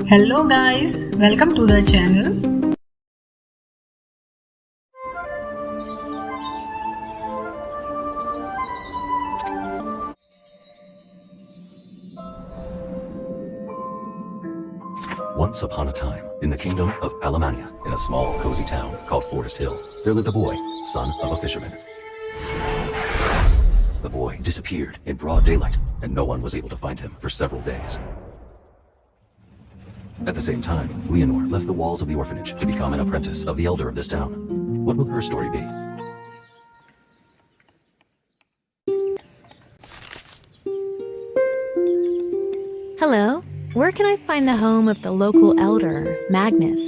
Hello guys, welcome to the channel. Once upon a time, in the kingdom of Alemania, in a small, cozy town called Forest Hill, there lived a boy, son of a fisherman. The boy disappeared in broad daylight, and no one was able to find him for several days. At the same time, Leonor left the walls of the orphanage to become an apprentice of the elder of this town. What will her story be? Hello, where can I find the home of the local elder, Magnus?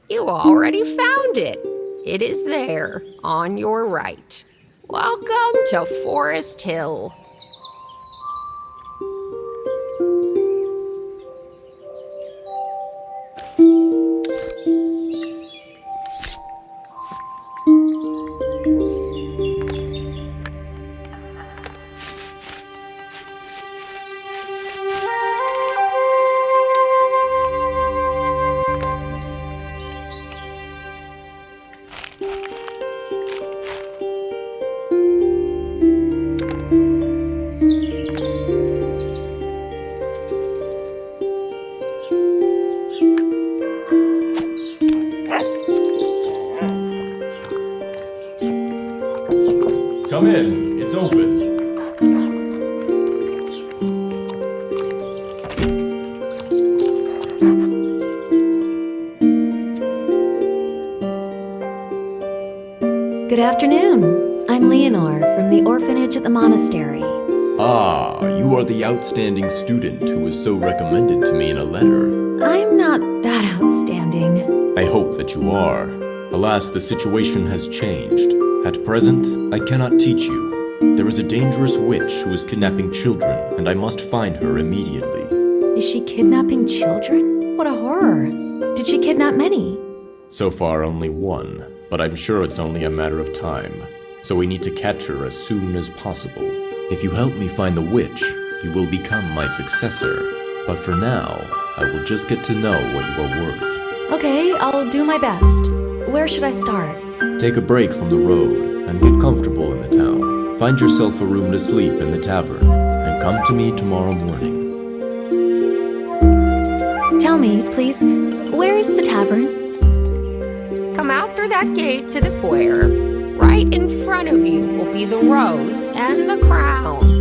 You already found it. It is there, on your right. Welcome to Forest Hill. Come in, it's open. Good afternoon. I'm Leonor from the orphanage at the monastery. Ah, you are the outstanding student who was so recommended to me in a letter. I'm not that outstanding. I hope that you are. Alas, the situation has changed. At present, I cannot teach you. There is a dangerous witch who is kidnapping children, and I must find her immediately. Is she kidnapping children? What a horror. Did she kidnap many? So far, only one, but I'm sure it's only a matter of time. So we need to catch her as soon as possible. If you help me find the witch, you will become my successor. But for now, I will just get to know what you are worth. Okay, I'll do my best. Where should I start? Take a break from the road and get comfortable in the town. Find yourself a room to sleep in the tavern and come to me tomorrow morning. Tell me, please, where is the tavern? Come out through that gate to the square. Right in front of you will be the rose and the crown.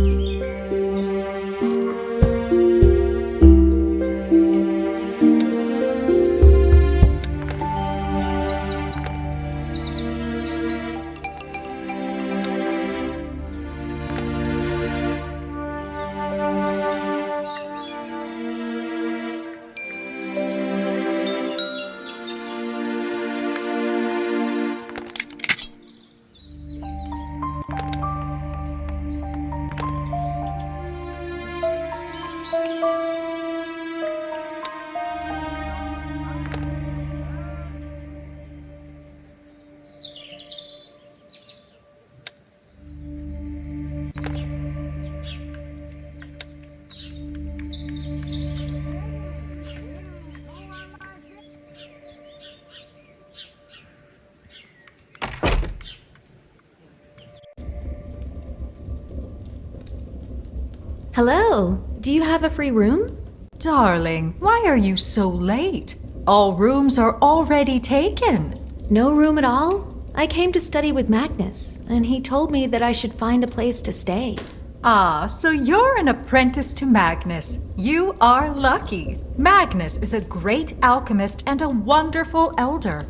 Hello, do you have a free room? Darling, why are you so late? All rooms are already taken. No room at all? I came to study with Magnus, and he told me that I should find a place to stay. Ah, so you're an apprentice to Magnus. You are lucky. Magnus is a great alchemist and a wonderful elder.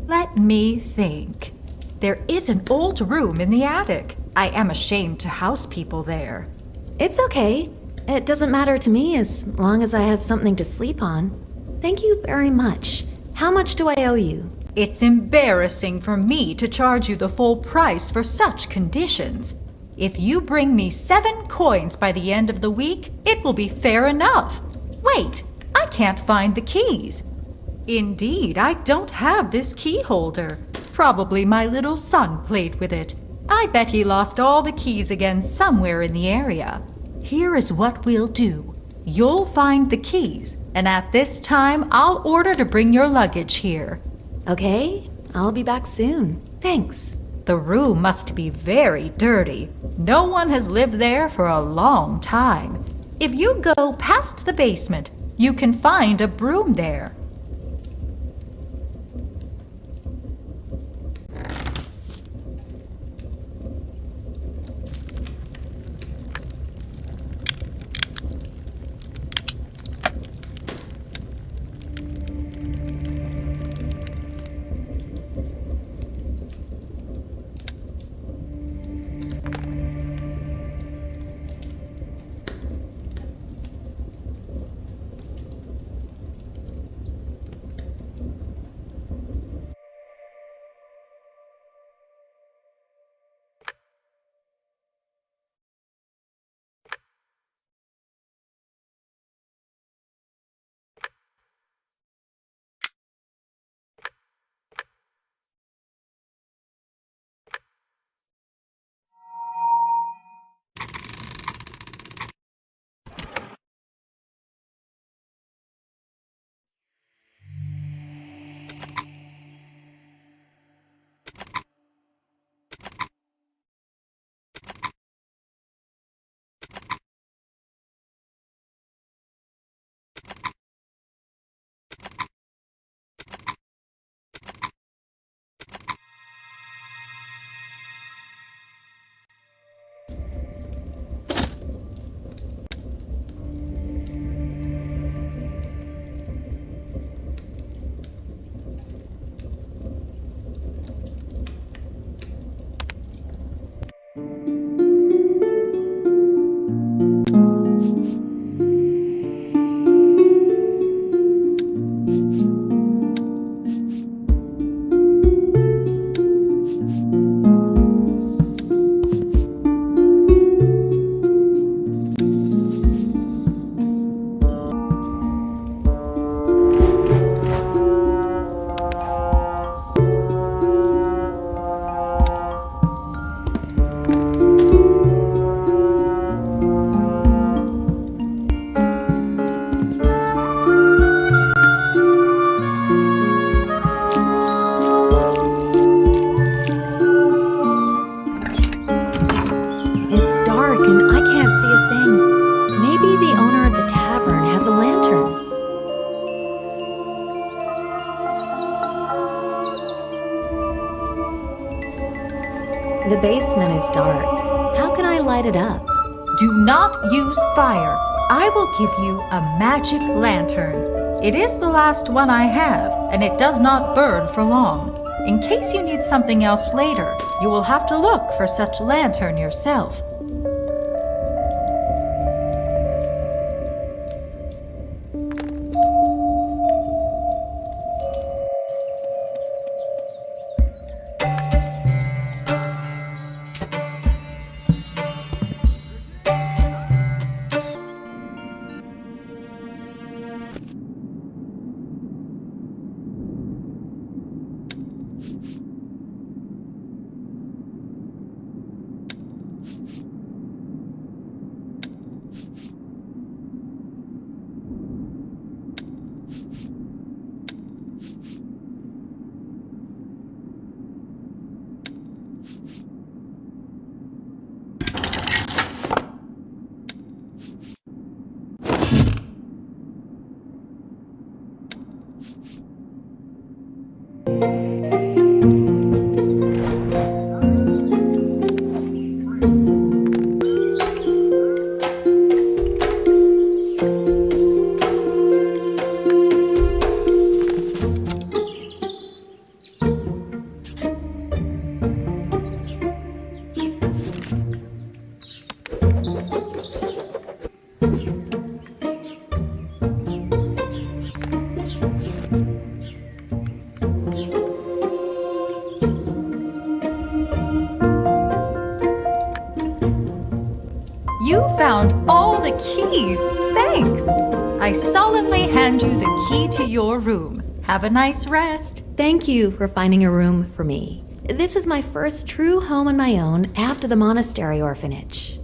Let me think. There is an old room in the attic. I am ashamed to house people there. It's okay. It doesn't matter to me as long as I have something to sleep on. Thank you very much. How much do I owe you? It's embarrassing for me to charge you the full price for such conditions. If you bring me 7 coins by the end of the week, it will be fair enough. Wait, I can't find the keys. Indeed, I don't have this key holder. Probably my little son played with it. I bet he lost all the keys again somewhere in the area. Here is what we'll do. You'll find the keys, and at this time, I'll order to bring your luggage here. Okay, I'll be back soon. Thanks. The room must be very dirty. No one has lived there for a long time. If you go past the basement, you can find a broom there. The basement is dark. How can I light it up? Do not use fire. I will give you a magic lantern. It is the last one I have, and it does not burn for long. In case you need something else later, you will have to look for such lantern yourself. You found all the keys! Thanks! I solemnly hand you the key to your room. Have a nice rest. Thank you for finding a room for me. This is my first true home on my own after the monastery orphanage.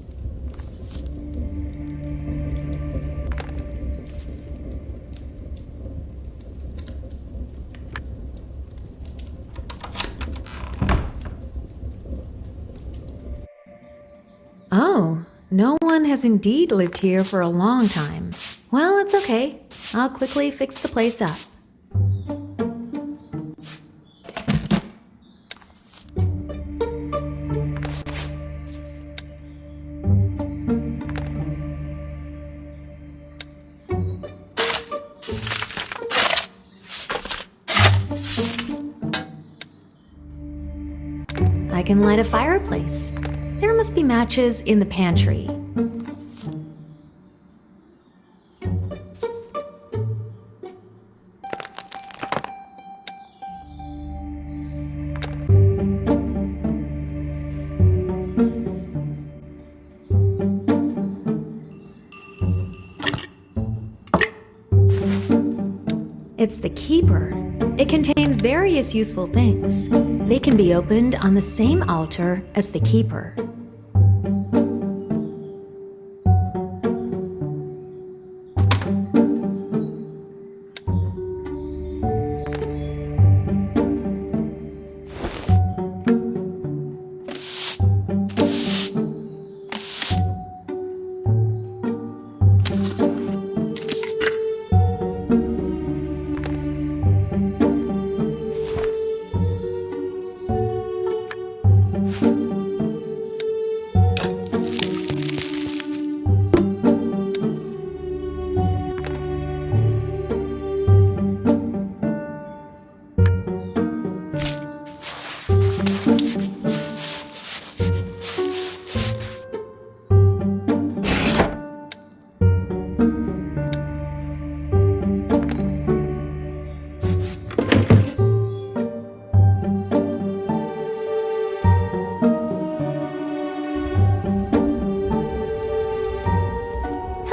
No one has indeed lived here for a long time. Well, it's okay. I'll quickly fix the place up. I can light a fireplace. There must be matches in the pantry. It's the keeper. It contains various useful things. They can be opened on the same altar as the keeper.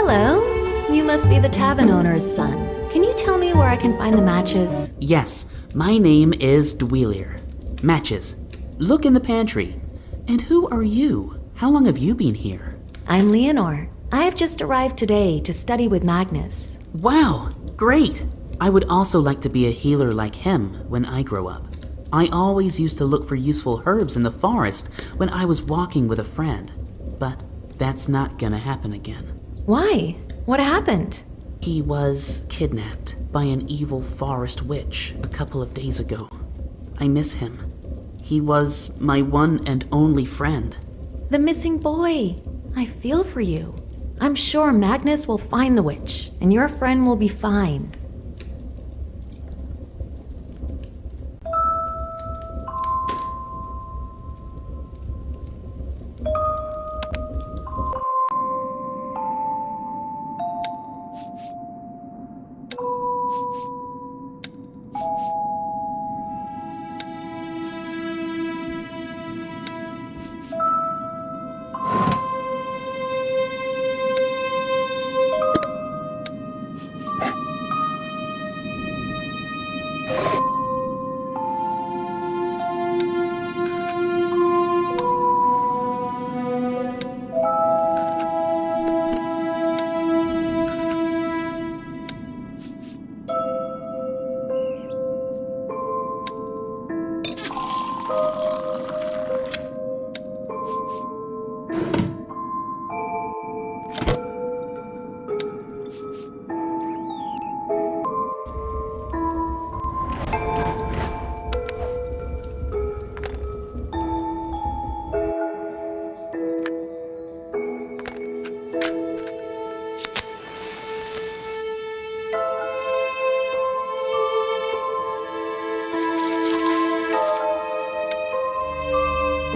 Hello? You must be the tavern owner's son. Can you tell me where I can find the matches? Yes, my name is Dwelir. Matches. Look in the pantry. And who are you? How long have you been here? I'm Leonor. I have just arrived today to study with Magnus. Wow, great. I would also like to be a healer like him when I grow up. I always used to look for useful herbs in the forest when I was walking with a friend. But that's not gonna happen again. Why? What happened? He was kidnapped by an evil forest witch a couple of days ago. I miss him. He was my one and only friend. The missing boy. I feel for you. I'm sure Magnus will find the witch, and your friend will be fine.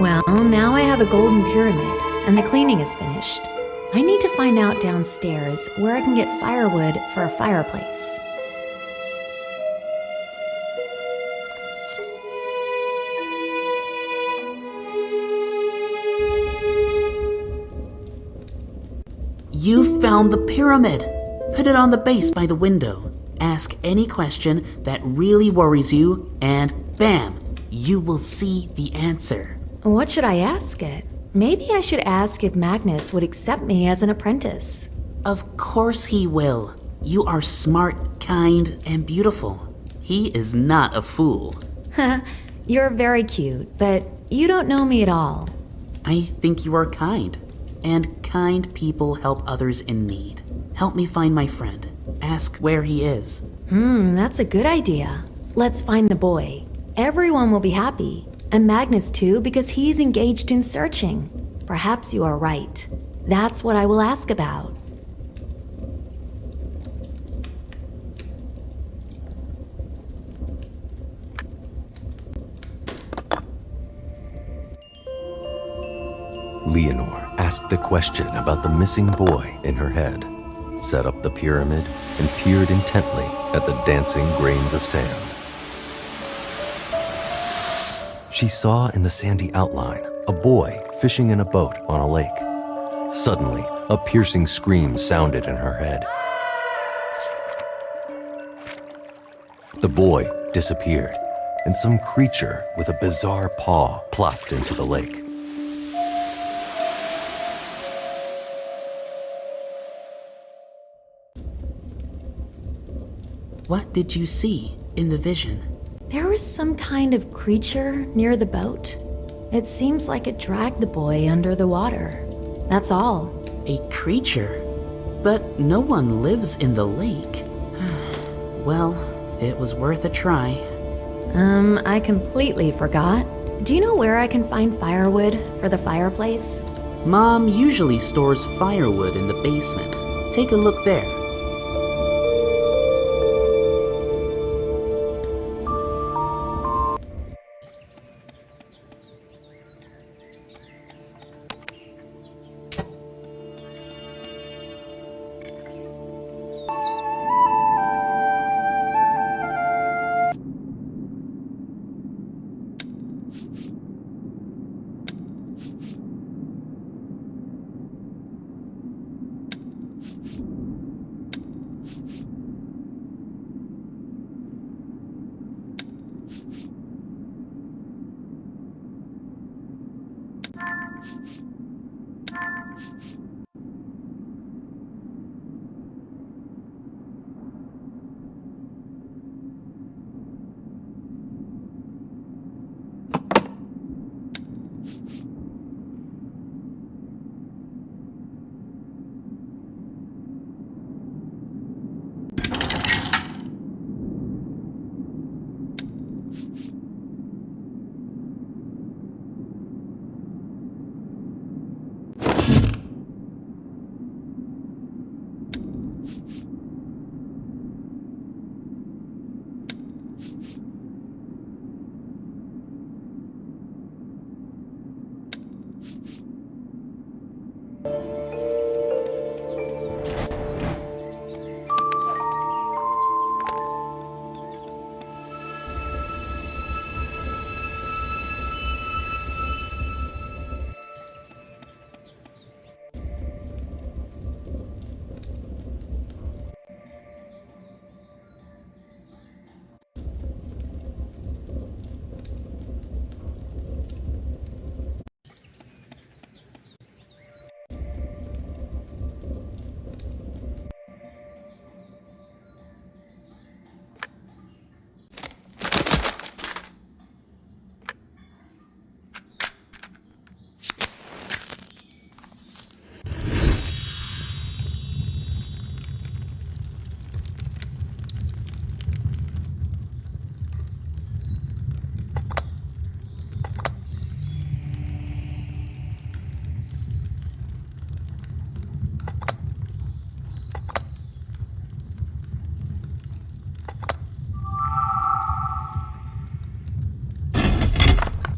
Well, now I have a golden pyramid, and the cleaning is finished. I need to find out downstairs where I can get firewood for a fireplace. You found the pyramid! Put it on the base by the window. Ask any question that really worries you, and bam! You will see the answer. What should I ask it? Maybe I should ask if Magnus would accept me as an apprentice. Of course he will. You are smart, kind, and beautiful. He is not a fool. You're very cute, but you don't know me at all. I think you are kind. And kind people help others in need. Help me find my friend. Ask where he is. That's a good idea. Let's find the boy. Everyone will be happy. And Magnus too, because he's engaged in searching. Perhaps you are right. That's what I will ask about. Leonor asked a question about the missing boy in her head, set up the pyramid, and peered intently at the dancing grains of sand. She saw in the sandy outline a boy fishing in a boat on a lake. Suddenly, a piercing scream sounded in her head. The boy disappeared, and some creature with a bizarre paw plopped into the lake. What did you see in the vision? There was some kind of creature near the boat. It seems like it dragged the boy under the water. That's all. A creature? But no one lives in the lake. Well, it was worth a try. I completely forgot. Do you know where I can find firewood for the fireplace? Mom usually stores firewood in the basement. Take a look there.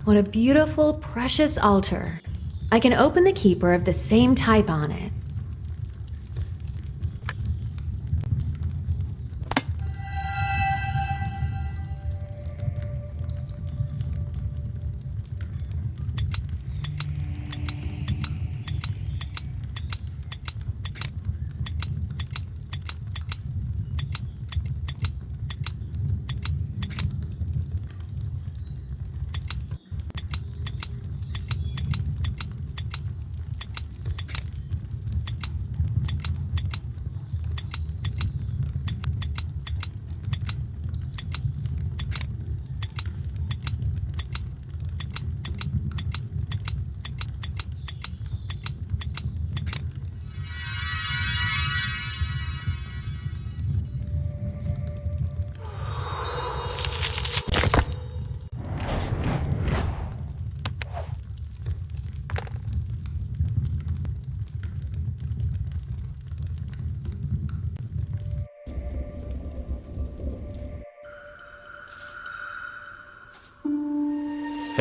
What a beautiful, precious altar. I can open the keeper of the same type on it.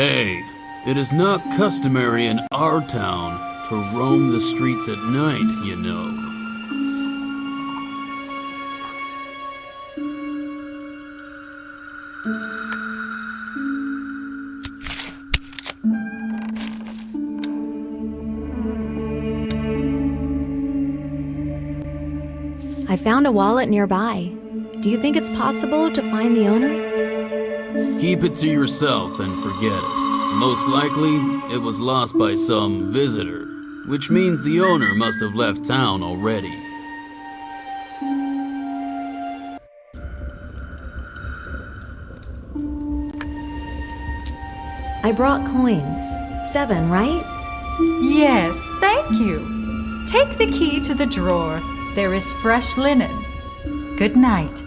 Hey, it is not customary in our town to roam the streets at night, you know. I found a wallet nearby. Do you think it's possible to find the owner? Keep it to yourself and forget it. Most likely, it was lost by some visitor, which means the owner must have left town already. I brought coins. 7, right? Yes, thank you. Take the key to the drawer. There is fresh linen. Good night.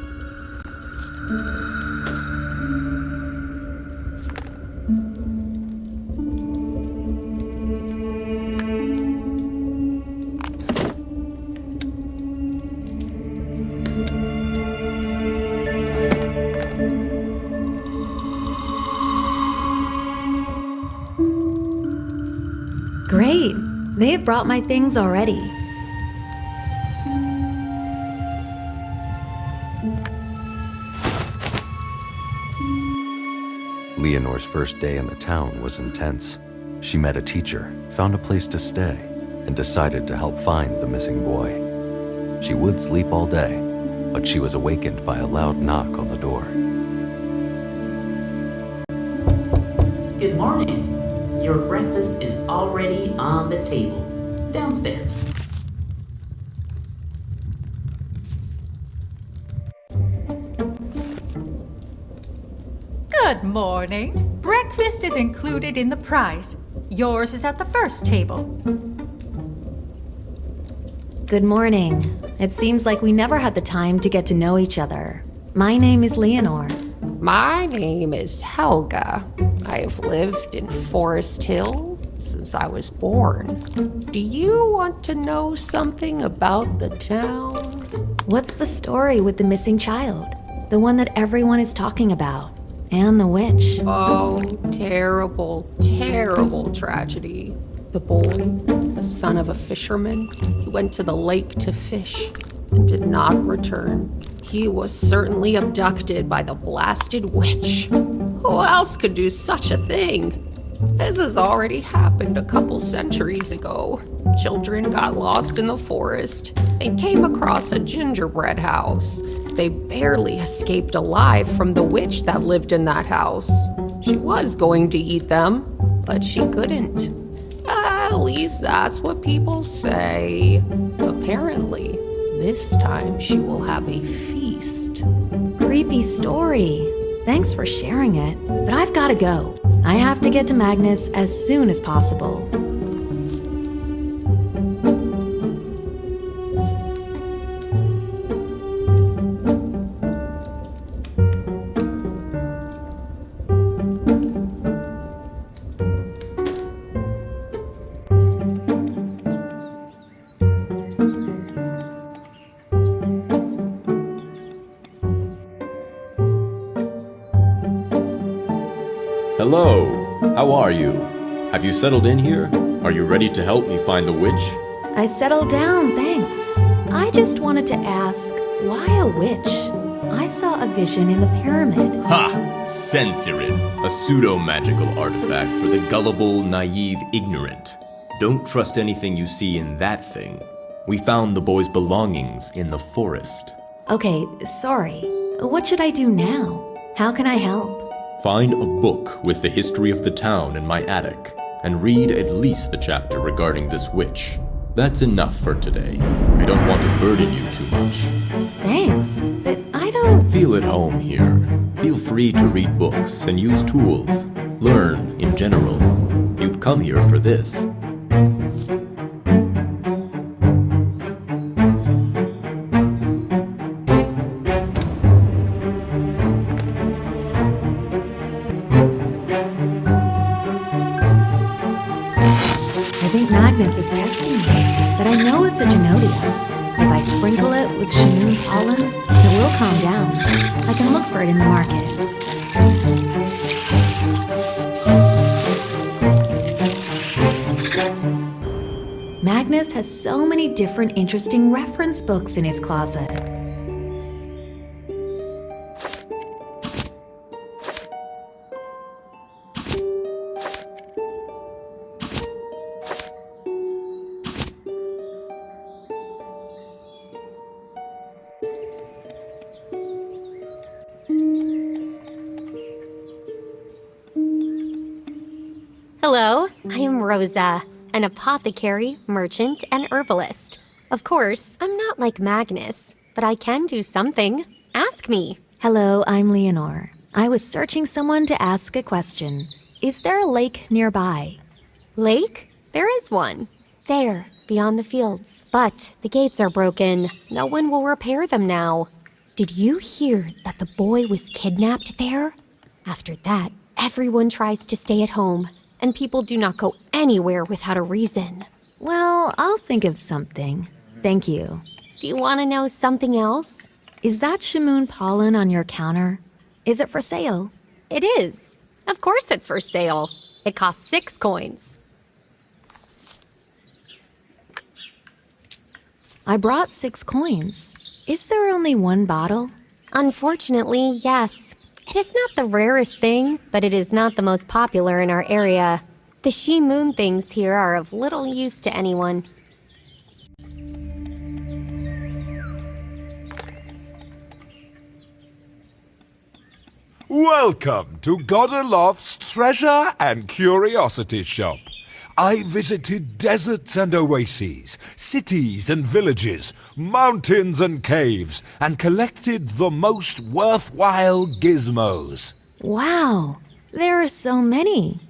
Great. They've brought my things already. Leonor's first day in the town was intense. She met a teacher, found a place to stay, and decided to help find the missing boy. She would sleep all day, but she was awakened by a loud knock on the door. Good morning. Your breakfast is already on the table. Downstairs. Good morning. Breakfast is included in the price. Yours is at the first table. Good morning. It seems like we never had the time to get to know each other. My name is Leonor. My name is Helga. I have lived in Forest Hill since I was born. Do you want to know something about the town? What's the story with the missing child? The one that everyone is talking about. And the witch. Oh, terrible, terrible tragedy. The boy, the son of a fisherman, he went to the lake to fish and did not return. He was certainly abducted by the blasted witch. Who else could do such a thing? This has already happened a couple centuries ago. Children got lost in the forest and came across a gingerbread house. They barely escaped alive from the witch that lived in that house. She was going to eat them, but she couldn't. At least that's what people say. Apparently, this time she will have a feast. Creepy story. Thanks for sharing it, but I've got to go. I have to get to Magnus as soon as possible. Hello, how are you? Have you settled in here? Are you ready to help me find the witch? I settled down, thanks. I just wanted to ask, why a witch? I saw a vision in the pyramid. Ha! Sensorid, a pseudo-magical artifact for the gullible, naive, ignorant. Don't trust anything you see in that thing. We found the boy's belongings in the forest. Okay, sorry. What should I do now? How can I help? Find a book with the history of the town in my attic, and read at least the chapter regarding this witch. That's enough for today. I don't want to burden you too much. Thanks, but I don't... Feel at home here. Feel free to read books and use tools. Learn in general. You've come here for this. I think Magnus is testing me, but I know it's a Genodia. If I sprinkle it with Shanoon pollen, it will calm down. I can look for it in the market. Magnus has so many different interesting reference books in his closet. Hello, I am Rosa, an apothecary, merchant, and herbalist. Of course, I'm not like Magnus, but I can do something. Ask me. Hello, I'm Leonor. I was searching someone to ask a question. Is there a lake nearby? Lake? There is one. There, beyond the fields. But the gates are broken. No one will repair them now. Did you hear that the boy was kidnapped there? After that, everyone tries to stay at home, and people do not go anywhere without a reason. Well, I'll think of something. Thank you. Do you want to know something else? Is that shamoon pollen on your counter? Is it for sale? It is. Of course it's for sale. It costs 6 coins. I brought 6 coins. Is there only one bottle? Unfortunately, yes. It is not the rarest thing, but it is not the most popular in our area. The she moon things here are of little use to anyone. Welcome to Godoloft's Treasure and Curiosity Shop. I visited deserts and oases, cities and villages, mountains and caves, and collected the most worthwhile gizmos. Wow, there are so many.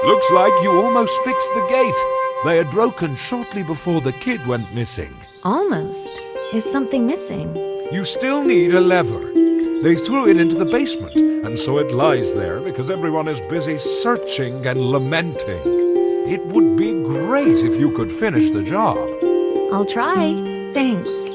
Looks like you almost fixed the gate. They had broken shortly before the kid went missing. Almost. Is something missing? You still need a lever. They threw it into the basement, and so it lies there because everyone is busy searching and lamenting. It would be great if you could finish the job. I'll try. Thanks.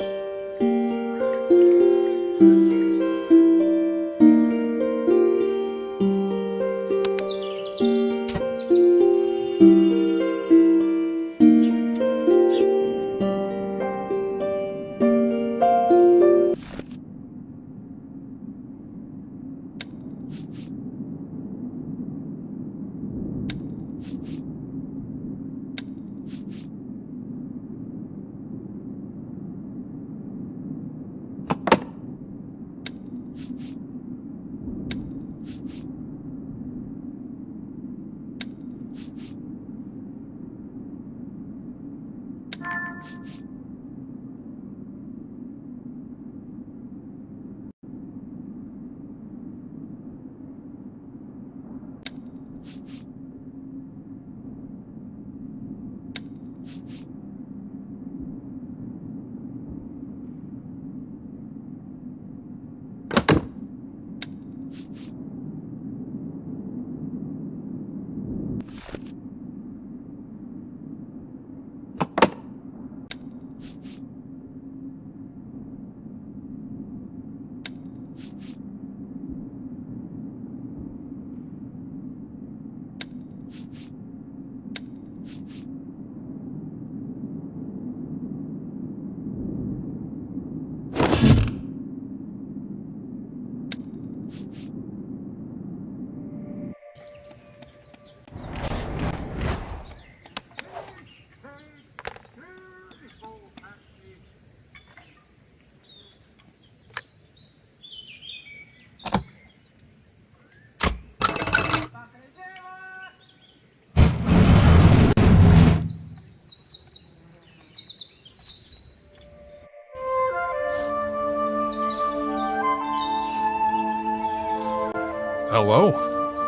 Hello?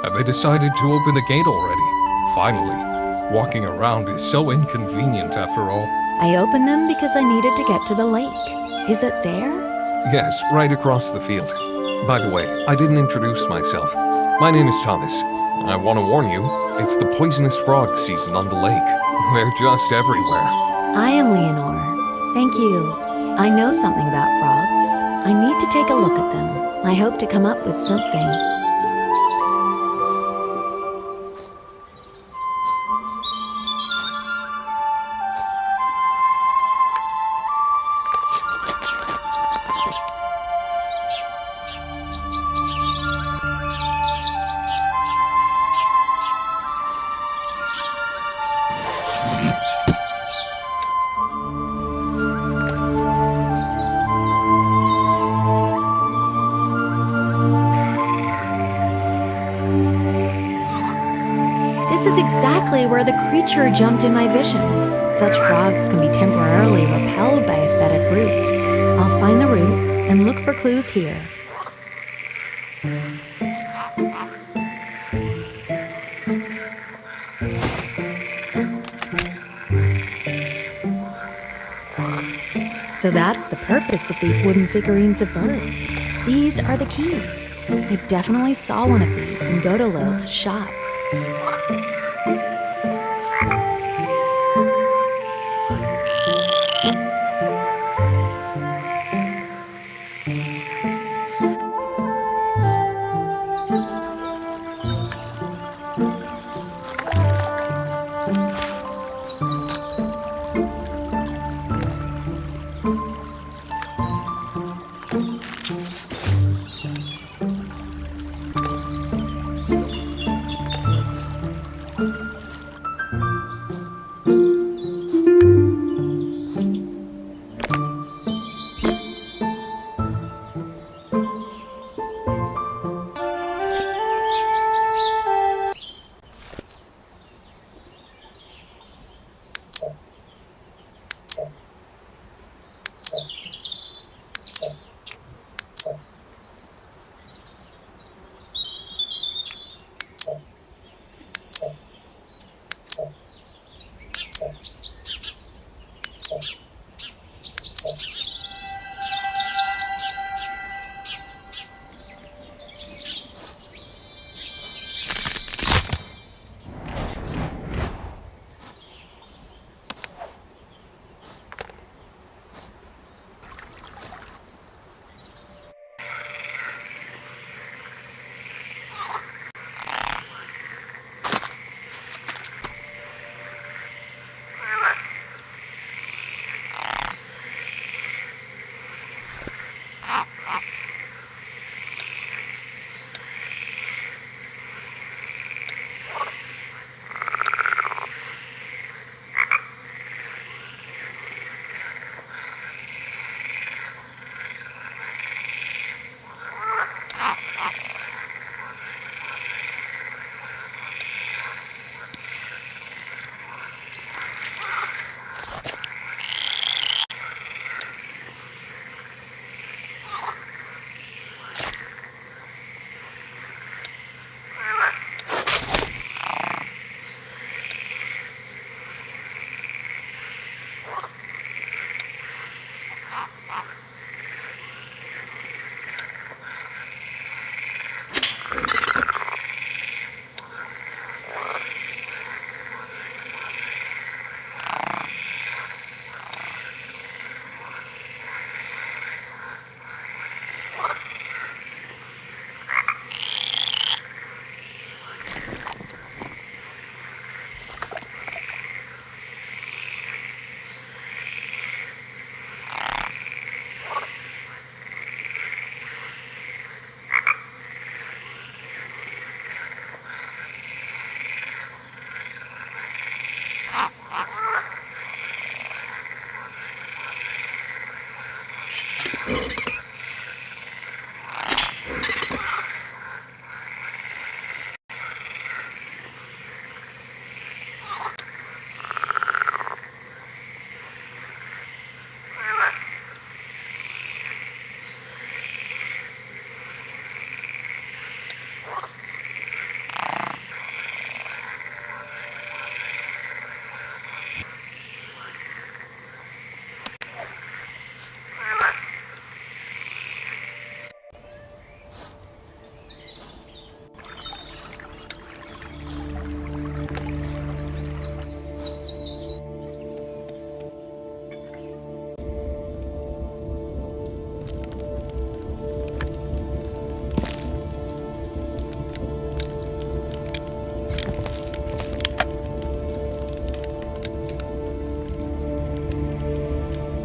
Have they decided to open the gate already? Finally. Walking around is so inconvenient after all. I opened them because I needed to get to the lake. Is it there? Yes, right across the field. By the way, I didn't introduce myself. My name is Thomas. I want to warn you, it's the poisonous frog season on the lake. They're just everywhere. I am Leonor. Thank you. I know something about frogs. I need to take a look at them. I hope to come up with something. This is exactly where the creature jumped in my vision. Such frogs can be temporarily repelled by a fetid root. I'll find the root and look for clues here. So that's the purpose of these wooden figurines of birds. These are the keys. I definitely saw one of these in Godoloth's shop.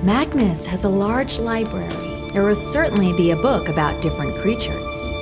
Magnus has a large library. There will certainly be a book about different creatures.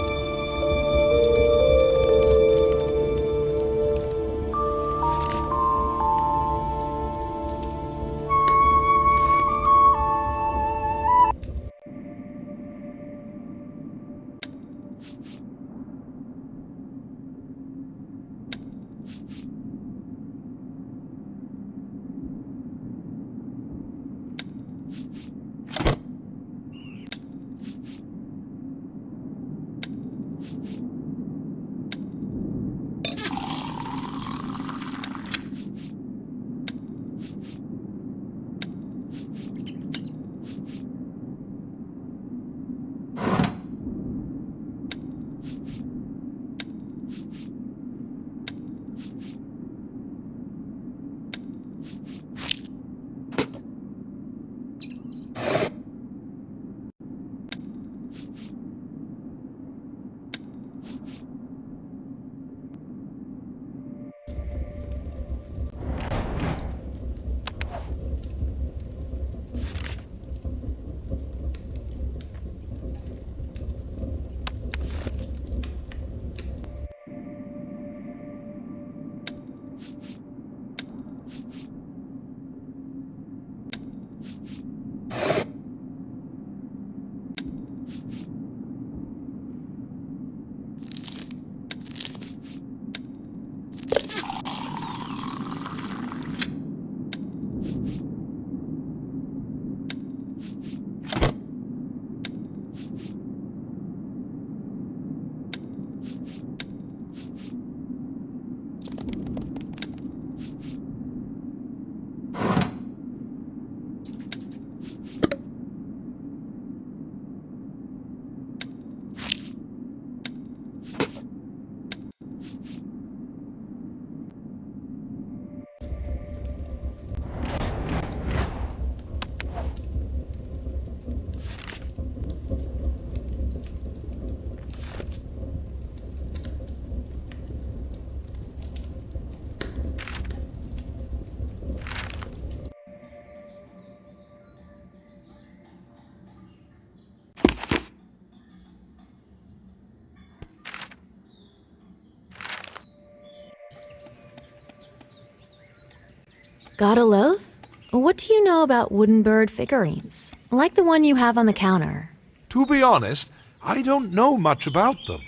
Got a loath? What do you know about wooden bird figurines? Like the one you have on the counter. To be honest, I don't know much about them.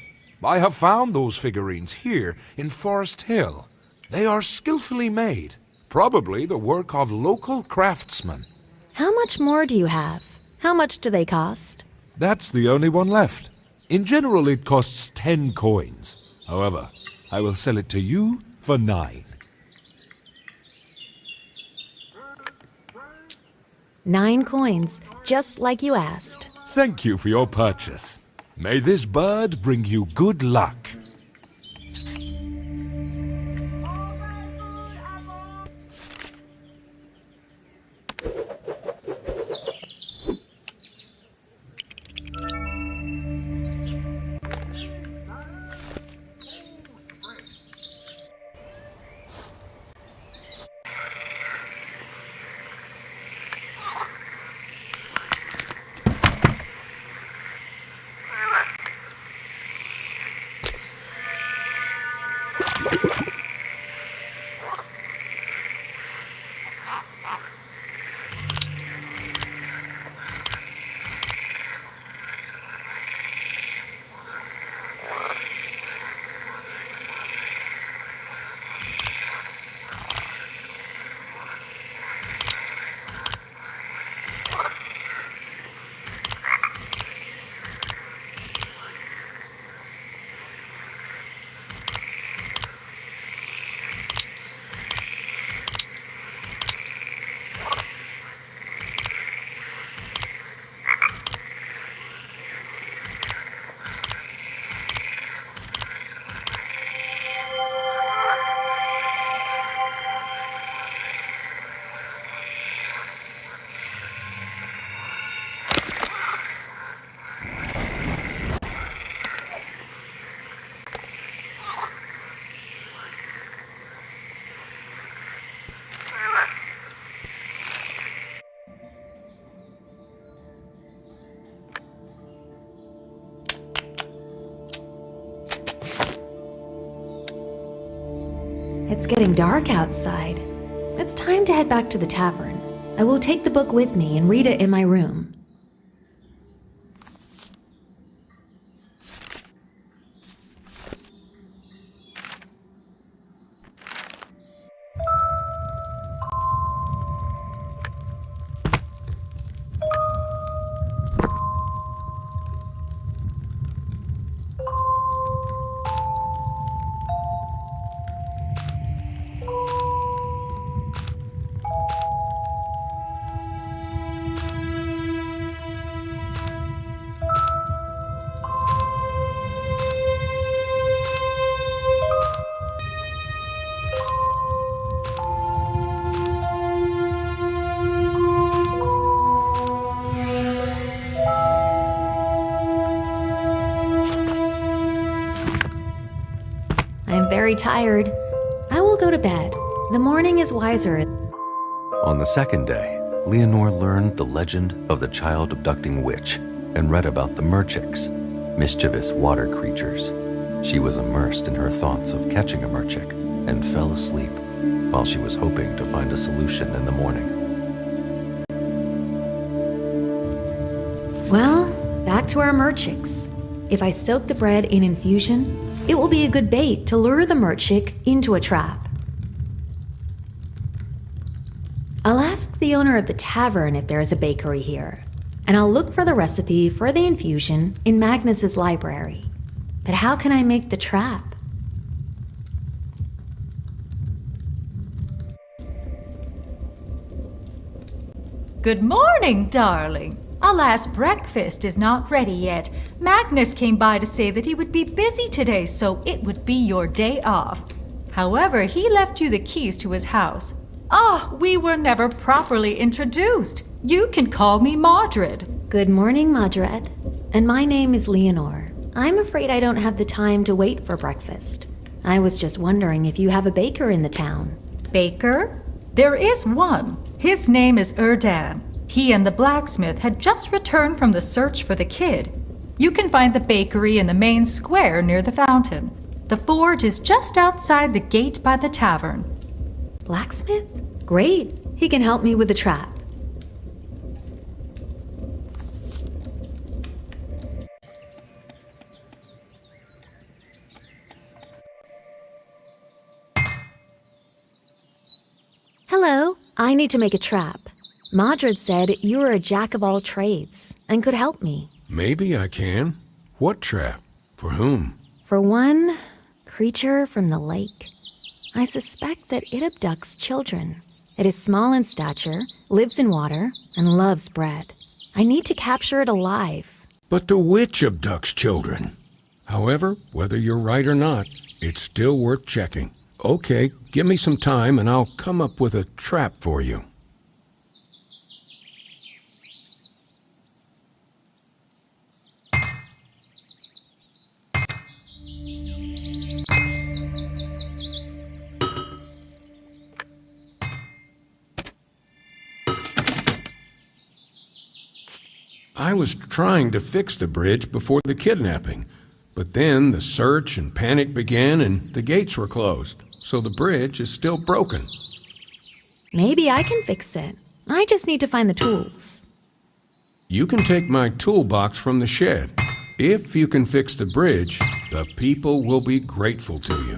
I have found those figurines here in Forest Hill. They are skillfully made, probably the work of local craftsmen. How much more do you have? How much do they cost? That's the only one left. In general, it costs 10 coins. However, I will sell it to you for 9. 9 coins, just like you asked. Thank you for your purchase. May this bird bring you good luck. It's getting dark outside. It's time to head back to the tavern. I will take the book with me and read it in my room. I'm very tired. I will go to bed. The morning is wiser. On the second day, Leonor learned the legend of the child abducting witch and read about the merchiks, mischievous water creatures. She was immersed in her thoughts of catching a merchik and fell asleep while she was hoping to find a solution in the morning. Well, back to our merchiks. If I soak the bread in infusion, it will be a good bait to lure the merchik into a trap. I'll ask the owner of the tavern if there is a bakery here, and I'll look for the recipe for the infusion in Magnus's library. But how can I make the trap? Good morning, darling. Alas, breakfast is not ready yet. Magnus came by to say that he would be busy today, so it would be your day off. However, he left you the keys to his house. We were never properly introduced. You can call me Mordred. Good morning, Mordred. And my name is Leonor. I'm afraid I don't have the time to wait for breakfast. I was just wondering if you have a baker in the town. Baker? There is one. His name is Erdan. He and the blacksmith had just returned from the search for the kid. You can find the bakery in the main square near the fountain. The forge is just outside the gate by the tavern. Blacksmith? Great. He can help me with the trap. Hello. I need to make a trap. Mordred said you were a jack of all trades and could help me. Maybe I can. What trap? For whom? For one creature from the lake. I suspect that it abducts children. It is small in stature, lives in water, and loves bread. I need to capture it alive. But the witch abducts children. However, whether you're right or not, it's still worth checking. Okay, give me some time and I'll come up with a trap for you. I was trying to fix the bridge before the kidnapping, but then the search and panic began and the gates were closed, so the bridge is still broken. Maybe I can fix it. I just need to find the tools. You can take my toolbox from the shed. If you can fix the bridge, the people will be grateful to you.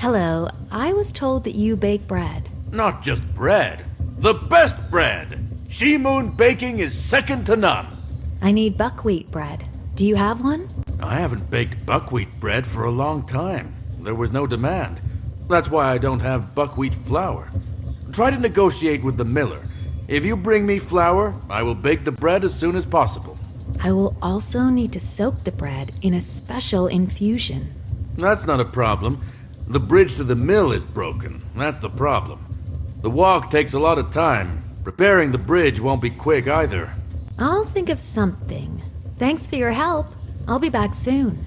Hello, I was told that you bake bread. Not just bread, the best bread! She-Moon Baking is second to none. I need buckwheat bread. Do you have one? I haven't baked buckwheat bread for a long time. There was no demand. That's why I don't have buckwheat flour. Try to negotiate with the miller. If you bring me flour, I will bake the bread as soon as possible. I will also need to soak the bread in a special infusion. That's not a problem. The bridge to the mill is broken. That's the problem. The walk takes a lot of time. Repairing the bridge won't be quick either. I'll think of something. Thanks for your help. I'll be back soon.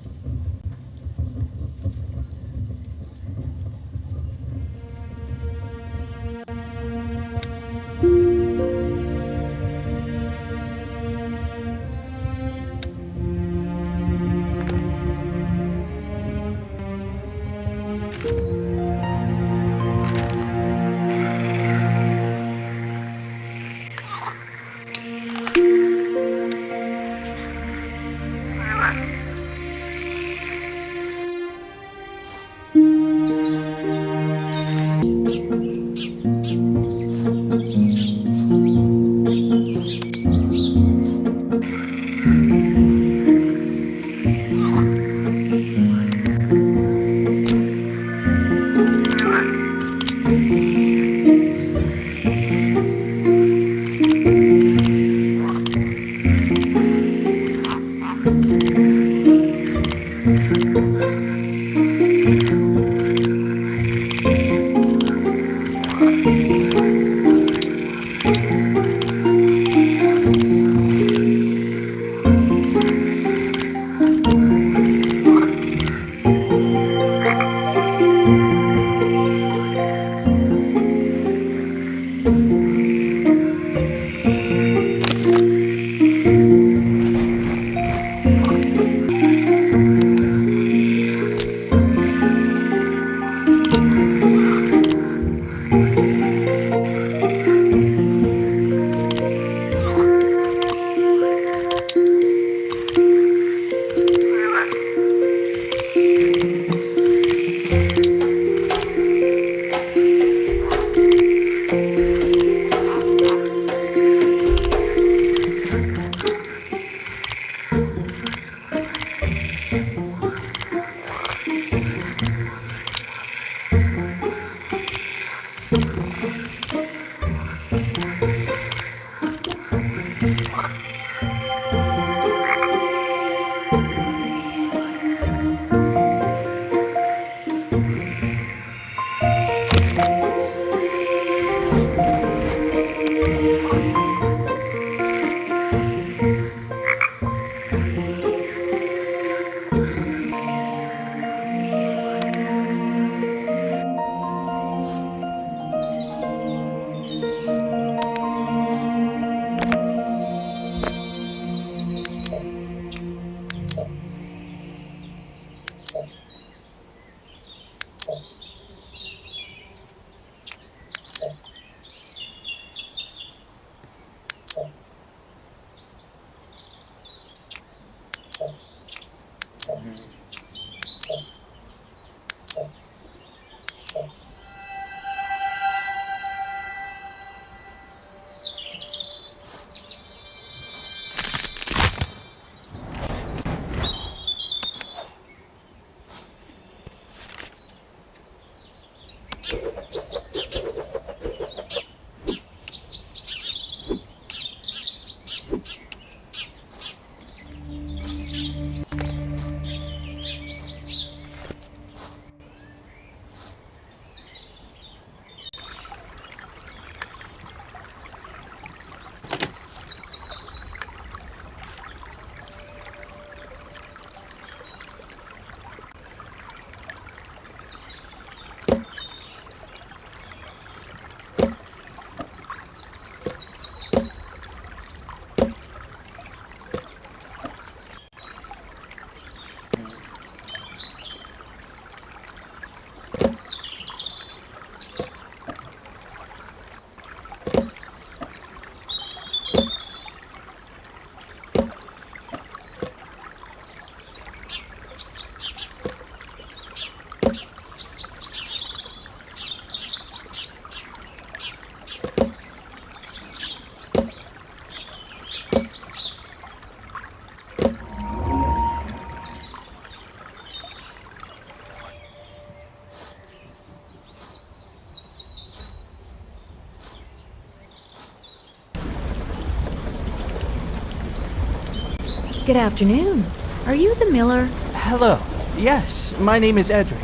Good afternoon. Are you the miller? Hello. Yes, my name is Edric.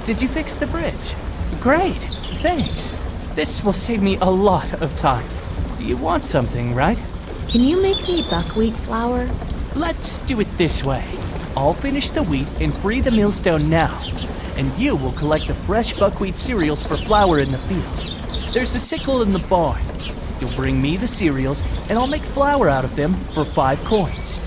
Did you fix the bridge? Great. Thanks. This will save me a lot of time. You want something, right? Can you make me buckwheat flour? Let's do it this way. I'll finish the wheat and free the millstone now, and you will collect the fresh buckwheat cereals for flour in the field. There's a sickle in the barn. You'll bring me the cereals, and I'll make flour out of them for 5 coins.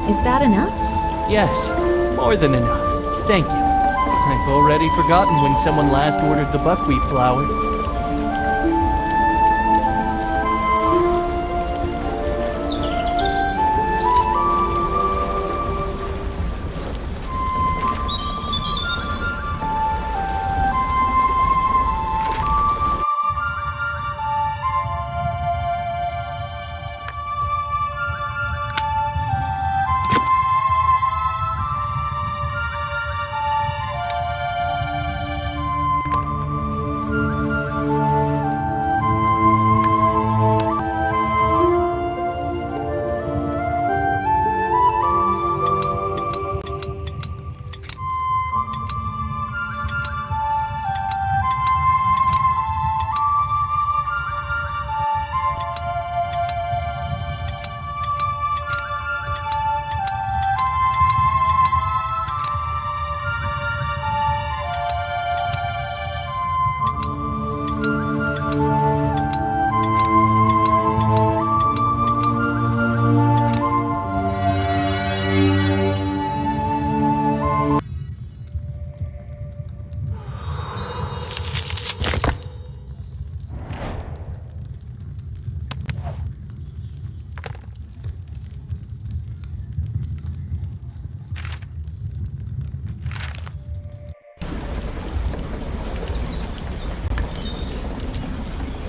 Is that enough? Yes, more than enough. Thank you. I've already forgotten when someone last ordered the buckwheat flour.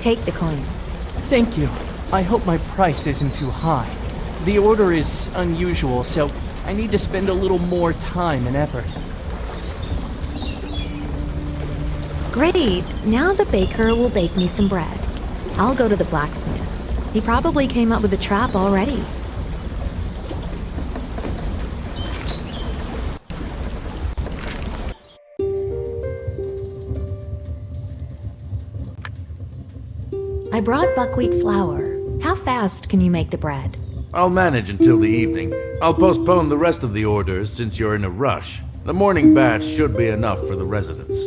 Take the coins. Thank you. I hope my price isn't too high. The order is unusual, so I need to spend a little more time and effort. Great. Now the baker will bake me some bread. I'll go to the blacksmith. He probably came up with a trap already. I brought buckwheat flour. How fast can you make the bread? I'll manage until the evening. I'll postpone the rest of the orders since you're in a rush. The morning batch should be enough for the residents.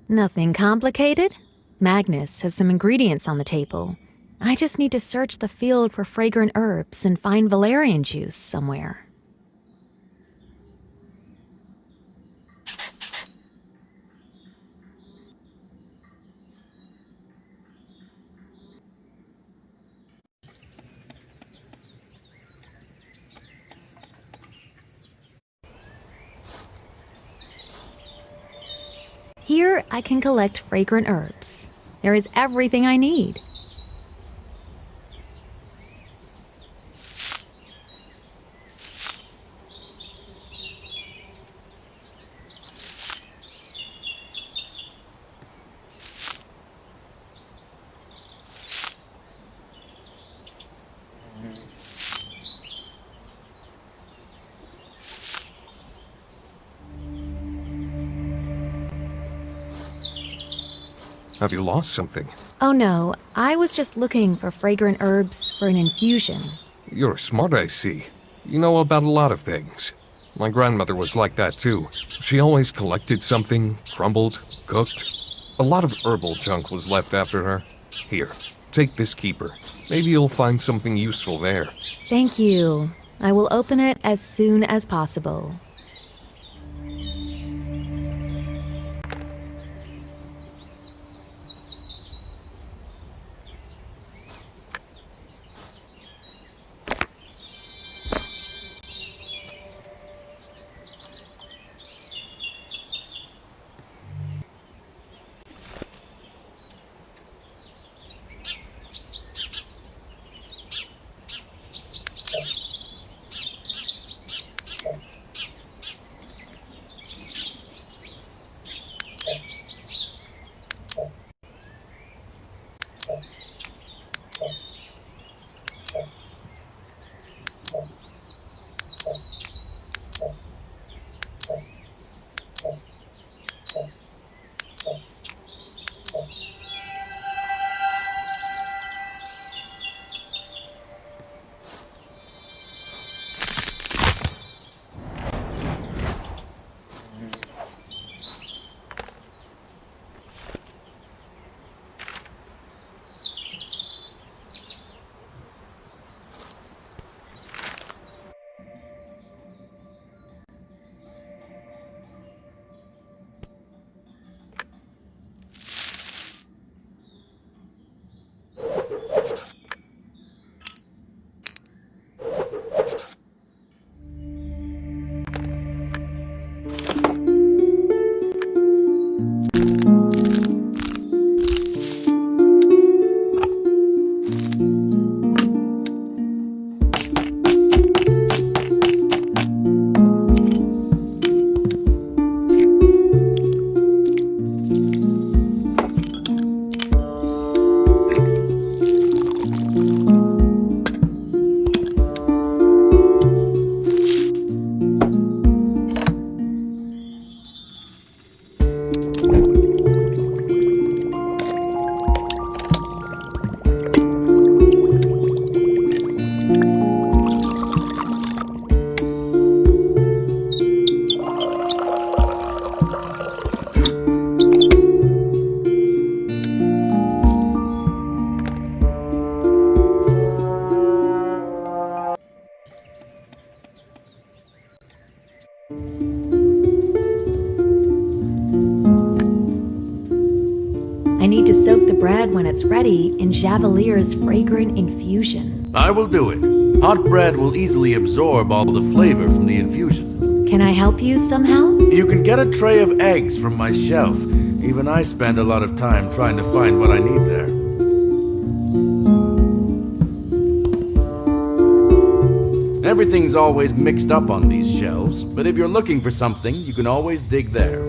Nothing complicated. Magnus has some ingredients on the table. I just need to search the field for fragrant herbs and find valerian juice somewhere. Here, I can collect fragrant herbs. There is everything I need. Have you lost something? Oh no, I was just looking for fragrant herbs for an infusion. You're smart, I see. You know about a lot of things. My grandmother was like that too. She always collected something, crumbled, cooked. A lot of herbal junk was left after her. Here, take this keeper. Maybe you'll find something useful there. Thank you. I will open it as soon as possible. I need to soak the bread when it's ready in Javelier's fragrant infusion. I will do it. Hot bread will easily absorb all the flavor from the infusion. Can I help you somehow? You can get a tray of eggs from my shelf. Even I spend a lot of time trying to find what I need there. Everything's always mixed up on these shelves, but if you're looking for something, you can always dig there.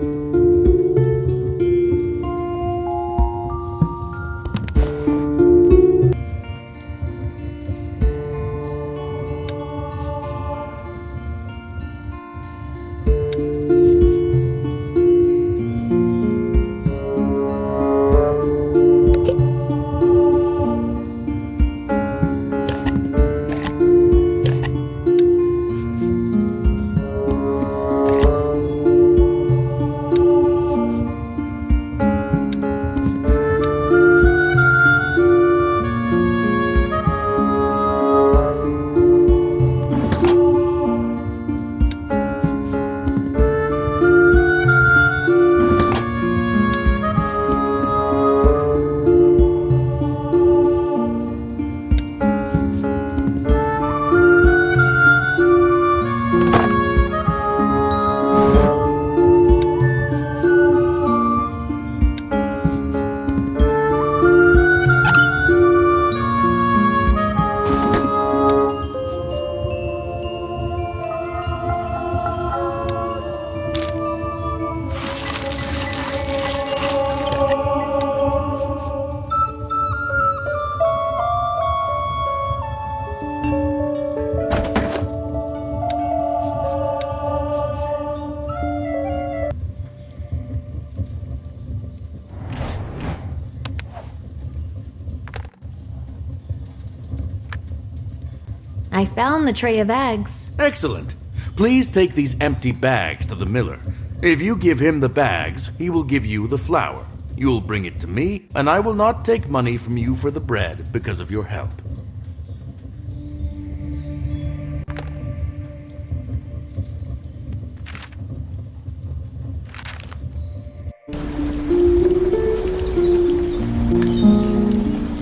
I found the tray of eggs. Excellent. Please take these empty bags to the miller. If you give him the bags, he will give you the flour. You will bring it to me, and I will not take money from you for the bread because of your help.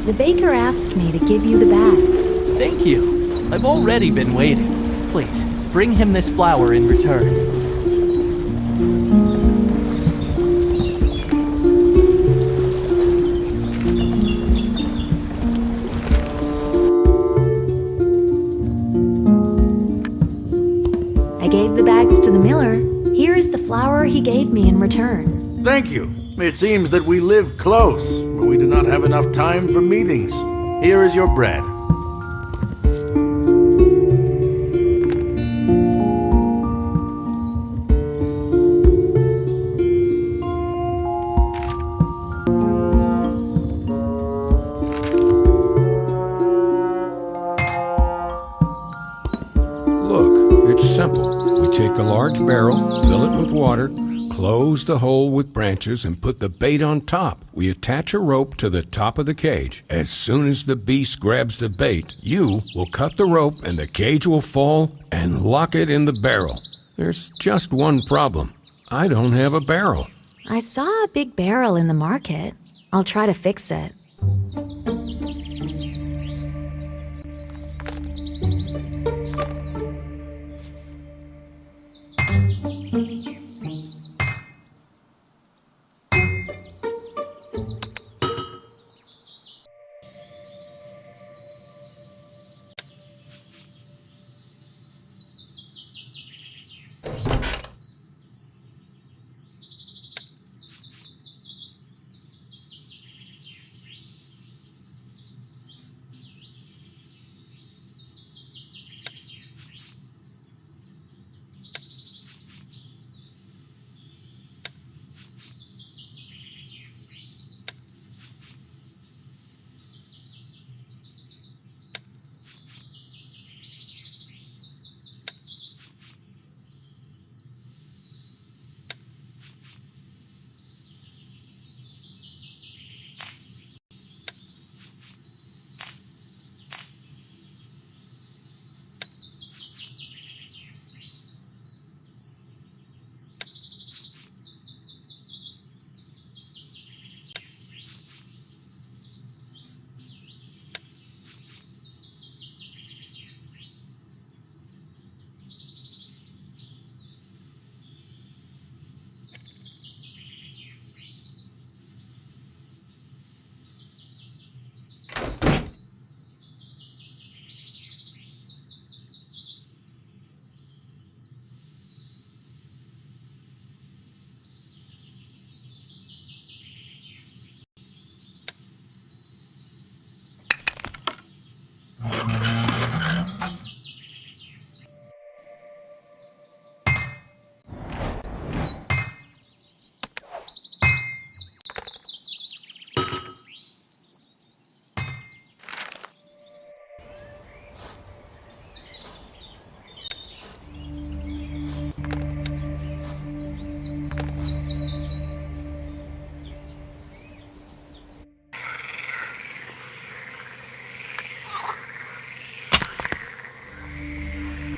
The baker asked me to give you the bags. Thank you. I've already been waiting. Please, bring him this flour in return. I gave the bags to the miller. Here is the flour he gave me in return. Thank you. It seems that we live close, but we do not have enough time for meetings. Here is your bread. Look, it's simple. We take a large barrel, fill it with water, close the hole with branches, and put the bait on top. We attach a rope to the top of the cage. As soon as the beast grabs the bait, you will cut the rope and the cage will fall and lock it in the barrel. There's just one problem. I don't have a barrel. I saw a big barrel in the market. I'll try to fix it.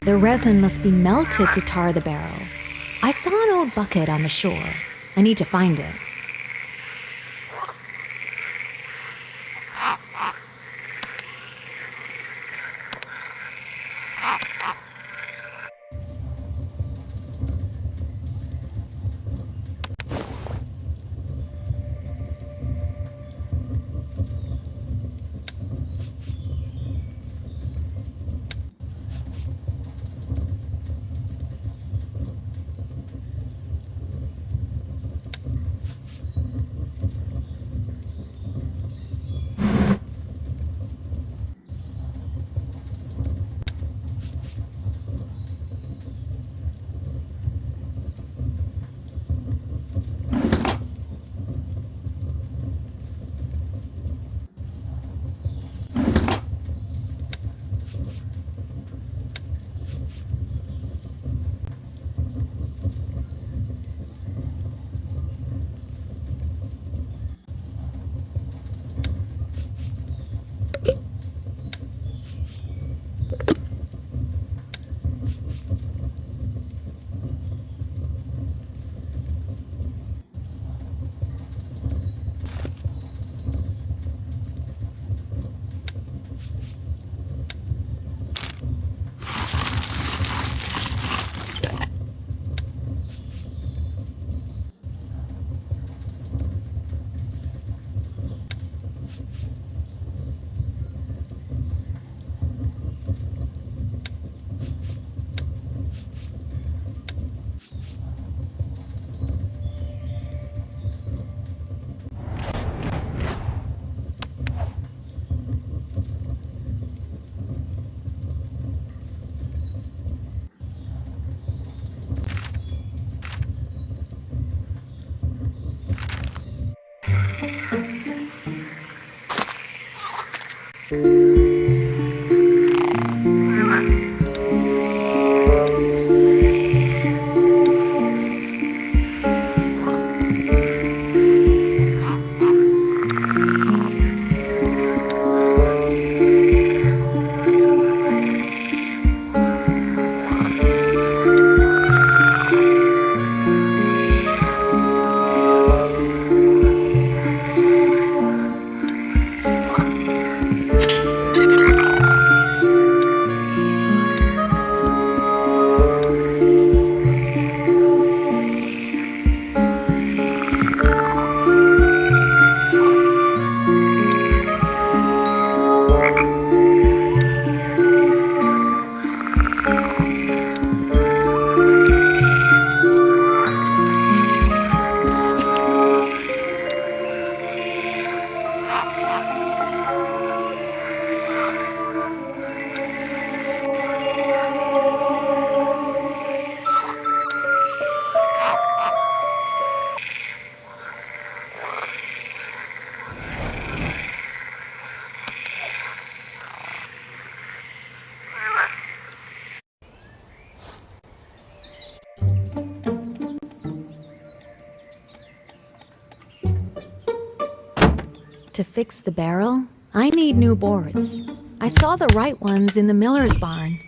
The resin must be melted to tar the barrel. I saw an old bucket on the shore. I need to find it. To fix the barrel, I need new boards. I saw the right ones in the miller's barn.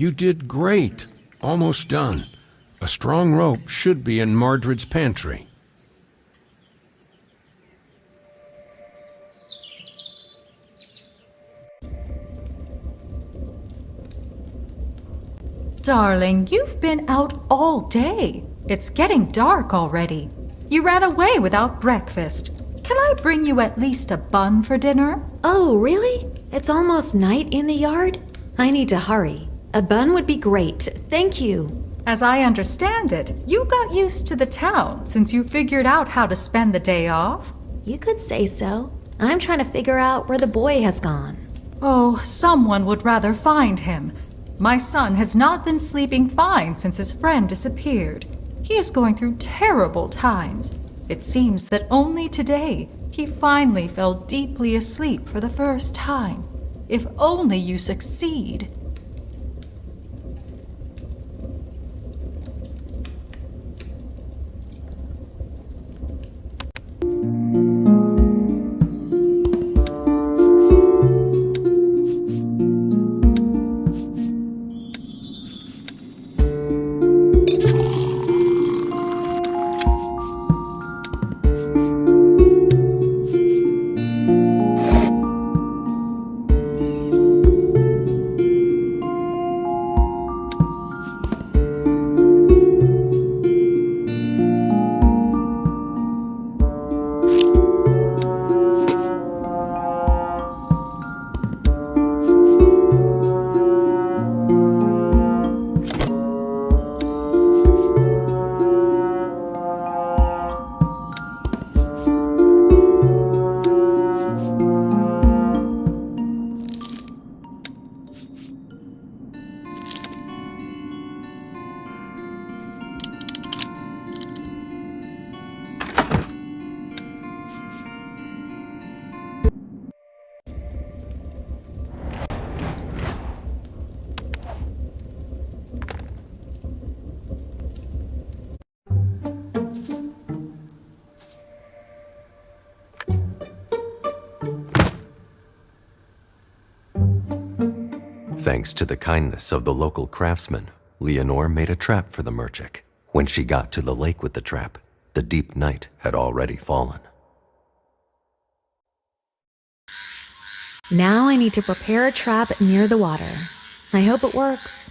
You did great. Almost done. A strong rope should be in Mardred's pantry. Darling, you've been out all day. It's getting dark already. You ran away without breakfast. Can I bring you at least a bun for dinner? Oh, really? It's almost night in the yard? I need to hurry. A bun would be great, thank you. As I understand it, you got used to the town since you figured out how to spend the day off? You could say so. I'm trying to figure out where the boy has gone. Oh, someone would rather find him. My son has not been sleeping fine since his friend disappeared. He is going through terrible times. It seems that only today he finally fell deeply asleep for the first time. If only you succeed. Thanks to the kindness of the local craftsman, Leonor made a trap for the merchant. When she got to the lake with the trap, the deep night had already fallen. Now I need to prepare a trap near the water. I hope it works.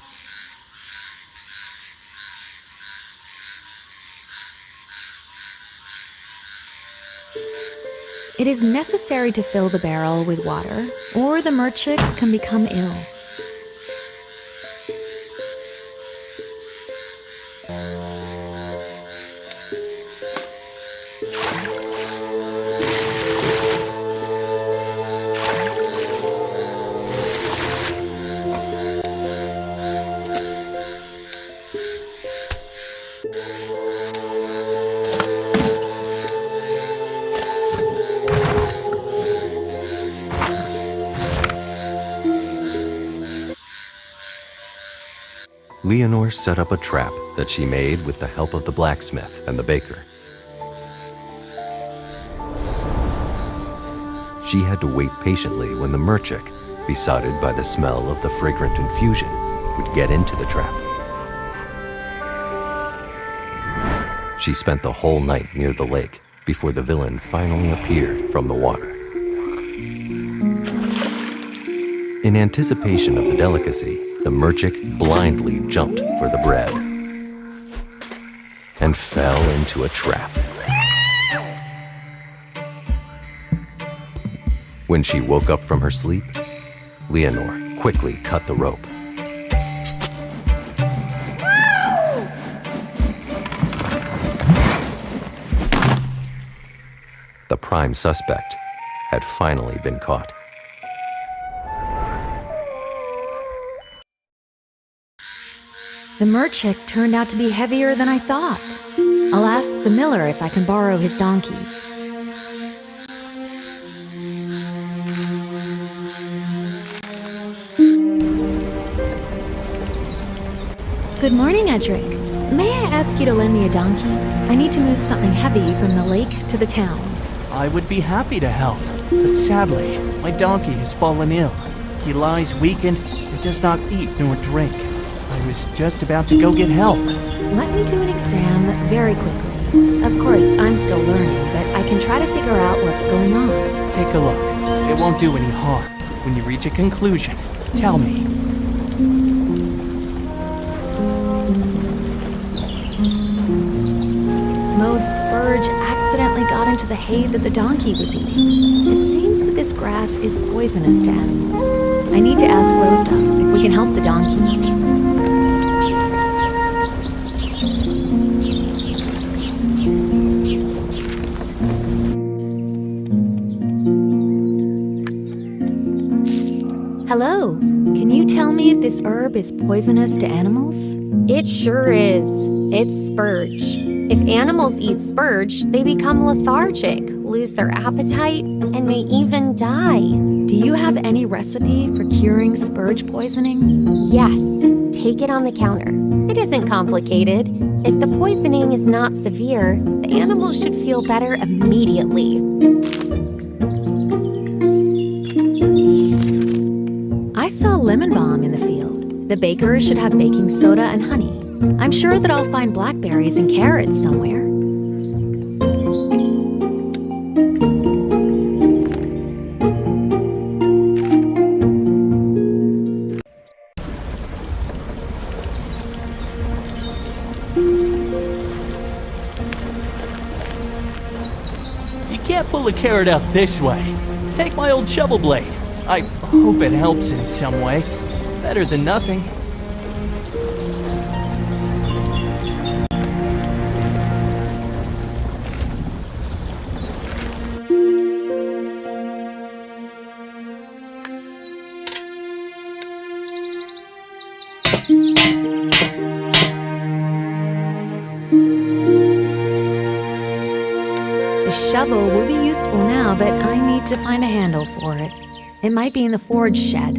It is necessary to fill the barrel with water, or the merchant can become ill. Leonor set up a trap that she made with the help of the blacksmith and the baker. She had to wait patiently when the merchant, besotted by the smell of the fragrant infusion, would get into the trap. She spent the whole night near the lake before the villain finally appeared from the water. In anticipation of the delicacy, the merchant blindly jumped for the bread and fell into a trap. When she woke up from her sleep, Leonor quickly cut the rope. The prime suspect had finally been caught. The merchant turned out to be heavier than I thought. I'll ask the miller if I can borrow his donkey. Good morning, Edric. May I ask you to lend me a donkey? I need to move something heavy from the lake to the town. I would be happy to help, but sadly, my donkey has fallen ill. He lies weakened and does not eat nor drink. was just about to go get help. Let me do an exam very quickly. Of course, I'm still learning, but I can try to figure out what's going on. Take a look. It won't do any harm. When you reach a conclusion, tell me. Mode's Spurge accidentally got into the hay that the donkey was eating. It seems that this grass is poisonous to animals. I need to ask Rosa if we can help the donkey. Hello. Can you tell me if this herb is poisonous to animals? It sure is. It's spurge. If animals eat spurge, they become lethargic, lose their appetite, and may even die. Do you have any recipe for curing spurge poisoning? Yes, take it on the counter. It isn't complicated. If the poisoning is not severe, the animals should feel better immediately. I saw lemon balm in the field. The baker should have baking soda and honey. I'm sure that I'll find blackberries and carrots somewhere. You can't pull a carrot out this way. Take my old shovel blade. I hope it helps in some way. Better than nothing. The shovel will be useful now, but I need to find a handle for it. It might be in the forge shed.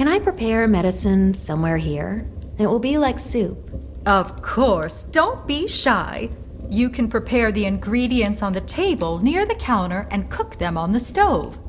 Can I prepare medicine somewhere here? It will be like soup. Of course, don't be shy. You can prepare the ingredients on the table near the counter and cook them on the stove.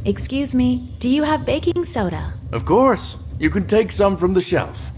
Excuse me, do you have baking soda? Of course. You can take some from the shelf.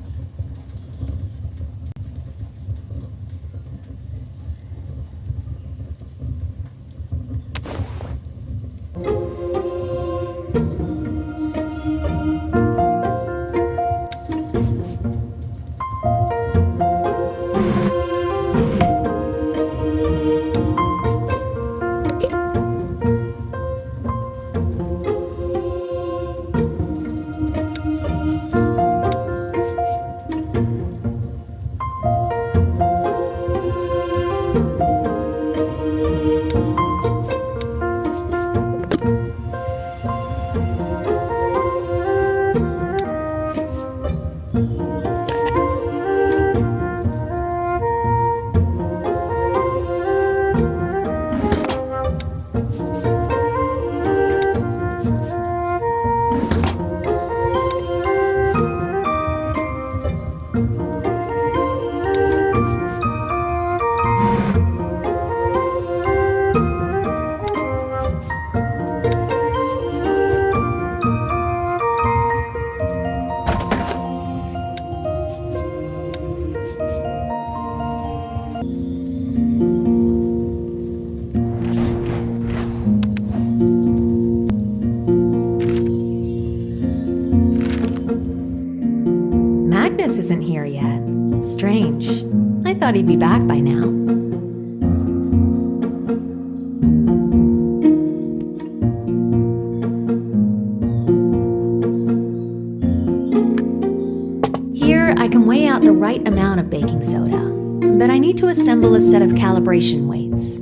Magnus isn't here yet. Strange. I thought he'd be back by now. Here, I can weigh out the right amount of baking soda, but I need to assemble a set of calibration weights.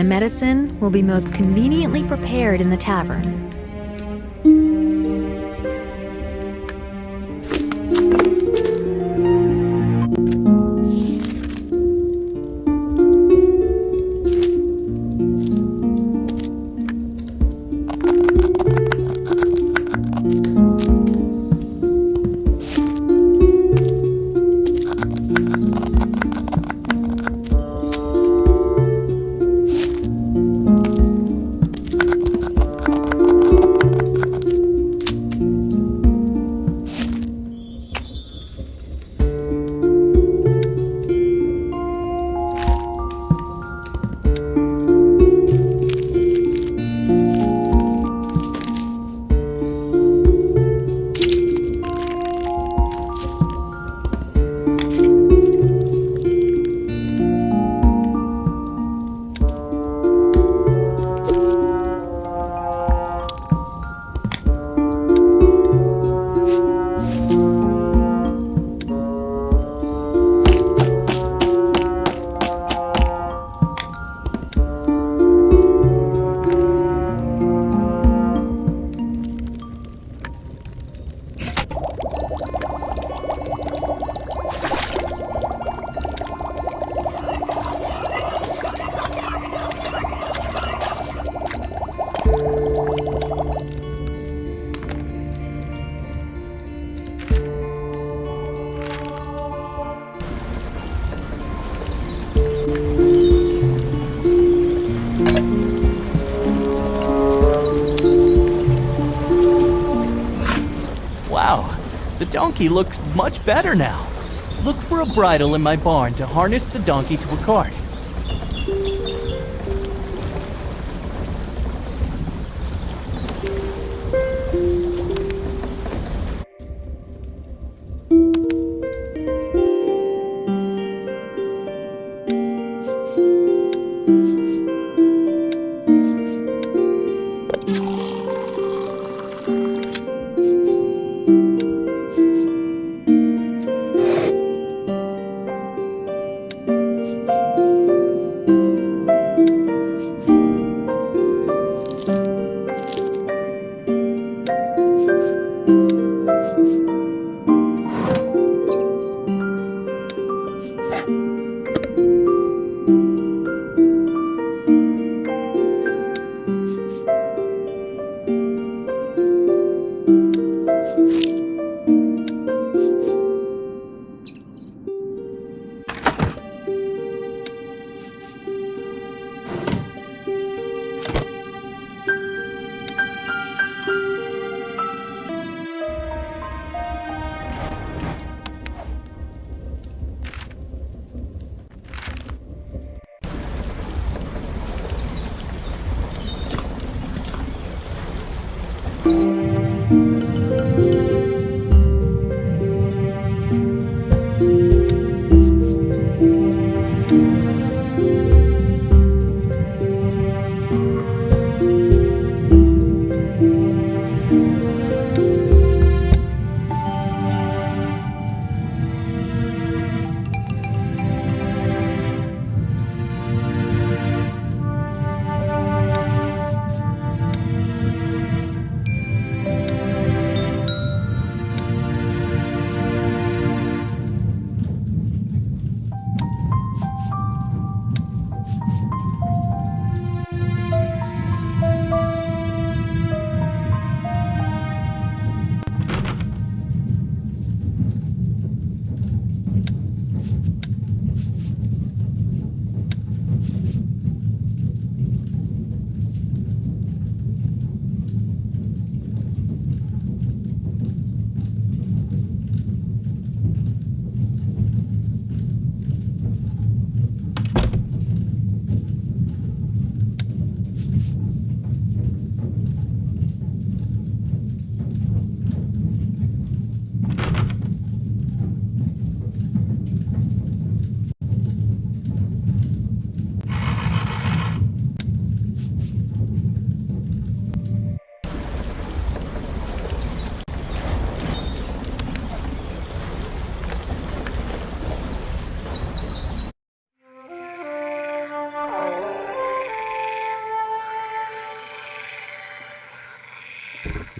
The medicine will be most conveniently prepared in the tavern. Wow, the donkey looks much better now. Look for a bridle in my barn to harness the donkey to a cart.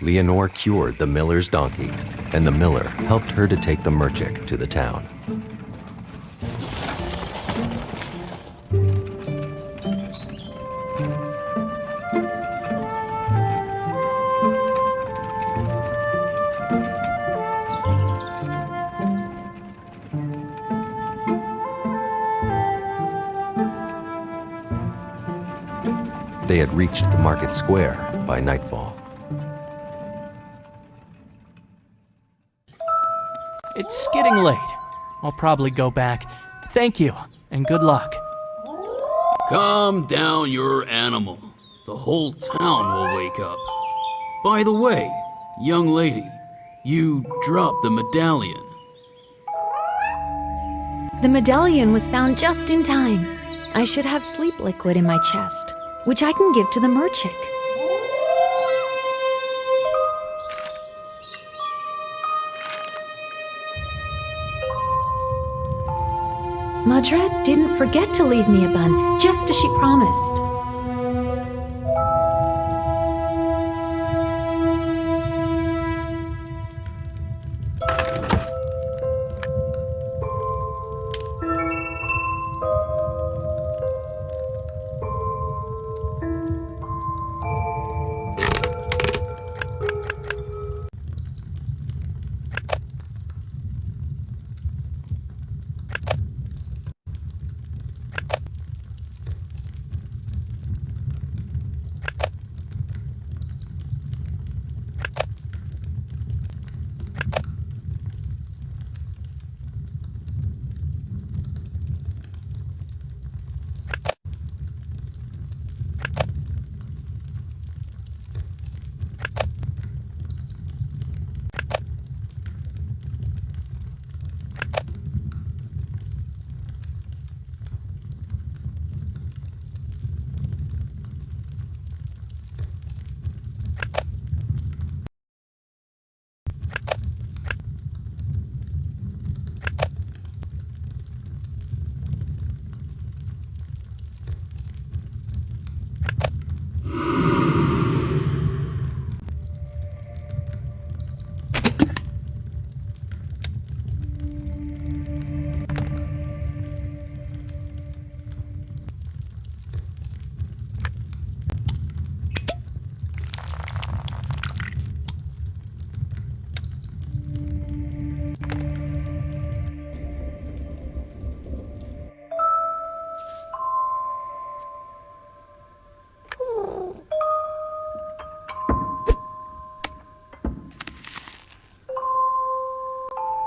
Leonor cured the miller's donkey, and the miller helped her to take the merchant to the town. They had reached the market square by nightfall. It's getting late. I'll probably go back. Thank you, and good luck. Calm down your animal. The whole town will wake up. By the way, young lady, you dropped the medallion. The medallion was found just in time. I should have sleep liquid in my chest, which I can give to the merchant. Madred didn't forget to leave me a bun, just as she promised.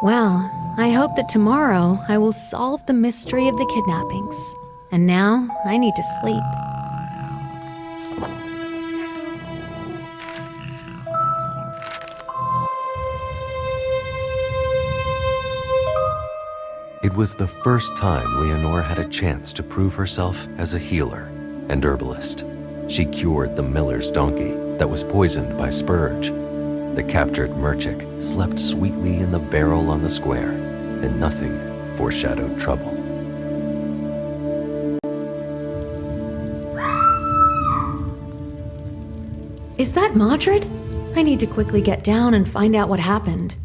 Well, I hope that tomorrow I will solve the mystery of the kidnappings. And now I need to sleep. It was the first time Leonor had a chance to prove herself as a healer and herbalist. She cured the miller's donkey that was poisoned by Spurge. The captured merchant slept sweetly in the barrel on the square, and nothing foreshadowed trouble. Is that Madrid? I need to quickly get down and find out what happened.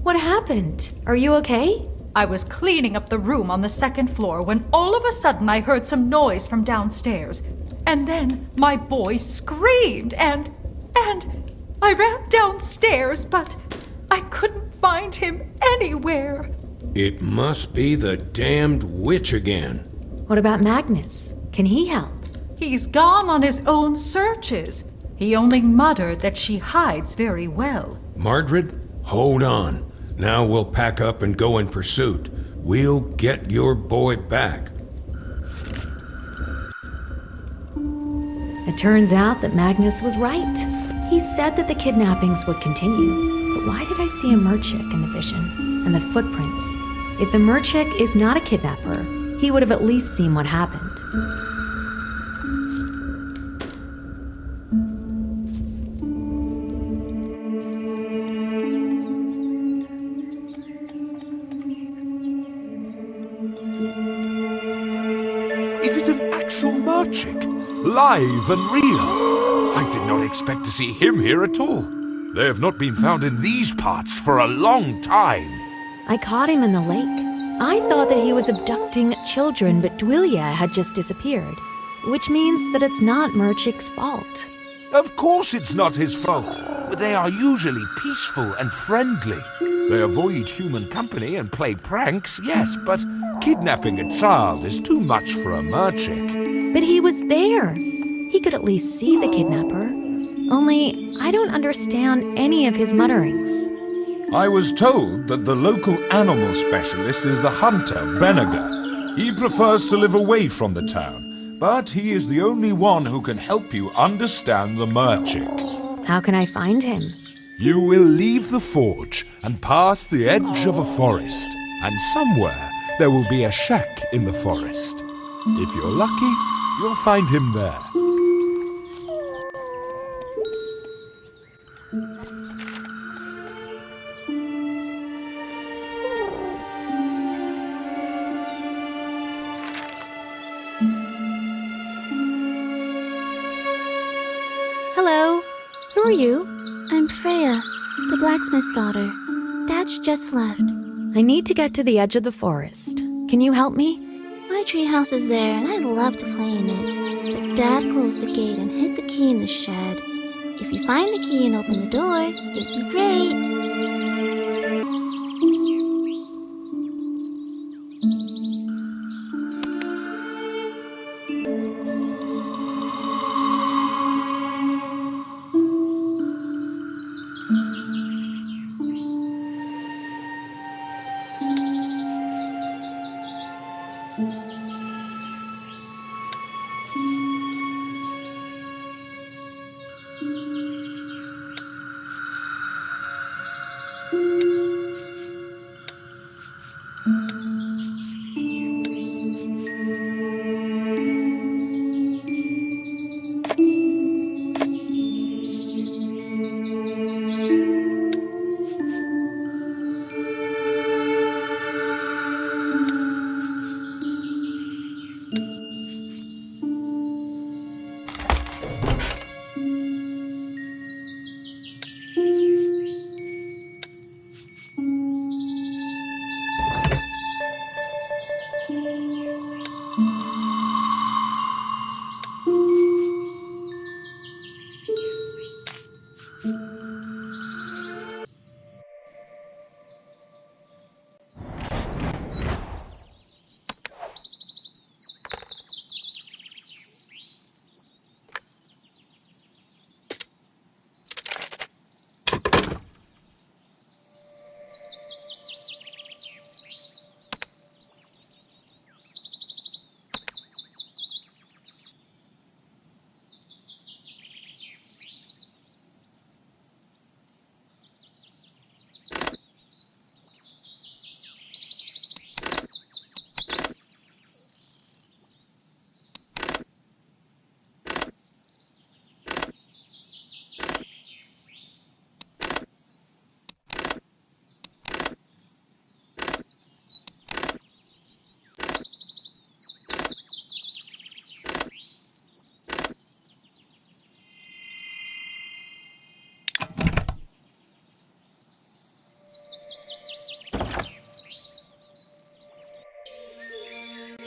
What happened? Are you okay? I was cleaning up the room on the second floor when all of a sudden I heard some noise from downstairs. And then my boy screamed and I ran downstairs, but I couldn't find him anywhere. It must be the damned witch again. What about Magnus? Can he help? He's gone on his own searches. He only muttered that she hides very well. Margaret, hold on. Now we'll pack up and go in pursuit. We'll get your boy back. It turns out that Magnus was right. He said that the kidnappings would continue. But why did I see a merchant in the vision? And the footprints? If the merchant is not a kidnapper, he would have at least seen what happened. Is it an actual Merchik? Live and real? I did not expect to see him here at all. They have not been found in these parts for a long time. I caught him in the lake. I thought that he was abducting children, but Dwilia had just disappeared, which means that it's not Merchik's fault. Of course it's not his fault. They are usually peaceful and friendly. They avoid human company and play pranks, yes, but kidnapping a child is too much for a Merchik. But he was there. He could at least see the kidnapper. Only, I don't understand any of his mutterings. I was told that the local animal specialist is the hunter, Benegar. He prefers to live away from the town, but he is the only one who can help you understand the Merchik. How can I find him? You will leave the forge and pass the edge of a forest, and somewhere there will be a shack in the forest. If you're lucky, you'll find him there. Hello. Who are you? I'm Freya, the blacksmith's daughter. Dad's just left. I need to get to the edge of the forest. Can you help me? My treehouse is there, and I'd love to play in it. But Dad closed the gate and hid the key in the shed. If you find the key and open the door, it'd be great.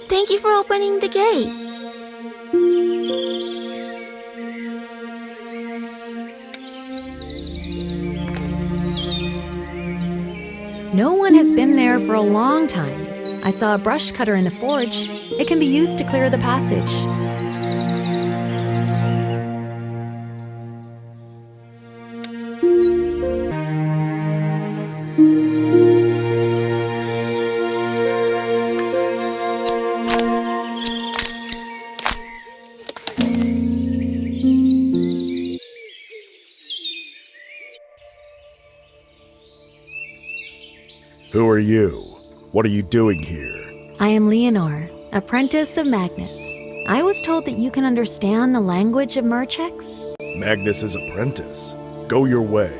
Thank you for opening the gate. No one has been there for a long time. I saw a brush cutter in the forge. It can be used to clear the passage. Who are you? What are you doing here? I am Leonor, apprentice of Magnus. I was told that you can understand the language of Merchiks. Magnus's apprentice. Go your way.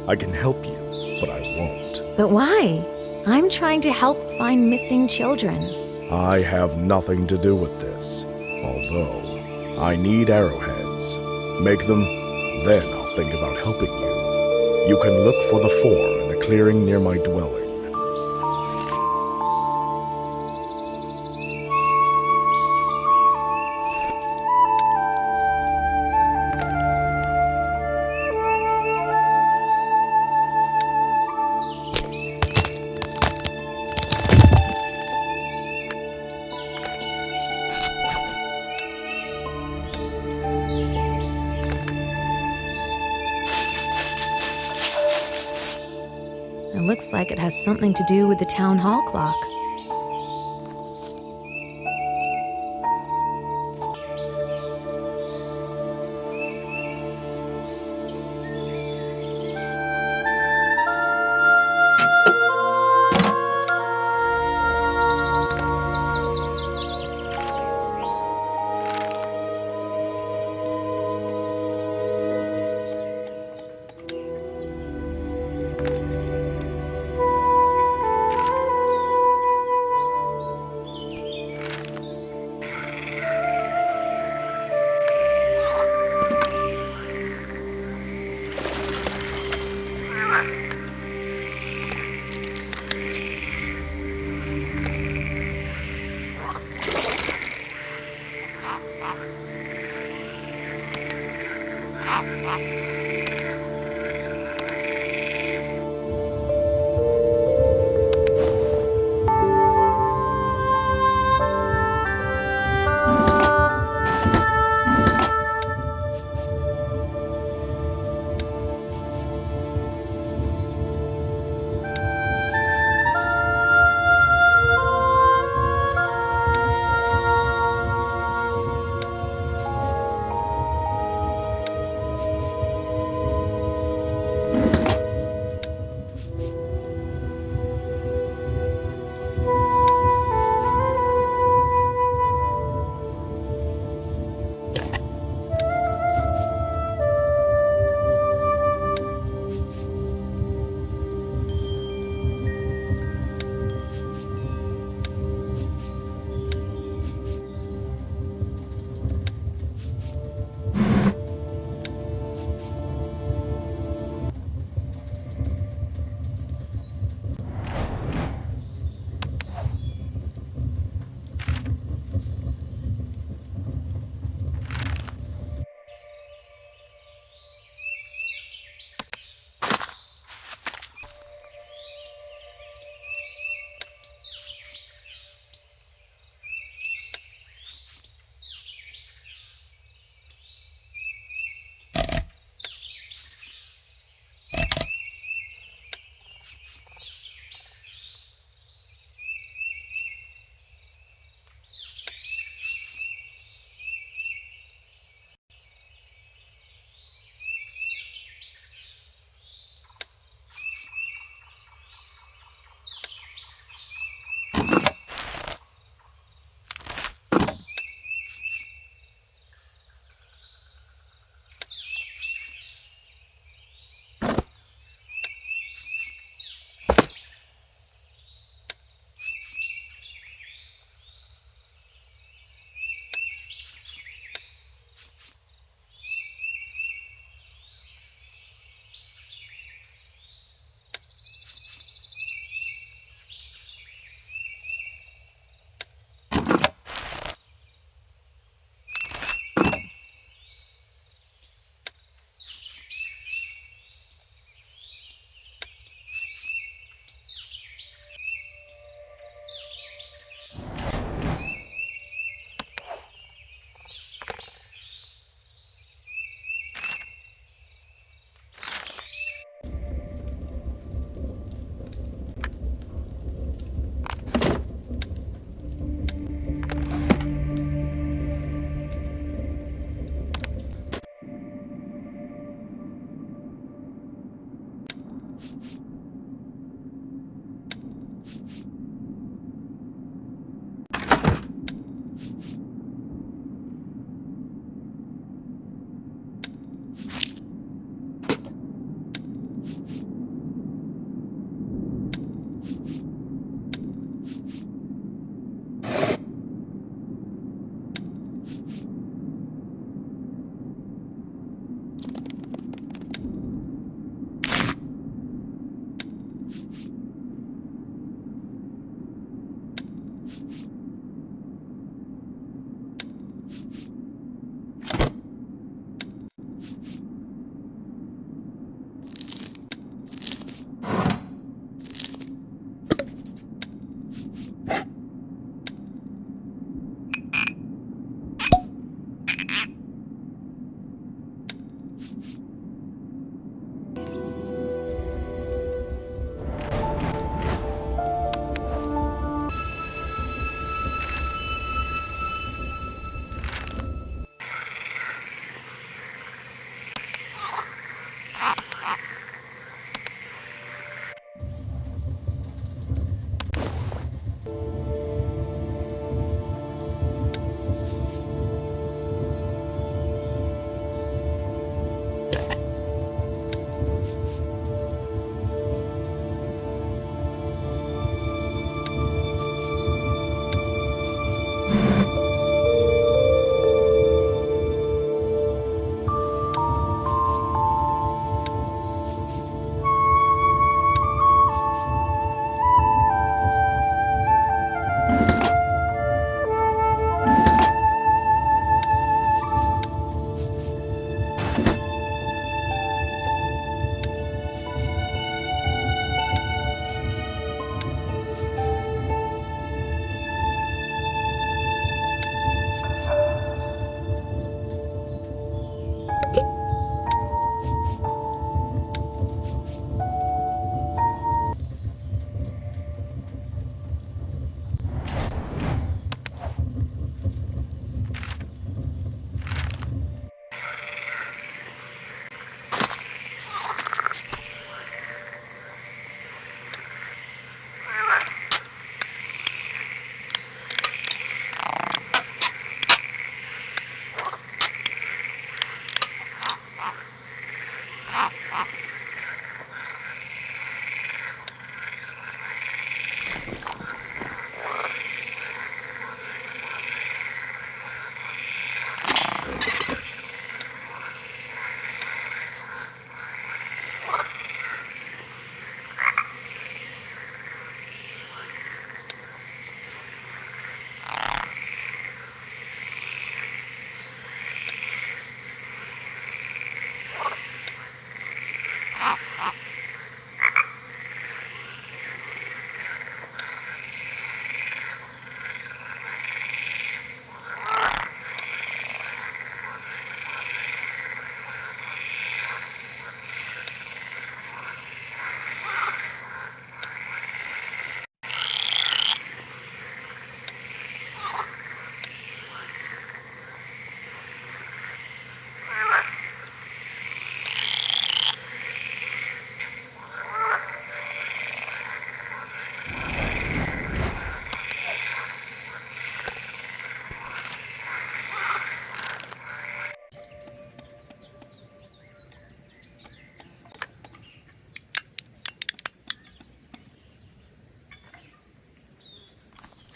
I can help you, but I won't. But why? I'm trying to help find missing children. I have nothing to do with this, although I need arrowheads. Make them, then I'll think about helping you. You can look for the form in the clearing near my dwelling. It looks like it has something to do with the town hall clock.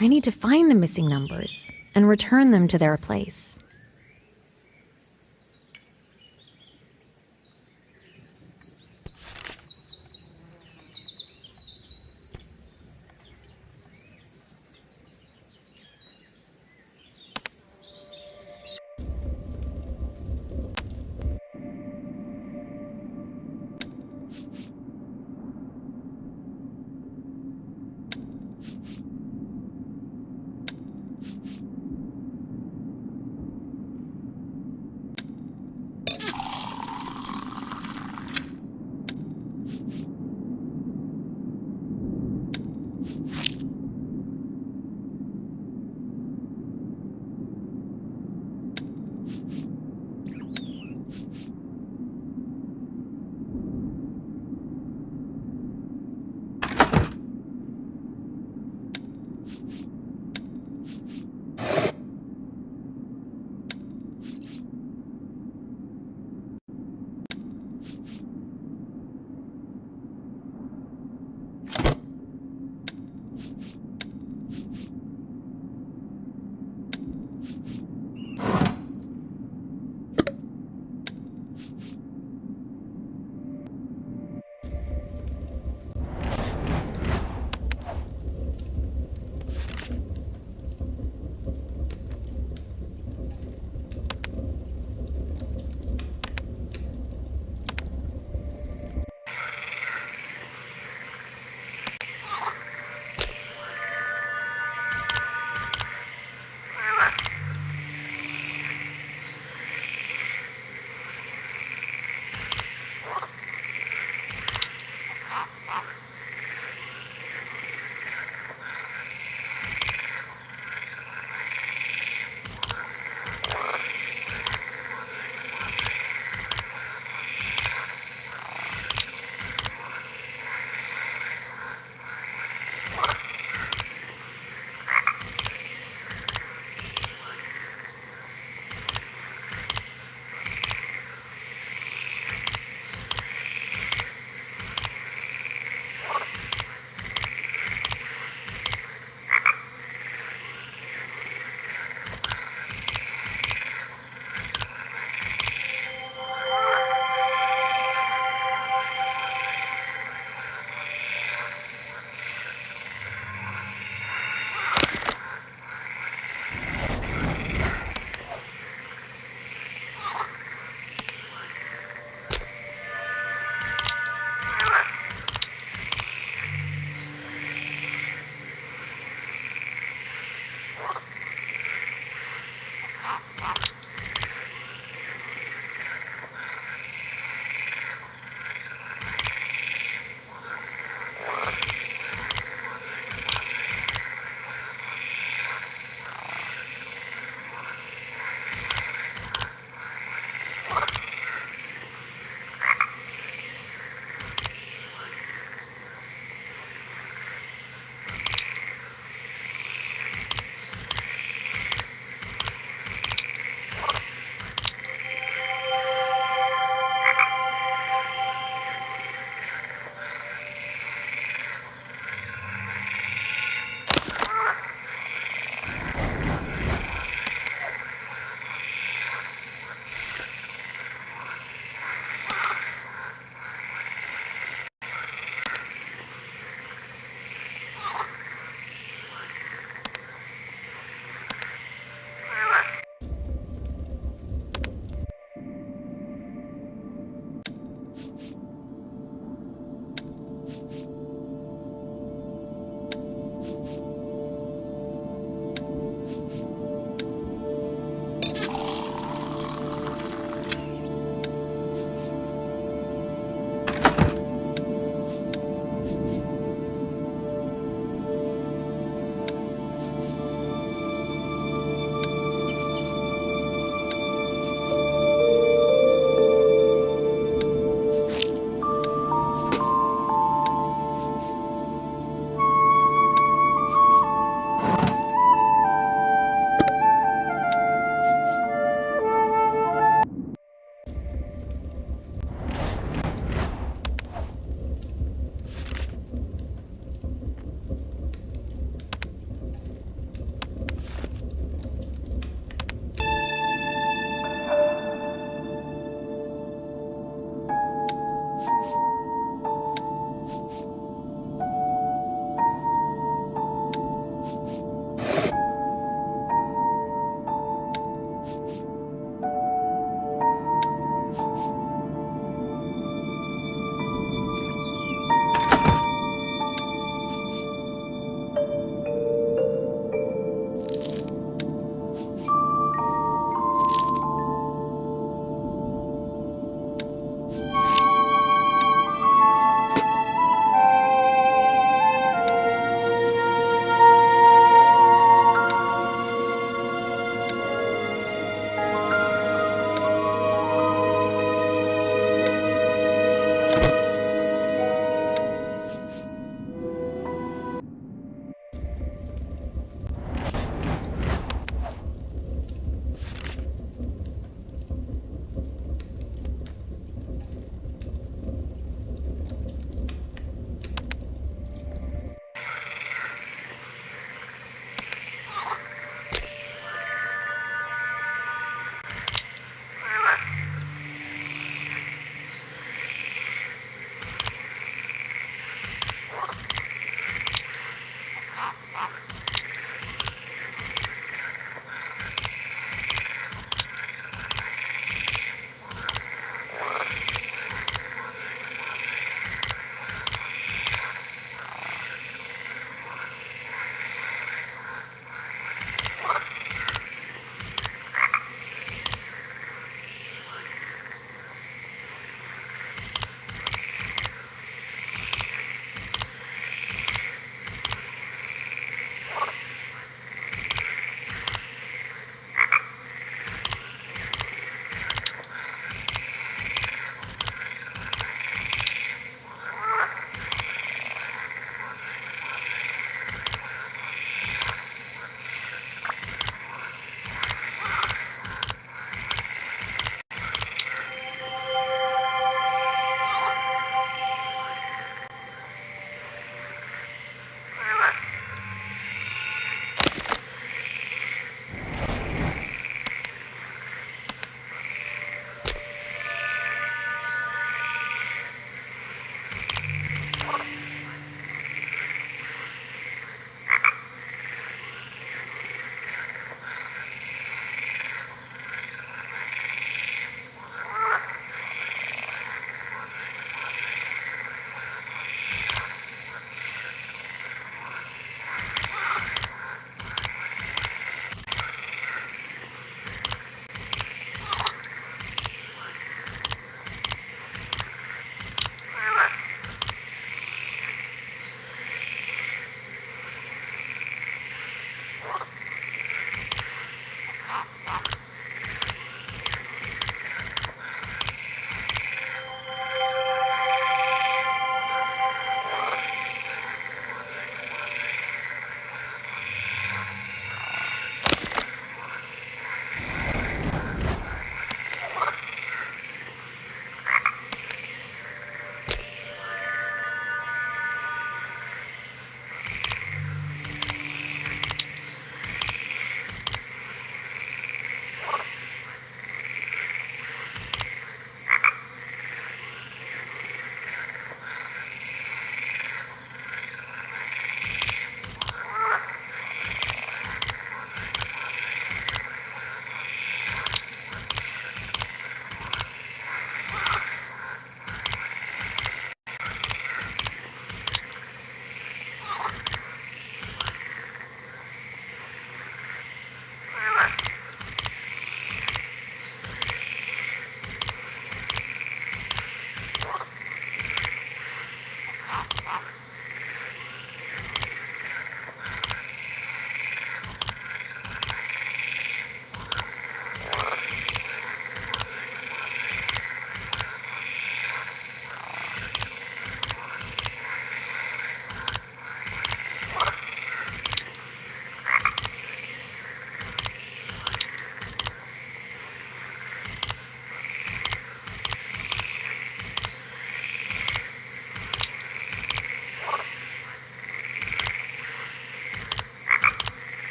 I need to find the missing numbers and return them to their place.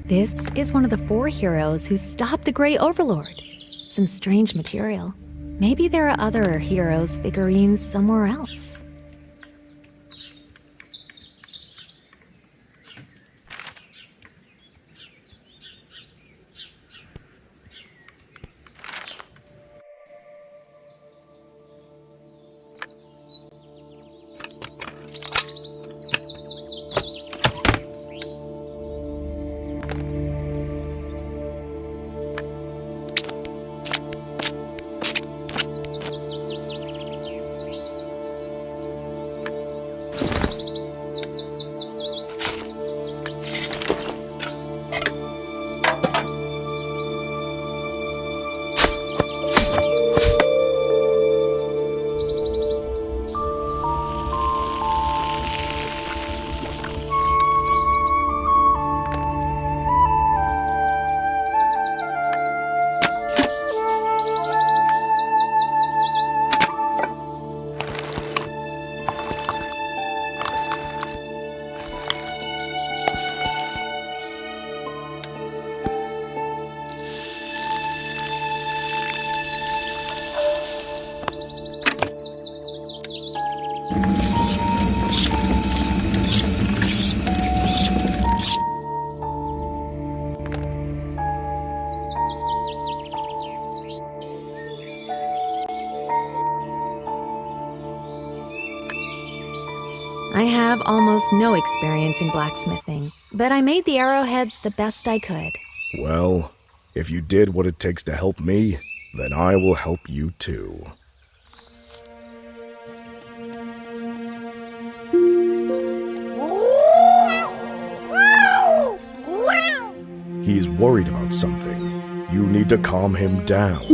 This is one of the 4 heroes who stopped the Grey Overlord. Some strange material. Maybe there are other heroes' figurines somewhere else. I have almost no experience in blacksmithing, but I made the arrowheads the best I could. Well, if you did what it takes to help me, then I will help you too. He is worried about something. You need to calm him down.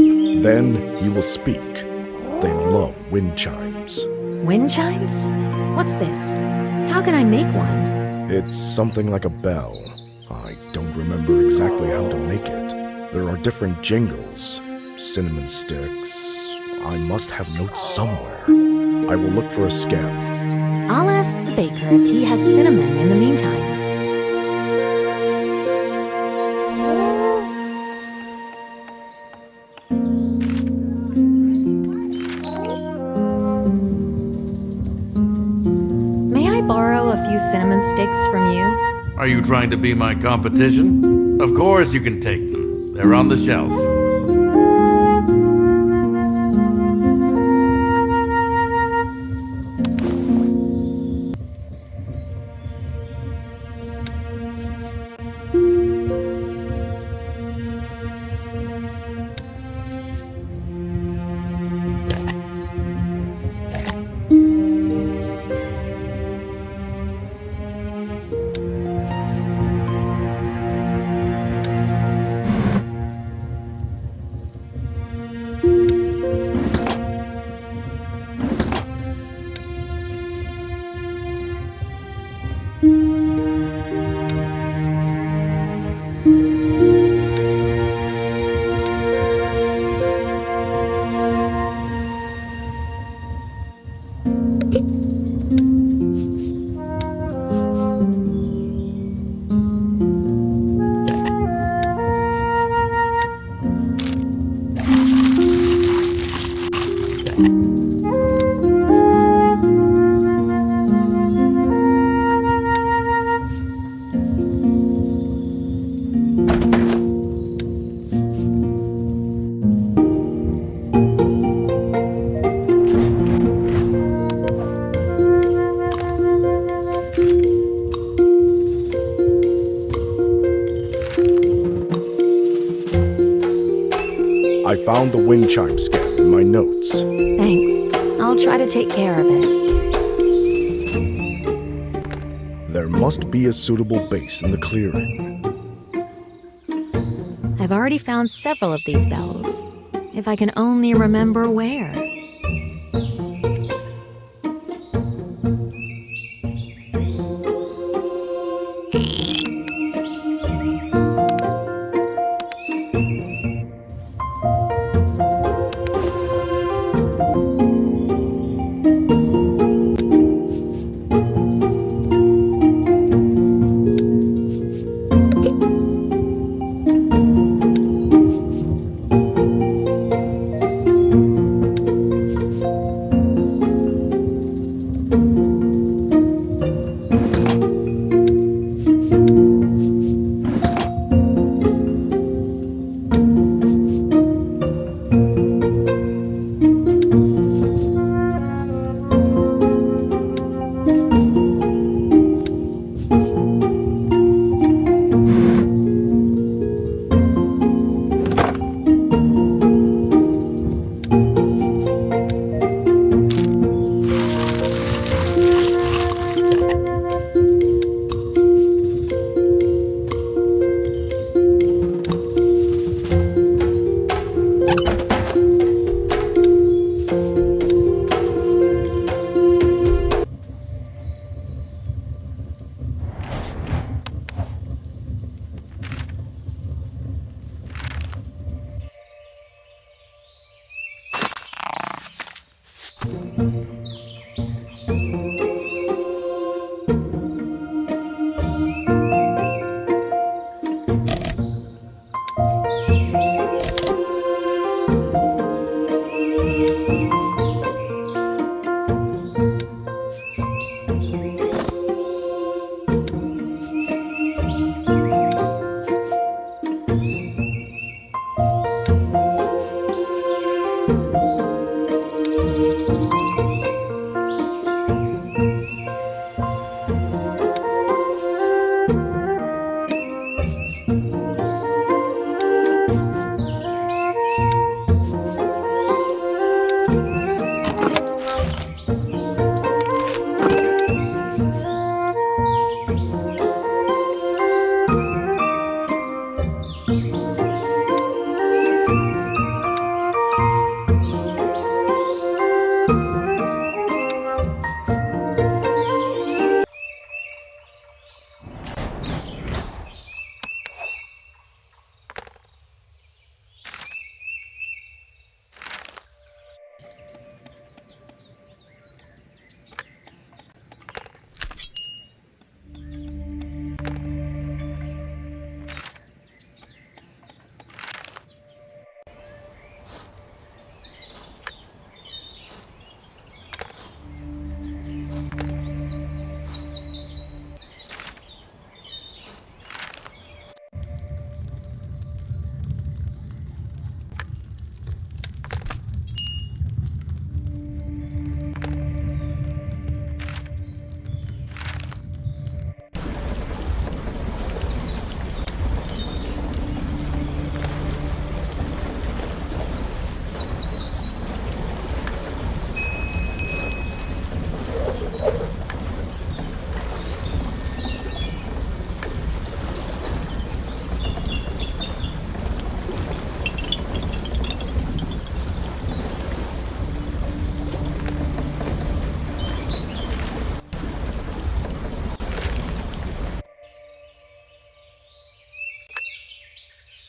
Then he will speak. They love wind chimes. Wind chimes? What's this? How can I make one? It's something like a bell. I don't remember exactly how to make it. There are different jingles. Cinnamon sticks. I must have notes somewhere. I will look for a stem. I'll ask the baker if he has cinnamon in the meantime. Cinnamon sticks from you? Are you trying to be my competition? Of course you can take them. They're on the shelf. I found the wind chime scan in my notes. Thanks. I'll try to take care of it. There must be a suitable base in the clearing. I've already found several of these bells. If I can only remember where.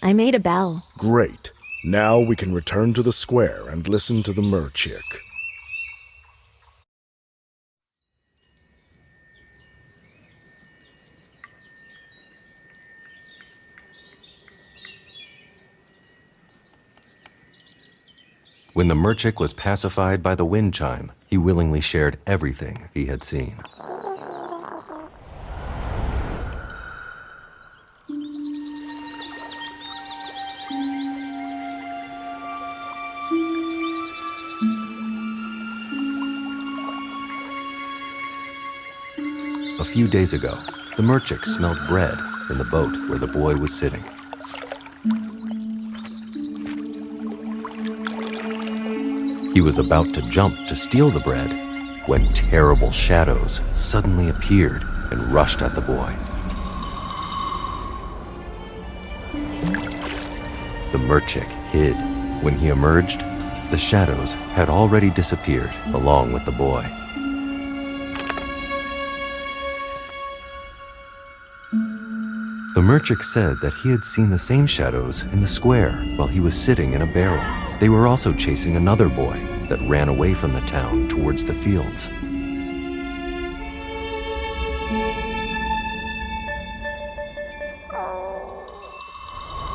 I made a bell. Great. Now we can return to the square and listen to the merchick. When the merchick was pacified by the wind chime, he willingly shared everything he had seen. A few days ago, the merchick smelled bread in the boat where the boy was sitting. He was about to jump to steal the bread when terrible shadows suddenly appeared and rushed at the boy. The merchick hid. When he emerged, the shadows had already disappeared along with the boy. The merchick said that he had seen the same shadows in the square while he was sitting in a barrel. They were also chasing another boy that ran away from the town towards the fields.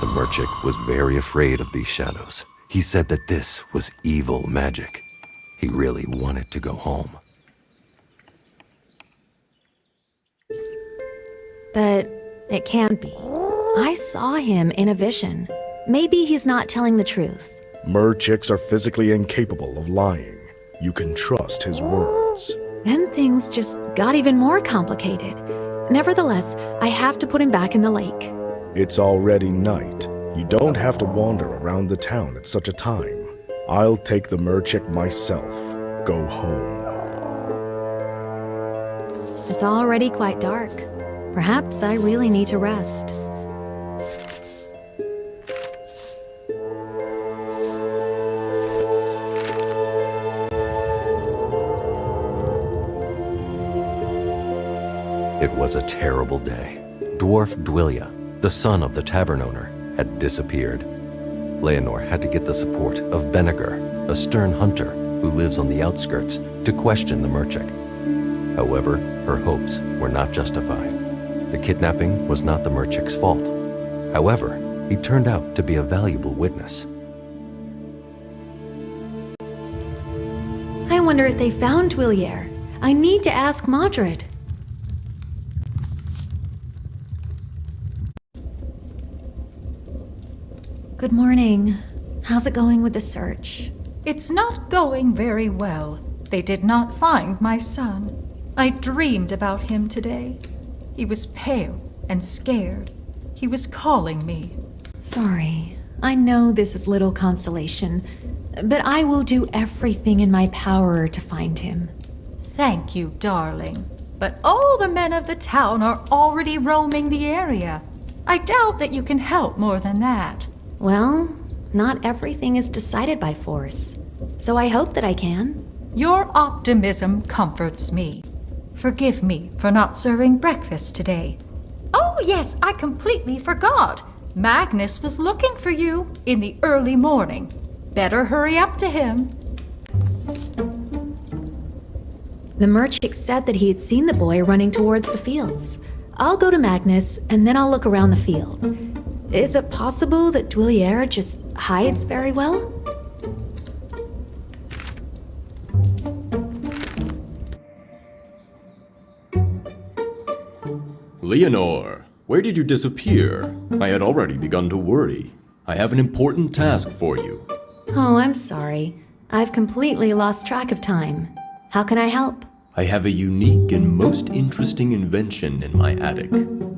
The merchick was very afraid of these shadows. He said that this was evil magic. He really wanted to go home. But it can't be. I saw him in a vision. Maybe he's not telling the truth. Merchicks are physically incapable of lying. You can trust his words. Then things just got even more complicated. Nevertheless, I have to put him back in the lake. It's already night. You don't have to wander around the town at such a time. I'll take the merchick myself. Go home. It's already quite dark. Perhaps I really need to rest. It was a terrible day. Dwarf Dwilia, the son of the tavern owner, had disappeared. Leonor had to get the support of Benegar, a stern hunter who lives on the outskirts, to question the merchick. However, her hopes were not justified. The kidnapping was not the merchick's fault. However, he turned out to be a valuable witness. I wonder if they found Twillier. I need to ask Modred. Good morning. How's it going with the search? It's not going very well. They did not find my son. I dreamed about him today. He was pale and scared. He was calling me. Sorry. I know this is little consolation, but I will do everything in my power to find him. Thank you, darling. But all the men of the town are already roaming the area. I doubt that you can help more than that. Well, not everything is decided by force, so I hope that I can. Your optimism comforts me. Forgive me for not serving breakfast today. Oh, yes, I completely forgot. Magnus was looking for you in the early morning. Better hurry up to him. The merchant said that he had seen the boy running towards the fields. I'll go to Magnus, and then I'll look around the field. Is it possible that Twillier just hides very well? Leonor, where did you disappear? I had already begun to worry. I have an important task for you. Oh, I'm sorry. I've completely lost track of time. How can I help? I have a unique and most interesting invention in my attic.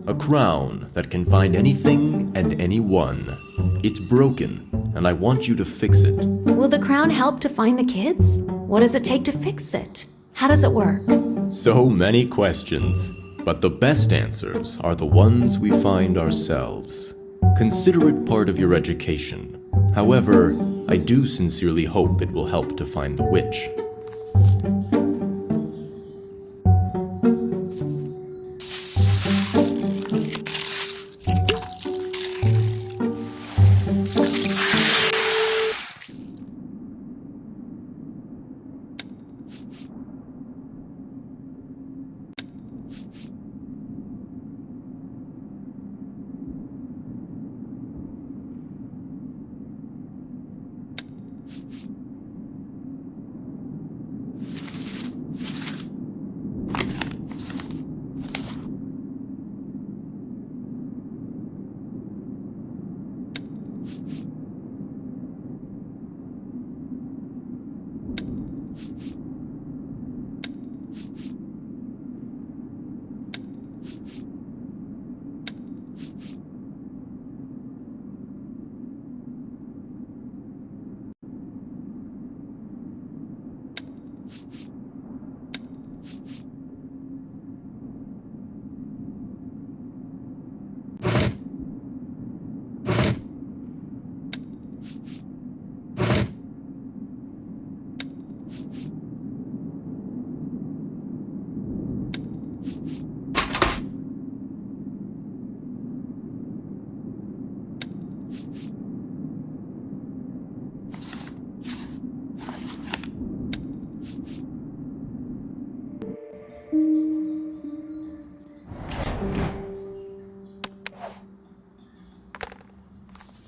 A crown that can find anything and anyone. It's broken, and I want you to fix it. Will the crown help to find the kids? What does it take to fix it? How does it work? So many questions. But the best answers are the ones we find ourselves. Consider it part of your education. However, I do sincerely hope it will help to find the witch.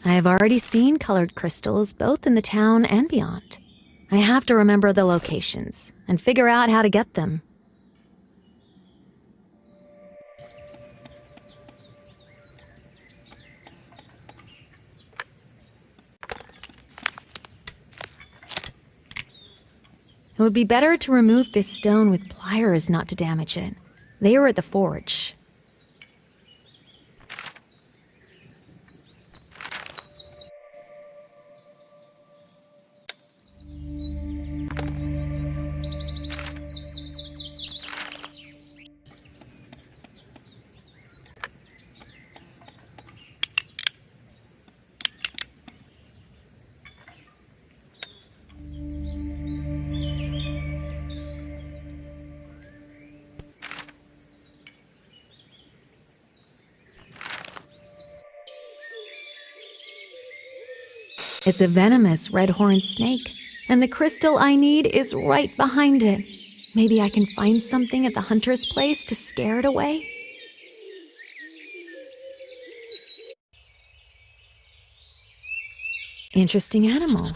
I have already seen colored crystals both in the town and beyond. I have to remember the locations and figure out how to get them. It would be better to remove this stone with pliers not to damage it. They are at the forge. It's a venomous red-horned snake, and the crystal I need is right behind it. Maybe I can find something at the hunter's place to scare it away? Interesting animal.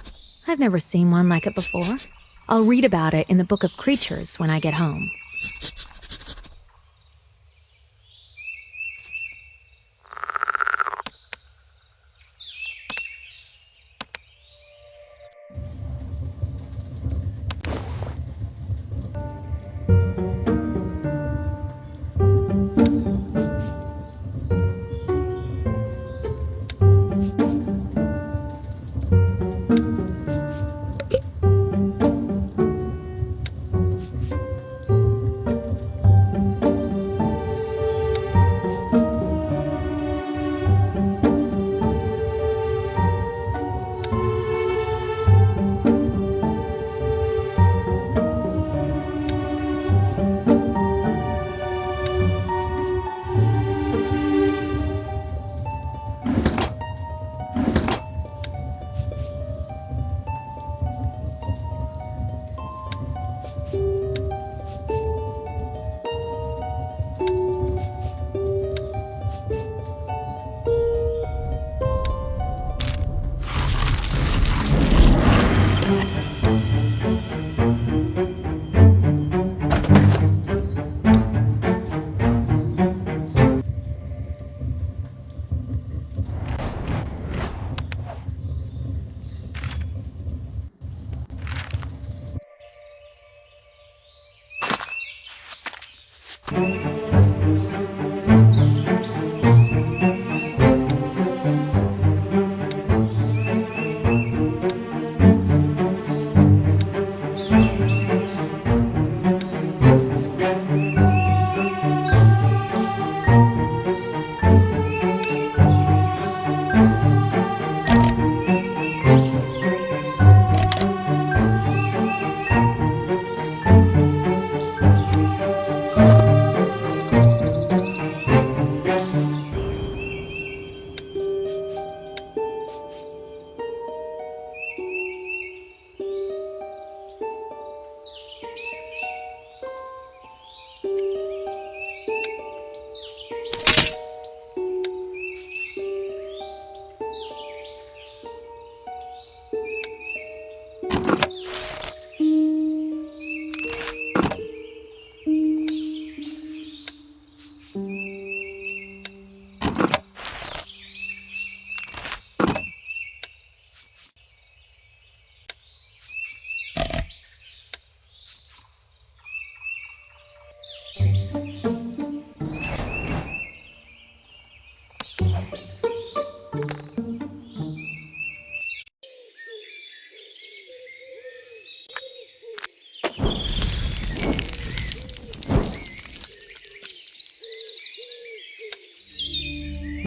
I've never seen one like it before. I'll read about it in the Book of Creatures when I get home.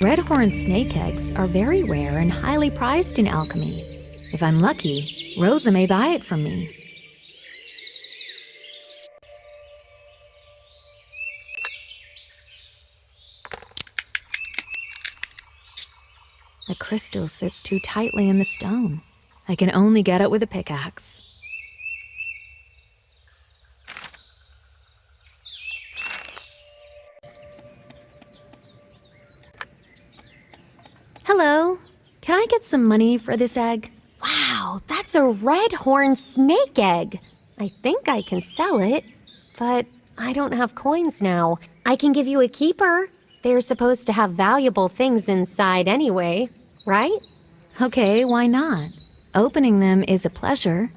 Red horn snake eggs are very rare and highly prized in alchemy. If I'm lucky, Rosa may buy it from me. The crystal sits too tightly in the stone. I can only get it with a pickaxe. Hello. Can I get some money for this egg? Wow, that's a red horn snake egg. I think I can sell it, but I don't have coins now. I can give you a keeper. They're supposed to have valuable things inside anyway, right? Okay, why not? Opening them is a pleasure.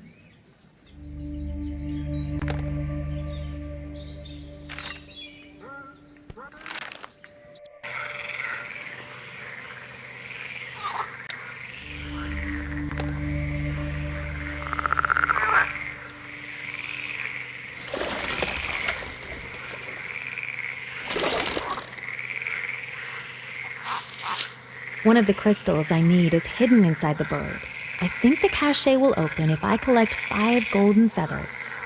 One of the crystals I need is hidden inside the bird. I think the cache will open if I collect 5 golden feathers.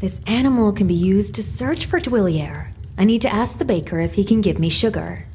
This animal can be used to search for Twillier. I need to ask the baker if he can give me sugar.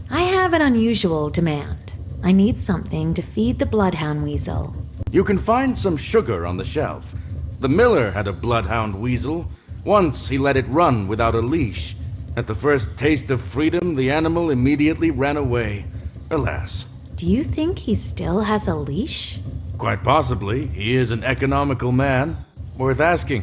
I have an unusual demand. I need something to feed the bloodhound weasel. You can find some sugar on the shelf. The miller had a bloodhound weasel. Once he let it run without a leash. At the first taste of freedom, the animal immediately ran away. Alas. Do you think he still has a leash? Quite possibly. He is an economical man. Worth asking.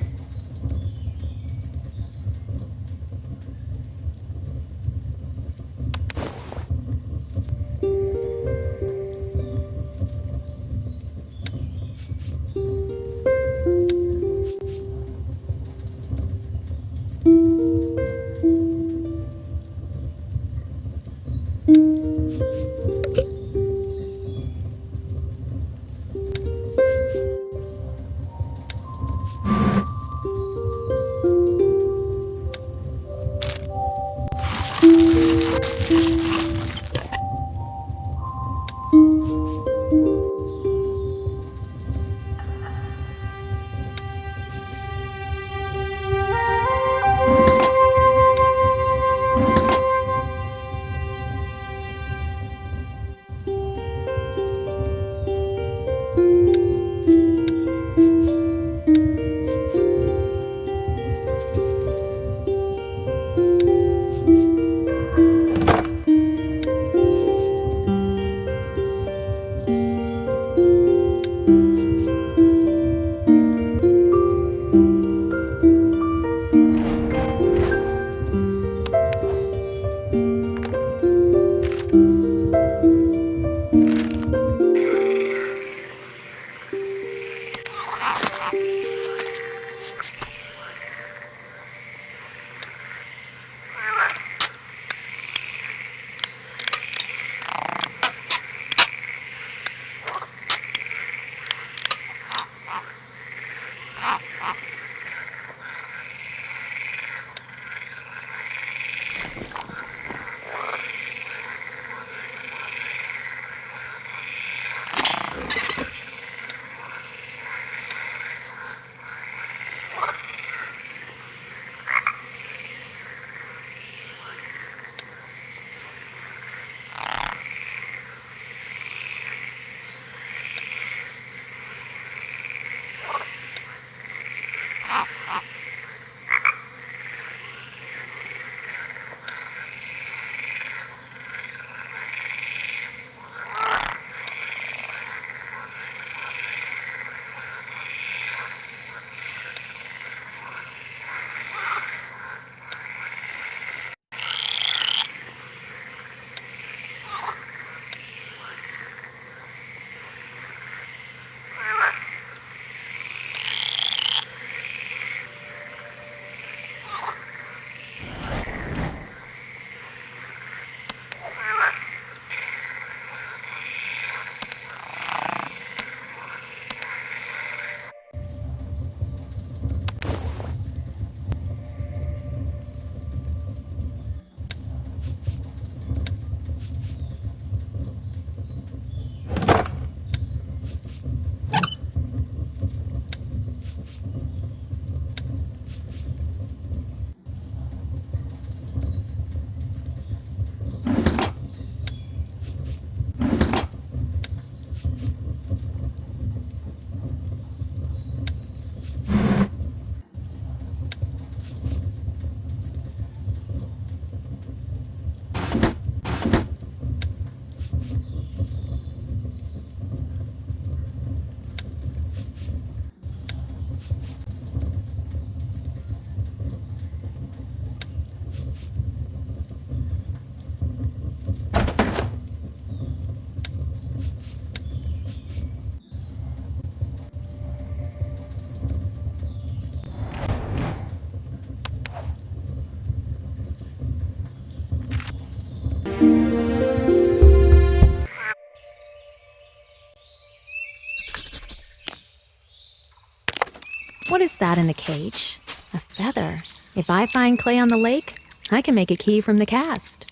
What is that in the cage? A feather. If I find clay on the lake, I can make a key from the cast.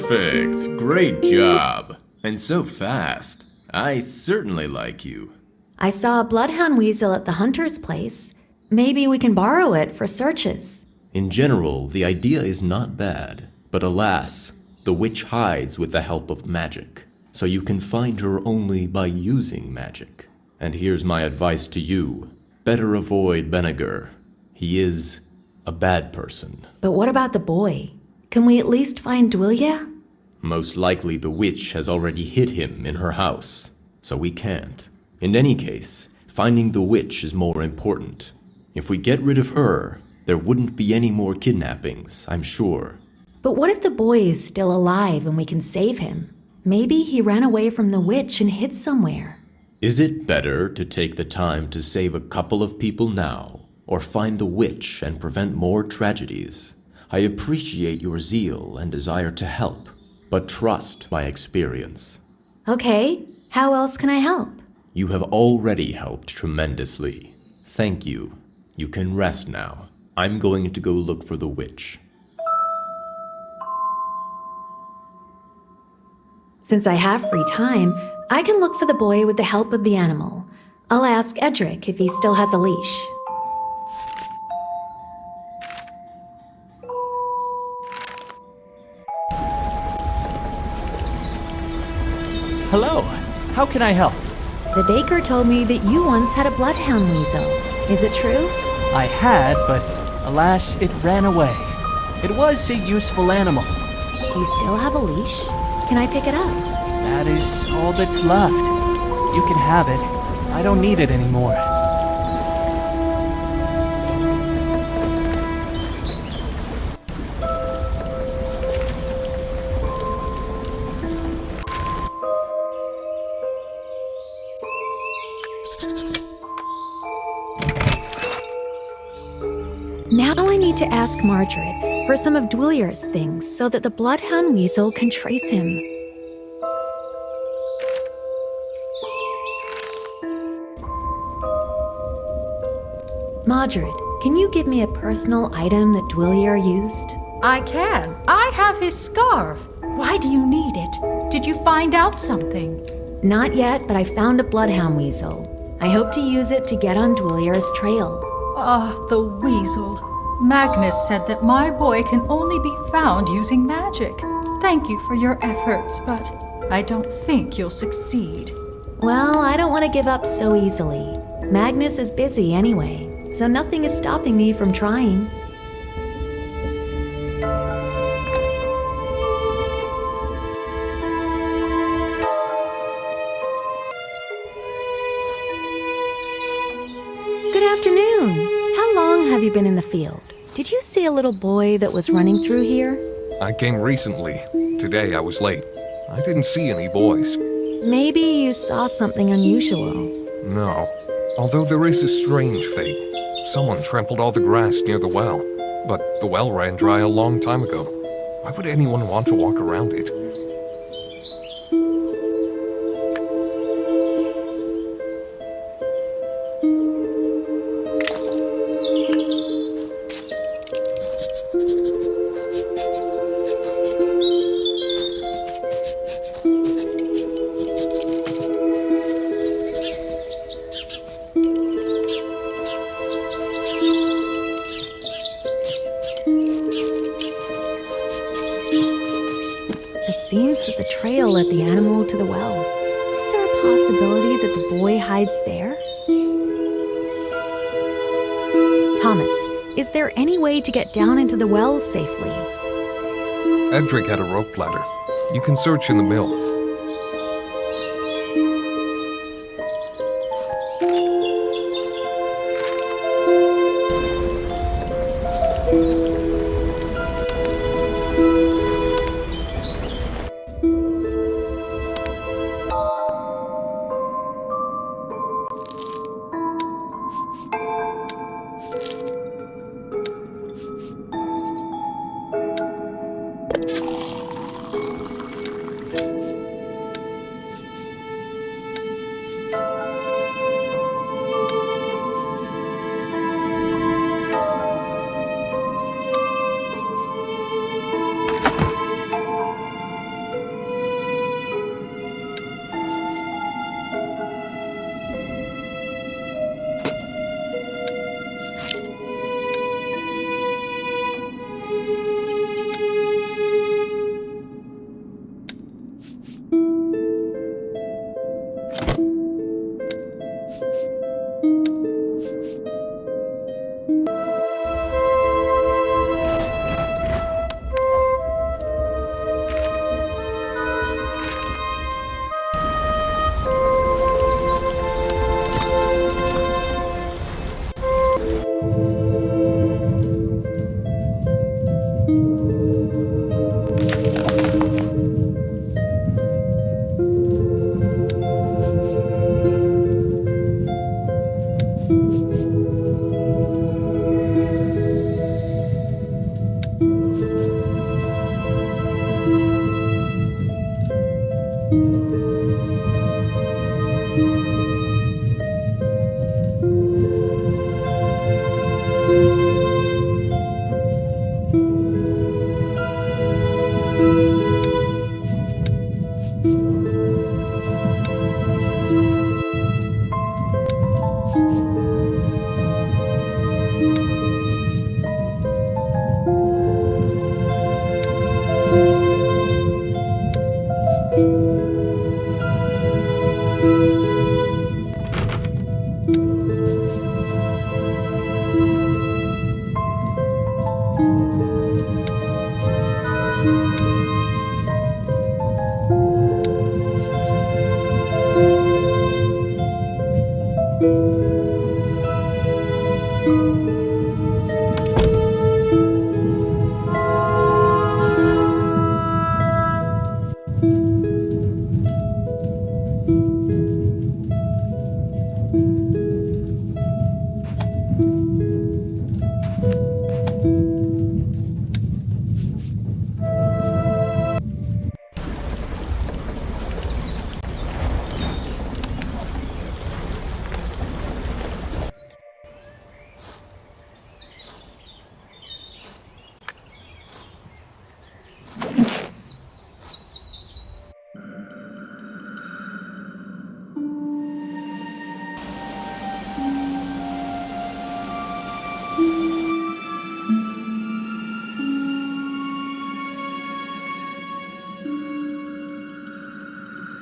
Perfect. Great job. And so fast. I certainly like you. I saw a bloodhound weasel at the hunter's place. Maybe we can borrow it for searches. In general, the idea is not bad. But alas, the witch hides with the help of magic. So you can find her only by using magic. And here's my advice to you. Better avoid Benegar. He is a bad person. But what about the boy? Can we at least find Dwylya? Most likely the witch has already hid him in her house, so we can't. In any case, finding the witch is more important. If we get rid of her, there wouldn't be any more kidnappings, I'm sure. But what if the boy is still alive and we can save him? Maybe he ran away from the witch and hid somewhere. Is it better to take the time to save a couple of people now, or find the witch and prevent more tragedies? I appreciate your zeal and desire to help, but trust my experience. Okay, how else can I help? You have already helped tremendously. Thank you. You can rest now. I'm going to go look for the witch. Since I have free time, I can look for the boy with the help of the animal. I'll ask Edric if he still has a leash. Hello, how can I help? The baker told me that you once had a bloodhound weasel. Is it true? I had, but alas, it ran away. It was a useful animal. Do you still have a leash? Can I pick it up? That is all that's left. You can have it. I don't need it anymore. Now I need to ask Margaret for some of Dwylier's things so that the bloodhound weasel can trace him. Margaret, can you give me a personal item that Dwylier used? I can. I have his scarf. Why do you need it? Did you find out something? Not yet, but I found a bloodhound weasel. I hope to use it to get on Dwylier's trail. Ah, the weasel. Magnus said that my boy can only be found using magic. Thank you for your efforts, but I don't think you'll succeed. Well, I don't want to give up so easily. Magnus is busy anyway, so nothing is stopping me from trying. Good afternoon. How long have you been in the field? Did you see a little boy that was running through here? I came recently. Today I was late. I didn't see any boys. Maybe you saw something unusual. No. Although there is a strange thing. Someone trampled all the grass near the well. But the well ran dry a long time ago. Why would anyone want to walk around it? It seems that the trail led the animal to the well. Is there a possibility that the boy hides there? Thomas, is there any way to get down into the well safely? Edric had a rope ladder. You can search in the mill.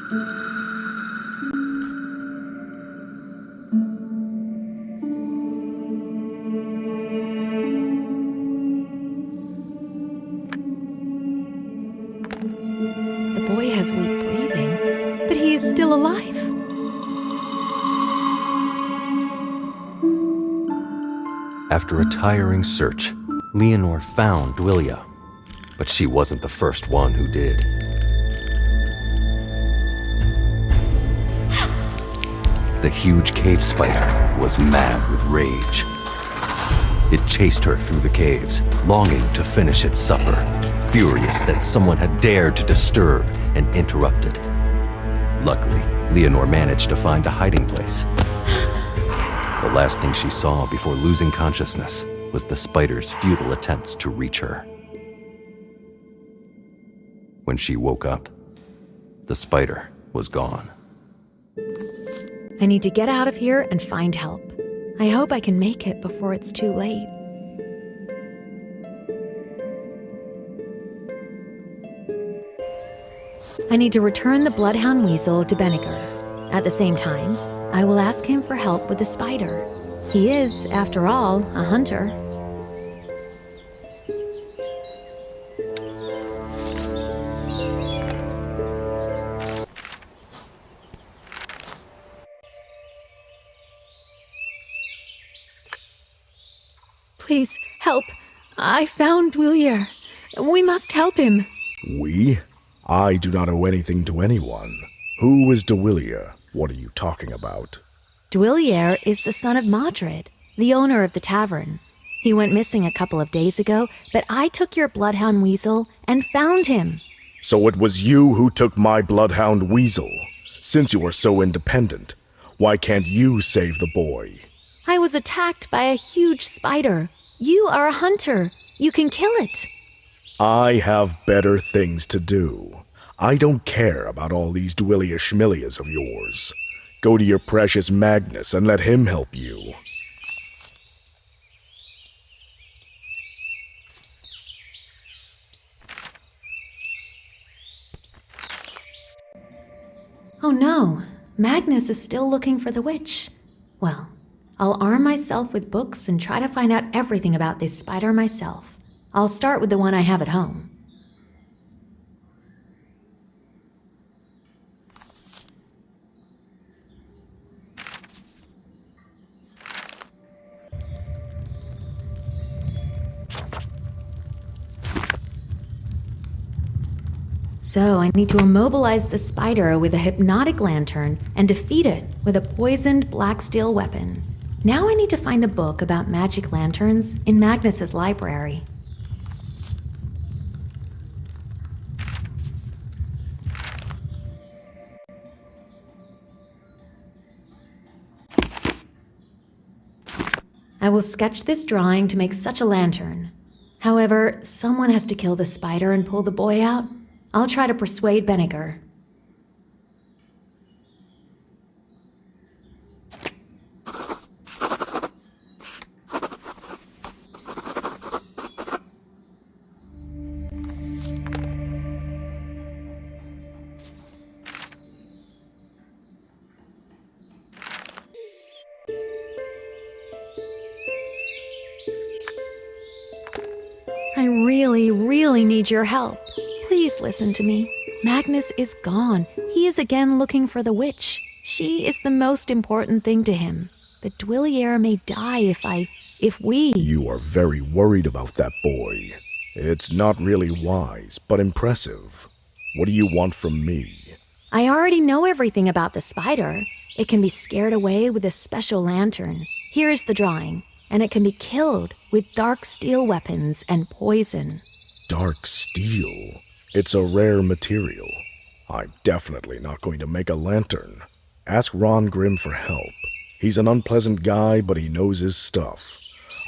The boy has weak breathing, but he is still alive. After a tiring search, Leonor found Dwilia, but she wasn't the first one who did. The huge cave spider was mad with rage. It chased her through the caves, longing to finish its supper, furious that someone had dared to disturb and interrupt it. Luckily, Leonor managed to find a hiding place. The last thing she saw before losing consciousness was the spider's futile attempts to reach her. When she woke up, the spider was gone. I need to get out of here and find help. I hope I can make it before it's too late. I need to return the bloodhound weasel to Beniger. At the same time, I will ask him for help with the spider. He is, after all, a hunter. Please, help. I found Dwilia. We must help him. We? I do not owe anything to anyone. Who is Dwilia? What are you talking about? Dwilia is the son of Madrid, the owner of the tavern. He went missing a couple of days ago, but I took your bloodhound weasel and found him. So it was you who took my bloodhound weasel. Since you are so independent, why can't you save the boy? I was attacked by a huge spider. You are a hunter. You can kill it. I have better things to do. I don't care about all these Dwilia Schmilias of yours. Go to your precious Magnus and let him help you. Oh no, Magnus is still looking for the witch. Well, I'll arm myself with books and try to find out everything about this spider myself. I'll start with the one I have at home. So I need to immobilize the spider with a hypnotic lantern and defeat it with a poisoned black steel weapon. Now I need to find a book about magic lanterns in Magnus's library. I will sketch this drawing to make such a lantern. However, someone has to kill the spider and pull the boy out. I'll try to persuade Beniger. I really need your help. Please listen to me. Magnus is gone. He is again looking for the witch. She is the most important thing to him. But Dwilia may die if we... You are very worried about that boy. It's not really wise, but impressive. What do you want from me? I already know everything about the spider. It can be scared away with a special lantern. Here is the drawing, and it can be killed with dark steel weapons and poison. Dark steel? It's a rare material. I'm definitely not going to make a lantern. Ask Ron Grimm for help. He's an unpleasant guy, but he knows his stuff.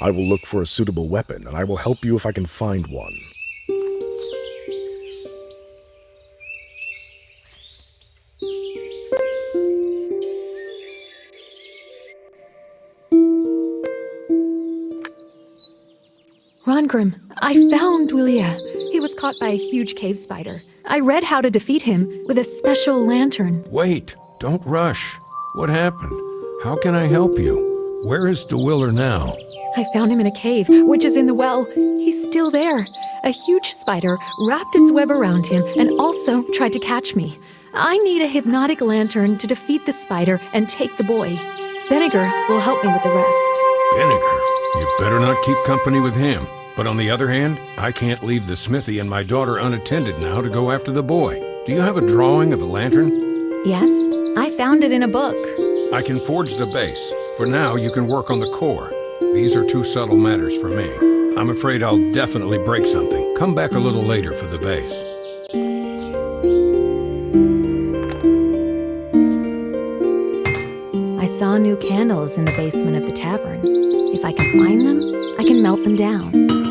I will look for a suitable weapon, and I will help you if I can find one. Ron Grimm, I found Dwilia. He was caught by a huge cave spider. I read how to defeat him with a special lantern. Wait, don't rush. What happened? How can I help you? Where is DeWiller now? I found him in a cave, which is in the well. He's still there. A huge spider wrapped its web around him and also tried to catch me. I need a hypnotic lantern to defeat the spider and take the boy. Vinegar will help me with the rest. Vinegar? You better not keep company with him. But on the other hand, I can't leave the smithy and my daughter unattended now to go after the boy. Do you have a drawing of a lantern? Yes, I found it in a book. I can forge the base. For now, you can work on the core. These are too subtle matters for me. I'm afraid I'll definitely break something. Come back a little later for the base. I saw new candles in the basement of the tavern. If I can find them, I can melt them down.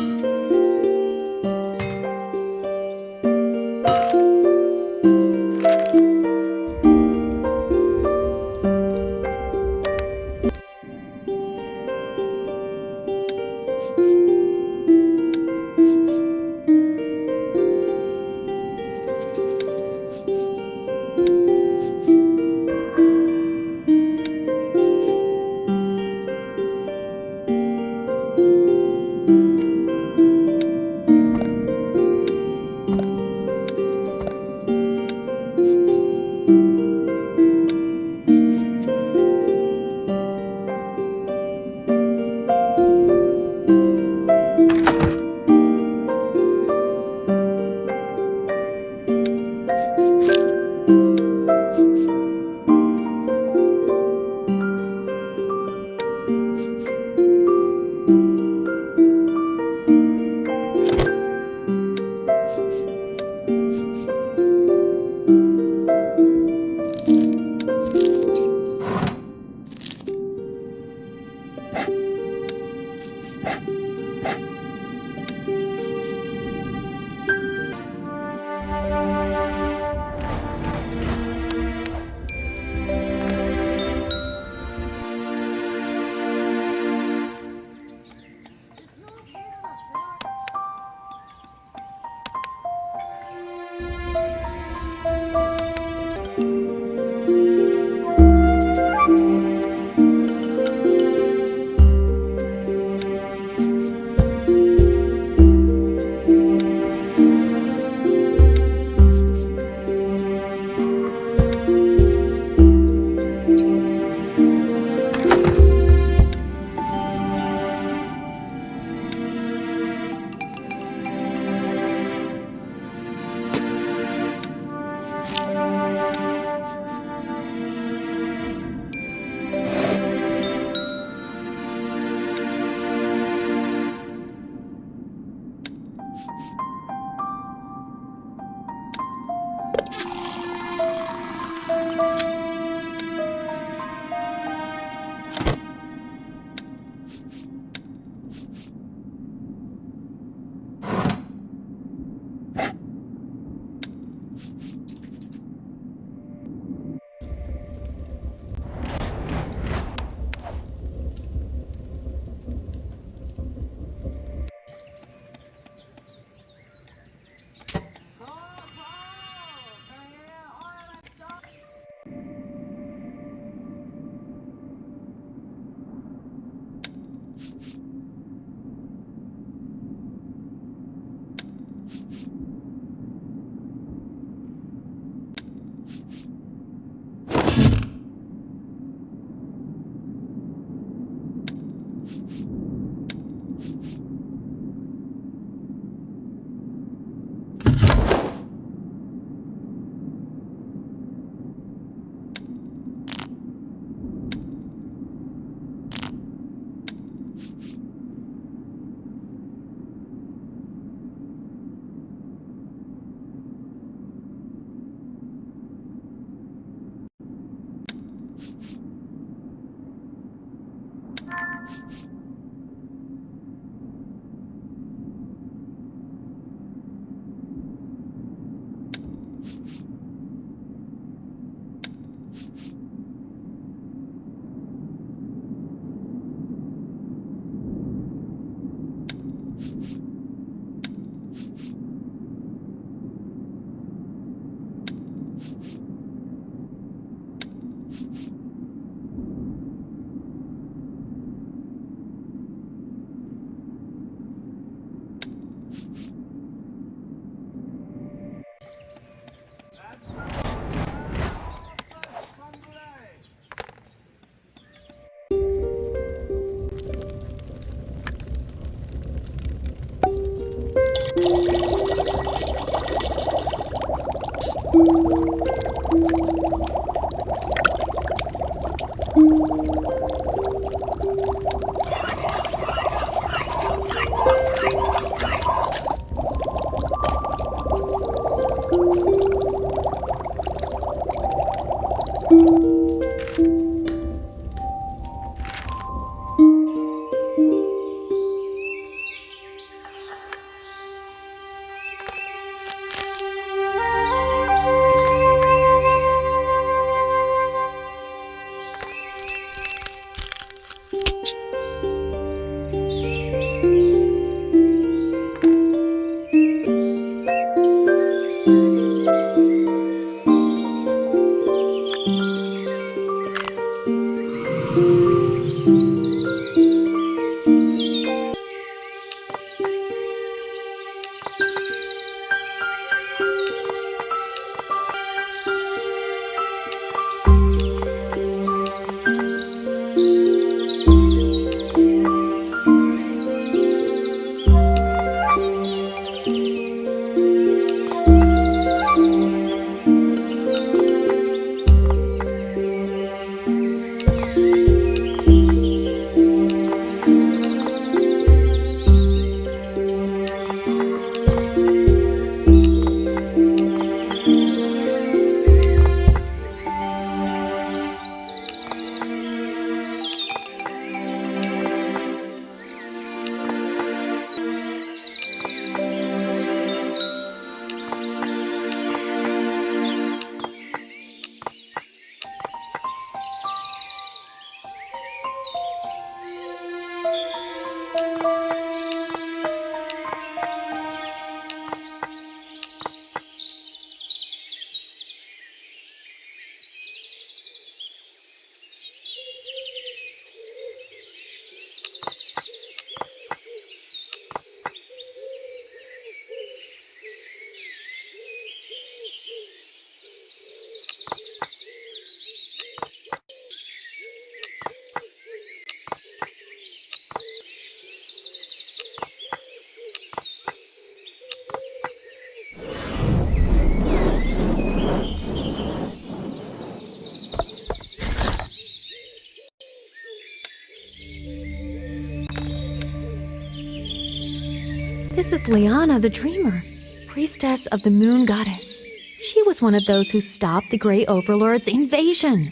This is Leona the Dreamer, priestess of the moon goddess. She was one of those who stopped the Grey Overlord's invasion.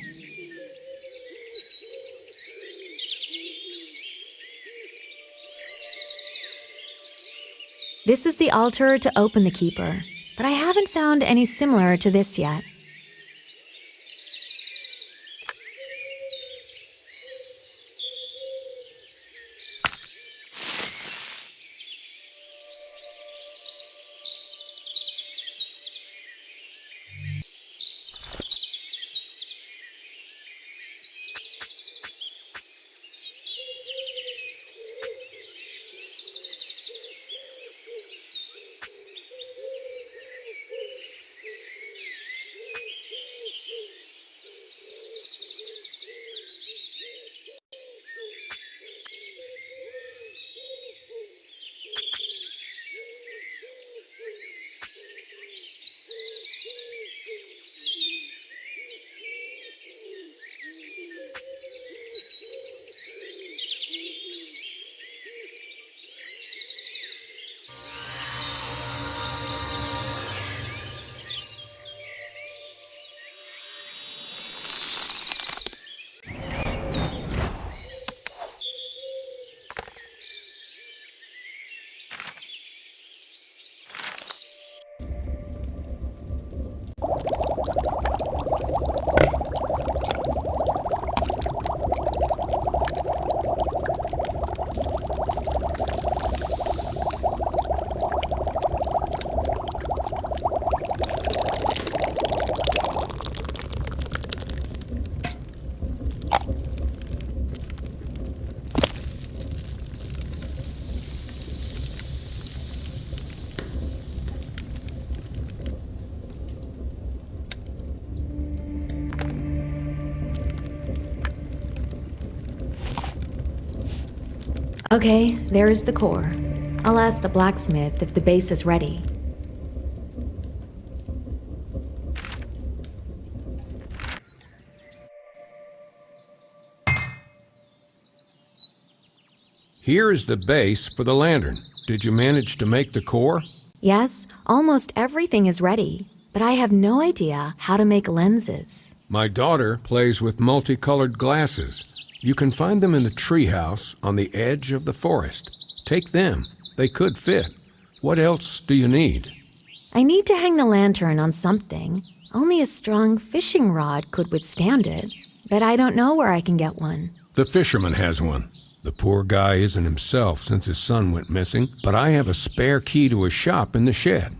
This is the altar to open the keeper, but I haven't found any similar to this yet. Okay, there is the core. I'll ask the blacksmith if the base is ready. Here is the base for the lantern. Did you manage to make the core? Yes, almost everything is ready, but I have no idea how to make lenses. My daughter plays with multicolored glasses. You can find them in the treehouse on the edge of the forest. Take them. They could fit. What else do you need? I need to hang the lantern on something. Only a strong fishing rod could withstand it, but I don't know where I can get one. The fisherman has one. The poor guy isn't himself since his son went missing, but I have a spare key to his shop in the shed.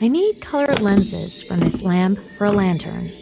I need colored lenses from this lamp for a lantern.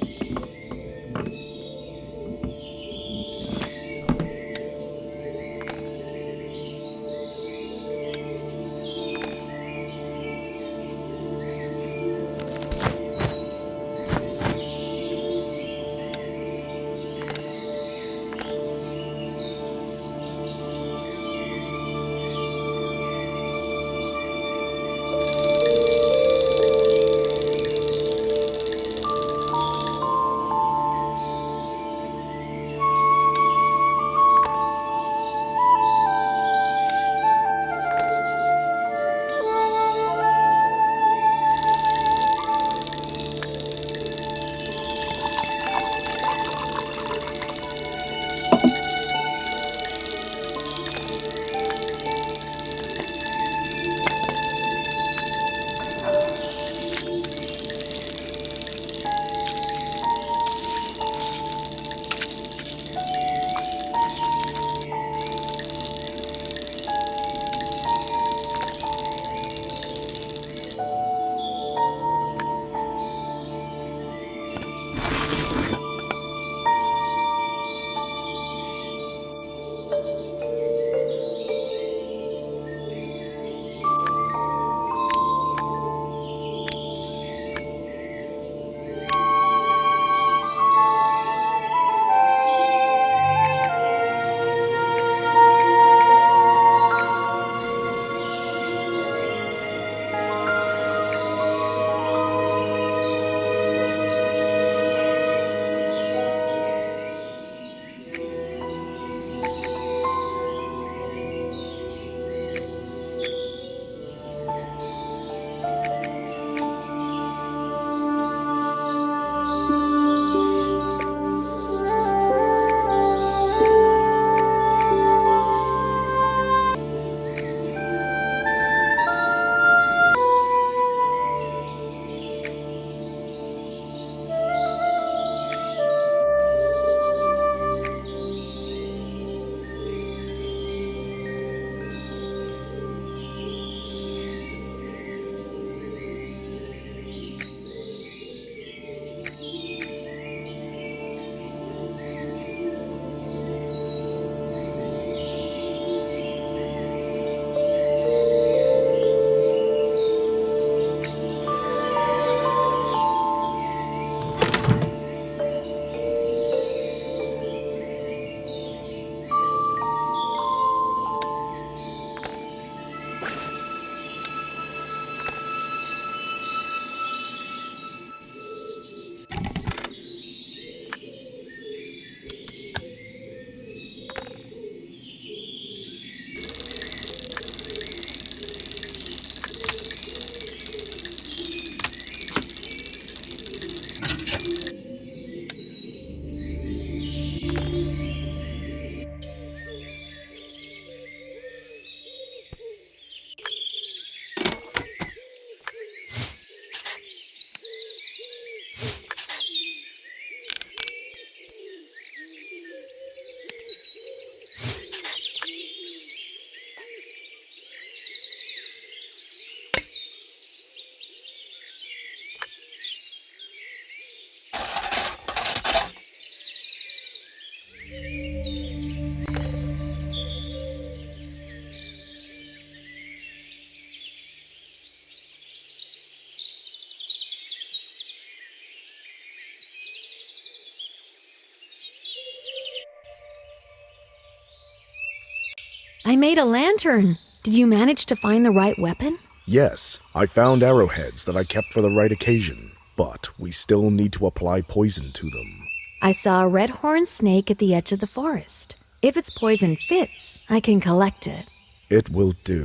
I made a lantern. Did you manage to find the right weapon? Yes, I found arrowheads that I kept for the right occasion, but we still need to apply poison to them. I saw a red-horned snake at the edge of the forest. If its poison fits, I can collect it. It will do.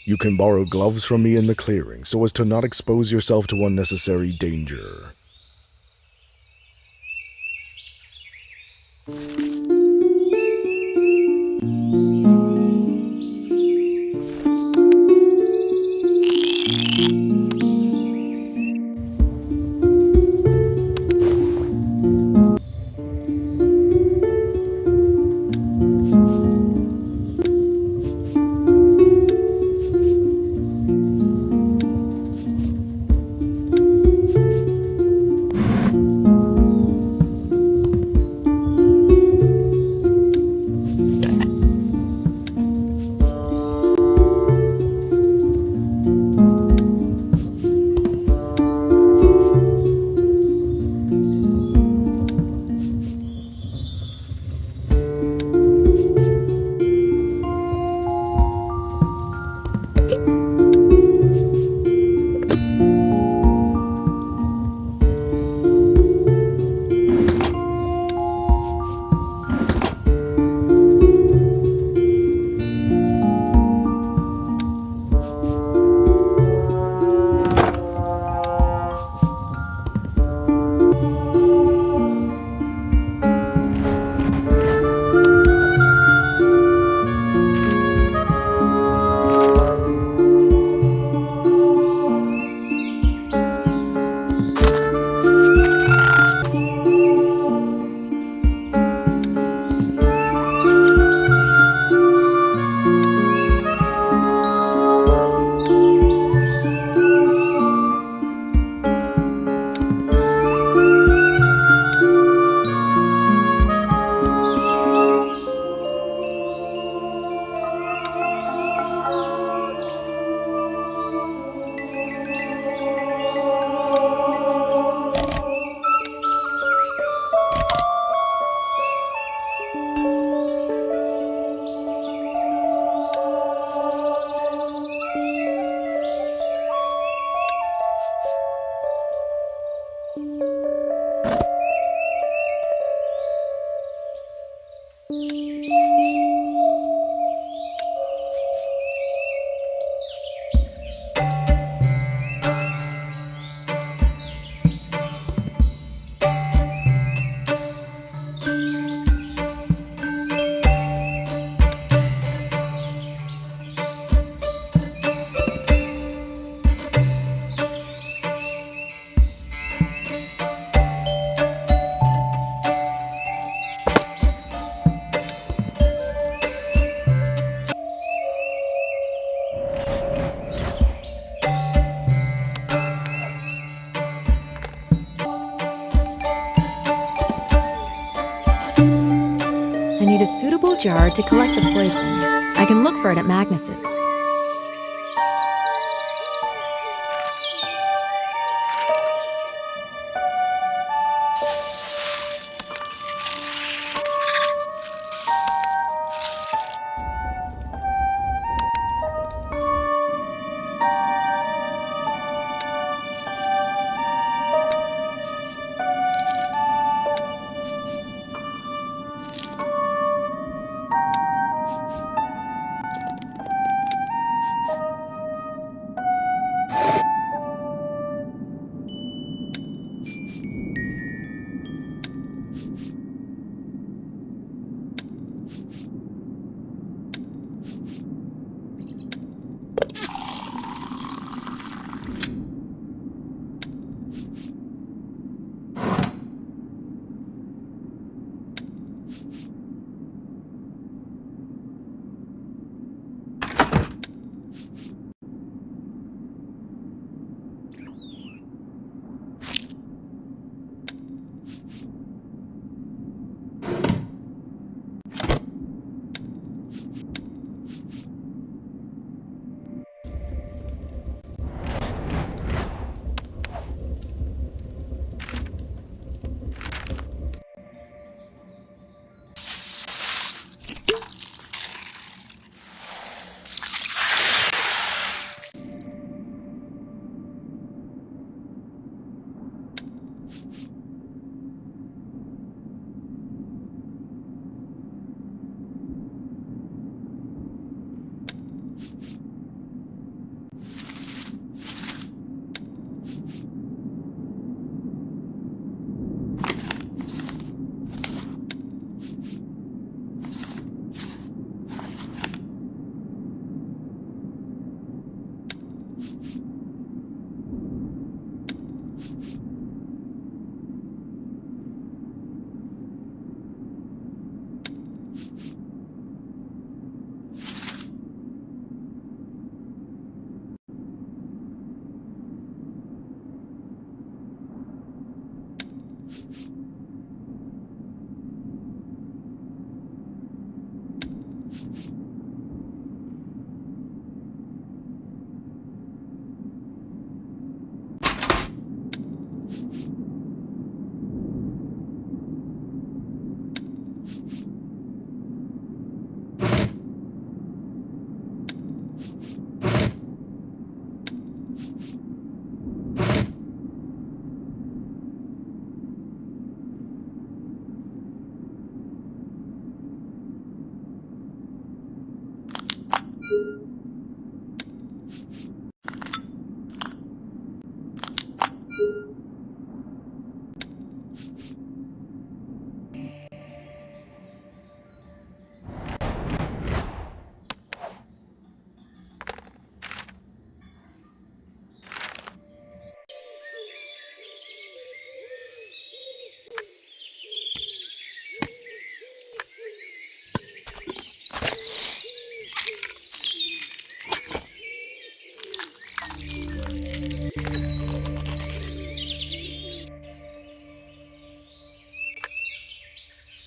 You can borrow gloves from me in the clearing so as to not expose yourself to unnecessary danger. a suitable jar to collect the poison. I can look for it at Magnus's.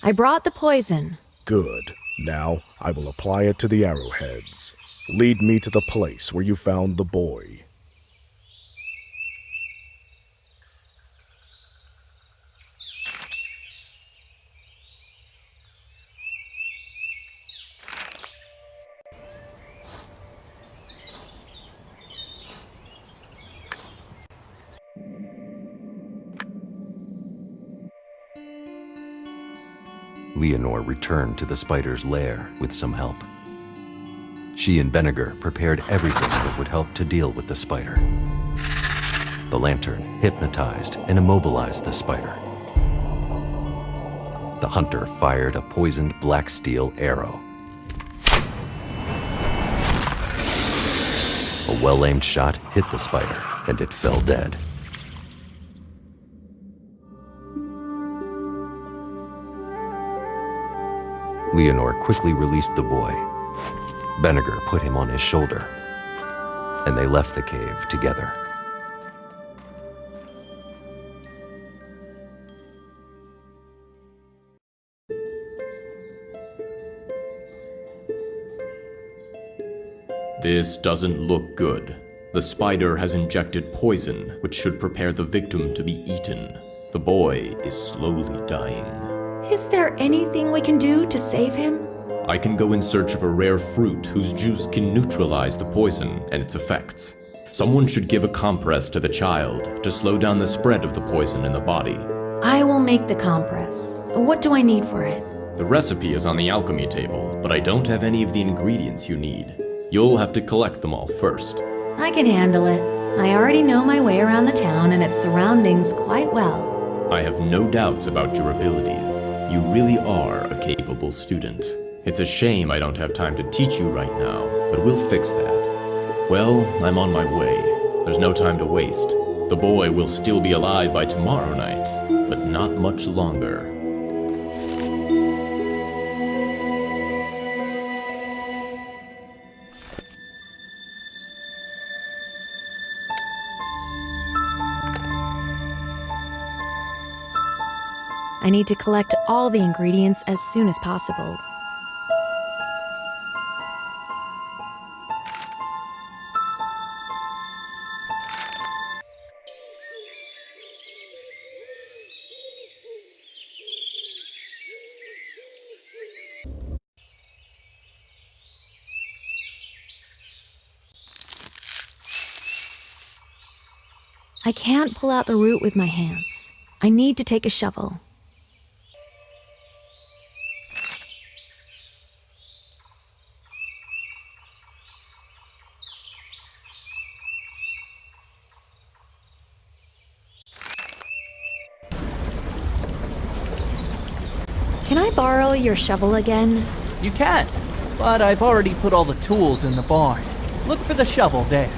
I brought the poison. Good. Now I will apply it to the arrowheads. Lead me to the place where you found the boy. Leonor returned to the spider's lair with some help. She and Benniger prepared everything that would help to deal with the spider. The lantern hypnotized and immobilized the spider. The hunter fired a poisoned black steel arrow. A well-aimed shot hit the spider, and it fell dead. Leonor quickly released the boy. Benniger put him on his shoulder, and they left the cave together. This doesn't look good. The spider has injected poison, which should prepare the victim to be eaten. The boy is slowly dying. Is there anything we can do to save him? I can go in search of a rare fruit whose juice can neutralize the poison and its effects. Someone should give a compress to the child to slow down the spread of the poison in the body. I will make the compress. What do I need for it? The recipe is on the alchemy table, but I don't have any of the ingredients you need. You'll have to collect them all first. I can handle it. I already know my way around the town and its surroundings quite well. I have no doubts about your abilities. You really are a capable student. It's a shame I don't have time to teach you right now, but we'll fix that. Well, I'm on my way. There's no time to waste. The boy will still be alive by tomorrow night, but not much longer. I need to collect all the ingredients as soon as possible. I can't pull out the root with my hands. I need to take a shovel. Can I borrow your shovel again? You can, but I've already put all the tools in the barn. Look for the shovel there.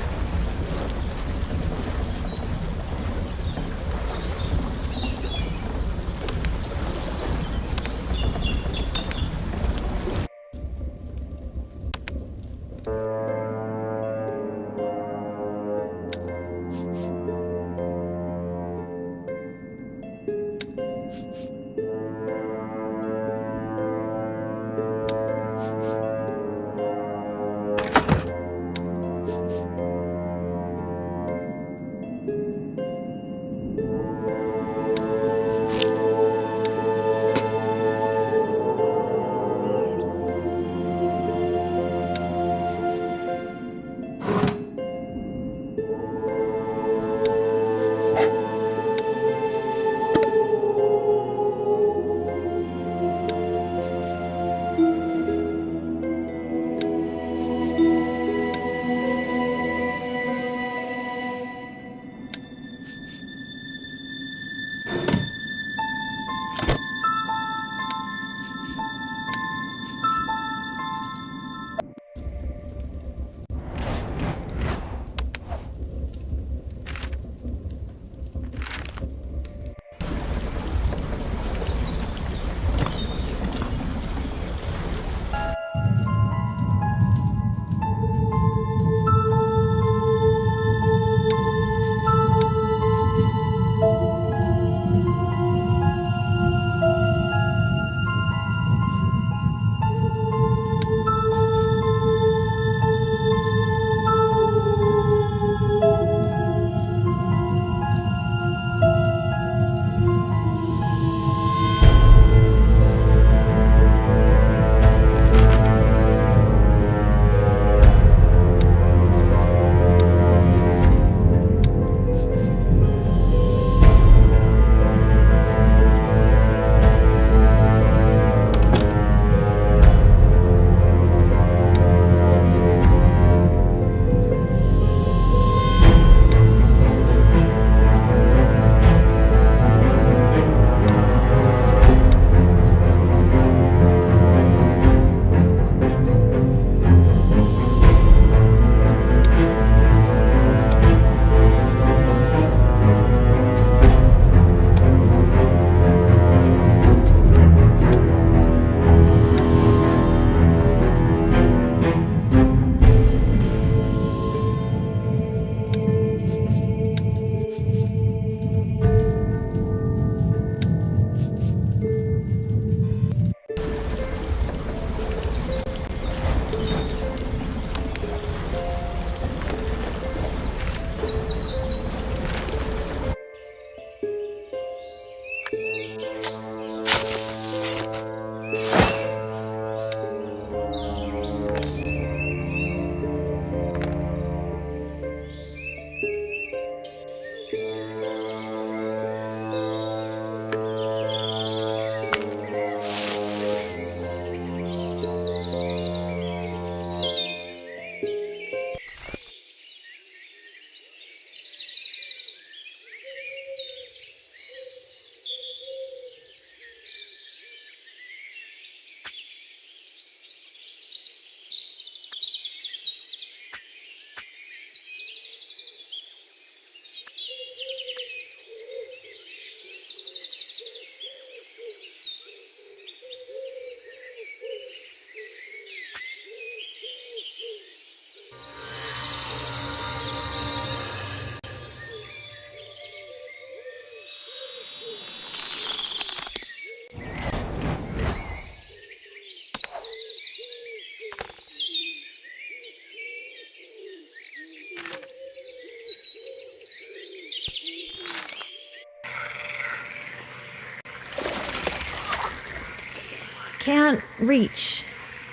Can't reach.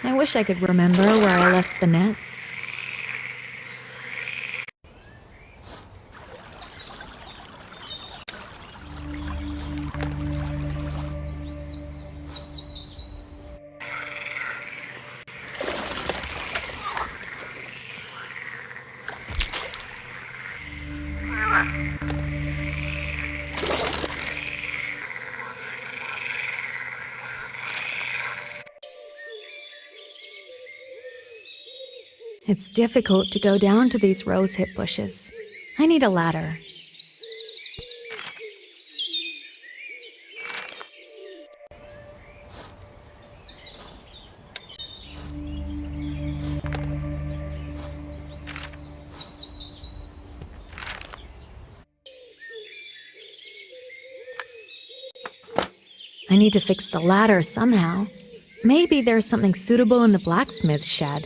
I wish I could remember where I left the net. It's difficult to go down to these rosehip bushes. I need a ladder. I need to fix the ladder somehow. Maybe there's something suitable in the blacksmith's shed.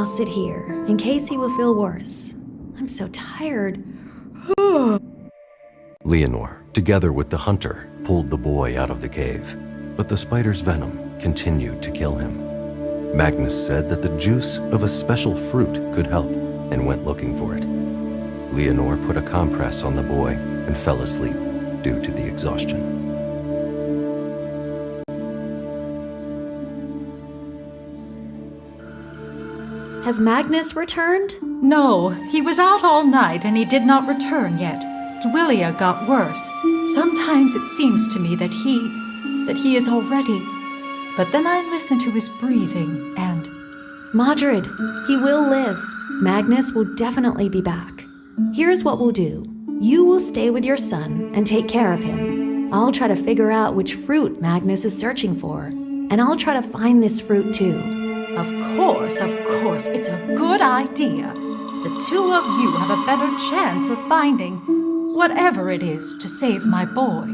I'll sit here, in case he will feel worse. I'm so tired. Leonor, together with the hunter, pulled the boy out of the cave, but the spider's venom continued to kill him. Magnus said that the juice of a special fruit could help and went looking for it. Leonor put a compress on the boy and fell asleep due to the exhaustion. Has Magnus returned? No, he was out all night and he did not return yet. Dwilia got worse. Sometimes it seems to me that he is already... But then I listen to his breathing and... Madrid, he will live. Magnus will definitely be back. Here's what we'll do. You will stay with your son and take care of him. I'll try to figure out which fruit Magnus is searching for. And I'll try to find this fruit too. Of course, it's a good idea. The two of you have a better chance of finding whatever it is to save my boy.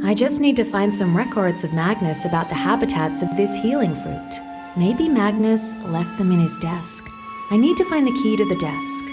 I just need to find some records of Magnus about the habitats of this healing fruit. Maybe Magnus left them in his desk. I need to find the key to the desk.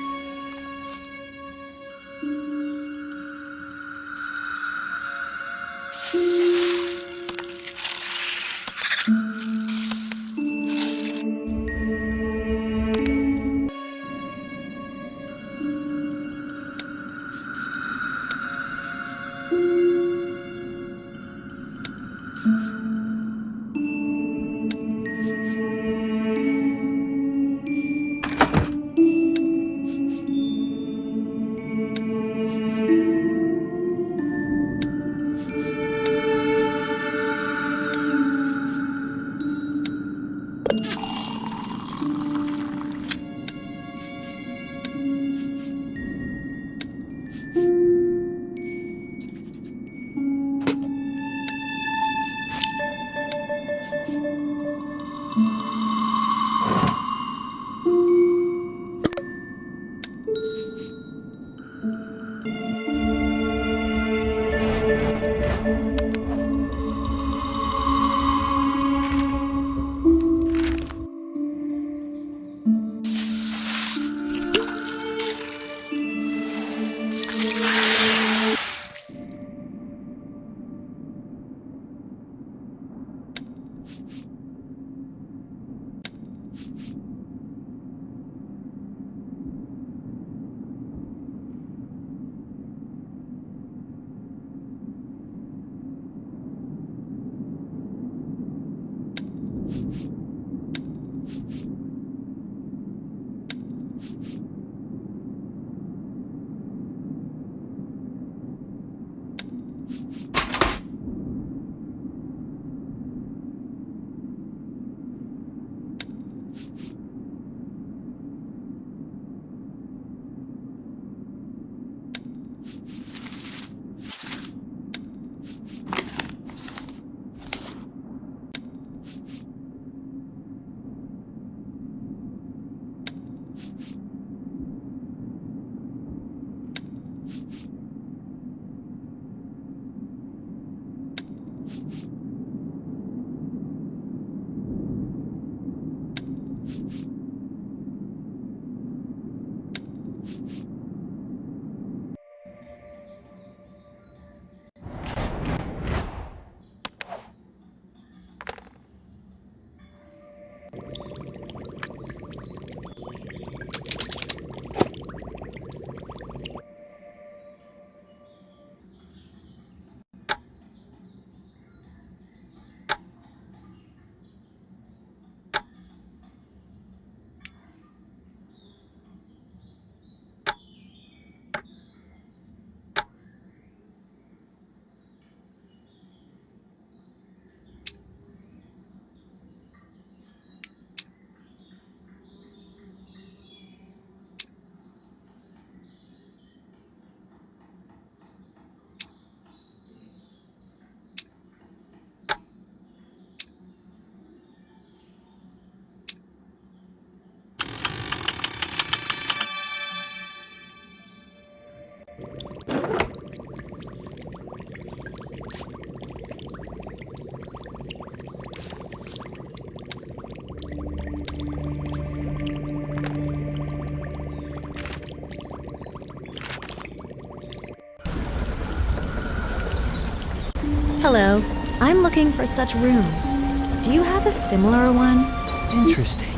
Hello. I'm looking for such rooms. Do you have a similar one? Interesting.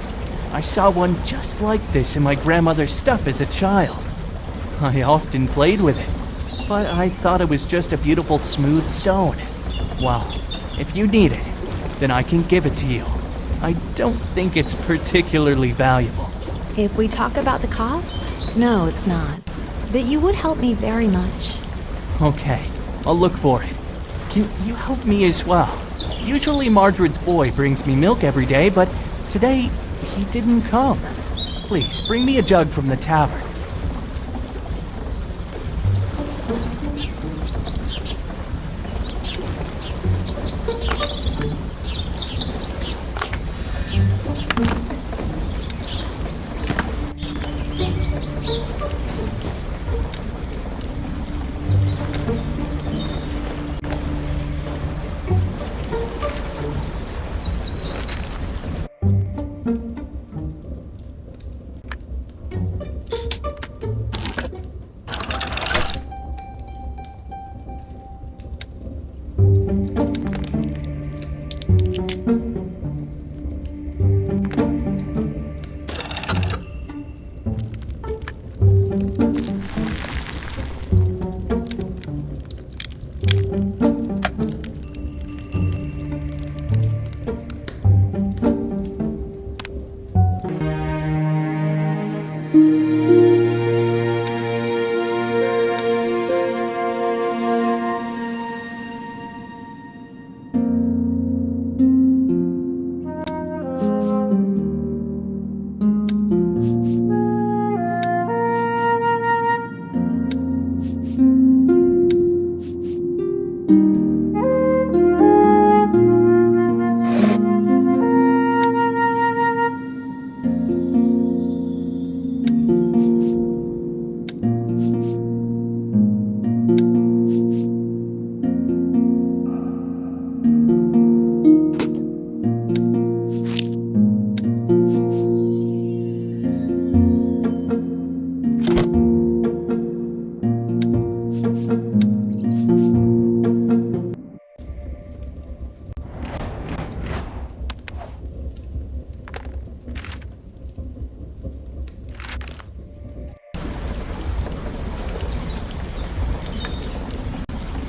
I saw one just like this in my grandmother's stuff as a child. I often played with it, but I thought it was just a beautiful smooth stone. Well, if you need it, then I can give it to you. I don't think it's particularly valuable. If we talk about the cost, no, it's not. But you would help me very much. Okay, I'll look for it. Can you help me as well? Usually Margaret's boy brings me milk every day, but today he didn't come. Please, bring me a jug from the tavern.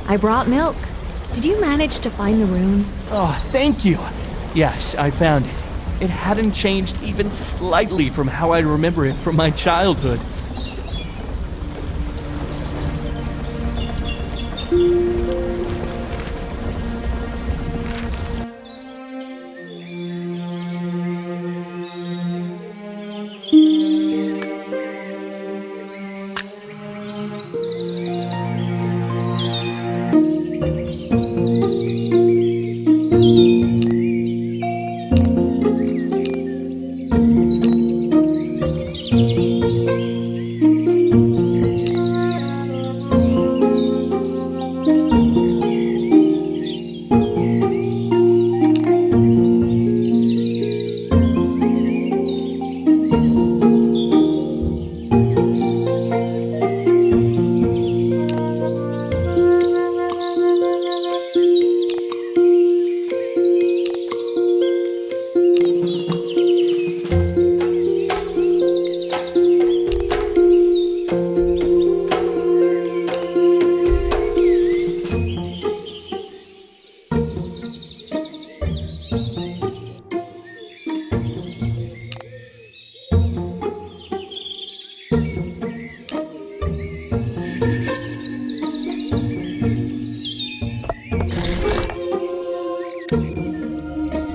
I brought milk. Did you manage to find the room? Oh, thank you. Yes, I found it. It hadn't changed even slightly from how I remember it from my childhood.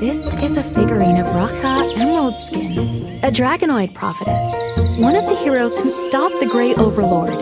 This is a figurine of Rakha Emerald Skin, a dragonoid prophetess, one of the heroes who stopped the Great Overlord.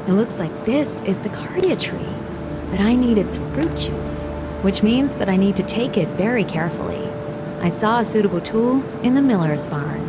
It looks like this is the cardia tree, but I need its fruit juice, which means that I need to take it very carefully. I saw a suitable tool in the miller's barn.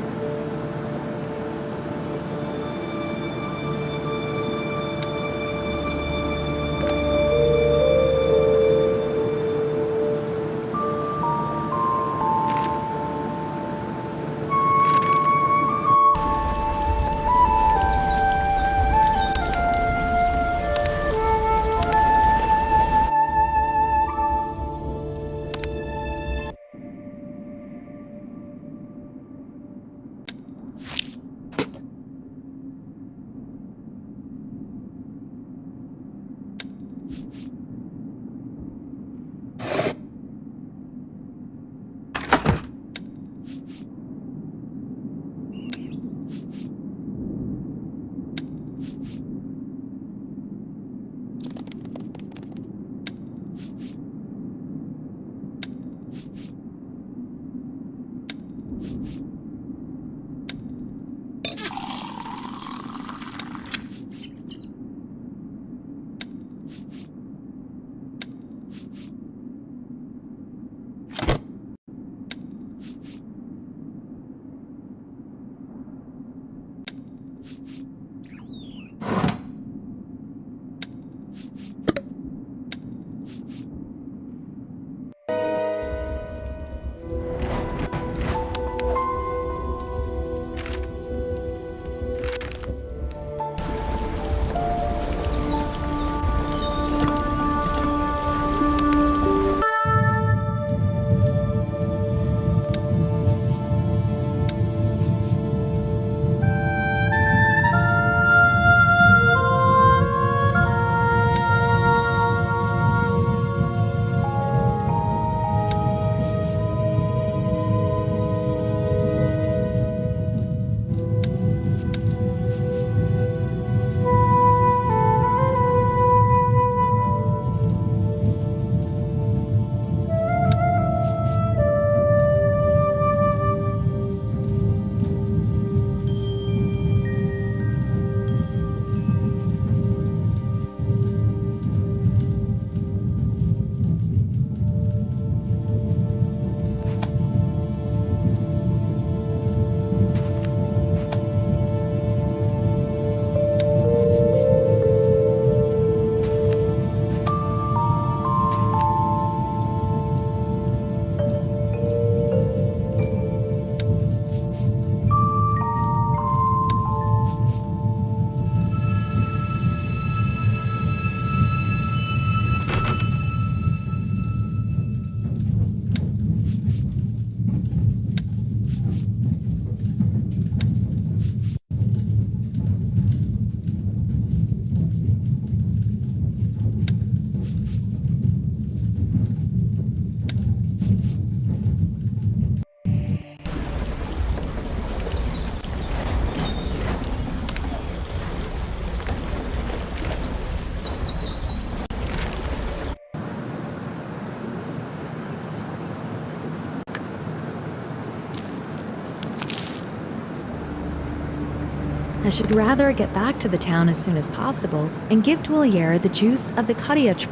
I should rather get back to the town as soon as possible and give Dwellier the juice of the cardia tree.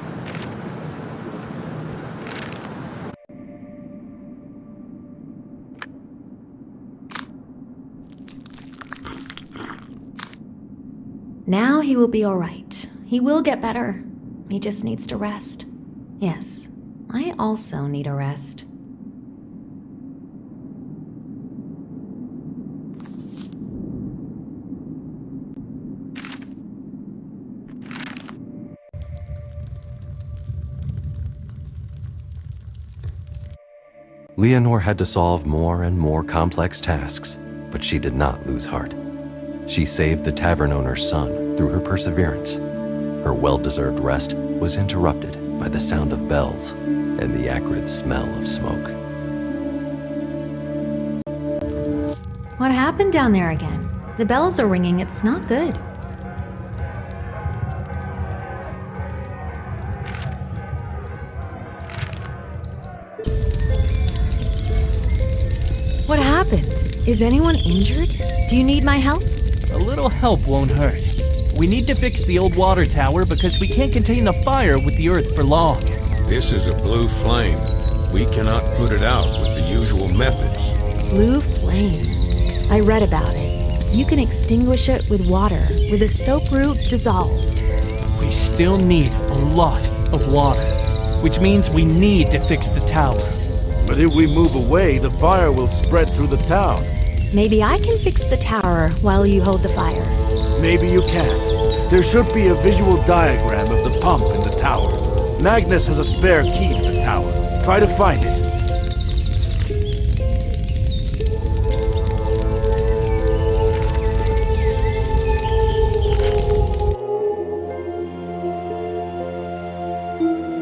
Now he will be all right. He will get better. He just needs to rest. Yes, I also need a rest. Leonor had to solve more and more complex tasks, but she did not lose heart. She saved the tavern owner's son through her perseverance. Her well-deserved rest was interrupted by the sound of bells and the acrid smell of smoke. What happened down there again? The bells are ringing. It's not good. What happened? Is anyone injured? Do you need my help? A little help won't hurt. We need to fix the old water tower because we can't contain the fire with the earth for long. This is a blue flame. We cannot put it out with the usual methods. Blue flame. I read about it. You can extinguish it with water, with a soap root dissolved. We still need a lot of water, which means we need to fix the tower. But if we move away, the fire will spread through the town. Maybe I can fix the tower while you hold the fire. Maybe you can. There should be a visual diagram of the pump in the tower. Magnus has a spare key to the tower. Try to find it.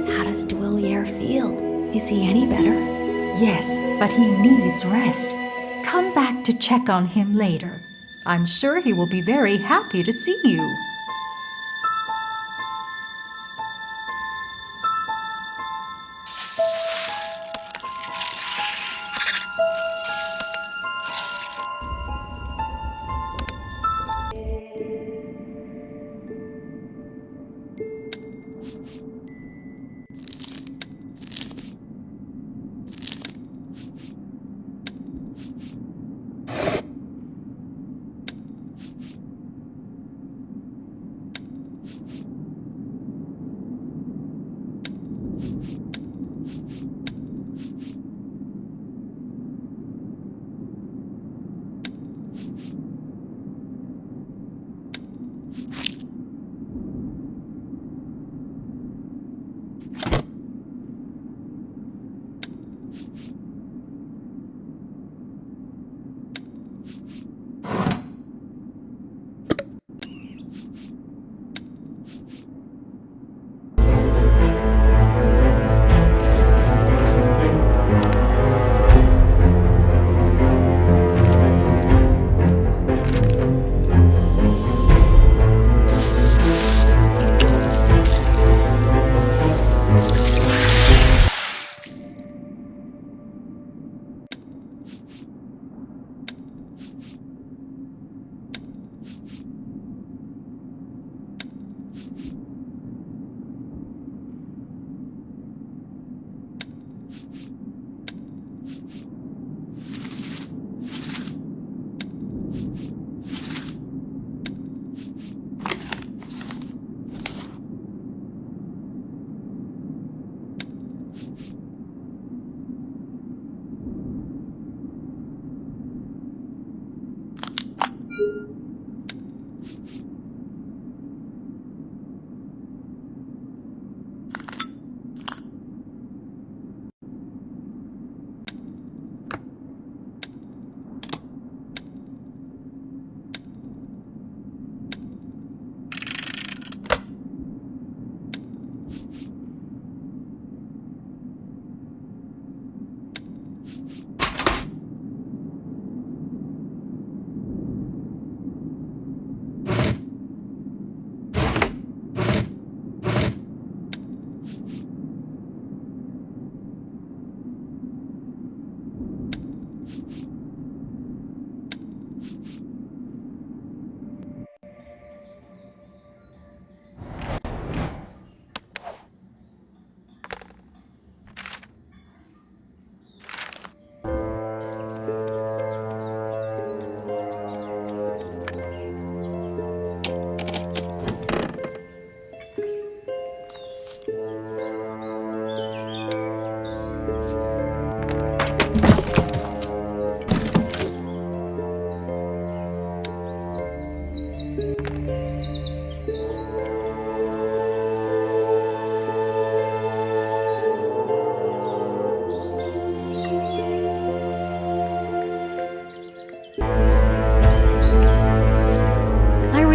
How does Duillier feel? Is he any better? Yes, but he needs rest. Come back to check on him later. I'm sure he will be very happy to see you.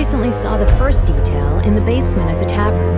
Recently saw the first detail in the basement of the tavern.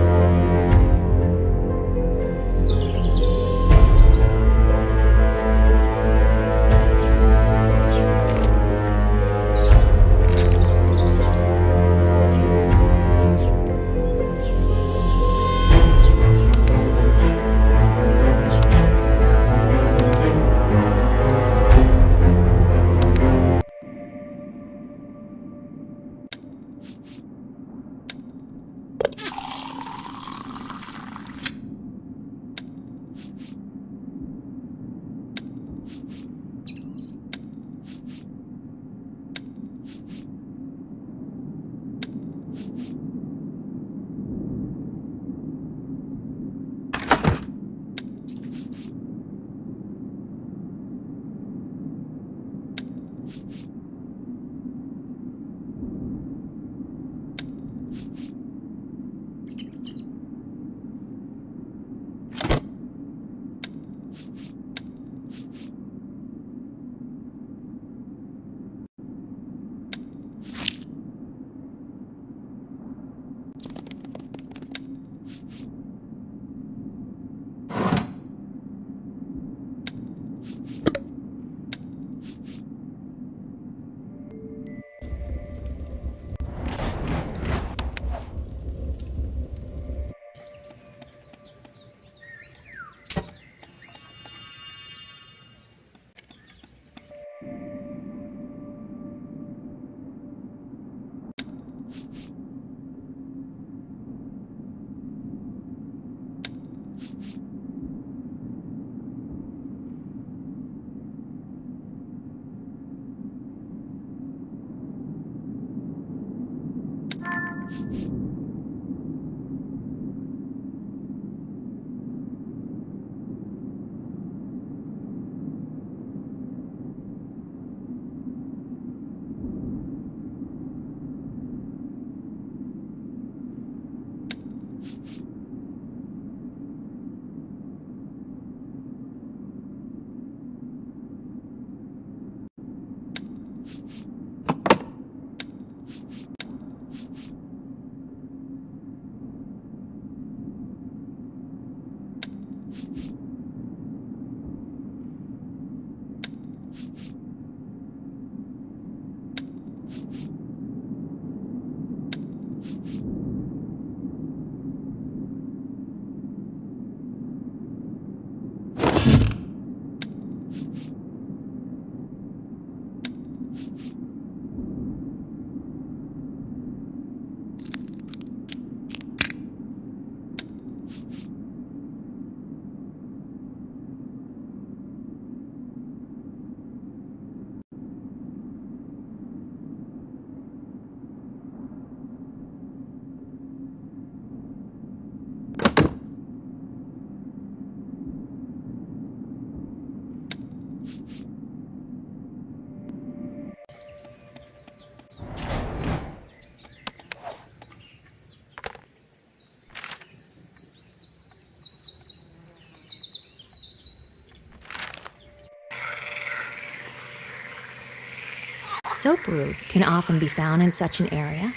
Soap root can often be found in such an area.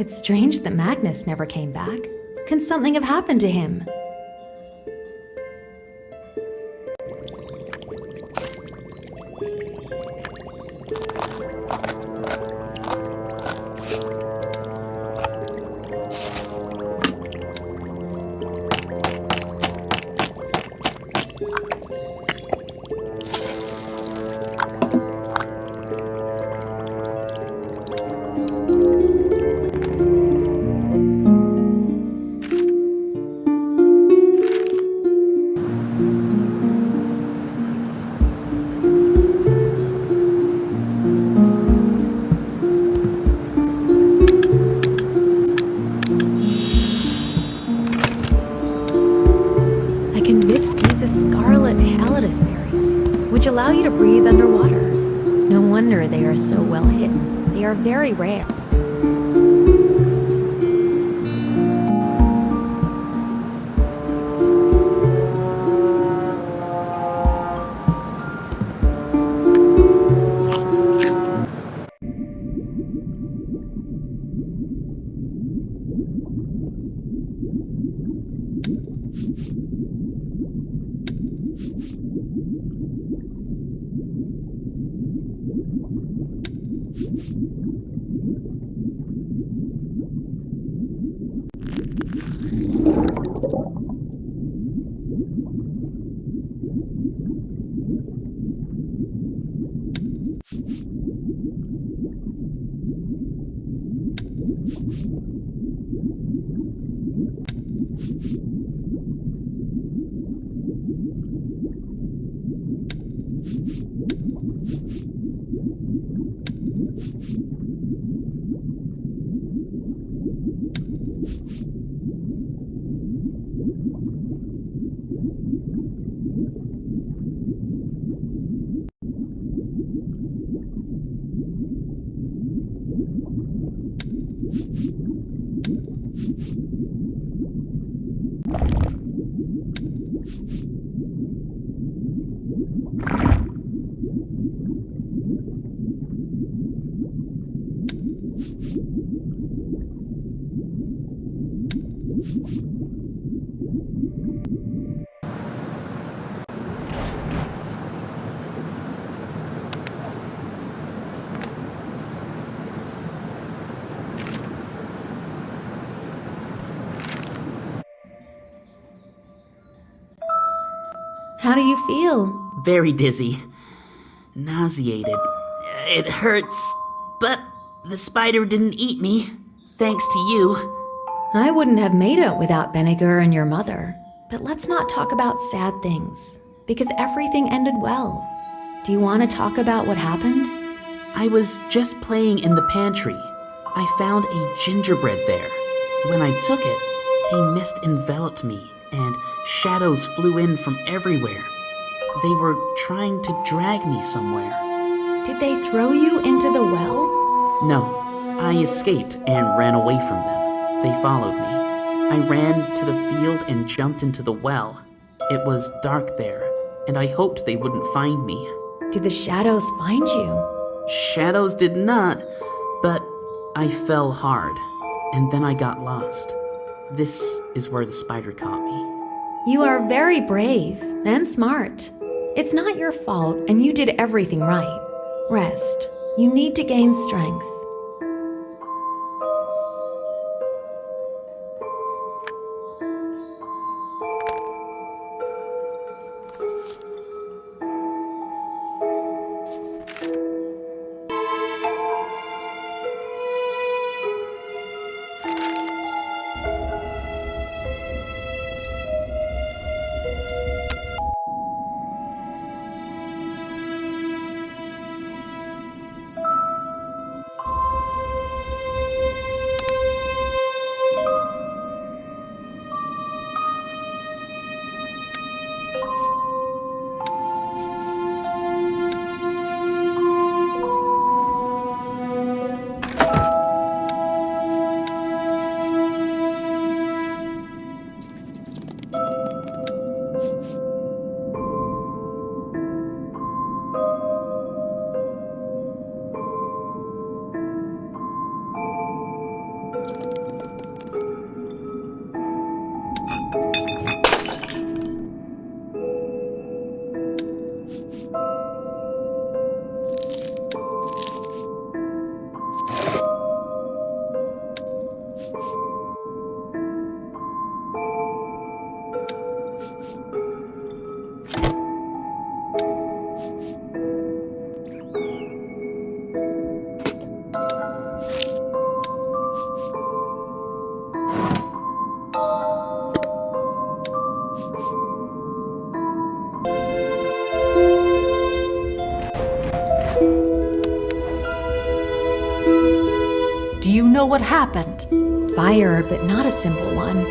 It's strange that Magnus never came back. Can something have happened to him? I can wisp these as scarlet halidus berries, which allow you to breathe underwater. No wonder they are so well hidden. They are very rare. How do you feel? Very dizzy. Nauseated. It hurts. But the spider didn't eat me. Thanks to you. I wouldn't have made it without Beniger and your mother. But let's not talk about sad things, because everything ended well. Do you want to talk about what happened? I was just playing in the pantry. I found a gingerbread there. When I took it, a mist enveloped me, and shadows flew in from everywhere. They were trying to drag me somewhere. Did they throw you into the well? No, I escaped and ran away from them. They followed me. I ran to the field and jumped into the well. It was dark there, and I hoped they wouldn't find me. Did the shadows find you? Shadows did not, but I fell hard, and then I got lost. This is where the spider caught me. You are very brave and smart. It's not your fault, and you did everything right. Rest. You need to gain strength. know what happened. Fire, but not a simple one.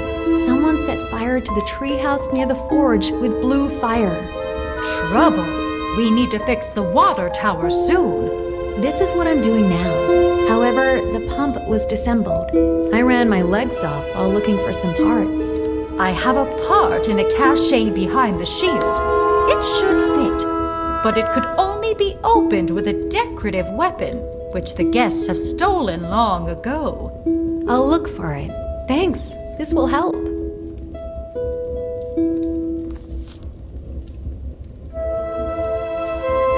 Someone set fire to the treehouse near the forge with blue fire. Trouble. We need to fix the water tower soon. This is what I'm doing now. However, the pump was disassembled. I ran my legs off while looking for some parts. I have a part in a cache behind the shield. It should fit, but it could only be opened with a decorative weapon, which the guests have stolen long ago. I'll look for it. Thanks. This will help.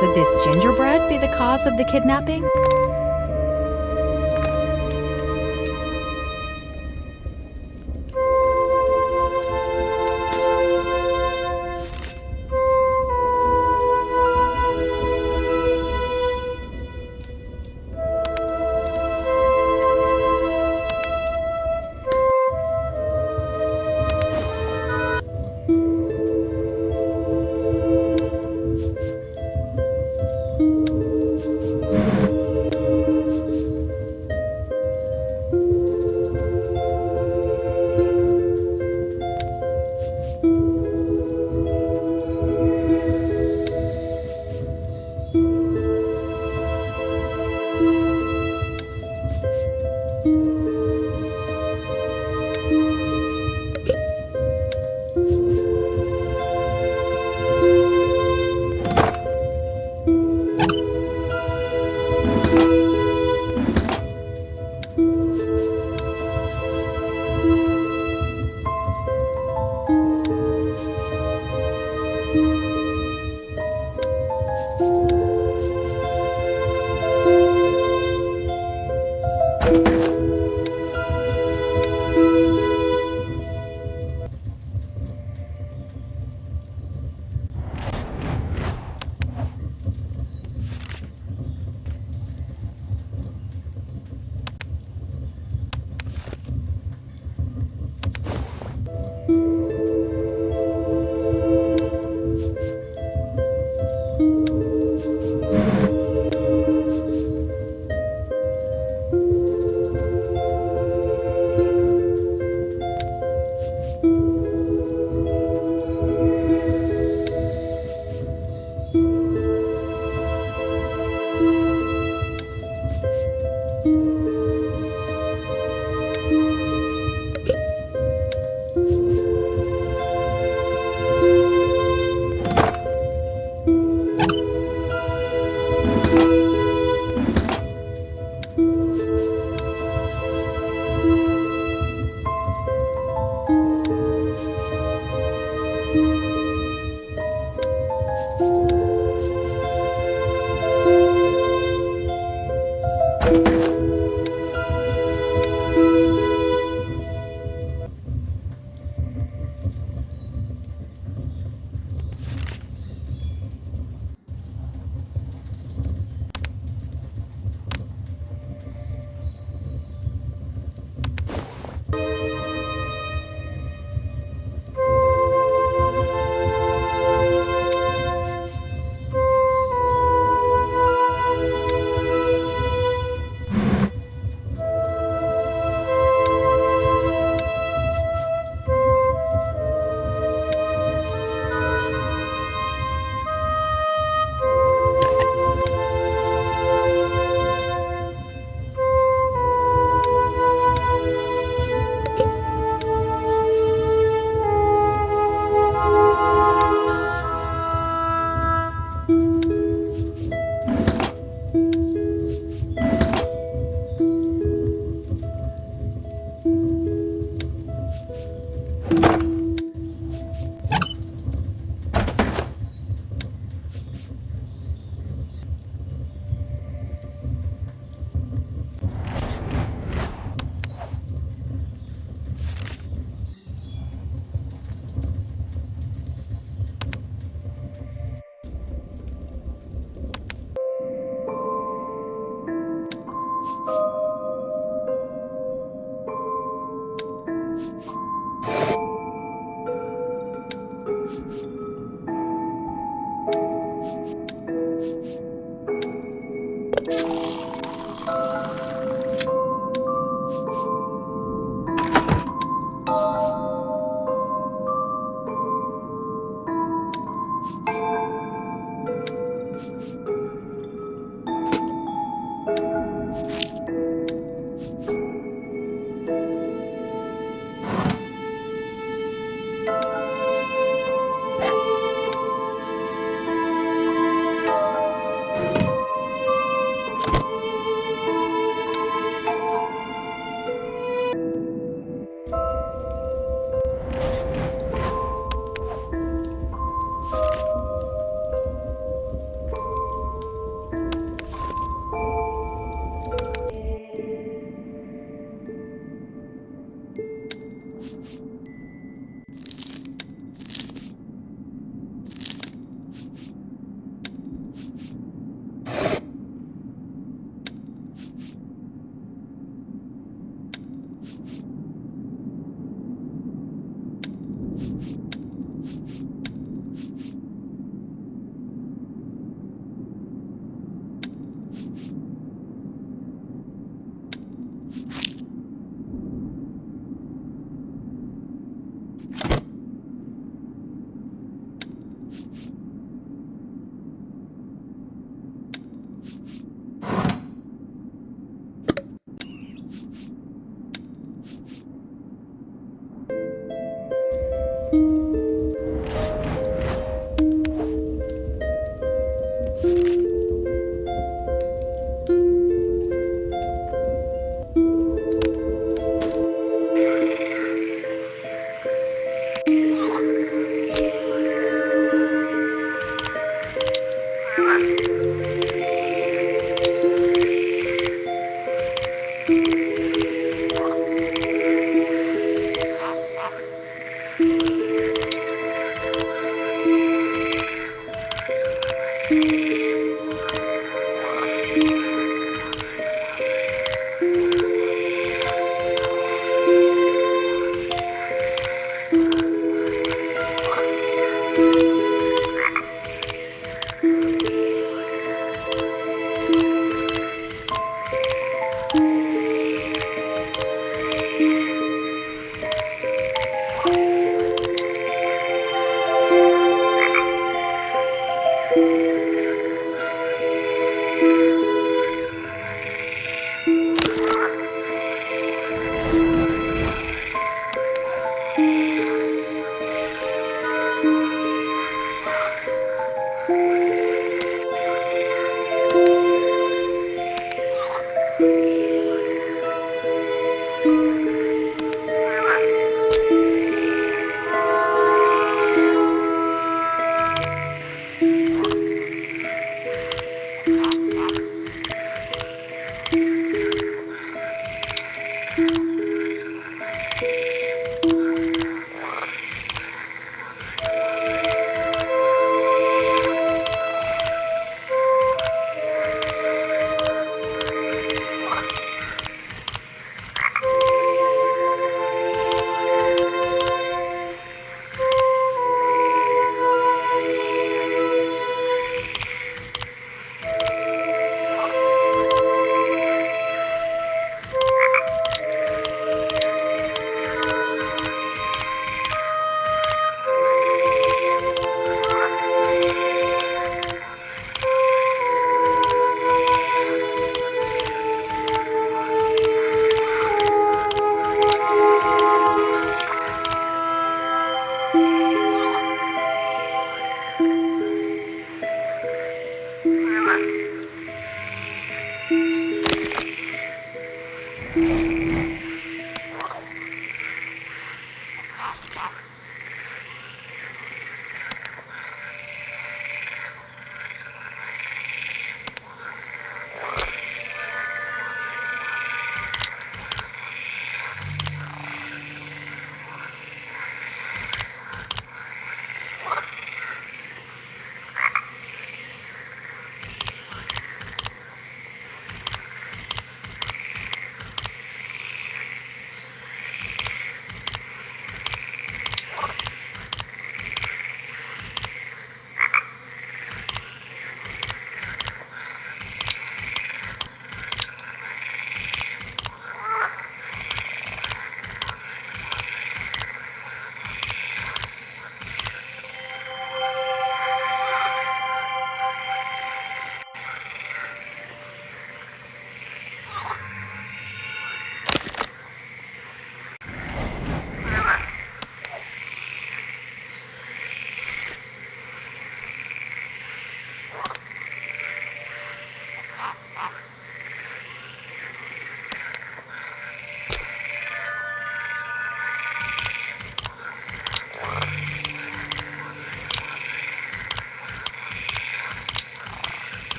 Could this gingerbread be the cause of the kidnapping?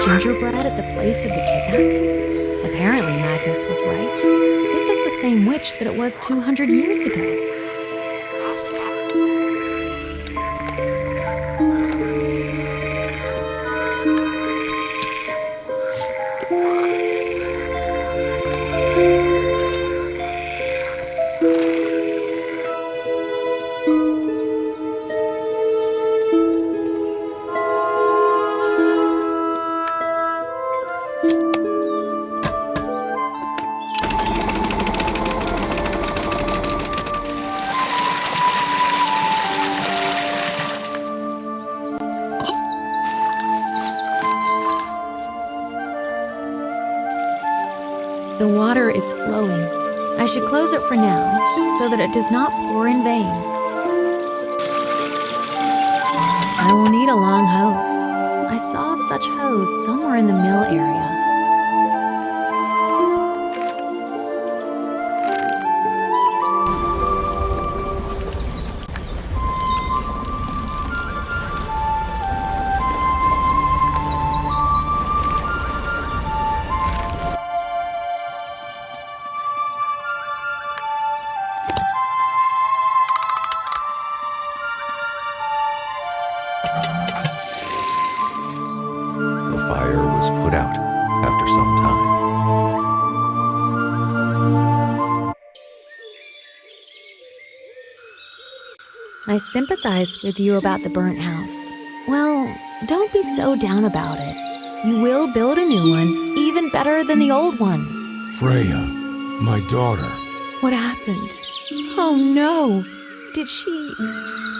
gingerbread at the place of the kidnap? Apparently Magnus was right. This is the same witch that it was 200 years ago. The water is flowing. I should close it for now, so that it does not pour in vain. I will need a long hose. I saw such hose somewhere in the mill area. The fire was put out after some time. I sympathize with you about the burnt house. Well, don't be so down about it. You will build a new one, even better than the old one. Freya, my daughter. What happened? Oh no! Did she...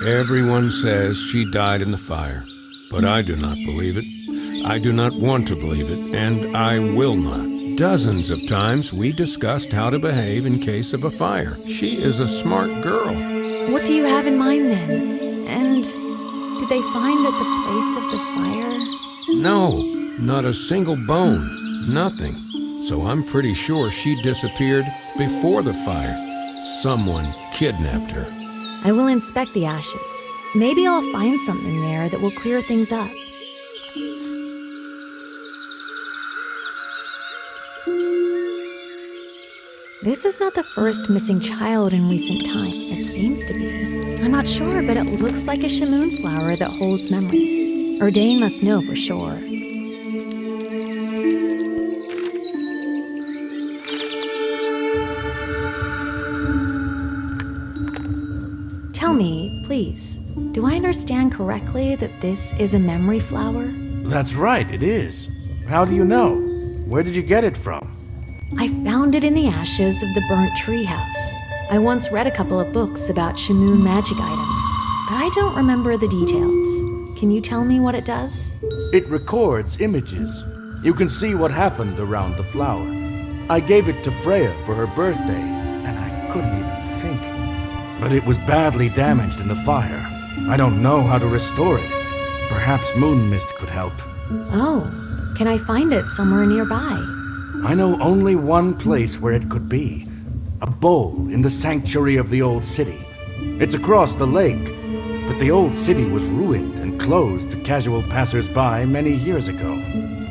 Everyone says she died in the fire, but I do not believe it. I do not want to believe it, and I will not. Dozens of times we discussed how to behave in case of a fire. She is a smart girl. What do you have in mind then? And did they find at the place of the fire? No, not a single bone. Nothing. So I'm pretty sure she disappeared before the fire. Someone kidnapped her. I will inspect the ashes. Maybe I'll find something there that will clear things up. This is not the first missing child in recent time. It seems to be. I'm not sure, but it looks like a shamoon flower that holds memories. Erdane must know for sure. Tell me, please, do I understand correctly that this is a memory flower? That's right, it is. How do you know? Where did you get it from? I found it in the ashes of the burnt treehouse. I once read a couple of books about shamoon magic items, but I don't remember the details. Can you tell me what it does? It records images. You can see what happened around the flower. I gave it to Freya for her birthday, and I couldn't even think. But it was badly damaged in the fire. I don't know how to restore it. Perhaps moon mist could help. Oh, can I find it somewhere nearby? I know only one place where it could be. A bowl in the sanctuary of the old city. It's across the lake, but the old city was ruined and closed to casual passers-by many years ago.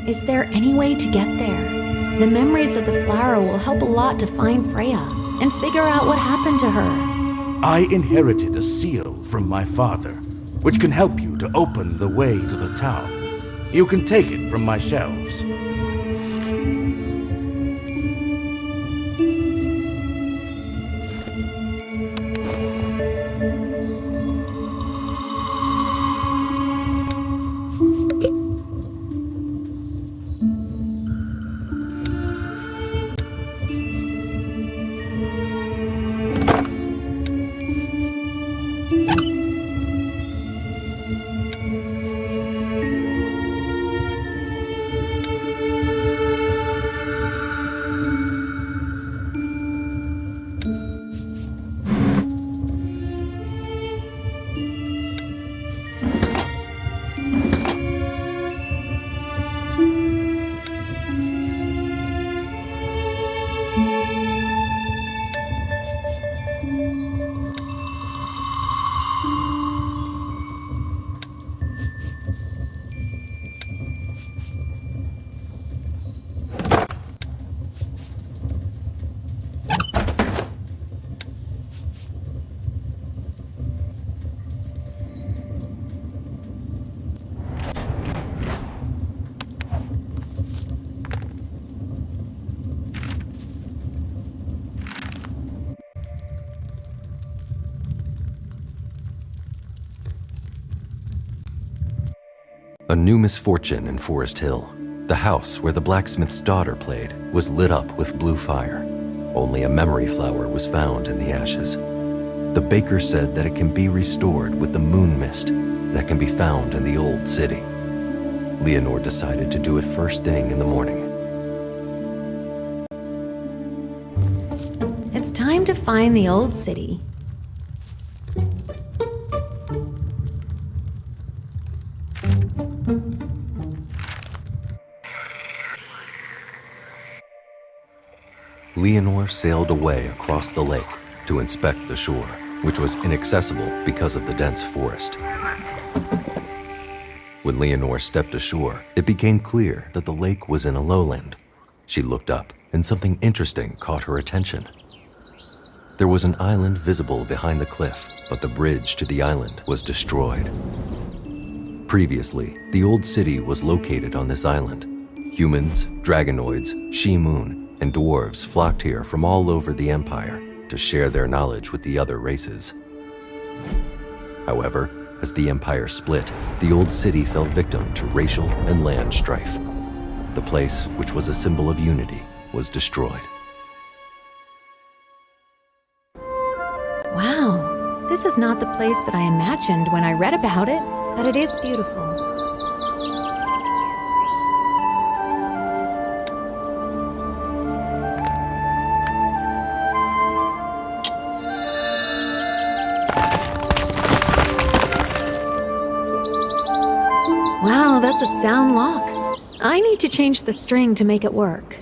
Is there any way to get there? The memories of the flower will help a lot to find Freya and figure out what happened to her. I inherited a seal from my father, which can help you to open the way to the town. You can take it from my shelves. A new misfortune in Forest Hill. The house where the blacksmith's daughter played was lit up with blue fire. Only a memory flower was found in the ashes. The baker said that it can be restored with the moon mist that can be found in the old city. Leonor decided to do it first thing in the morning. It's time to find the old city. Leonor sailed away across the lake to inspect the shore, which was inaccessible because of the dense forest. When Leonor stepped ashore, it became clear that the lake was in a lowland. She looked up, and something interesting caught her attention. There was an island visible behind the cliff, but the bridge to the island was destroyed. Previously, the old city was located on this island. Humans, dragonoids, she-moon, and dwarves flocked here from all over the empire to share their knowledge with the other races. However, as the empire split, the old city fell victim to racial and land strife. The place, which was a symbol of unity, was destroyed. Wow, this is not the place that I imagined when I read about it, but it is beautiful. Wow, that's a sound lock. I need to change the string to make it work.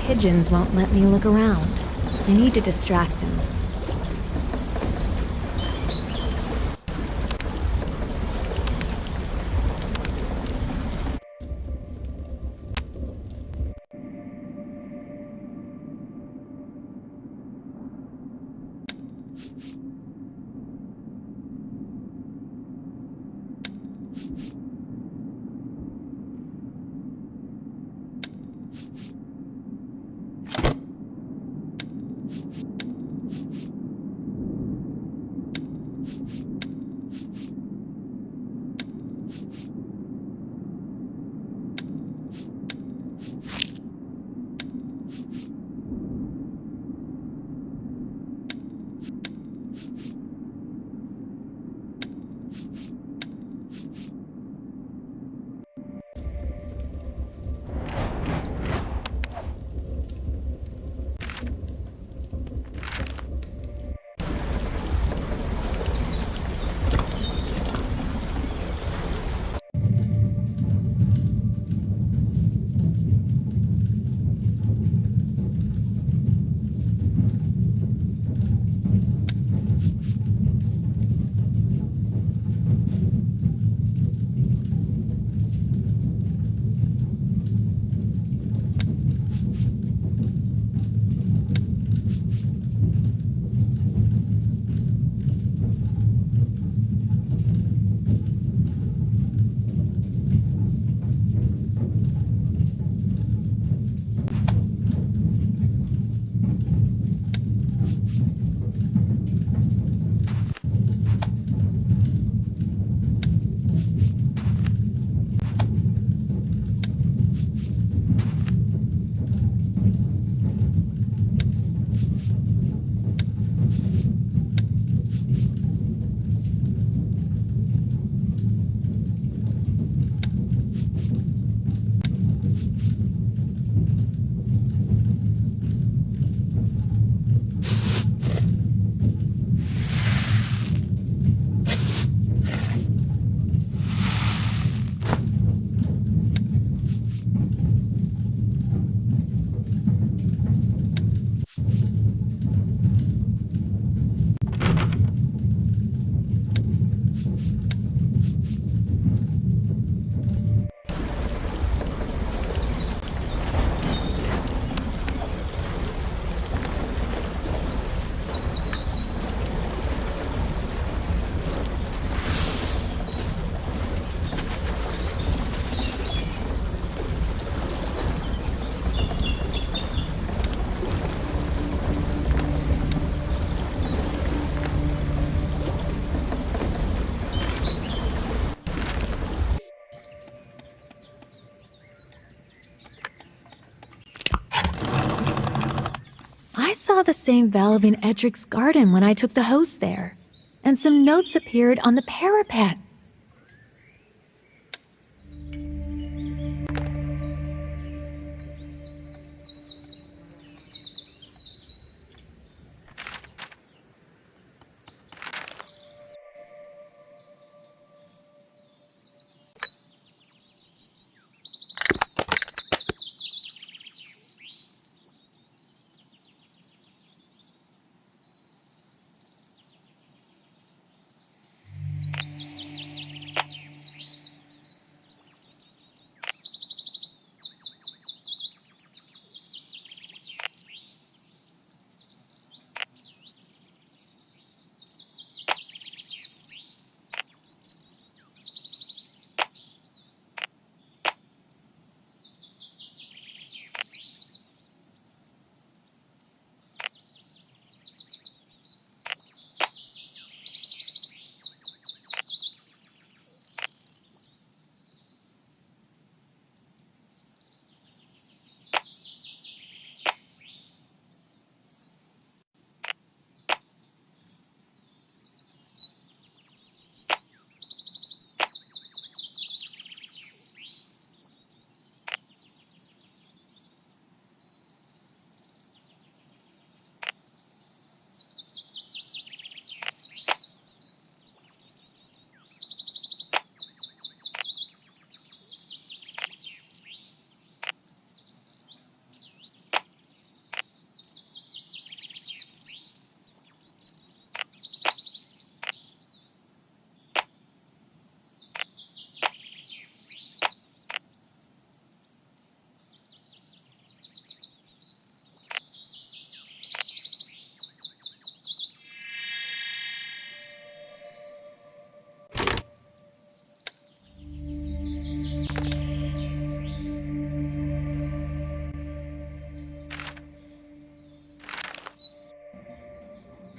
Pigeons won't let me look around. I need to distract them. I saw the same valve in Edric's garden when I took the hose there, and some notes appeared on the parapet.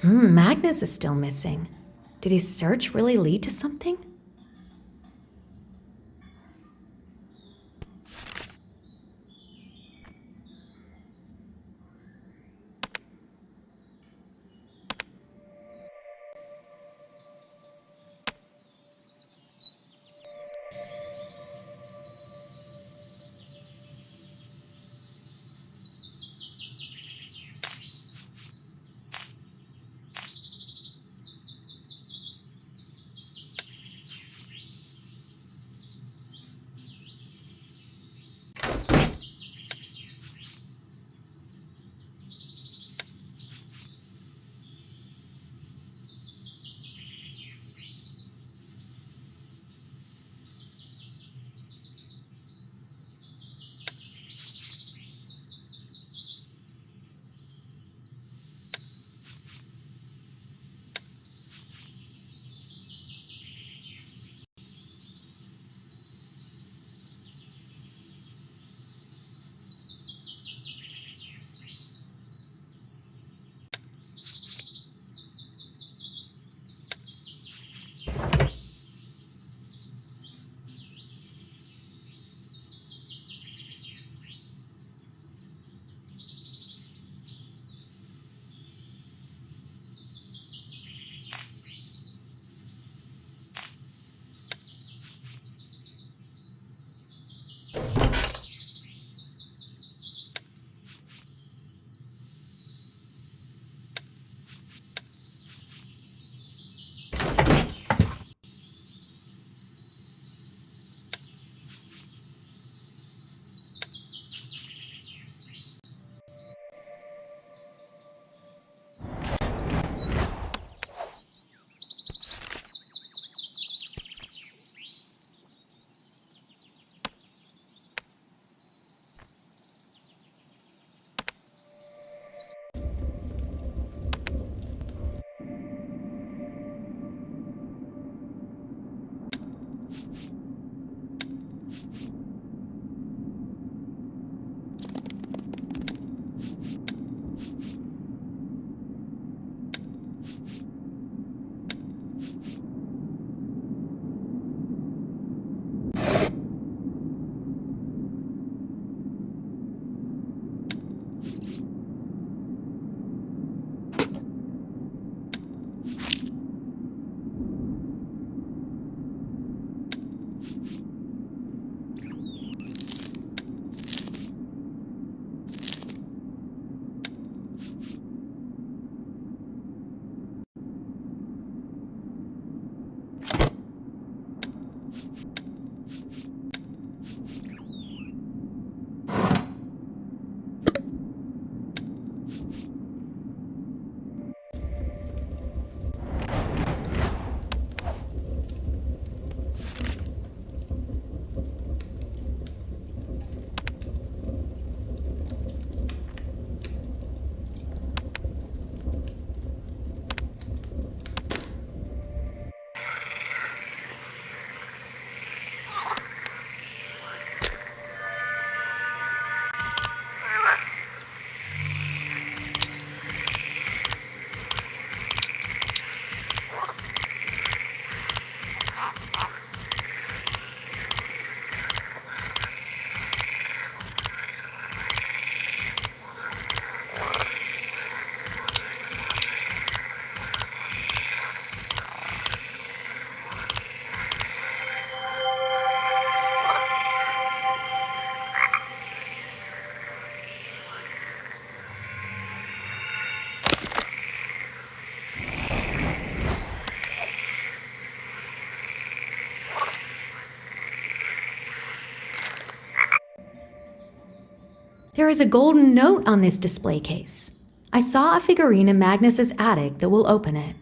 Magnus is still missing. Did his search really lead to something? There is a golden note on this display case. I saw a figurine in Magnus's attic that will open it.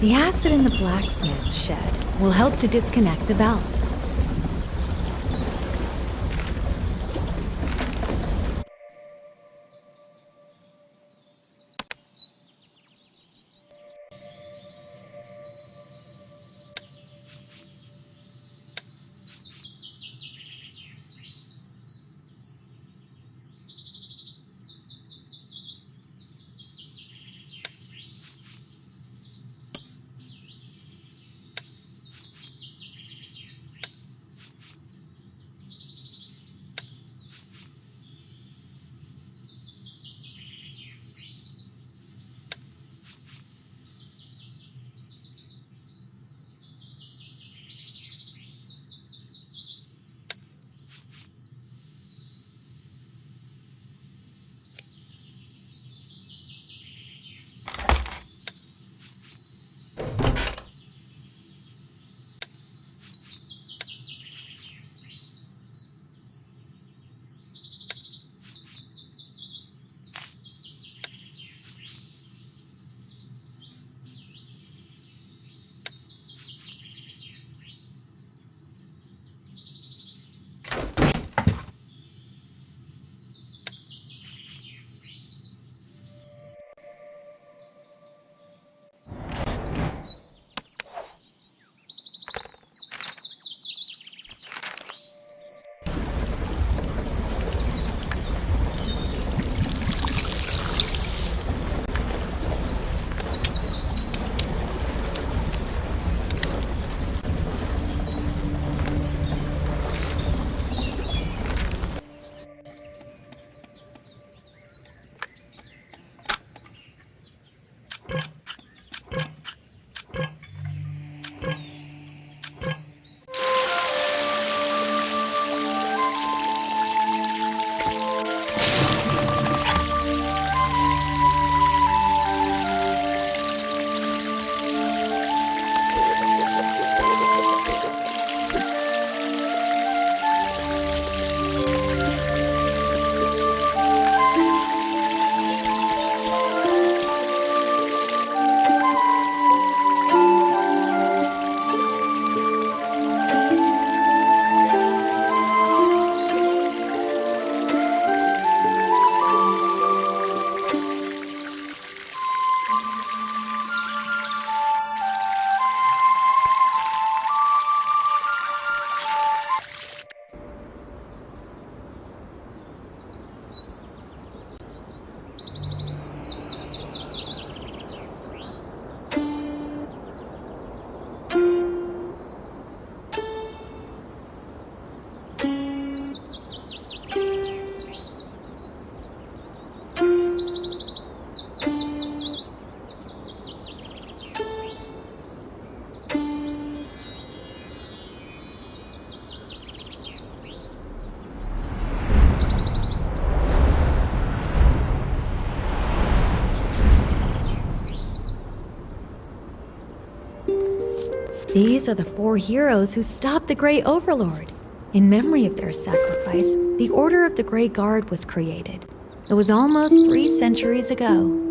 The acid in the blacksmith's shed will help to disconnect the valve. These are the 4 heroes who stopped the Grey Overlord. In memory of their sacrifice, the Order of the Grey Guard was created. It was almost 3 centuries ago.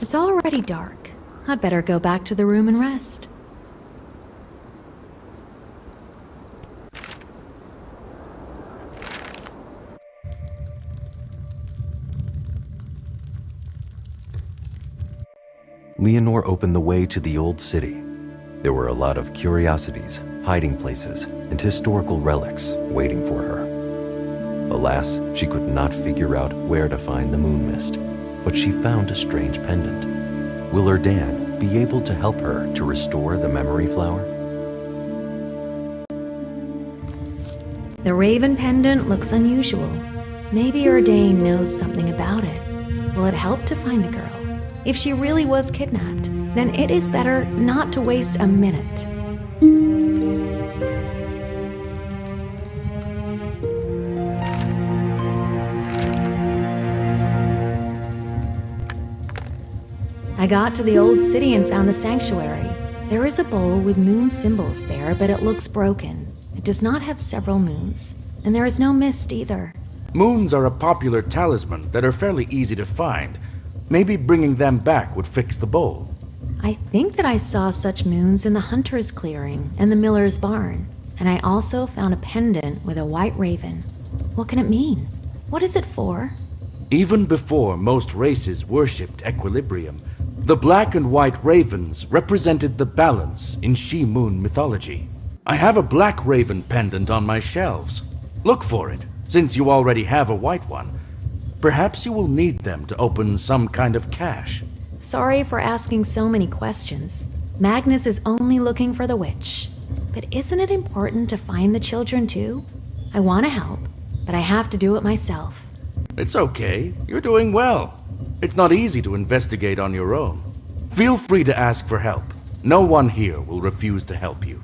It's already dark. I'd better go back to the room and rest. Leonor opened the way to the old city. There were a lot of curiosities, hiding places, and historical relics waiting for her. Alas, she could not figure out where to find the moon mist, but she found a strange pendant. Will Erdan be able to help her to restore the memory flower? The raven pendant looks unusual. Maybe Erdan knows something about it. Will it help to find the girl? If she really was kidnapped, then it is better not to waste a minute. I got to the old city and found the sanctuary. There is a bowl with moon symbols there, but it looks broken. It does not have several moons, and there is no mist either. Moons are a popular talisman that are fairly easy to find. Maybe bringing them back would fix the bowl. I think that I saw such moons in the hunter's clearing and the miller's barn, and I also found a pendant with a white raven. What can it mean? What is it for? Even before most races worshipped equilibrium, the black and white ravens represented the balance in she-moon mythology. I have a black raven pendant on my shelves. Look for it, since you already have a white one. Perhaps you will need them to open some kind of cache. Sorry for asking so many questions. Magnus is only looking for the witch. But isn't it important to find the children too? I want to help, but I have to do it myself. It's okay. You're doing well. It's not easy to investigate on your own. Feel free to ask for help. No one here will refuse to help you.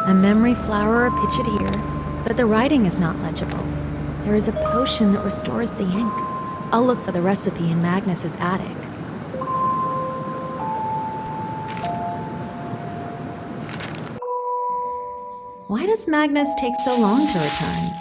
A memory flower pictured here, but the writing is not legible. There is a potion that restores the ink. I'll look for the recipe in Magnus's attic. Why does Magnus take so long to return?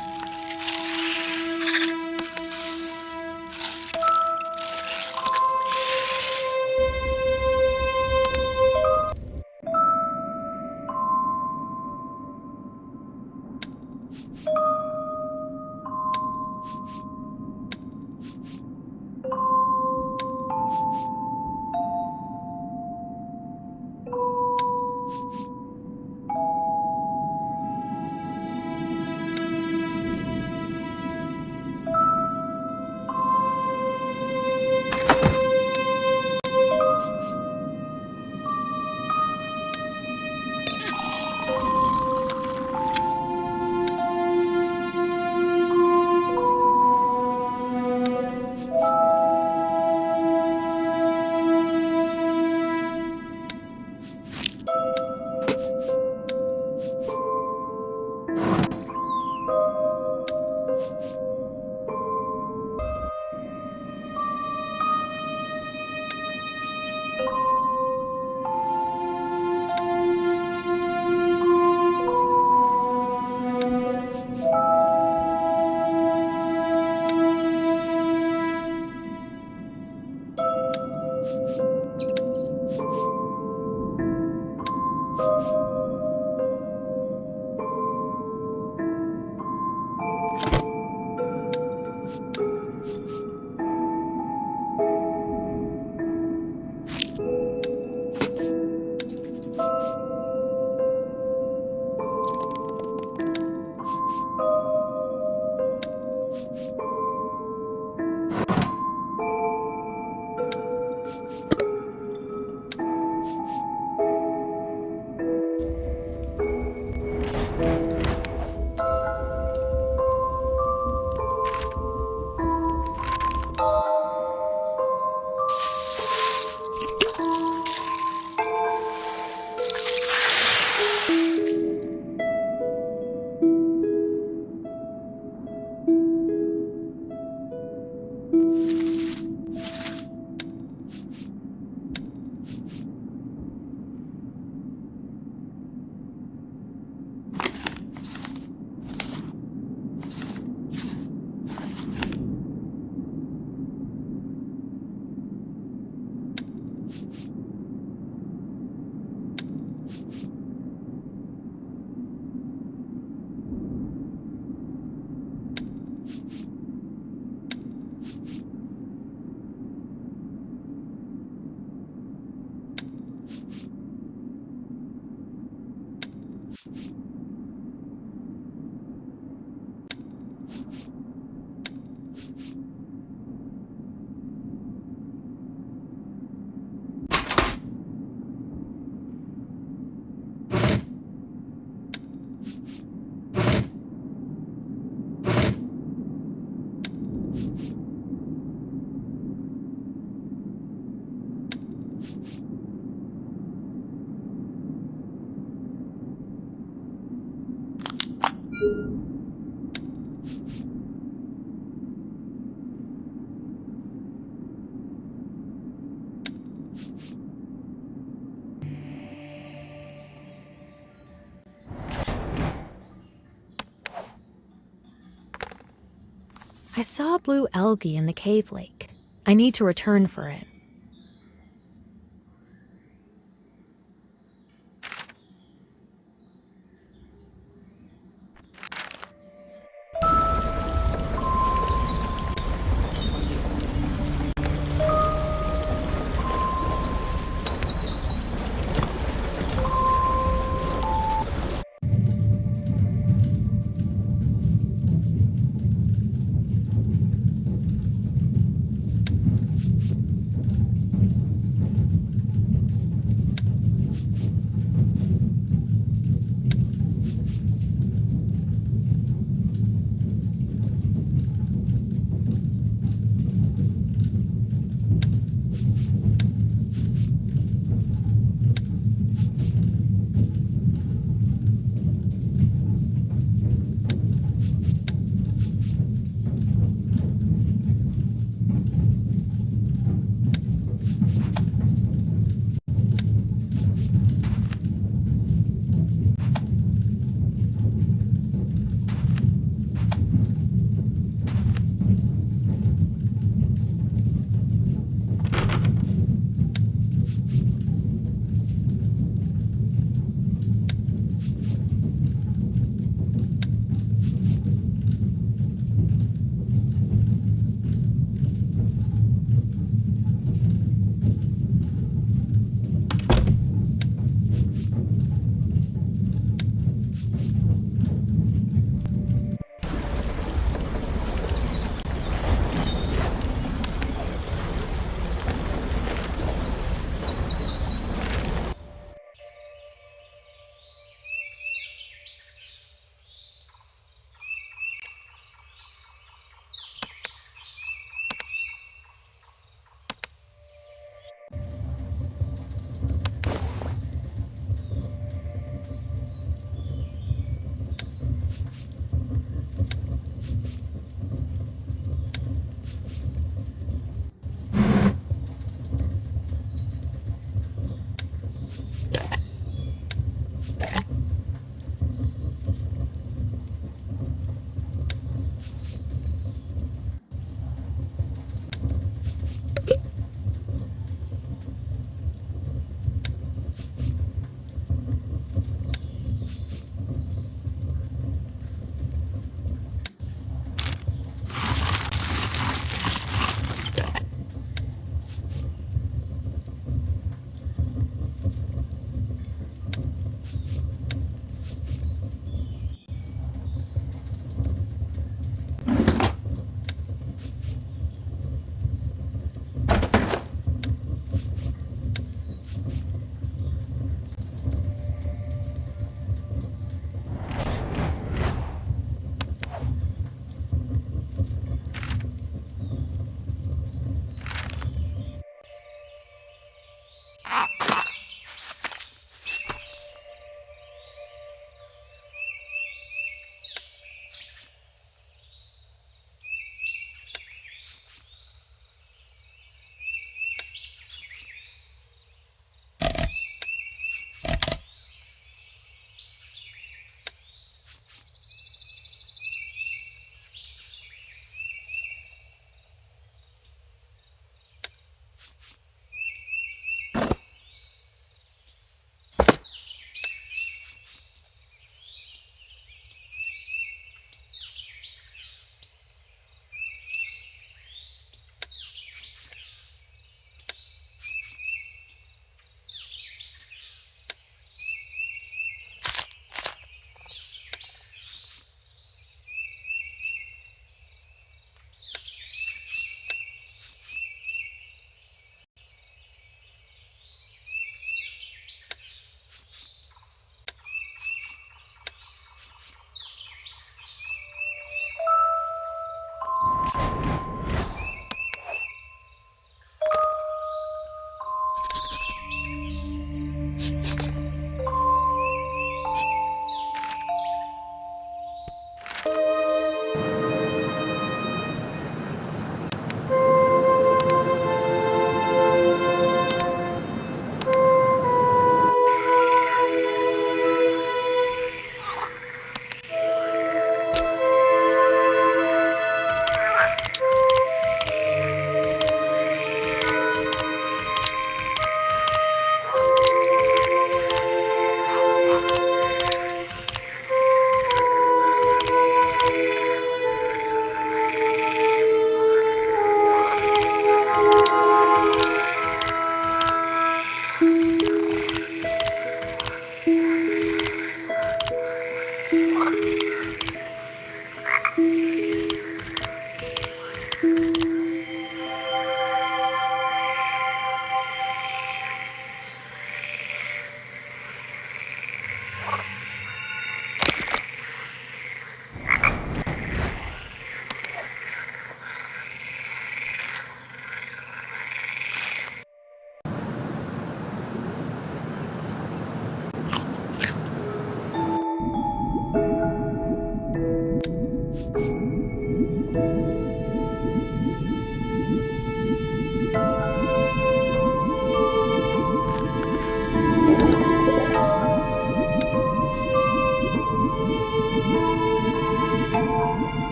I saw blue algae in the cave lake. I need to return for it.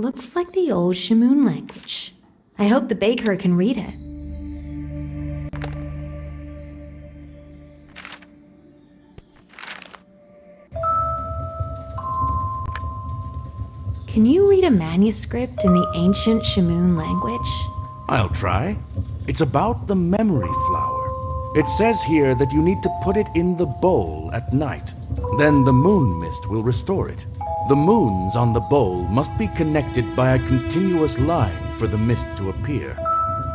looks like the old Shamoon language. I hope the baker can read it. Can you read a manuscript in the ancient Shamoon language? I'll try. It's about the memory flower. It says here that you need to put it in the bowl at night. Then the moon mist will restore it. The moons on the bowl must be connected by a continuous line for the mist to appear.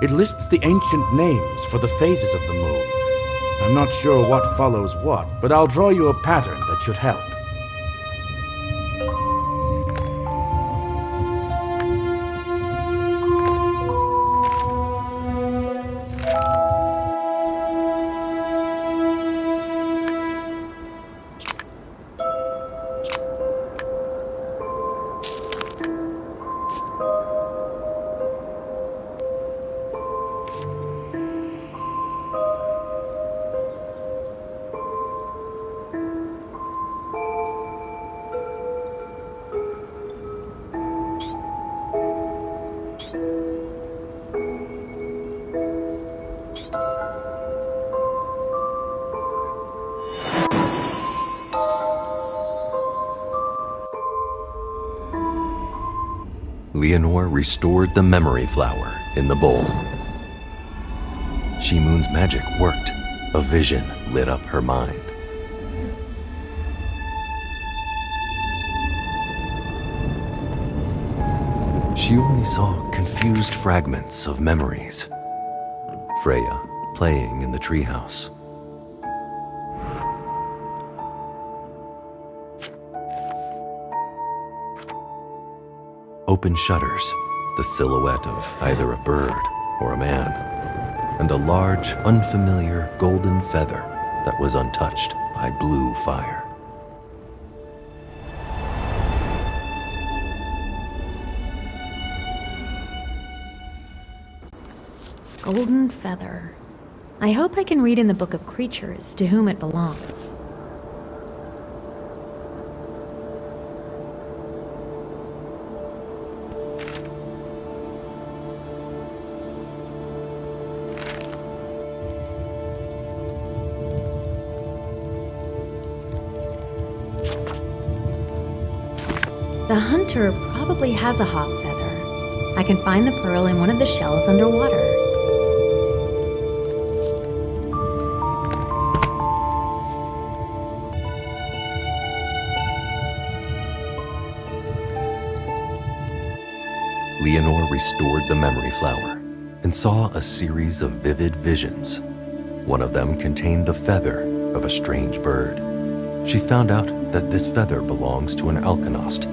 It lists the ancient names for the phases of the moon. I'm not sure what follows what, but I'll draw you a pattern that should help. Leonor restored the memory flower in the bowl. Shamoon's magic worked. A vision lit up her mind. She only saw confused fragments of memories. Freya playing in the treehouse. Open shutters, the silhouette of either a bird or a man, and a large, unfamiliar golden feather that was untouched by blue fire. Golden feather. I hope I can read in the Book of Creatures to whom it belongs. The hunter probably has a hawk feather. I can find the pearl in one of the shells underwater. Leonor restored the memory flower and saw a series of vivid visions. One of them contained the feather of a strange bird. She found out that this feather belongs to an alchemist,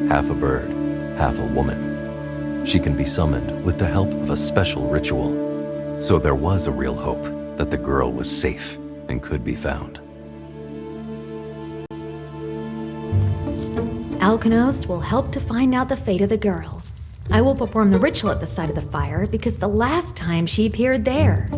half a bird, half a woman. She can be summoned with the help of a special ritual. So there was a real hope that the girl was safe and could be found. Alchemist will help to find out the fate of the girl. I will perform the ritual at the side of the fire because the last time she appeared there.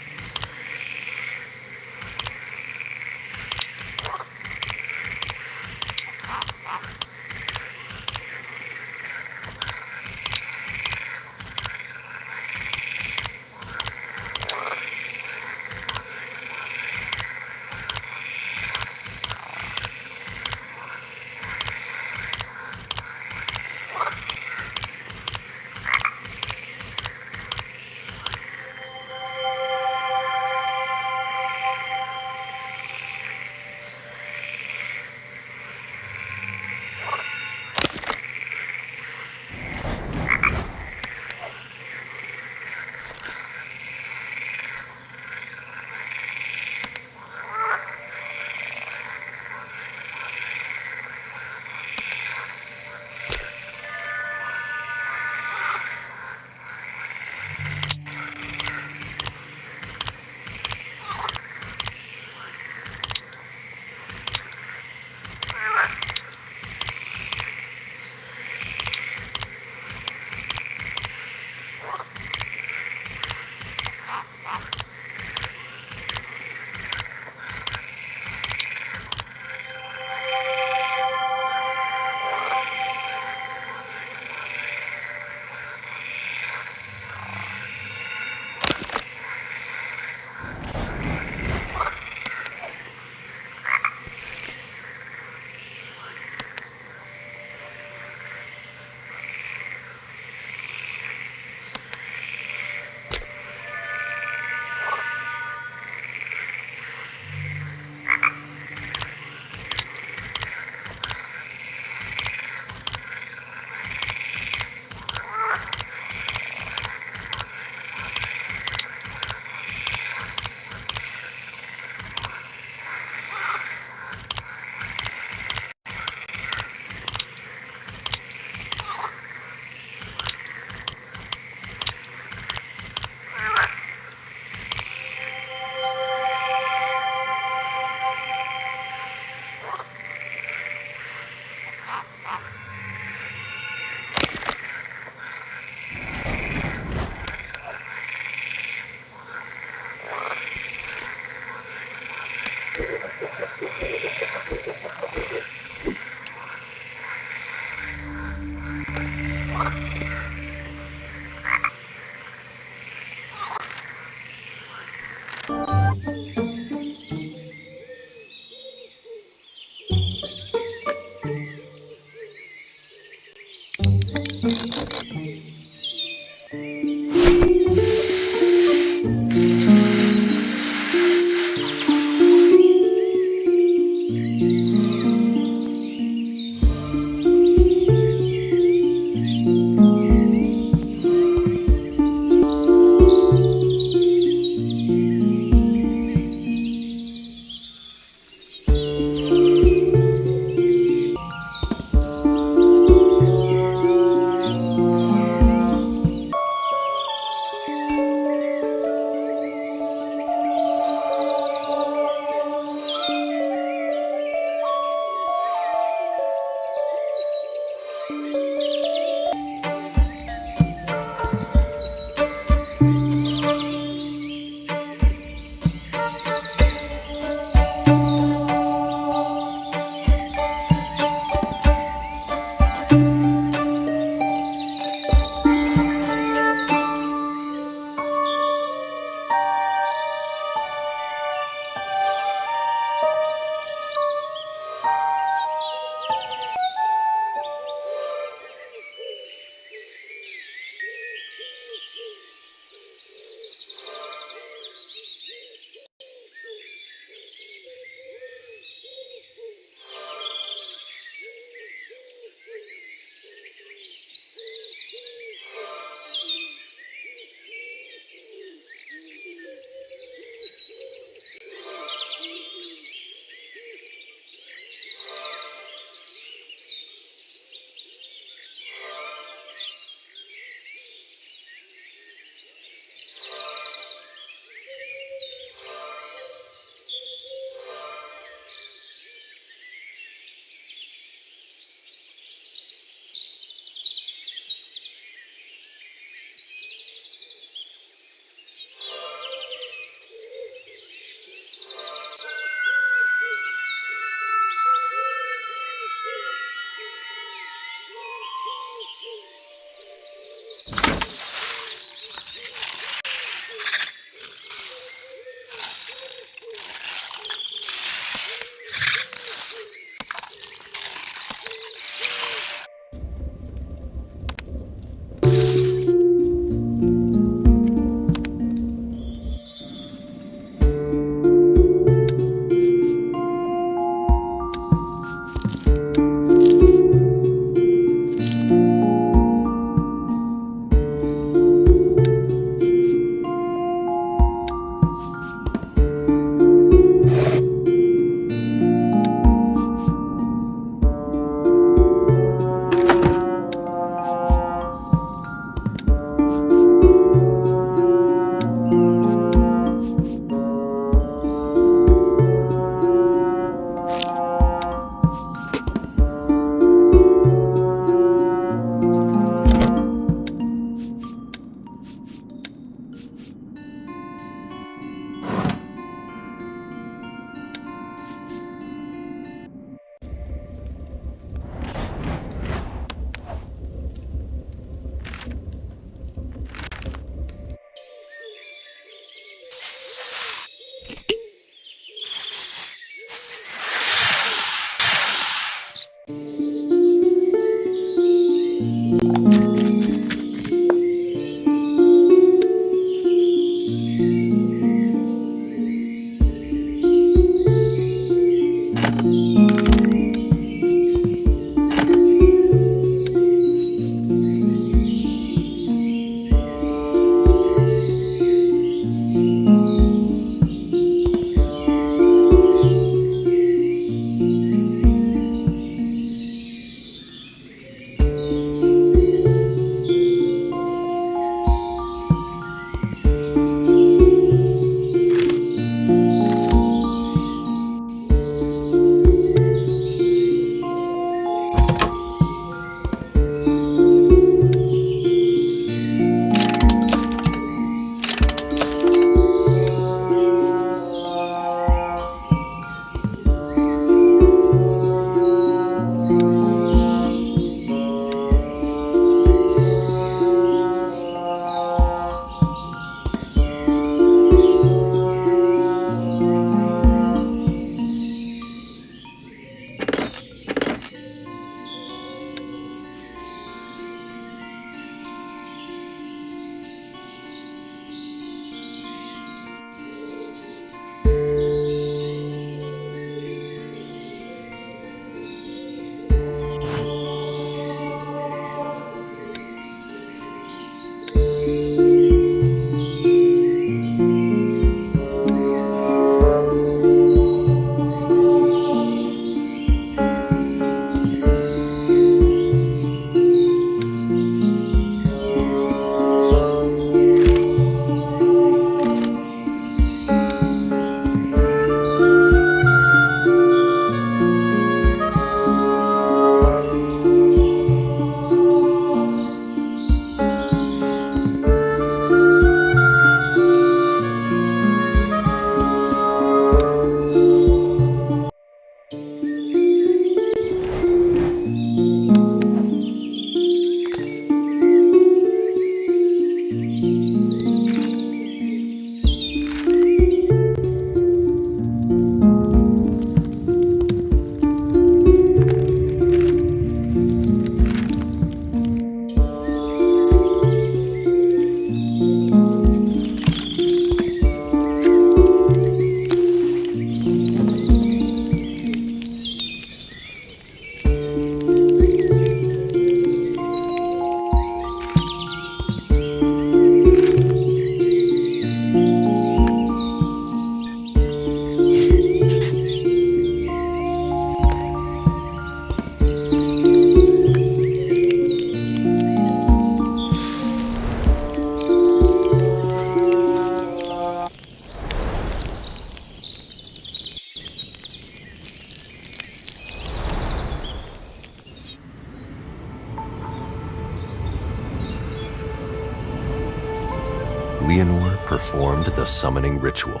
Leonor performed the summoning ritual,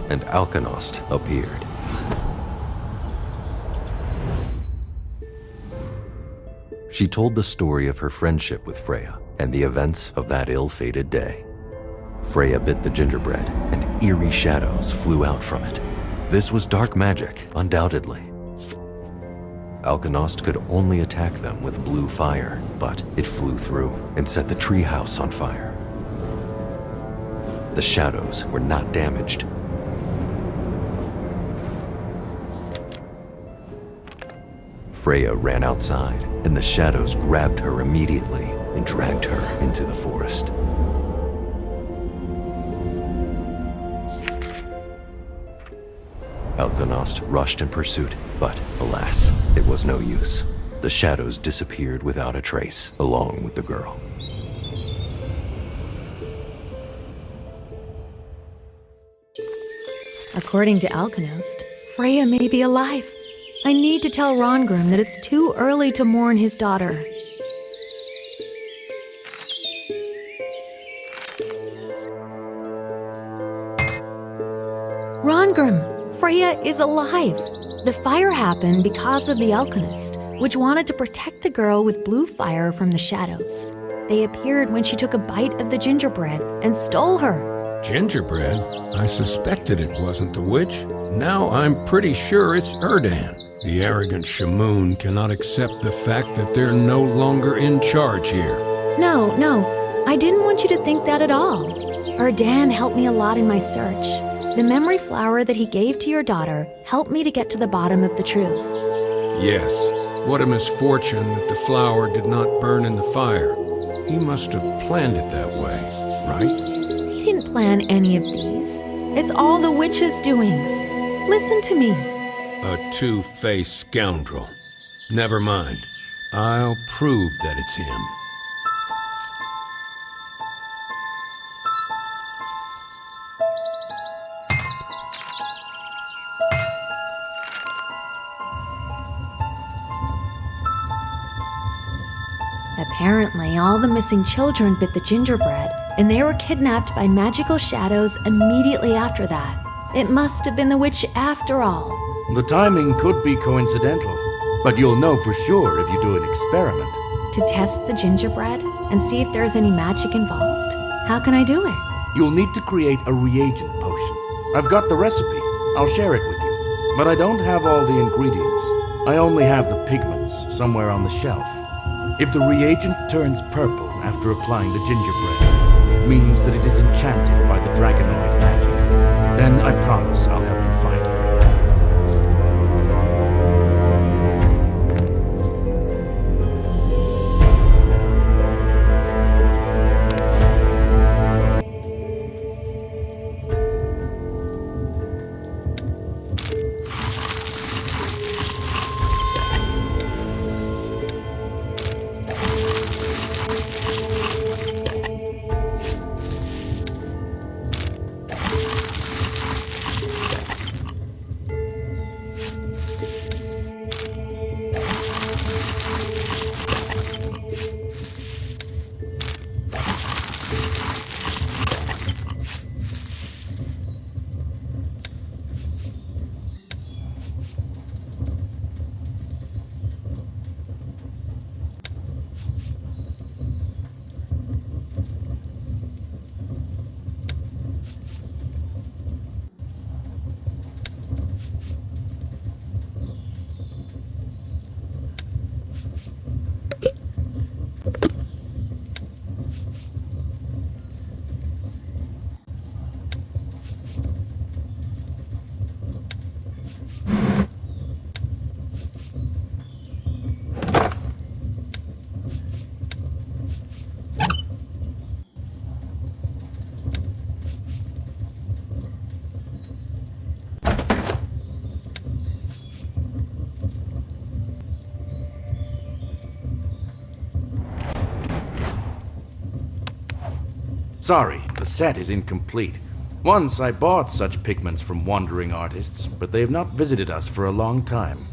and Alchemist appeared. She told the story of her friendship with Freya and the events of that ill-fated day. Freya bit the gingerbread, and eerie shadows flew out from it. This was dark magic, undoubtedly. Alchemist could only attack them with blue fire, but it flew through and set the treehouse on fire. The shadows were not damaged. Freya ran outside, and the shadows grabbed her immediately and dragged her into the forest. Alchemist rushed in pursuit, but alas, it was no use. The shadows disappeared without a trace, along with the girl. According to Alchemist, Freya may be alive. I need to tell Rongrim that it's too early to mourn his daughter. Rongrim, Freya is alive. The fire happened because of the alchemist, which wanted to protect the girl with blue fire from the shadows. They appeared when she took a bite of the gingerbread and stole her. Gingerbread? I suspected it wasn't the witch. Now I'm pretty sure it's Erdan. The arrogant Shamoon cannot accept the fact that they're no longer in charge here. No, I didn't want you to think that at all. Erdan helped me a lot in my search. The memory flower that he gave to your daughter helped me to get to the bottom of the truth. Yes, what a misfortune that the flower did not burn in the fire. He must have planned it that way, right? He didn't plan any of these. It's all the witch's doings. Listen to me. A two-faced scoundrel. Never mind. I'll prove that it's him. Apparently, all the missing children bit the gingerbread, and they were kidnapped by magical shadows immediately after that. It must have been the witch after all. The timing could be coincidental, but you'll know for sure if you do an experiment. To test the gingerbread and see if there's any magic involved? How can I do it? You'll need to create a reagent potion. I've got the recipe. I'll share it with you. But I don't have all the ingredients. I only have the pigments somewhere on the shelf. If the reagent turns purple after applying the gingerbread, it means that it is enchanted by the dragonoid magic. Then I promise I'll help you find her. Sorry, the set is incomplete. Once I bought such pigments from wandering artists, but they have not visited us for a long time.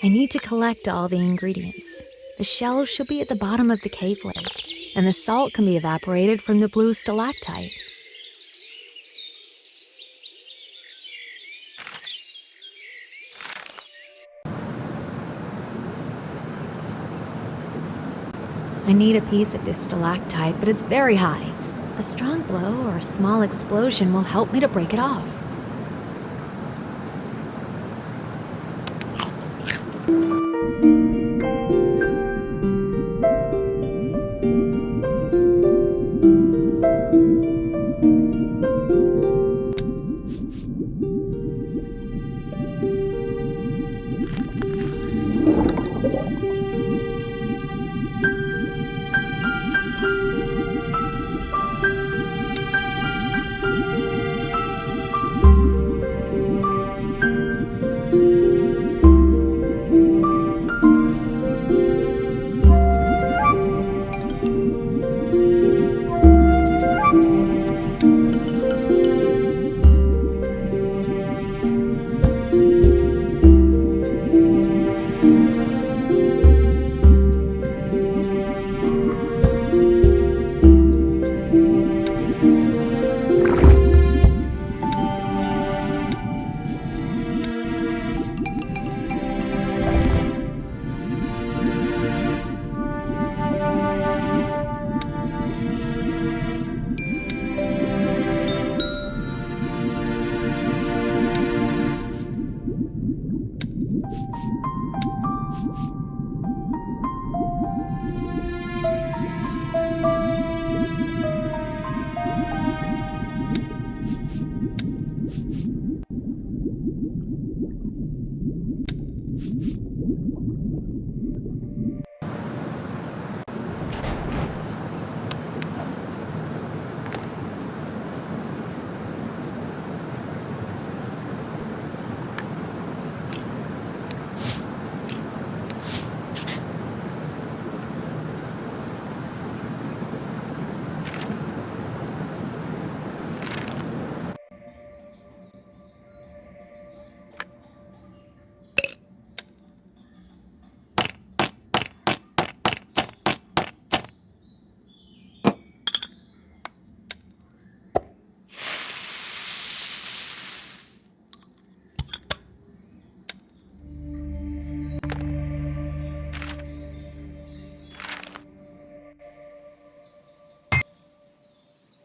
I need to collect all the ingredients. The shells should be at the bottom of the cave lake, and the salt can be evaporated from the blue stalactite. I need a piece of this stalactite, but it's very high. A strong blow or a small explosion will help me to break it off.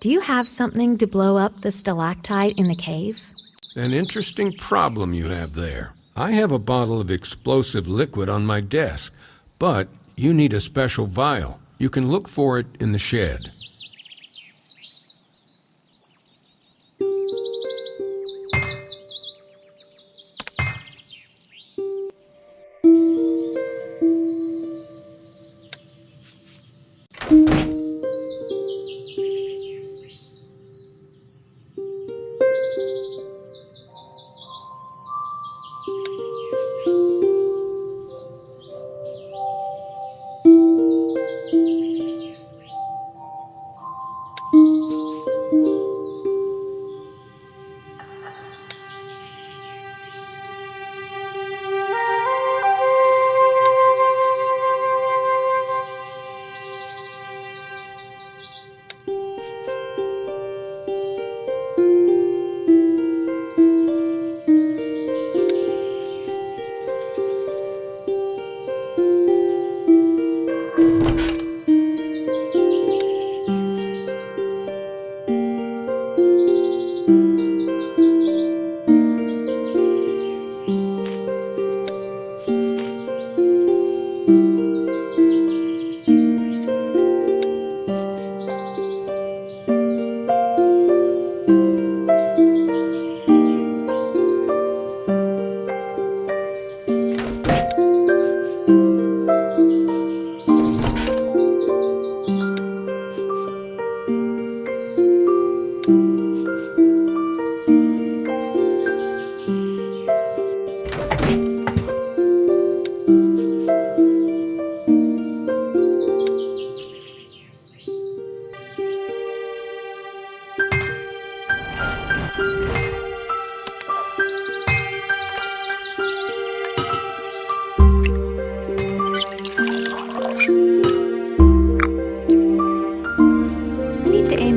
Do you have something to blow up the stalactite in the cave? An interesting problem you have there. I have a bottle of explosive liquid on my desk, but you need a special vial. You can look for it in the shed.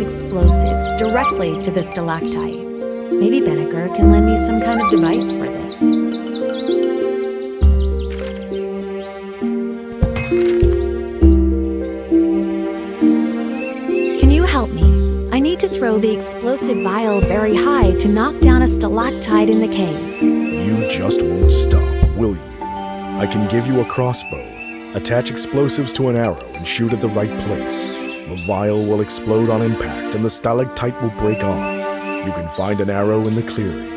Explosives directly to the stalactite. Maybe Vinegar can lend me some kind of device for this. Can you help me? I need to throw the explosive vial very high to knock down a stalactite in the cave. You just won't stop, will you? I can give you a crossbow. Attach explosives to an arrow and shoot at the right place. The vial will explode on impact and the stalactite will break off. You can find an arrow in the clearing.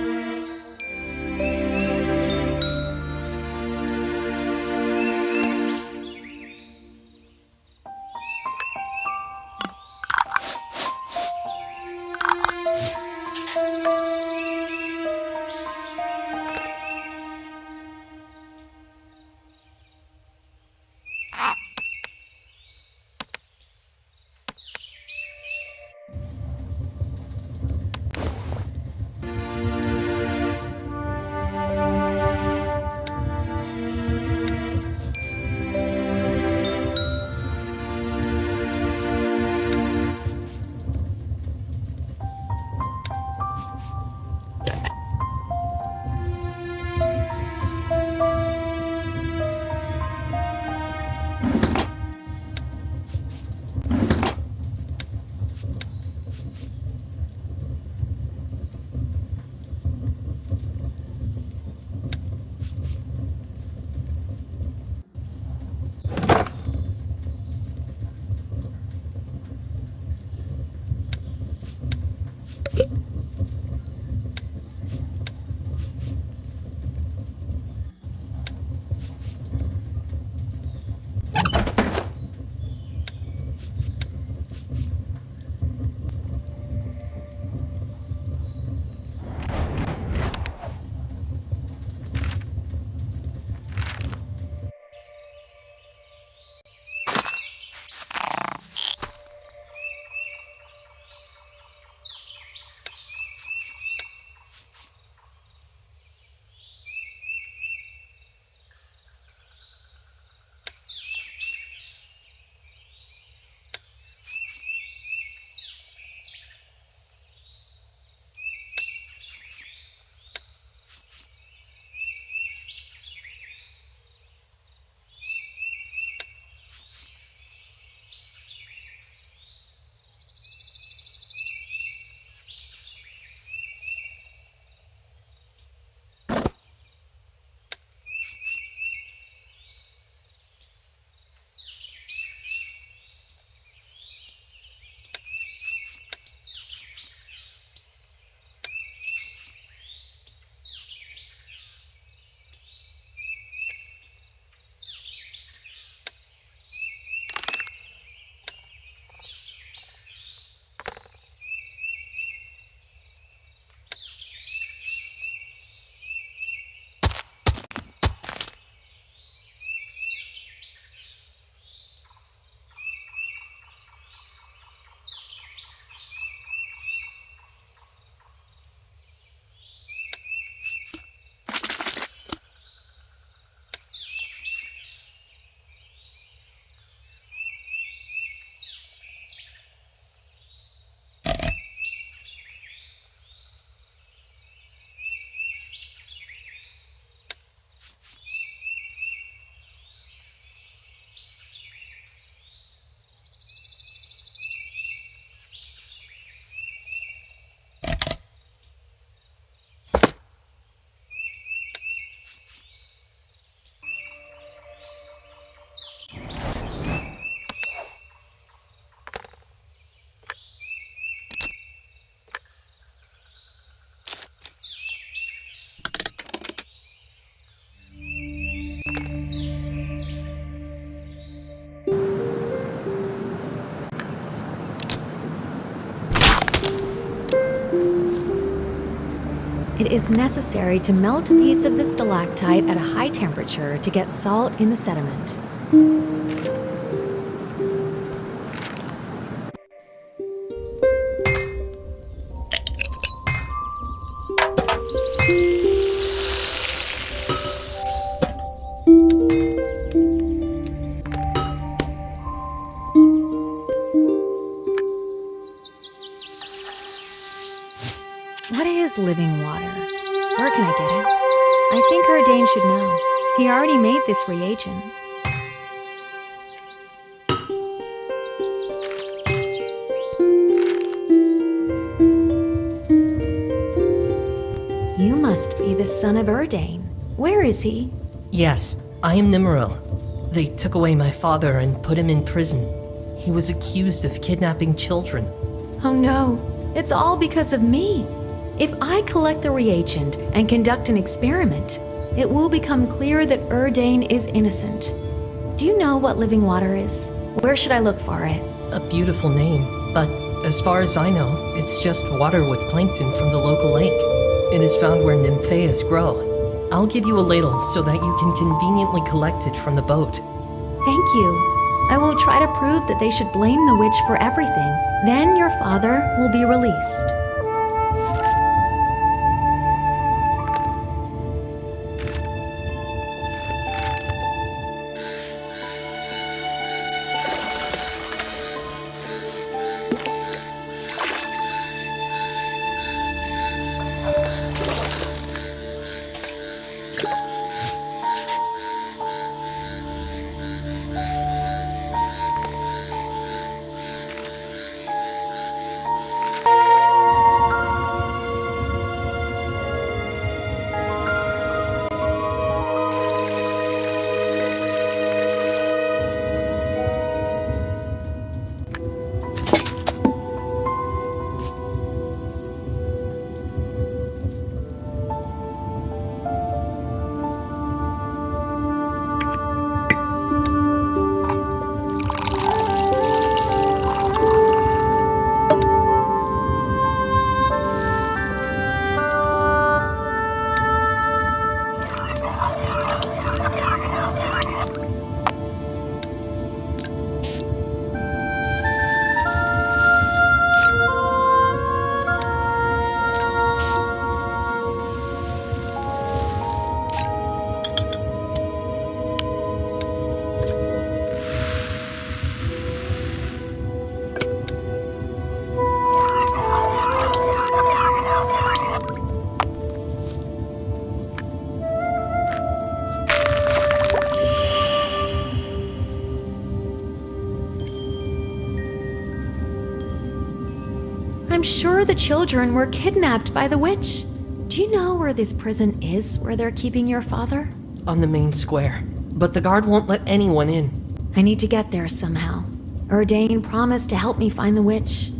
It is necessary to melt a piece of the stalactite at a high temperature to get salt in the sediment. What is living water? Where can I get it? I think Erdane should know. He already made this reagent. You must be the son of Erdane. Where is he? Yes, I am Nimril. They took away my father and put him in prison. He was accused of kidnapping children. Oh no, it's all because of me. If I collect the reagent and conduct an experiment, it will become clear that Erdane is innocent. Do you know what living water is? Where should I look for it? A beautiful name, but as far as I know, it's just water with plankton from the local lake. It is found where nymphaeas grow. I'll give you a ladle so that you can conveniently collect it from the boat. Thank you. I will try to prove that they should blame the witch for everything. Then your father will be released. I'm sure the children were kidnapped by the witch. Do you know where this prison is where they're keeping your father? On the main square, but the guard won't let anyone in. I need to get there somehow. Erdane promised to help me find the witch.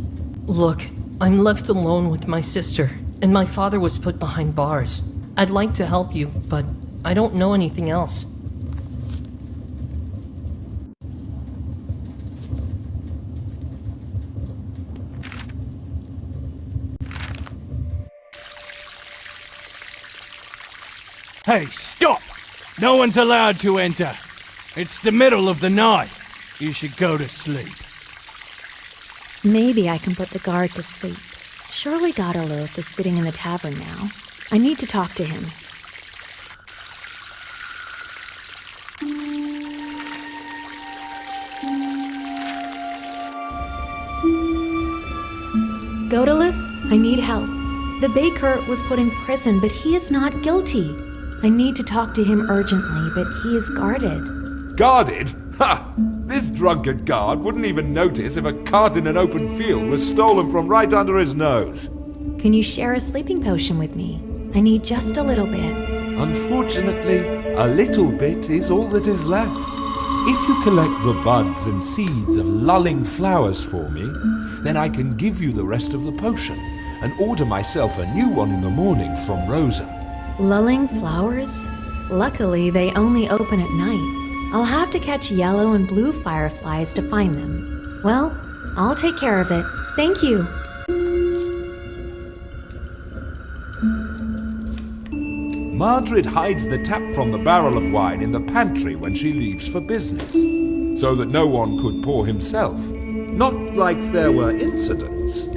Look, I'm left alone with my sister, and my father was put behind bars. I'd like to help you, but I don't know anything else. Hey, stop! No one's allowed to enter. It's the middle of the night. You should go to sleep. Maybe I can put the guard to sleep. Surely Godoloth is sitting in the tavern now. I need to talk to him. Godoloth, I need help. The baker was put in prison, but he is not guilty. I need to talk to him urgently, but he is guarded. Guarded? Ha! This drunken guard wouldn't even notice if a cart in an open field was stolen from right under his nose. Can you share a sleeping potion with me? I need just a little bit. Unfortunately, a little bit is all that is left. If you collect the buds and seeds of lulling flowers for me, then I can give you the rest of the potion and order myself a new one in the morning from Rosa. Lulling flowers? Luckily, they only open at night. I'll have to catch yellow and blue fireflies to find them. Well, I'll take care of it. Thank you. Margaret hides the tap from the barrel of wine in the pantry when she leaves for business, so that no one could pour himself. Not like there were incidents.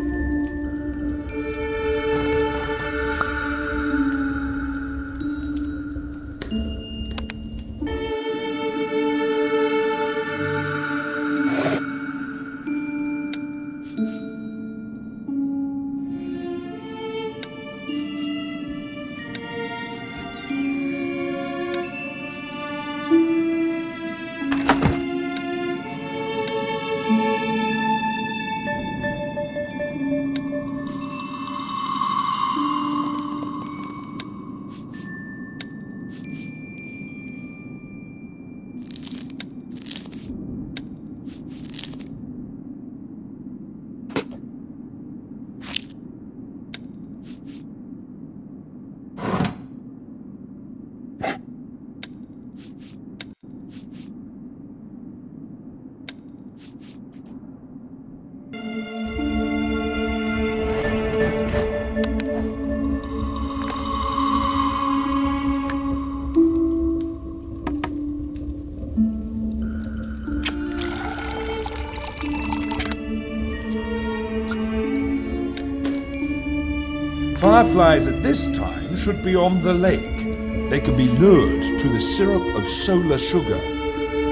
Fireflies at this time should be on the lake. They can be lured to the syrup of solar sugar.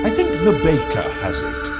I think the baker has it.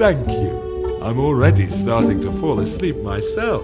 Thank you. I'm already starting to fall asleep myself.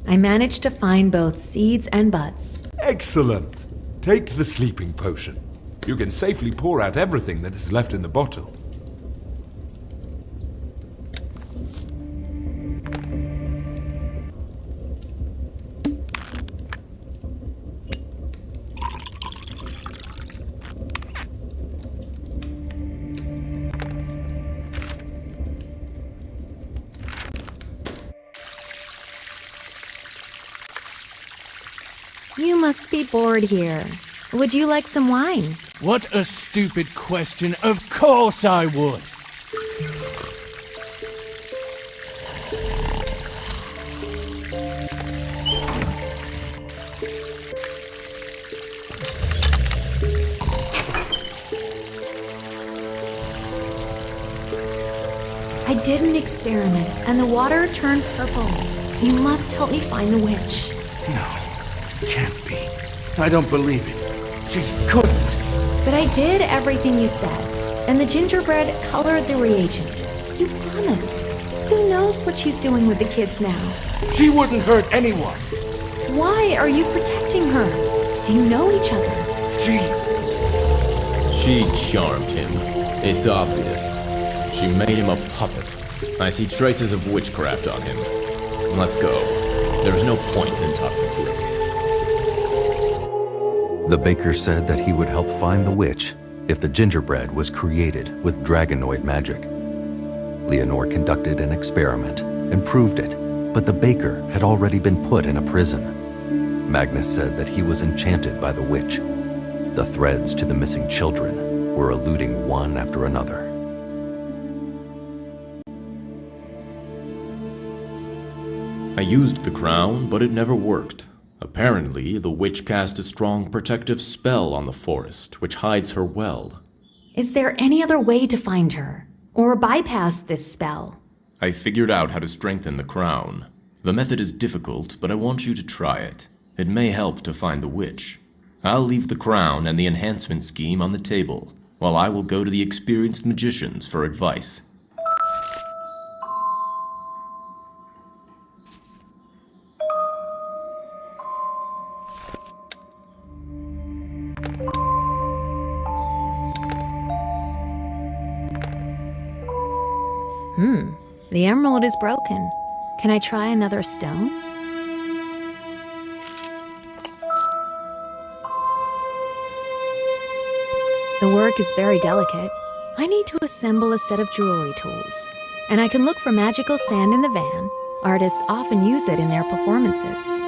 I managed to find both seeds and buds. Excellent. Take the sleeping potion. You can safely pour out everything that is left in the bottle. You must be bored here. Would you like some wine? What a stupid question. Of course I would. I did an experiment, and the water turned purple. You must help me find the witch. No, it can't be. I don't believe it. She couldn't. But I did everything you said, and the gingerbread colored the reagent. You promised. Who knows what she's doing with the kids now? She wouldn't hurt anyone. Why are you protecting her? Do you know each other? She charmed him. It's obvious. She made him a puppet. I see traces of witchcraft on him. Let's go. There's no point in talking to him. The baker said that he would help find the witch if the gingerbread was created with dragonoid magic. Leonor conducted an experiment and proved it, but the baker had already been put in a prison. Magnus said that he was enchanted by the witch. The threads to the missing children were eluding one after another. I used the crown, but it never worked. Apparently, the witch cast a strong protective spell on the forest, which hides her well. Is there any other way to find her? Or bypass this spell? I figured out how to strengthen the crown. The method is difficult, but I want you to try it. It may help to find the witch. I'll leave the crown and the enhancement scheme on the table, while I will go to the experienced magicians for advice. The emerald is broken. Can I try another stone? The work is very delicate. I need to assemble a set of jewelry tools. And I can look for magical sand in the van. Artists often use it in their performances.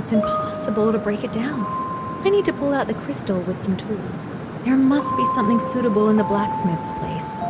It's impossible to break it down. I need to pull out the crystal with some tool. There must be something suitable in the blacksmith's place.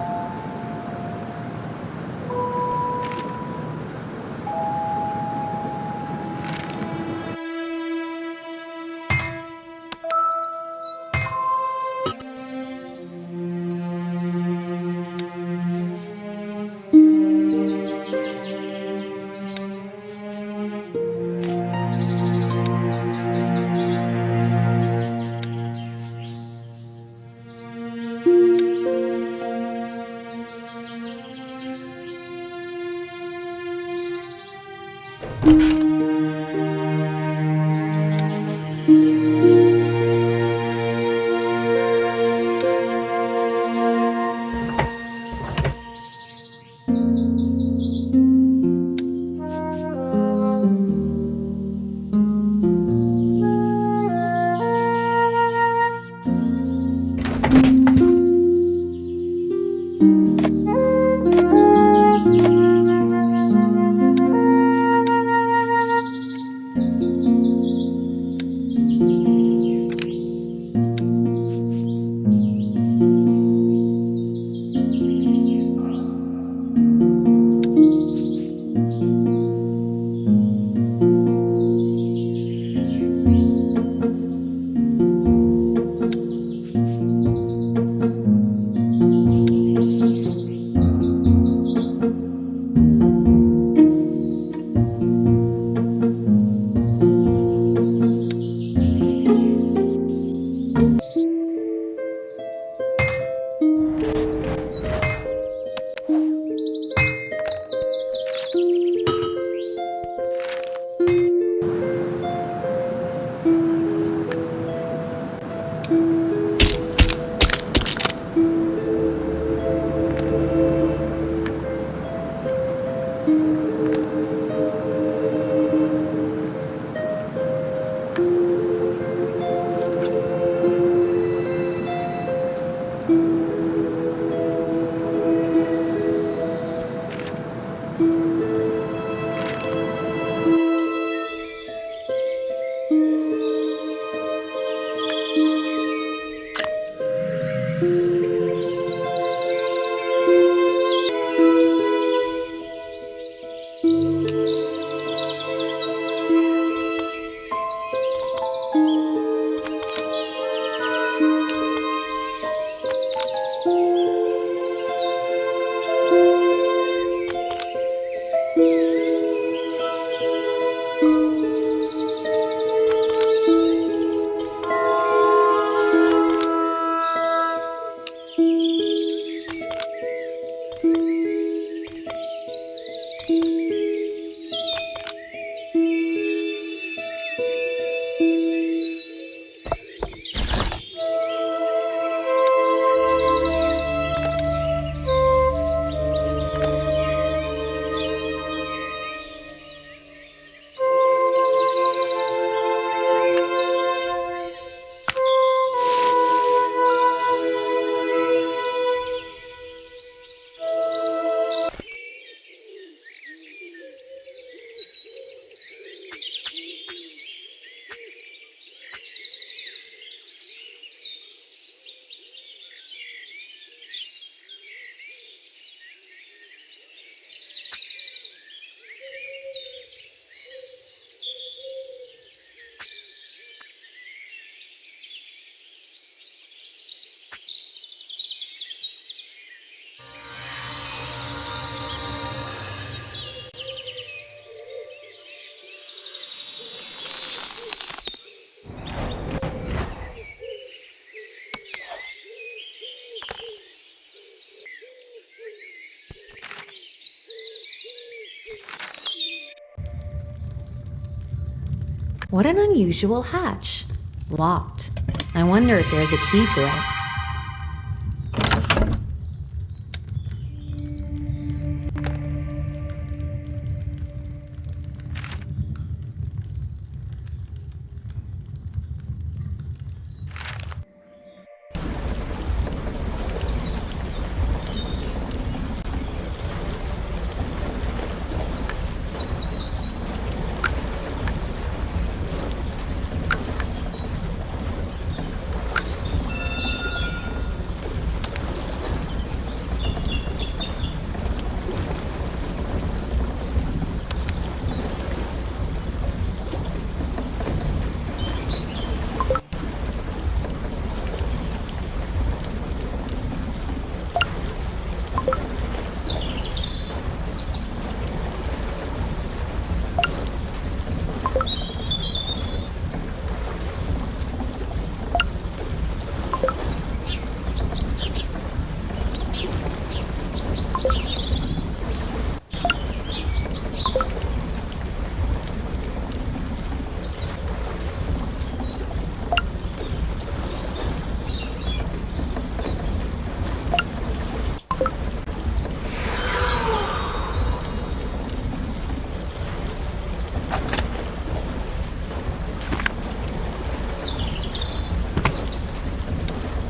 What an unusual hatch. Locked. I wonder if there's a key to it.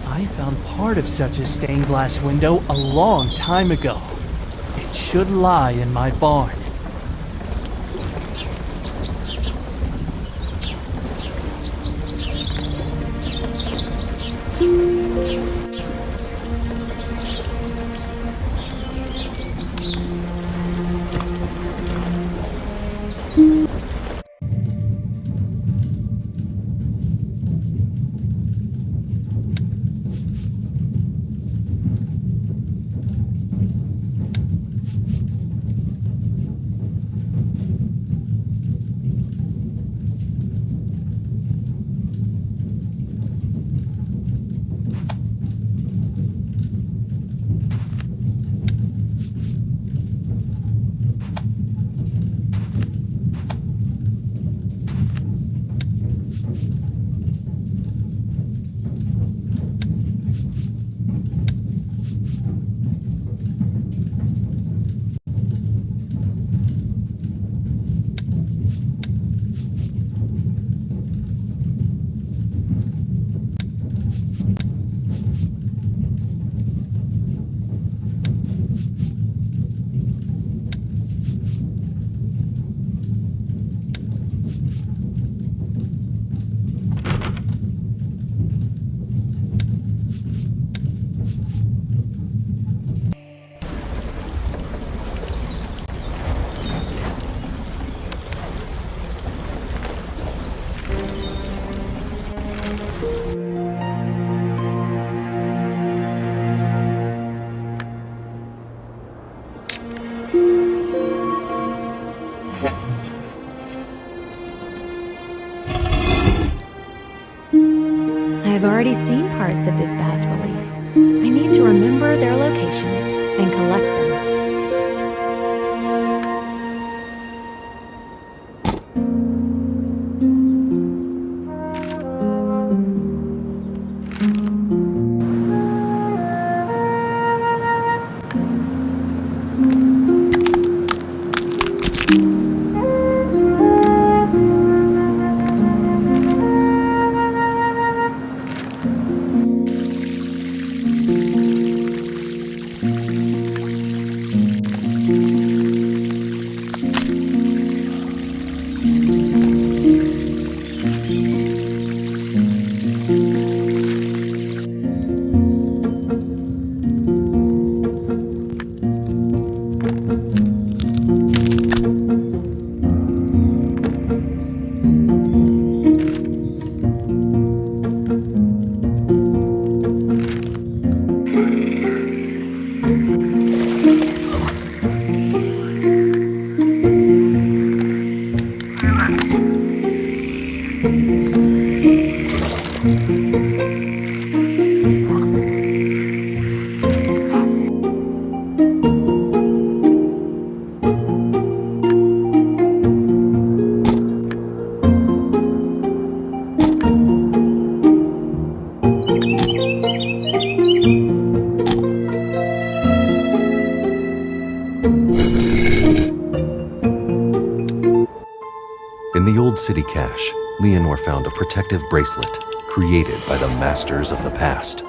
I found part of such a stained glass window a long time ago. It should lie in my barn. I've already seen parts of this bas relief. I need to remember their locations and collect them. In the old city cache, Leonor found a protective bracelet created by the masters of the past.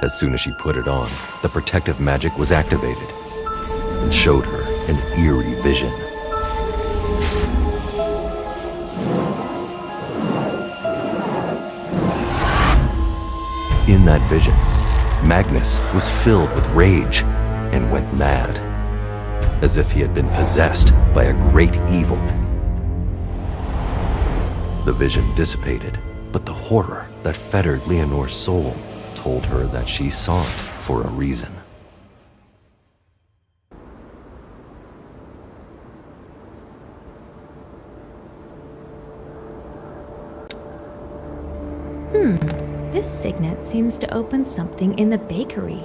As soon as she put it on, the protective magic was activated and showed her an eerie vision. In that vision, Magnus was filled with rage and went mad, as if he had been possessed by a great evil. The vision dissipated, but the horror that fettered Leonor's soul told her that she saw it for a reason. This signet seems to open something in the bakery.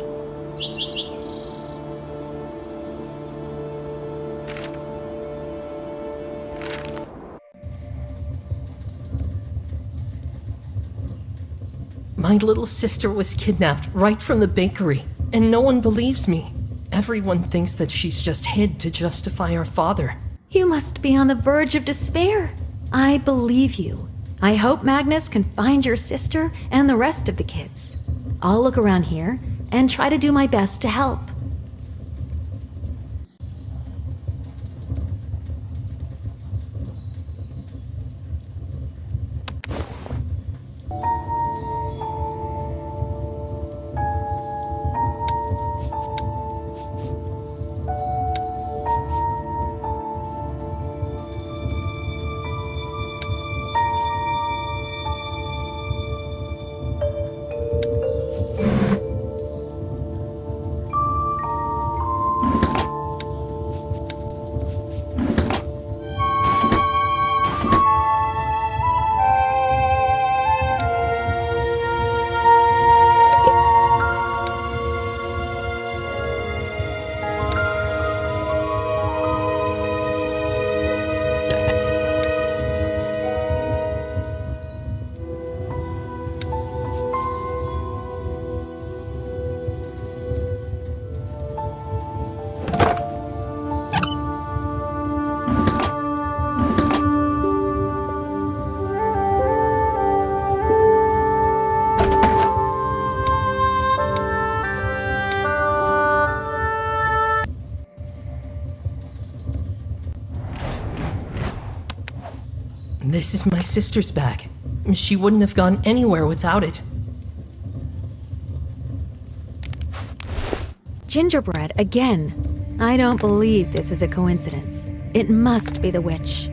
My little sister was kidnapped right from the bakery, and no one believes me. Everyone thinks that she's just hid to justify our father. You must be on the verge of despair. I believe you. I hope Magnus can find your sister and the rest of the kids. I'll look around here and try to do my best to help. This is my sister's bag. She wouldn't have gone anywhere without it. Gingerbread again. I don't believe this is a coincidence. It must be the witch.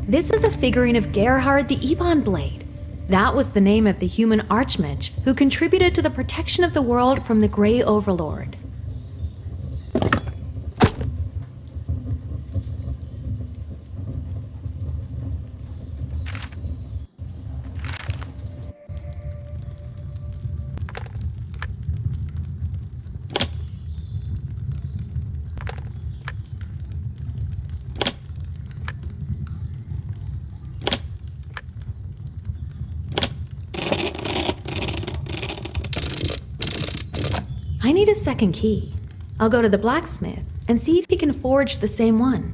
This is a figurine of Gerhard the Ebon Blade. That was the name of the human archmage who contributed to the protection of the world from the Grey Overlord. I need a second key. I'll go to the blacksmith and see if he can forge the same one.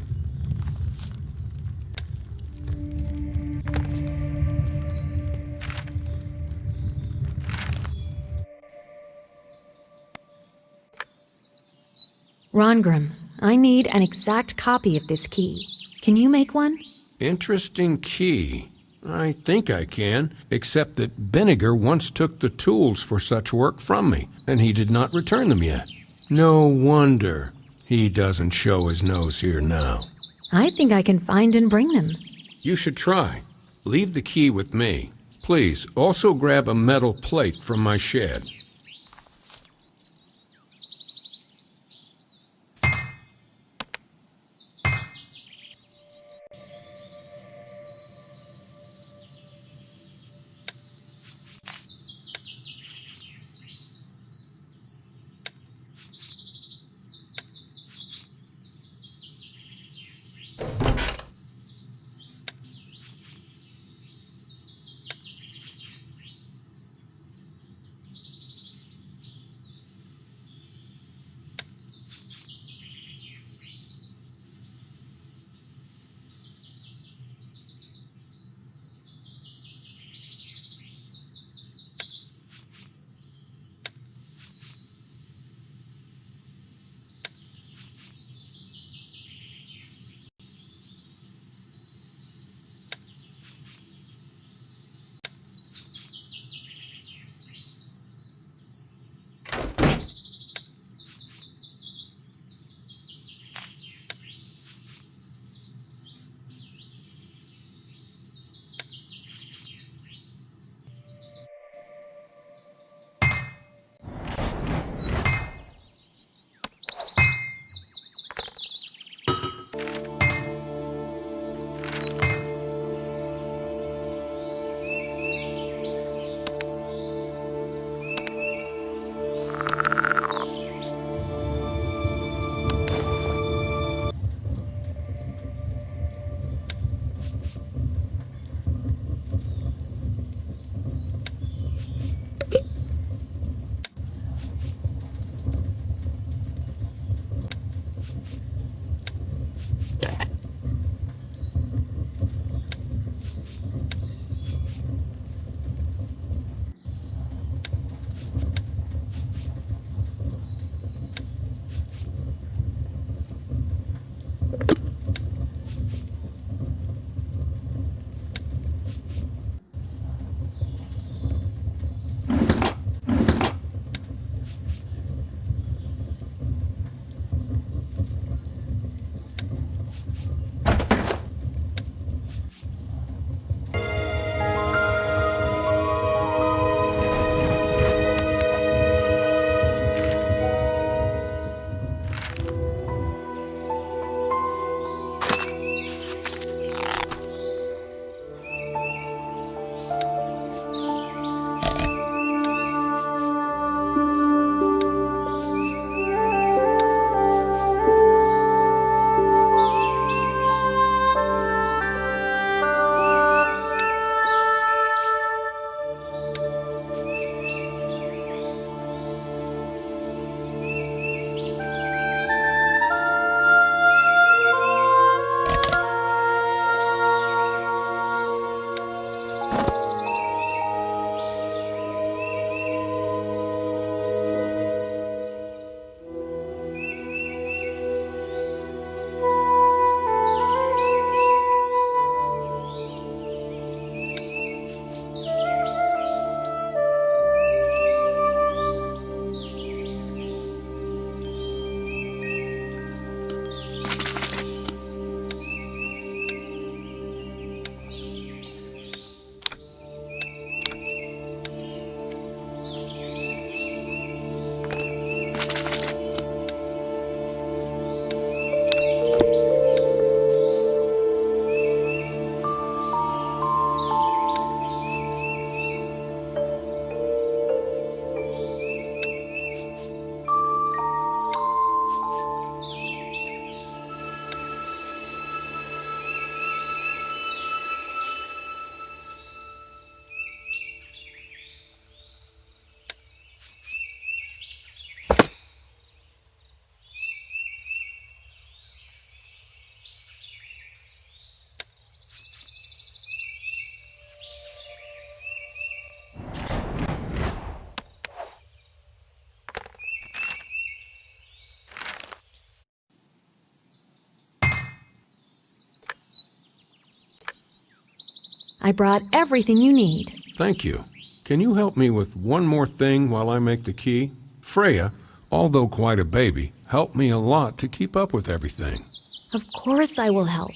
Rongrim, I need an exact copy of this key. Can you make one? Interesting key. I think I can, except that Benniger once took the tools for such work from me, and he did not return them yet. No wonder he doesn't show his nose here now. I think I can find and bring them. You should try. Leave the key with me. Please, also grab a metal plate from my shed. I brought everything you need. Thank you. Can you help me with one more thing while I make the key? Freya, although quite a baby, helped me a lot to keep up with everything. Of course I will help.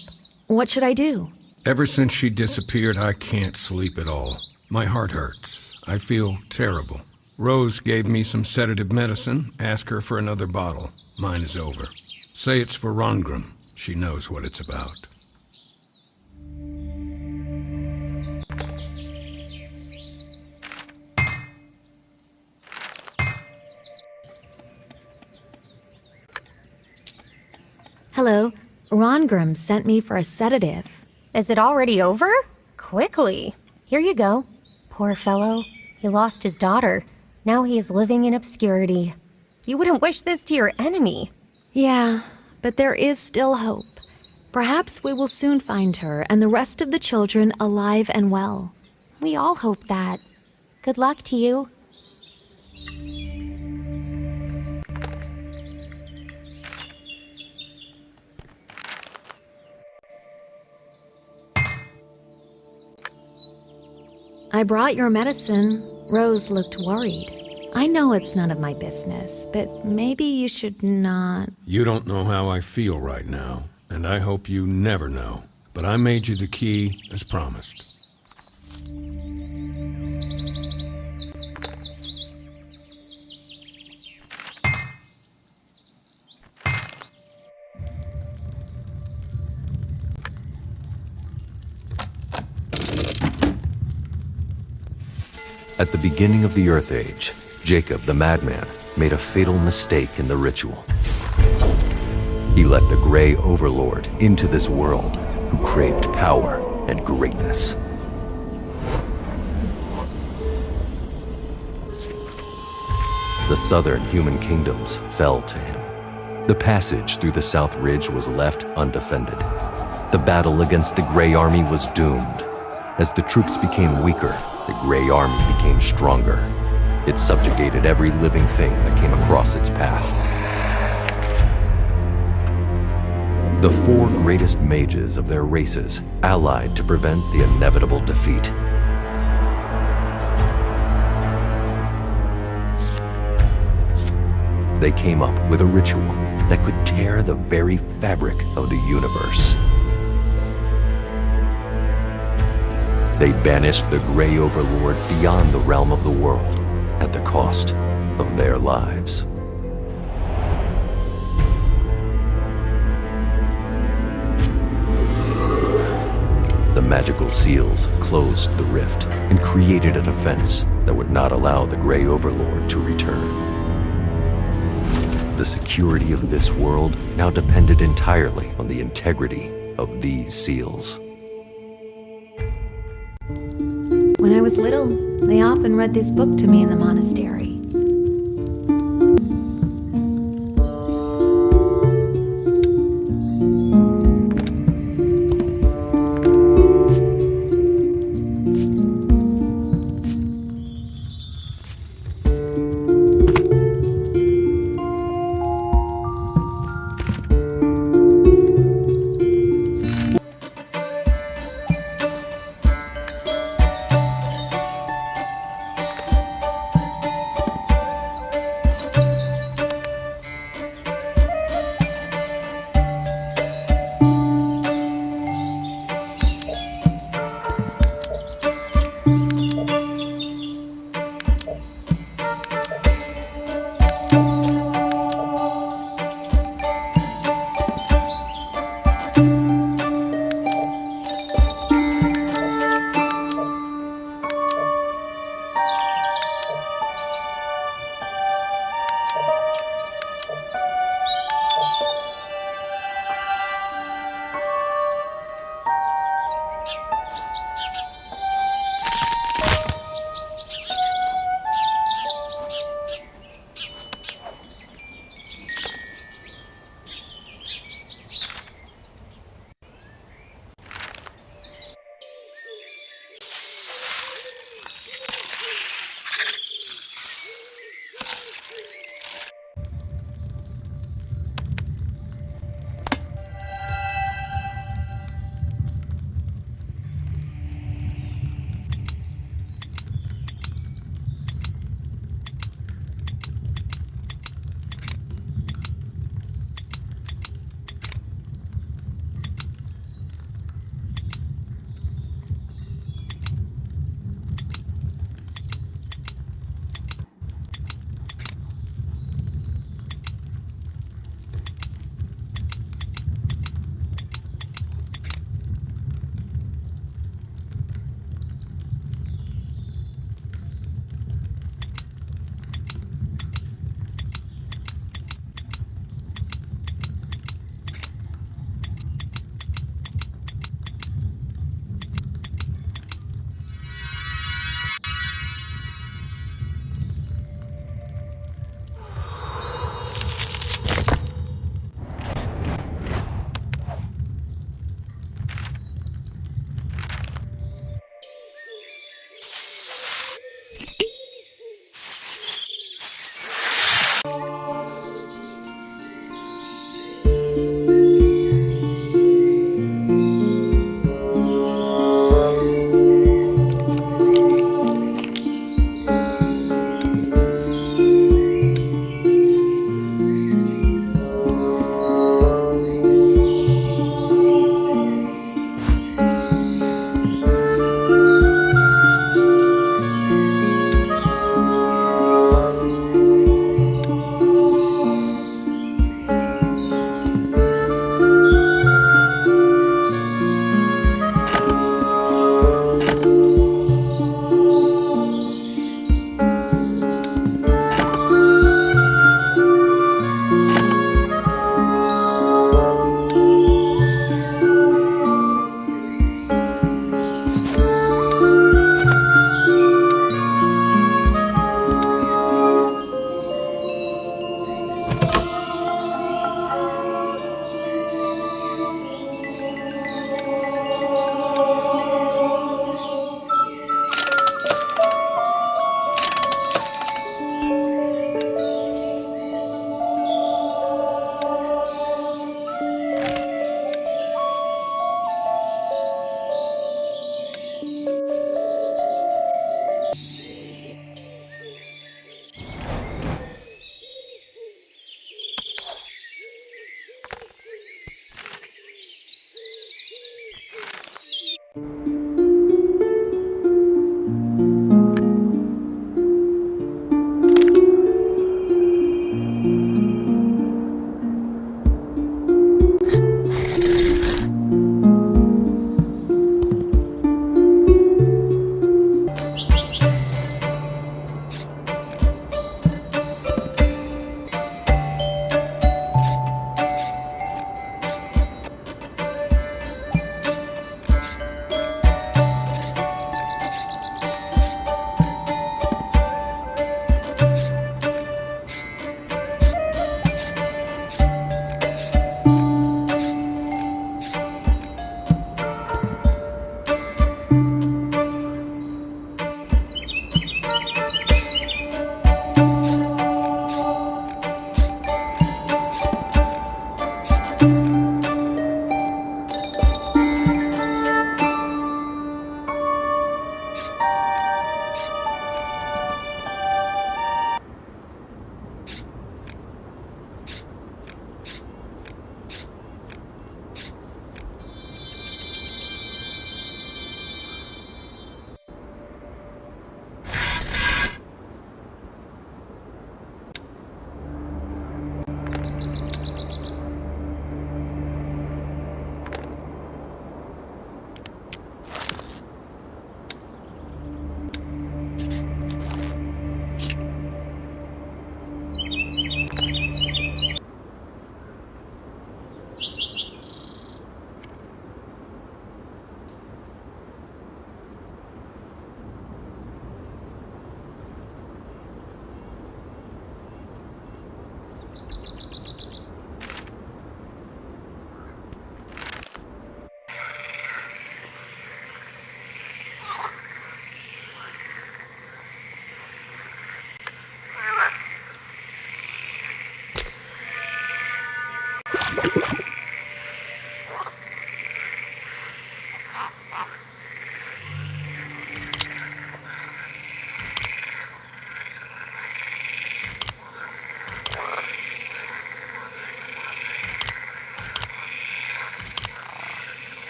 What should I do? Ever since she disappeared, I can't sleep at all. My heart hurts. I feel terrible. Rose gave me some sedative medicine. Ask her for another bottle. Mine is over. Say it's for Rongrim. She knows what it's about. Hello. Rongrim sent me for a sedative. Is it already over? Quickly. Here you go. Poor fellow. He lost his daughter. Now he is living in obscurity. You wouldn't wish this to your enemy. Yeah, but there is still hope. Perhaps we will soon find her and the rest of the children alive and well. We all hope that. Good luck to you. I brought your medicine. Rose looked worried. I know it's none of my business, but maybe you should not. You don't know how I feel right now, and I hope you never know. But I made you the key as promised. At the beginning of the Earth Age, Jacob the Madman made a fatal mistake in the ritual. He let the Grey Overlord into this world, who craved power and greatness. The southern human kingdoms fell to him. The passage through the South Ridge was left undefended. The battle against the Grey Army was doomed. As the troops became weaker, the Grey Army became stronger. It subjugated every living thing that came across its path. The four greatest mages of their races allied to prevent the inevitable defeat. They came up with a ritual that could tear the very fabric of the universe. They banished the Grey Overlord beyond the realm of the world at the cost of their lives. The magical seals closed the rift and created a defense that would not allow the Grey Overlord to return. The security of this world now depended entirely on the integrity of these seals. When I was little, they often read this book to me in the monastery.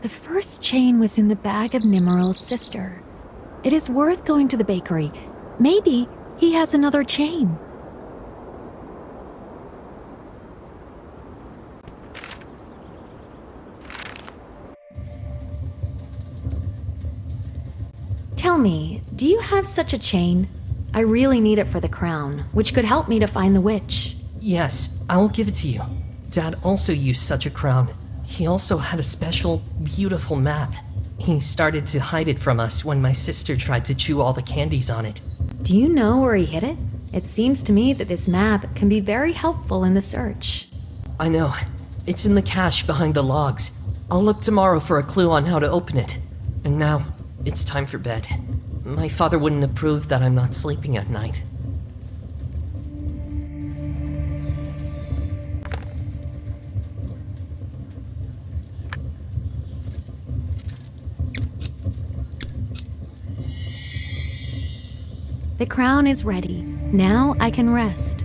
The first chain was in the bag of Nimmerl's sister. It is worth going to the bakery. Maybe he has another chain. Tell me, do you have such a chain? I really need it for the crown, which could help me to find the witch. Yes, I will give it to you. Dad also used such a crown. He also had a special, beautiful map. He started to hide it from us when my sister tried to chew all the candies on it. Do you know where he hid it? It seems to me that this map can be very helpful in the search. I know. It's in the cache behind the logs. I'll look tomorrow for a clue on how to open it. And now, it's time for bed. My father wouldn't approve that I'm not sleeping at night. The crown is ready. Now I can rest.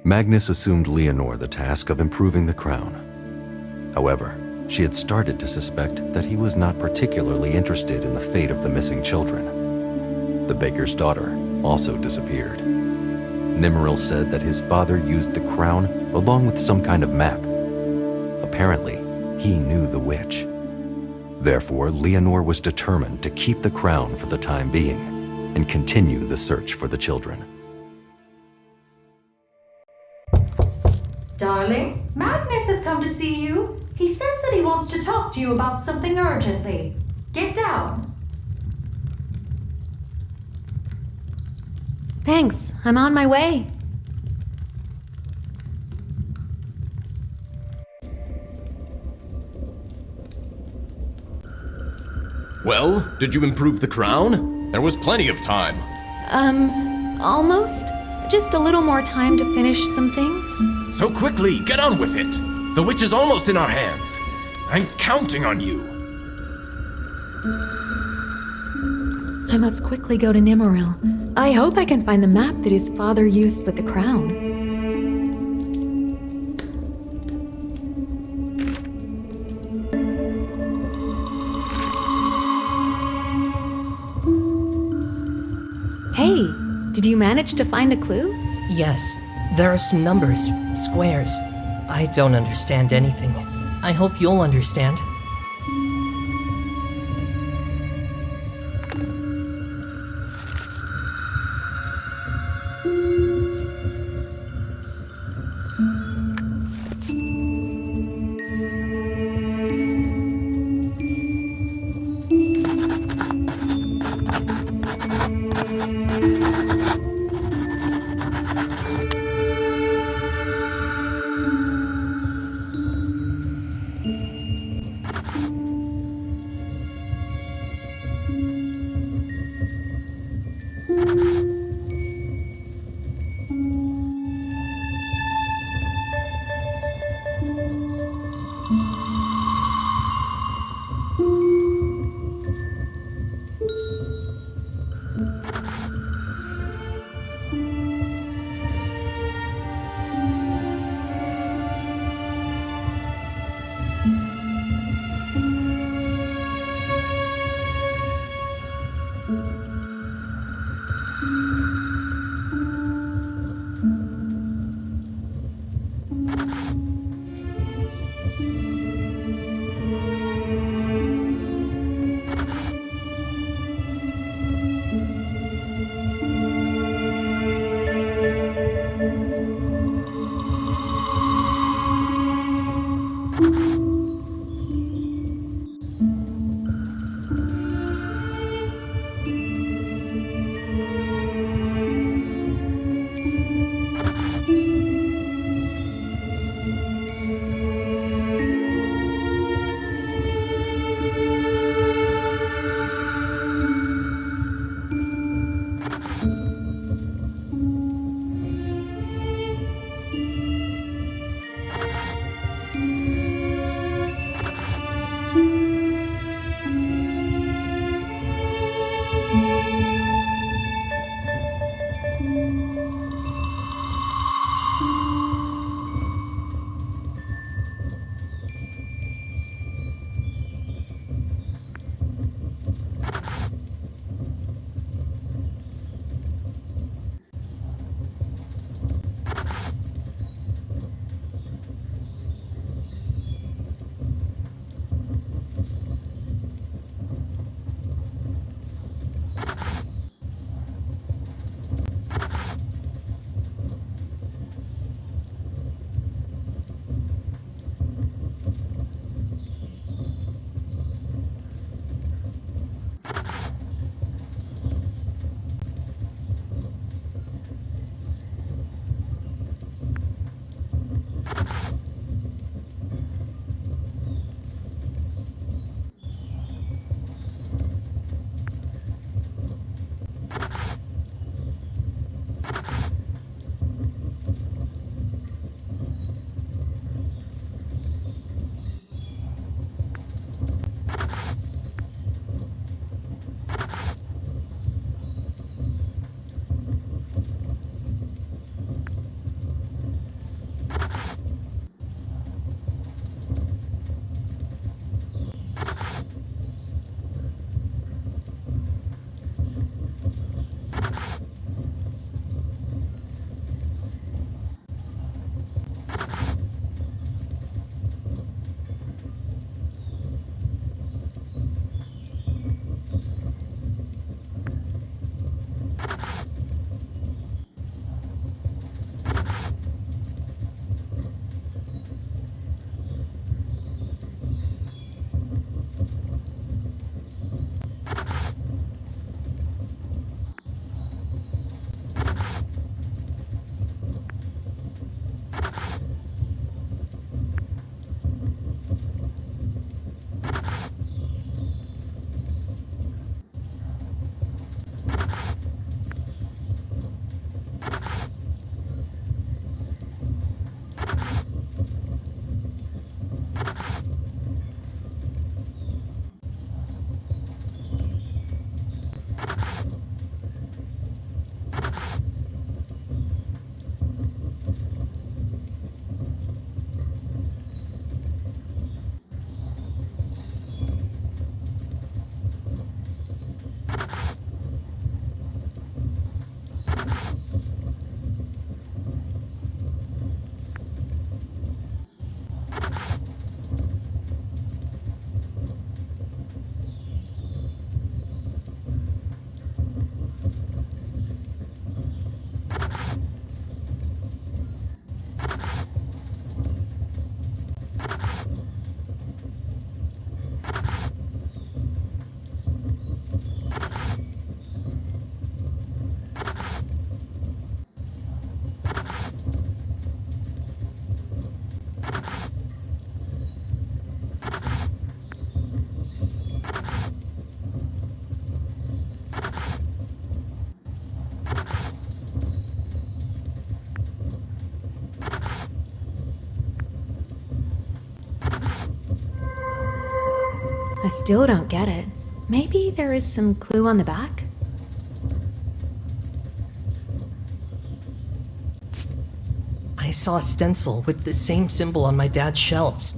Magnus assumed Leonor the task of improving the crown. However, she had started to suspect that he was not particularly interested in the fate of the missing children. The baker's daughter also disappeared. Nimmerl said that his father used the crown along with some kind of map. Apparently, he knew the witch. Therefore, Leonor was determined to keep the crown for the time being and continue the search for the children. Darling, Magnus has come to see you. He says that he wants to talk to you about something urgently. Get down. Thanks, I'm on my way. Well, did you improve the crown? There was plenty of time. Almost. Just a little more time to finish some things. So quickly, get on with it. The witch is almost in our hands. I'm counting on you. I must quickly go to Nimmerl. I hope I can find the map that his father used with the crown. Hey, did you manage to find a clue? Yes, there are some numbers, squares. I don't understand anything. I hope you'll understand. I still don't get it. Maybe there is some clue on the back? I saw a stencil with the same symbol on my dad's shelves.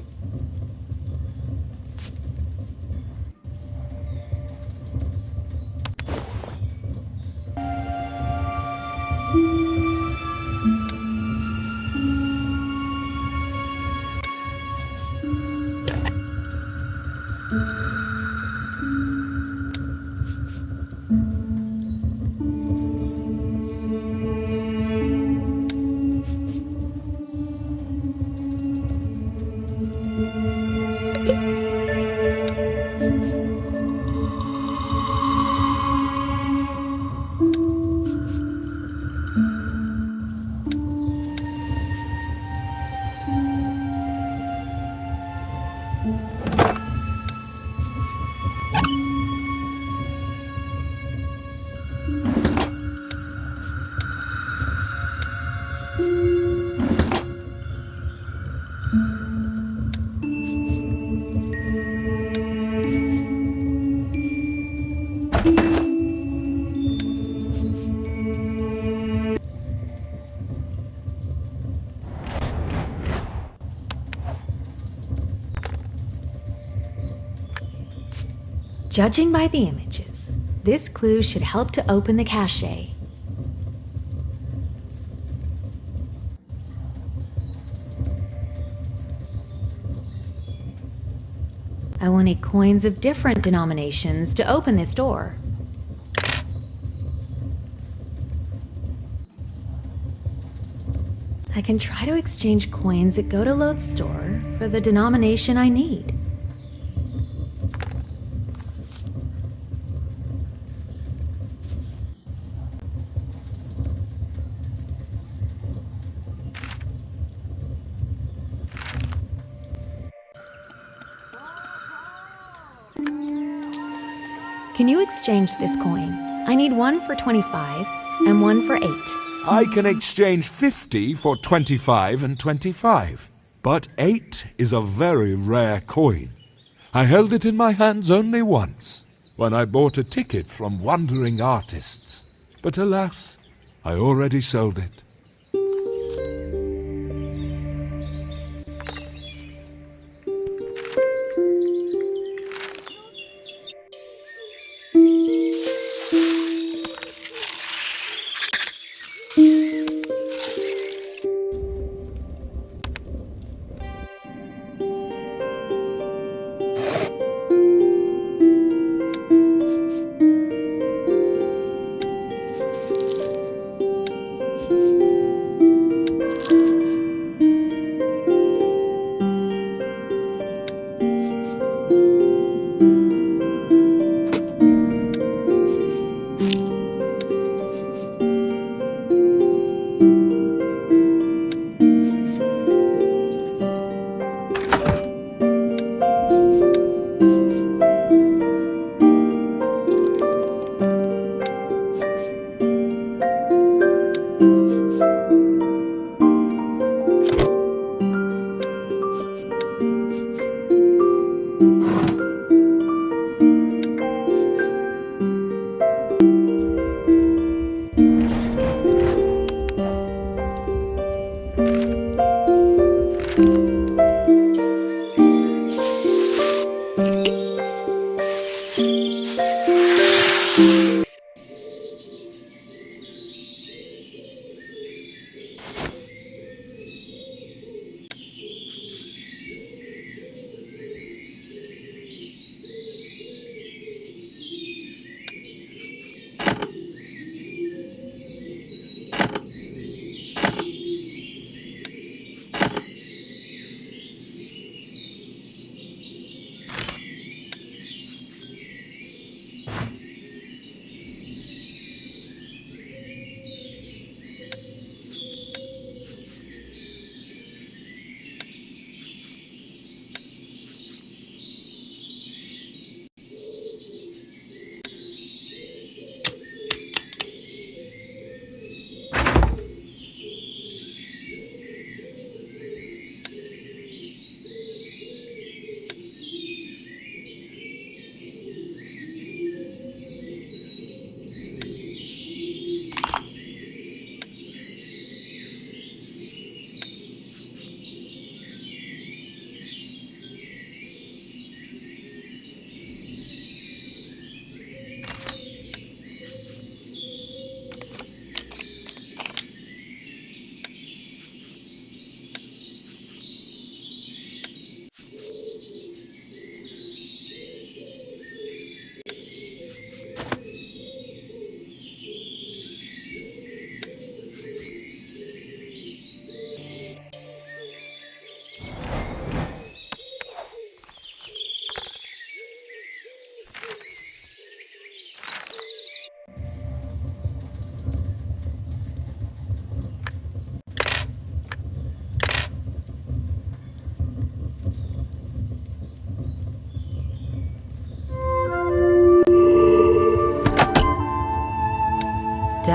Judging by the images, this clue should help to open the cache. I will need coins of different denominations to open this door. I can try to exchange coins at Godoloth's store for the denomination I need. Can you exchange this coin? I need one for 25 and one for 8. I can exchange 50 for 25 and 25. But 8 is a very rare coin. I held it in my hands only once, when I bought a ticket from wandering artists. But alas, I already sold it.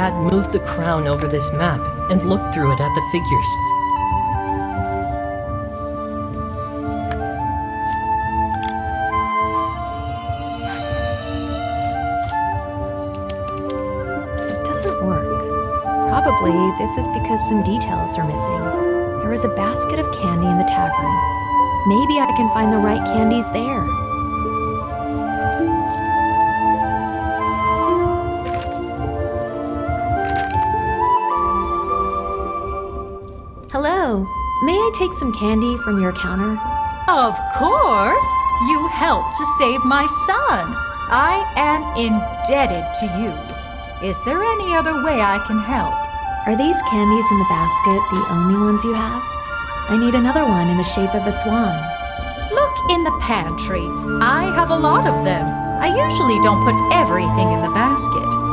Dad moved the crown over this map and looked through it at the figures. It doesn't work. Probably this is because some details are missing. There is a basket of candy in the tavern. Maybe I can find the right candies there. Hello. May I take some candy from your counter? Of course! You helped to save my son. I am indebted to you. Is there any other way I can help? Are these candies in the basket the only ones you have? I need another one in the shape of a swan. Look in the pantry. I have a lot of them. I usually don't put everything in the basket.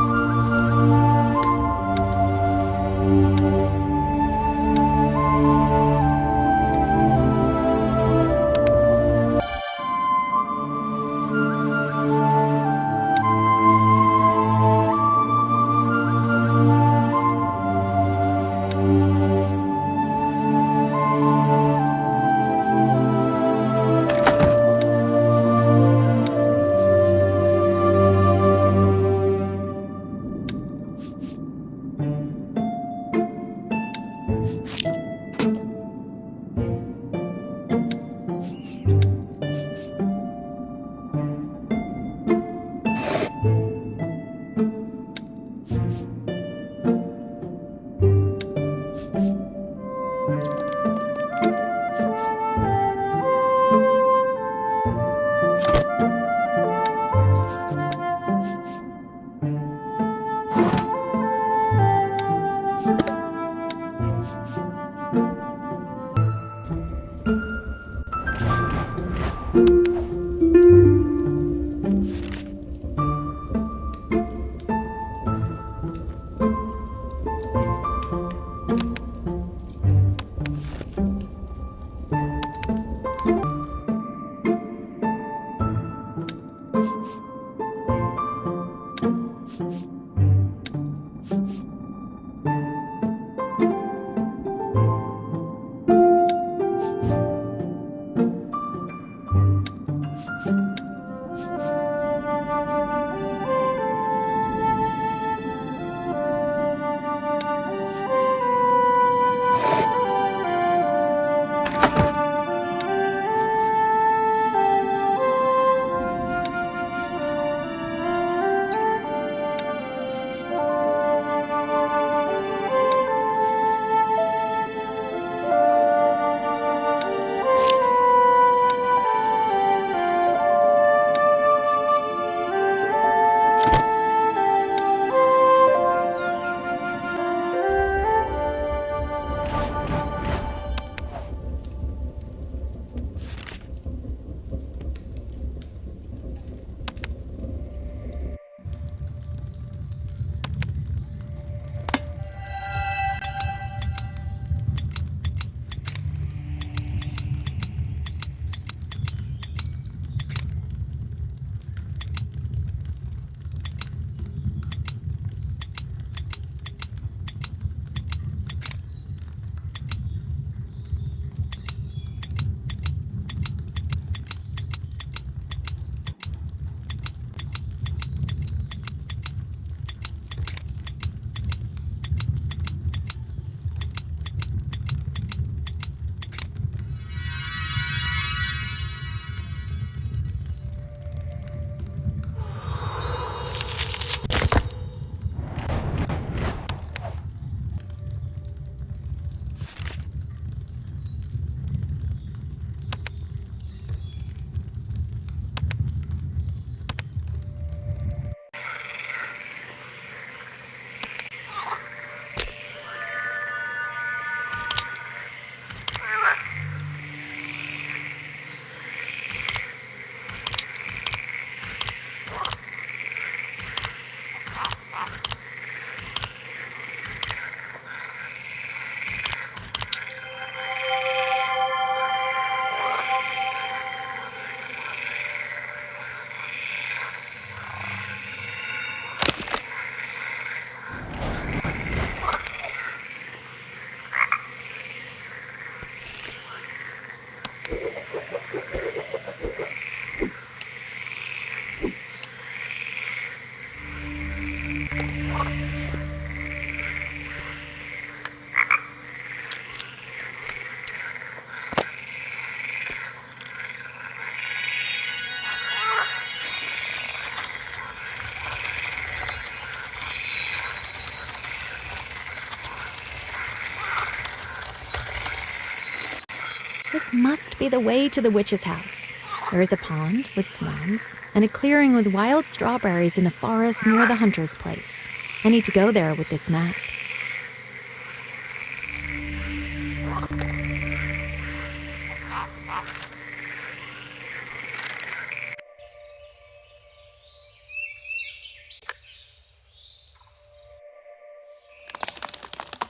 This must be the way to the witch's house. There is a pond with swans and a clearing with wild strawberries in the forest near the hunter's place. I need to go there with this map.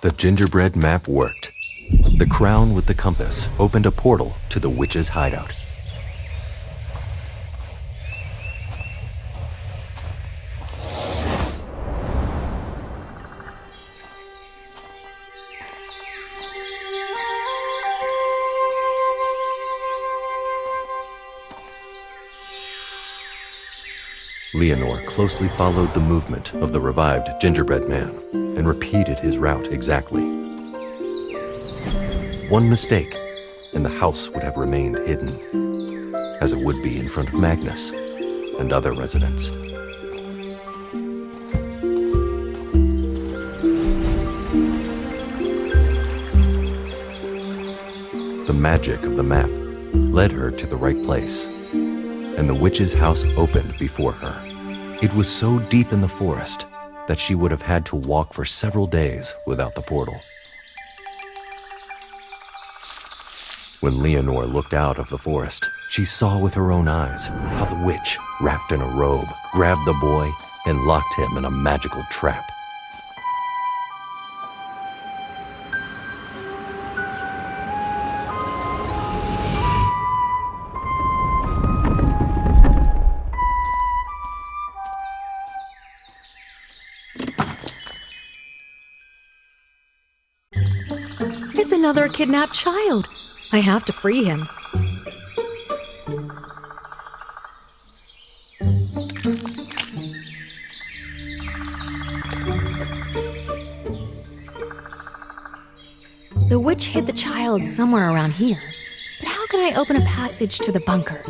The gingerbread map worked. The crown with the compass opened a portal to the witch's hideout. Leonor closely followed the movement of the revived gingerbread man and repeated his route exactly. One mistake, and the house would have remained hidden, as it would be in front of Magnus and other residents. The magic of the map led her to the right place, and the witch's house opened before her. It was so deep in the forest that she would have had to walk for several days without the portal. When Leonor looked out of the forest, she saw with her own eyes how the witch, wrapped in a robe, grabbed the boy and locked him in a magical trap. It's another kidnapped child. I have to free him. The witch hid the child somewhere around here. But how can I open a passage to the bunker?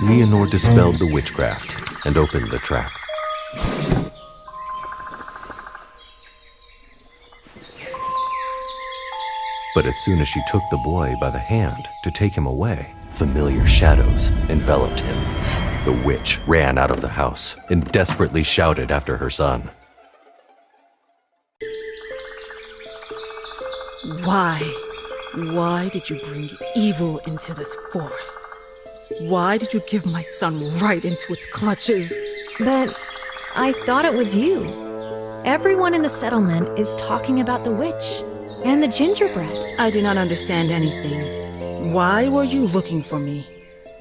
Leonor dispelled the witchcraft and opened the trap. But as soon as she took the boy by the hand to take him away, familiar shadows enveloped him. The witch ran out of the house and desperately shouted after her son. Why? Why did you bring evil into this forest? Why did you give my son right into its clutches? But I thought it was you. Everyone in the settlement is talking about the witch and the gingerbread. I do not understand anything. Why were you looking for me?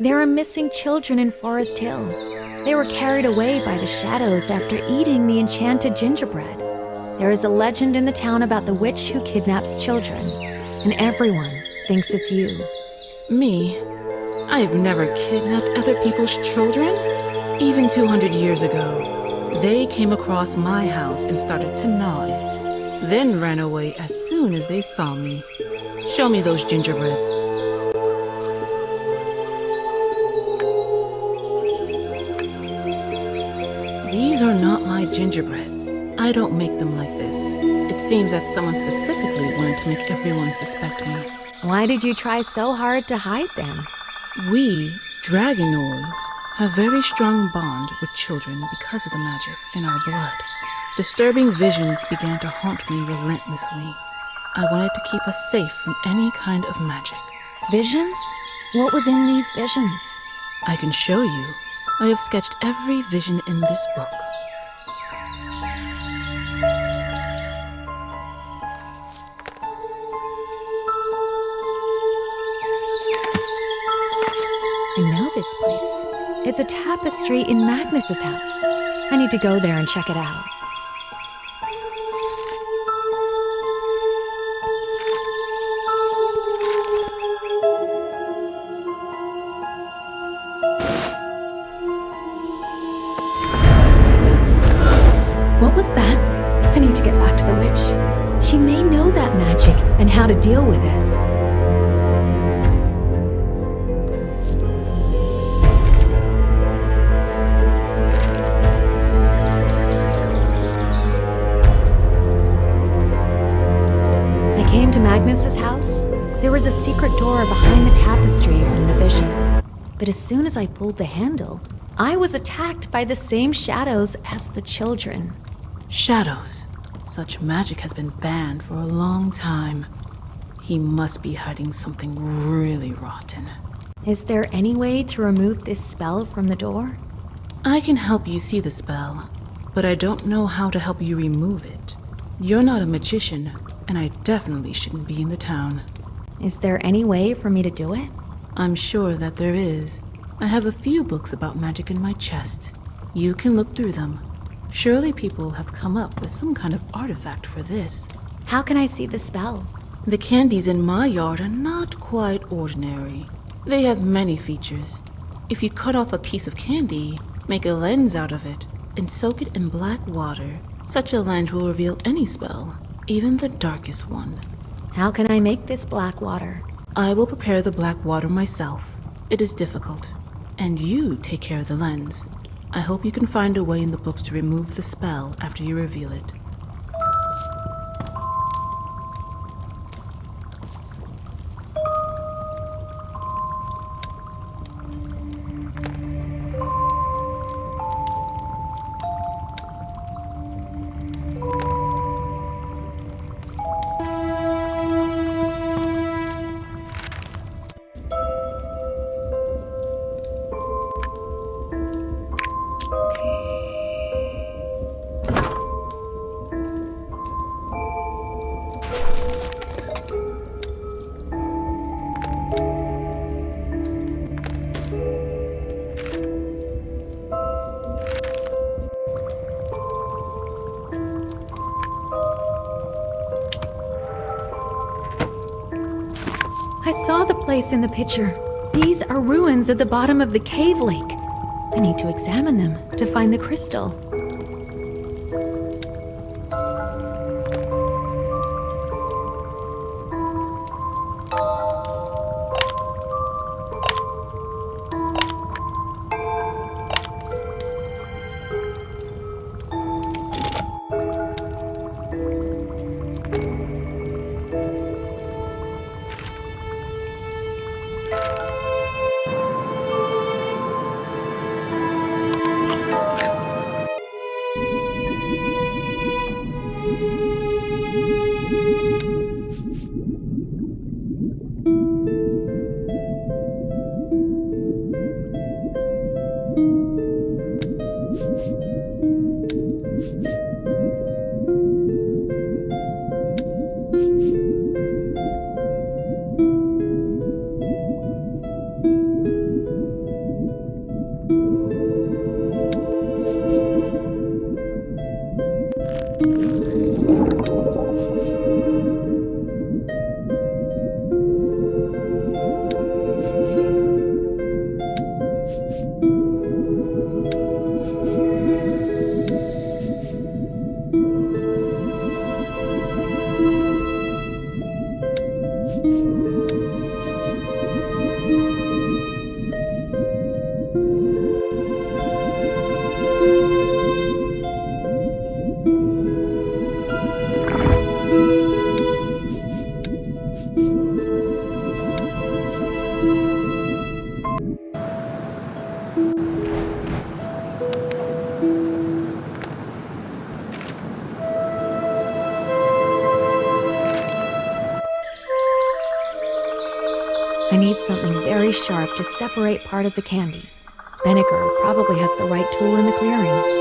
There are missing children in Forest Hill. They were carried away by the shadows after eating the enchanted gingerbread. There is a legend in the town about the witch who kidnaps children, and everyone thinks it's you. Me? I have never kidnapped other people's children. Even 200 years ago, they came across my house and started to gnaw it, then ran away as soon as they saw me. Show me those gingerbreads. These are not my gingerbreads. I don't make them like this. It seems that someone specifically wanted to make everyone suspect me. Why did you try so hard to hide them? We, dragonoids, have very strong bond with children because of the magic in our blood. Disturbing visions began to haunt me relentlessly. I wanted to keep us safe from any kind of magic. Visions? What was in these visions? I can show you. I have sketched every vision in this book. I know this place. It's a tapestry in Magnus's house. I need to go there and check it out. What was that? I need to get back to the witch. She may know that magic and how to deal with it. I came to Magnus's house. There was a secret door behind the tapestry from the vision. But as soon as I pulled the handle, I was attacked by the same shadows as the children. Shadows. Such magic has been banned for a long time. He must be hiding something really rotten. Is there any way to remove this spell from the door? I can help you see the spell, but I don't know how to help you remove it. You're not a magician, and I definitely shouldn't be in the town. Is there any way for me to do it? I'm sure that there is. I have a few books about magic in my chest. You can look through them. Surely people have come up with some kind of artifact for this. How can I see the spell? The candies in my yard are not quite ordinary. They have many features. If you cut off a piece of candy, make a lens out of it, and soak it in black water, such a lens will reveal any spell, even the darkest one. How can I make this black water? I will prepare the black water myself. It is difficult. And you take care of the lens. I hope you can find a way in the books to remove the spell after you reveal it. I saw the place in the picture. These are ruins at the bottom of the cave lake. I need to examine them to find the crystal. I need something very sharp to separate part of the candy. Vinegar probably has the right tool in the clearing.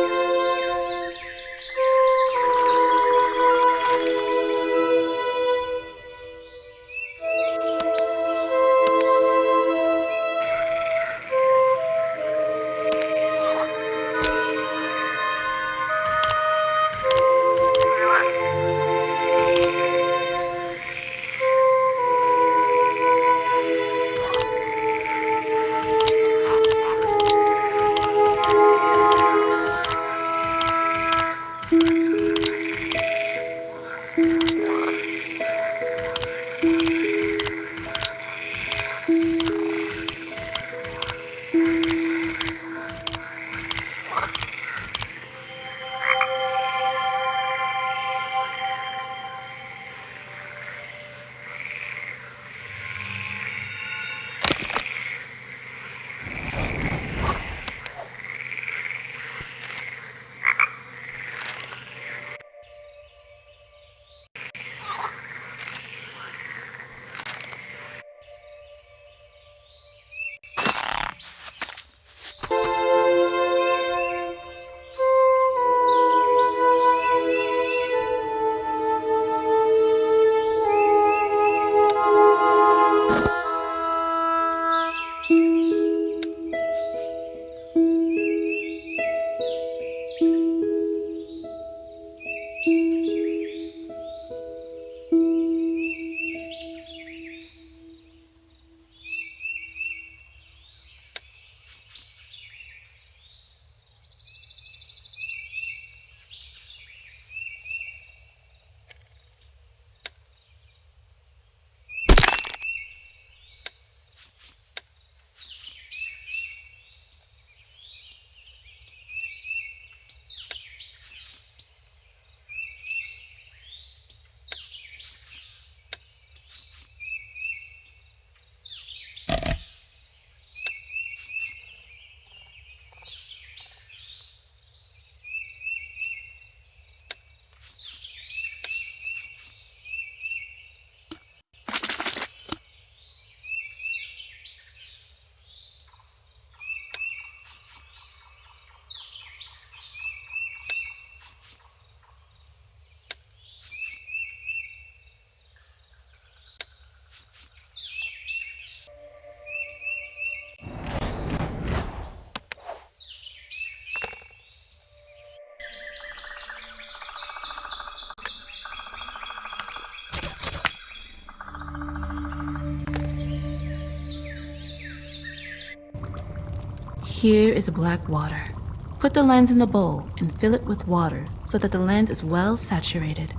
Here is black water. Put the lens in the bowl and fill it with water so that the lens is well saturated.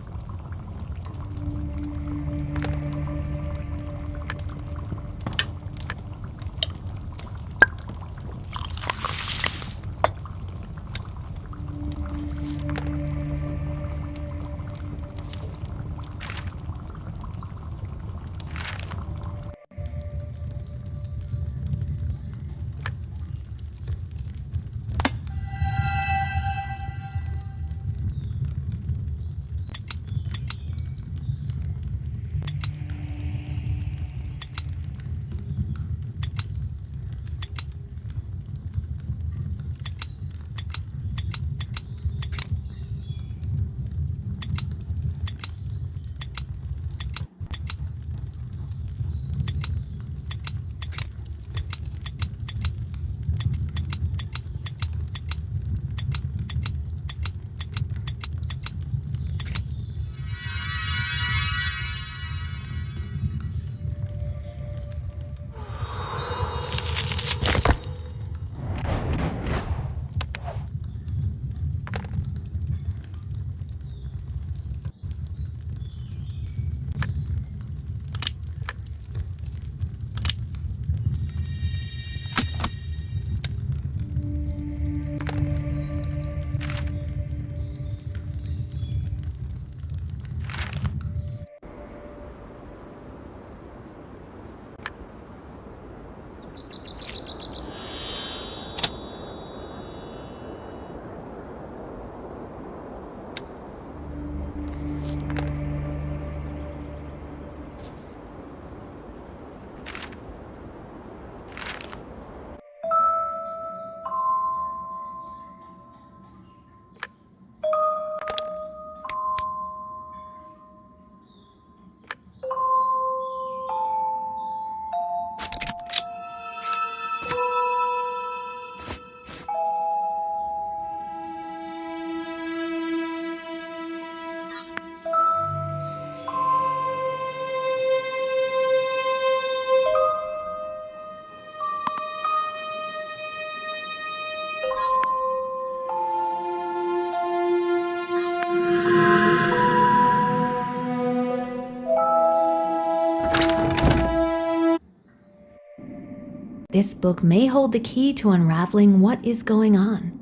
this book may hold the key to unraveling what is going on.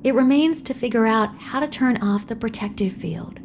It remains to figure out how to turn off the protective field.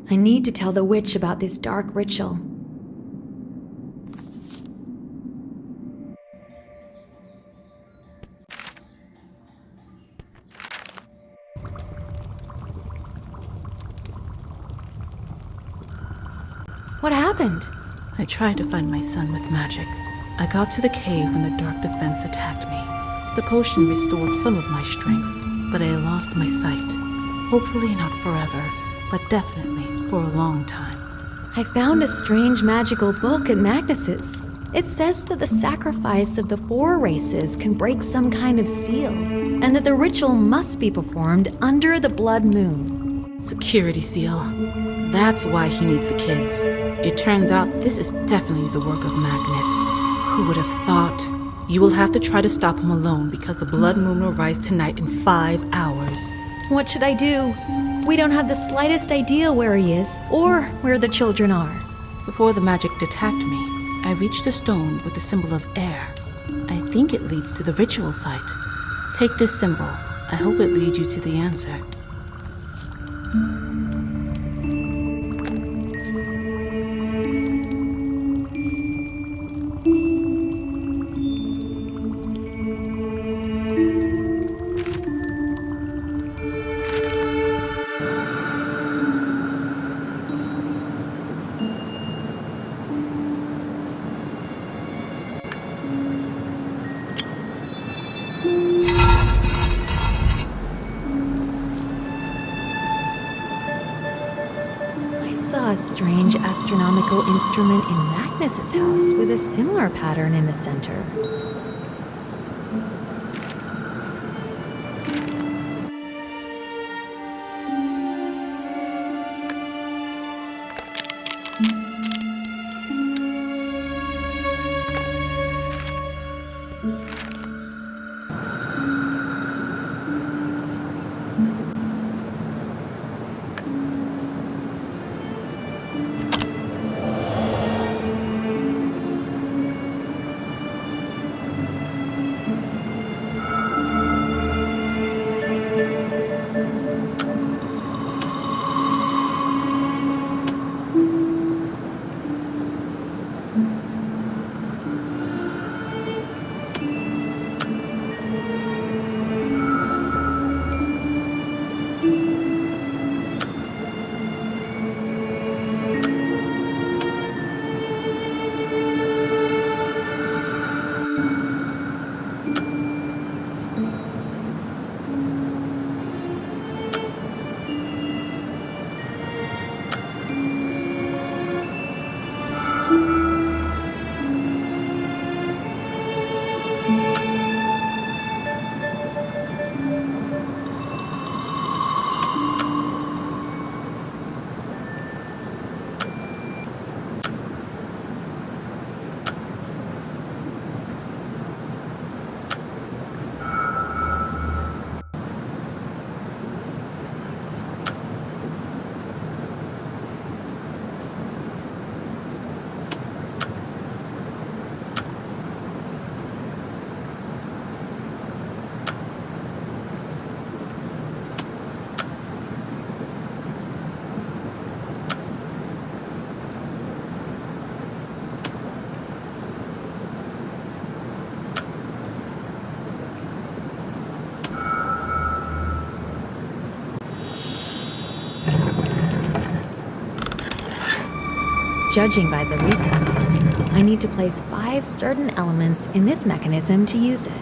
I need to tell the witch about this dark ritual. What happened? I tried to find my son with magic. I got to the cave when the dark defense attacked me. The potion restored some of my strength, but I lost my sight. Hopefully not forever, but definitely for a long time. I found a strange magical book at Magnus's. It says that the sacrifice of the 4 races can break some kind of seal, and that the ritual must be performed under the blood moon. Security seal. That's why he needs the kids. It turns out this is definitely the work of Magnus. Who would have thought? You will have to try to stop him alone because the blood moon will rise tonight in 5 hours. What should I do? We don't have the slightest idea where he is, or where the children are. Before the magic attacked me, I reached a stone with the symbol of air. I think it leads to the ritual site. Take this symbol. I hope it leads you to the answer. A strange astronomical instrument in Magnus's house with a similar pattern in the center. Judging by the recesses, I need to place 5 certain elements in this mechanism to use it.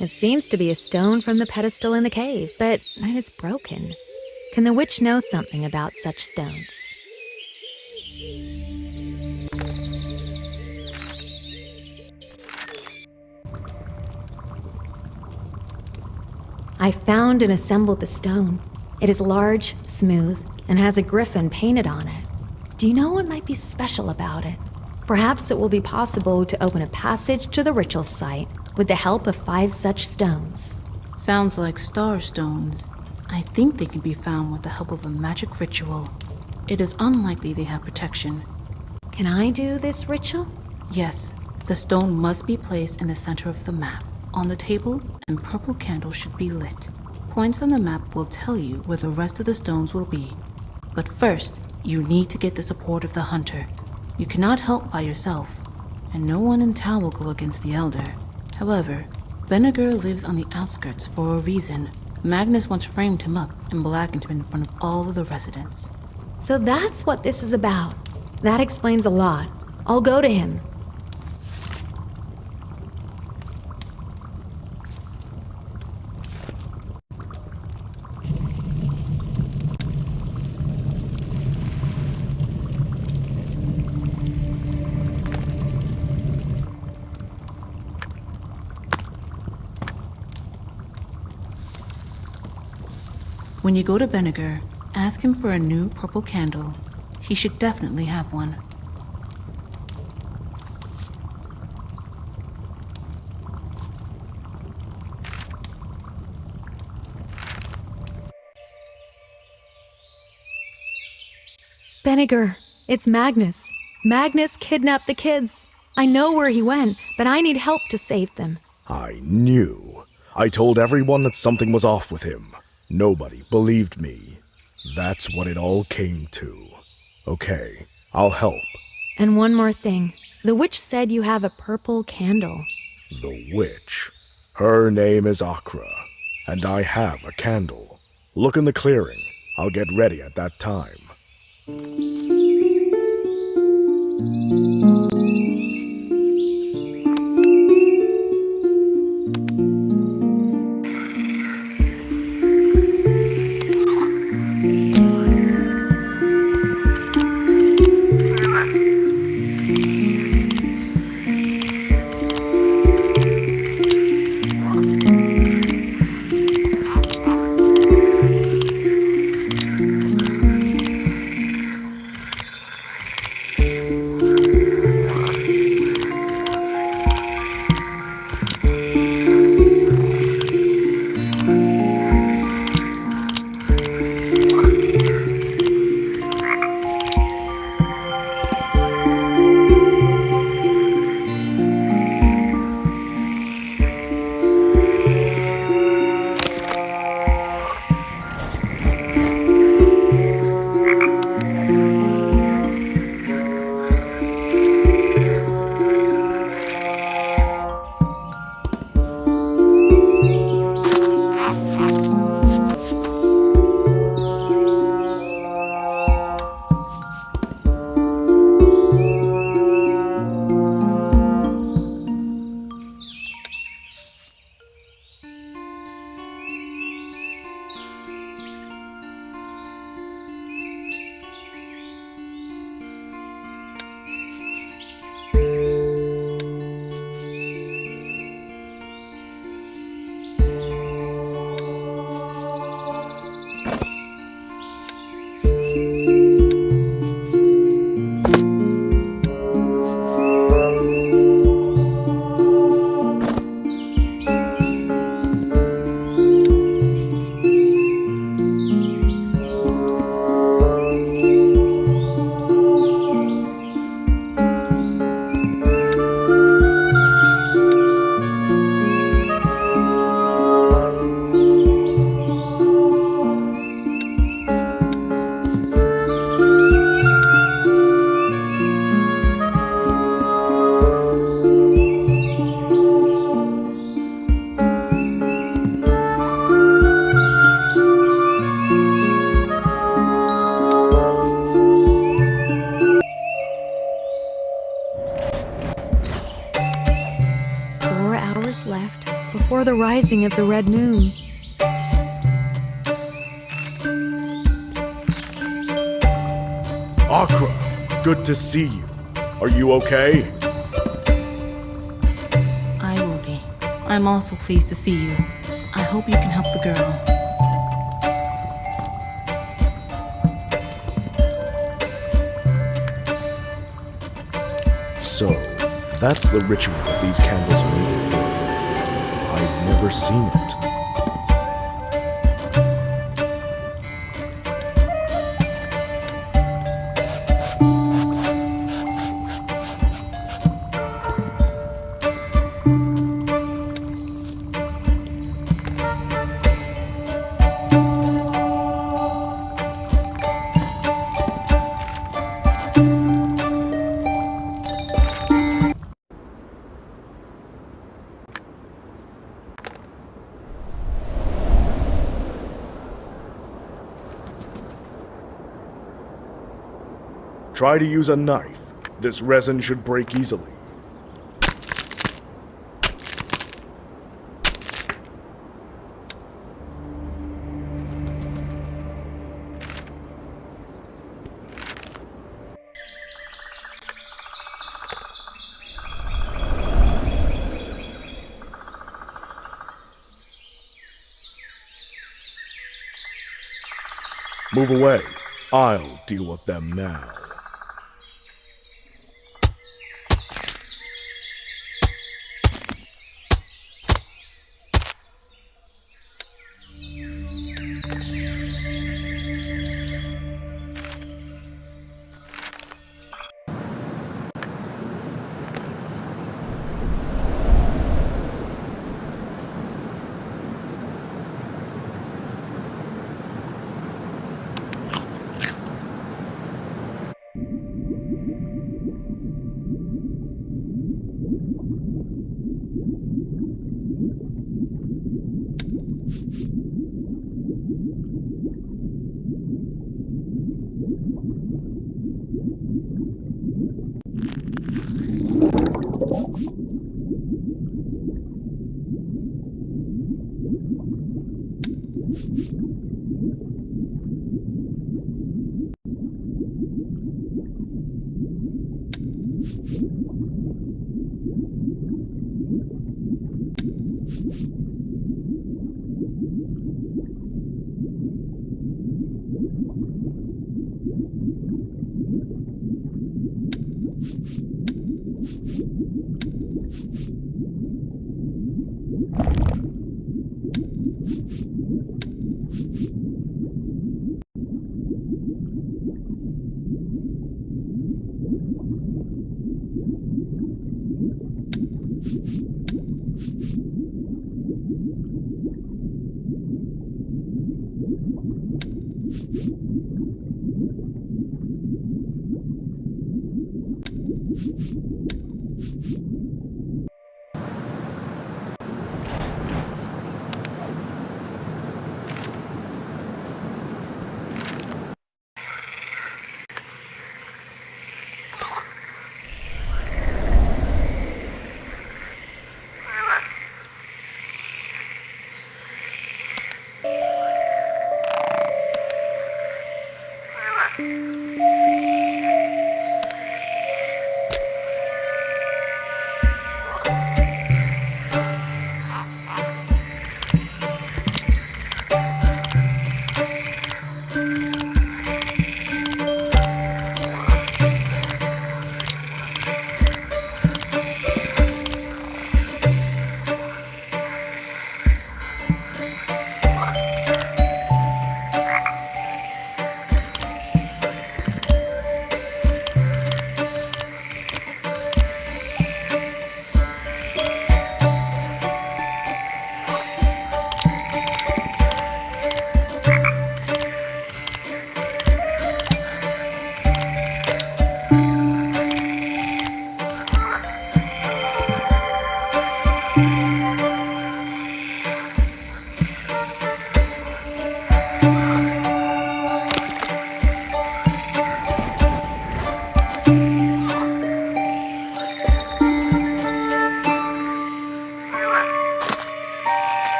It seems to be a stone from the pedestal in the cave, but it is broken. Can the witch know something about such stones? I found and assembled the stone. It is large, smooth, and has a griffin painted on it. Do you know what might be special about it? Perhaps it will be possible to open a passage to the ritual site with the help of 5 such stones. Sounds like star stones. I think they can be found with the help of a magic ritual. It is unlikely they have protection. Can I do this ritual? Yes. The stone must be placed in the center of the map. On the table, and purple candles should be lit. Points on the map will tell you where the rest of the stones will be. But first, you need to get the support of the hunter. You cannot help by yourself, and no one in town will go against the elder. However, Benniger lives on the outskirts for a reason. Magnus once framed him up and blackened him in front of all of the residents. So that's what this is about. That explains a lot. I'll go to him. When you go to Benniger, ask him for a new purple candle. He should definitely have one. Benniger, it's Magnus. Magnus kidnapped the kids. I know where he went, but I need help to save them. I knew. I told everyone that something was off with him. Nobody believed me. That's what it all came to. Okay, I'll help. And one more thing. The witch said you have a purple candle. The witch. Her name is Akra, and I have a candle. Look in the clearing. I'll get ready at that time. the rising of the red moon. Akra, good to see you. Are you okay? I will be. I'm also pleased to see you. I hope you can help the girl. So, that's the ritual that these candles are needed for. I've never seen it. Try to use a knife. This resin should break easily. Move away. I'll deal with them now.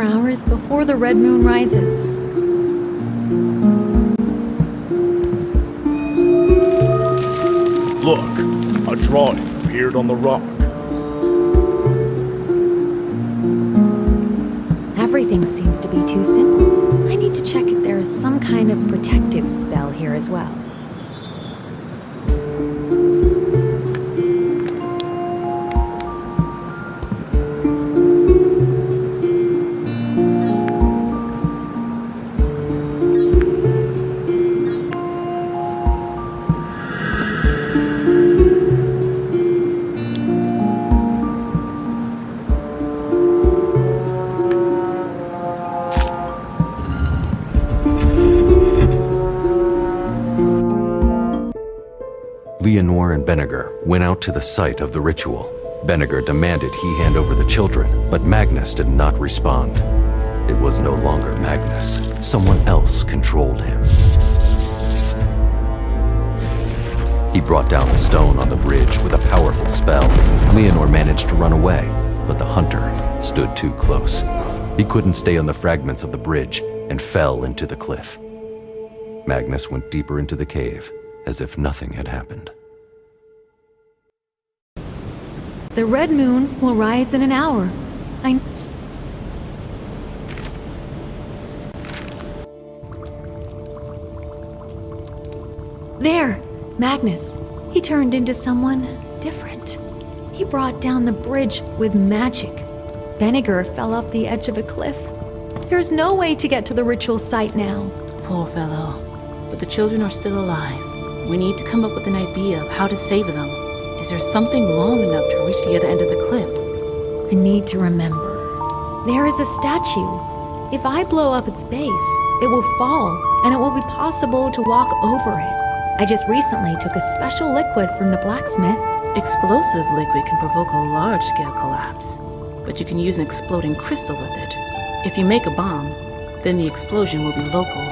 hours before the red moon rises. Look, a drawing appeared on the rock. Everything seems to be too simple. I need to check if there is some kind of protective spell here as well. Leonor and Benniger went out to the site of the ritual. Benniger demanded he hand over the children, but Magnus did not respond. It was no longer Magnus. Someone else controlled him. He brought down the stone on the bridge with a powerful spell. Leonor managed to run away, but the hunter stood too close. He couldn't stay on the fragments of the bridge and fell into the cliff. Magnus went deeper into the cave, as if nothing had happened. The red moon will rise in an hour. There! Magnus. He turned into someone different. He brought down the bridge with magic. Benniger fell off the edge of a cliff. There's no way to get to the ritual site now. Poor fellow. But the children are still alive. We need to come up with an idea of how to save them. Is there something long enough to reach the other end of the cliff? I need to remember. There is a statue. If I blow up its base, it will fall, and it will be possible to walk over it. I just recently took a special liquid from the blacksmith. Explosive liquid can provoke a large-scale collapse, but you can use an exploding crystal with it. If you make a bomb, then the explosion will be local.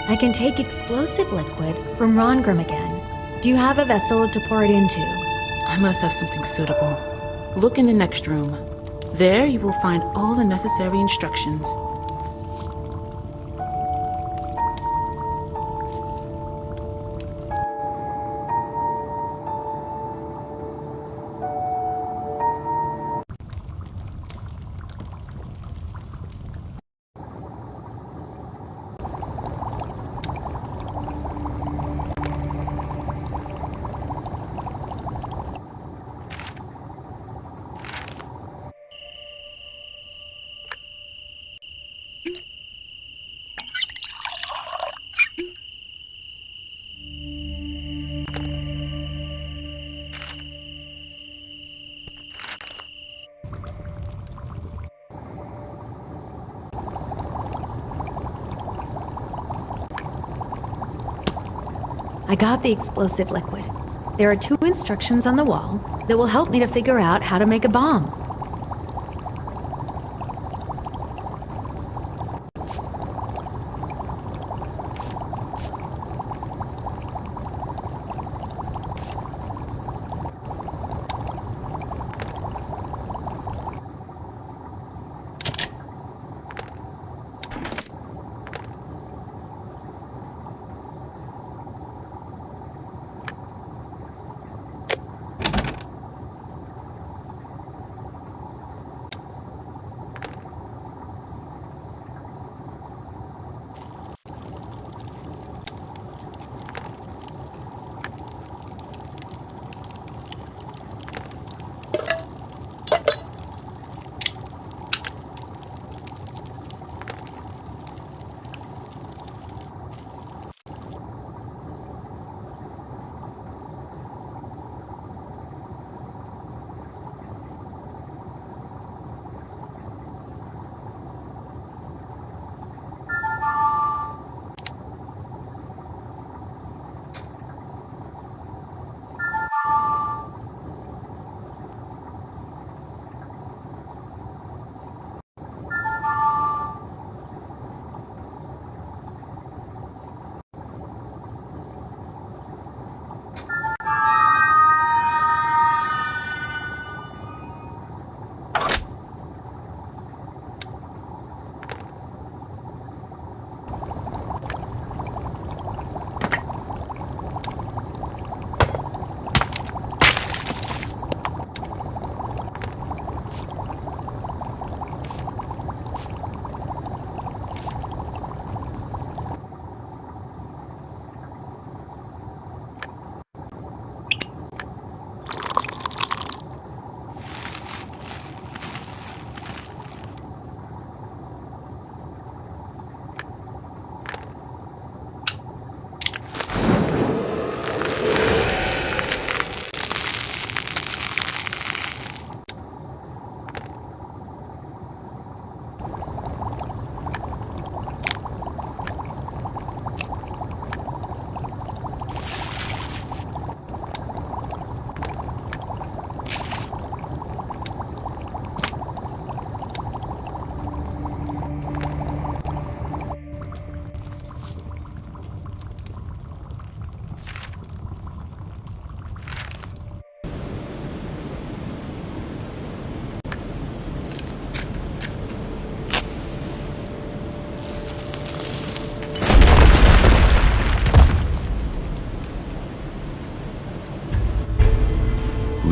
I can take explosive liquid from Rongrim again. Do you have a vessel to pour it into? I must have something suitable. Look in the next room. There you will find all the necessary instructions. I got the explosive liquid. There are 2 instructions on the wall that will help me to figure out how to make a bomb.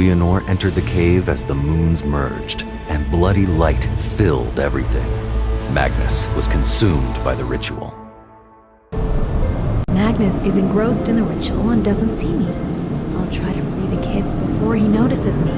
Leonor entered the cave as the moons merged, and bloody light filled everything. Magnus was consumed by the ritual. Magnus is engrossed in the ritual and doesn't see me. I'll try to free the kids before he notices me.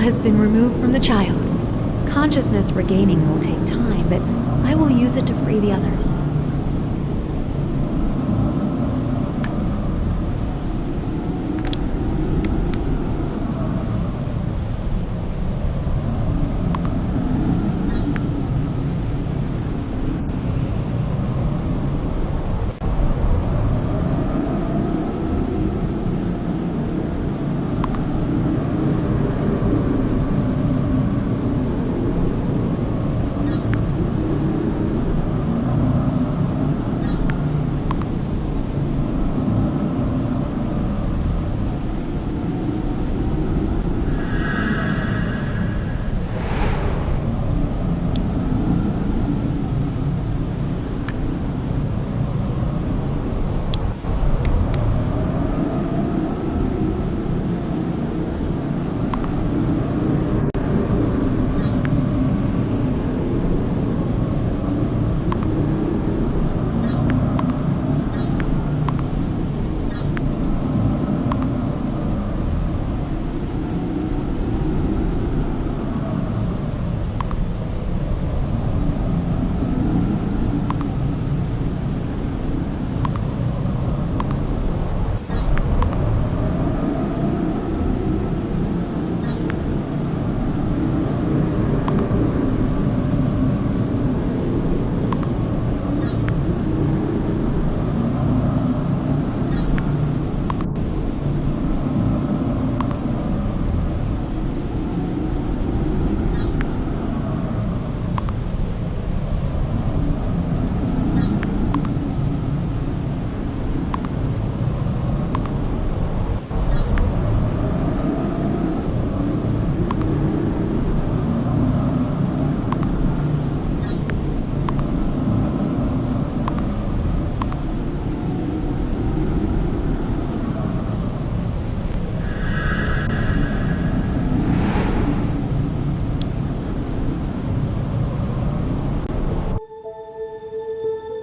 Has been removed from the child. Consciousness regaining will take time, but I will use it to free the others.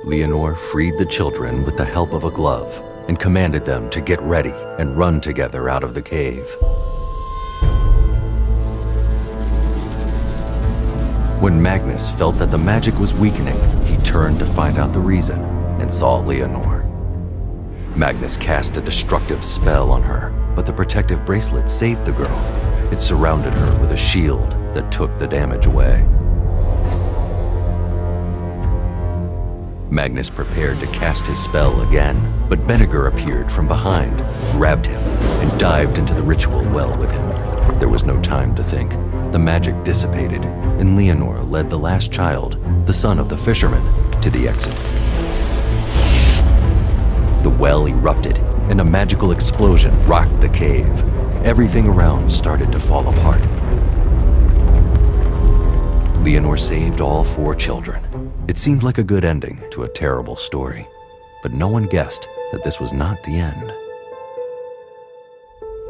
Leonor freed the children with the help of a glove and commanded them to get ready and run together out of the cave. When Magnus felt that the magic was weakening, he turned to find out the reason and saw Leonor. Magnus cast a destructive spell on her, but the protective bracelet saved the girl. It surrounded her with a shield that took the damage away. Magnus prepared to cast his spell again, but Benniger appeared from behind, grabbed him, and dived into the ritual well with him. There was no time to think. The magic dissipated, and Leonor led the last child, the son of the fisherman, to the exit. The well erupted, and a magical explosion rocked the cave. Everything around started to fall apart. Leonor saved all 4 children. It seemed like a good ending to a terrible story, but no one guessed that this was not the end.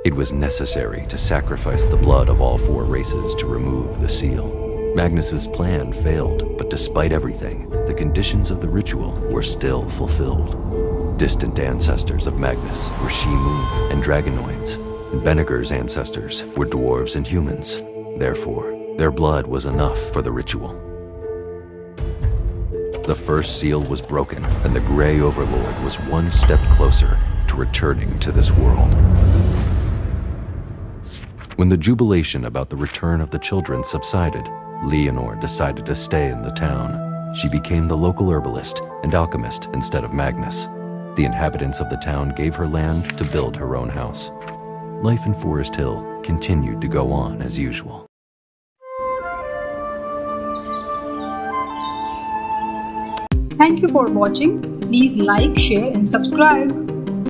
It was necessary to sacrifice the blood of all 4 races to remove the seal. Magnus's plan failed, but despite everything, the conditions of the ritual were still fulfilled. Distant ancestors of Magnus were she-moon and dragonoids, and Benniger's ancestors were dwarves and humans. Therefore, their blood was enough for the ritual. The first seal was broken, and the Grey Overlord was one step closer to returning to this world. When the jubilation about the return of the children subsided, Leonor decided to stay in the town. She became the local herbalist and alchemist instead of Magnus. The inhabitants of the town gave her land to build her own house. Life in Forest Hill continued to go on as usual. Thank you for watching. Please like, share and subscribe.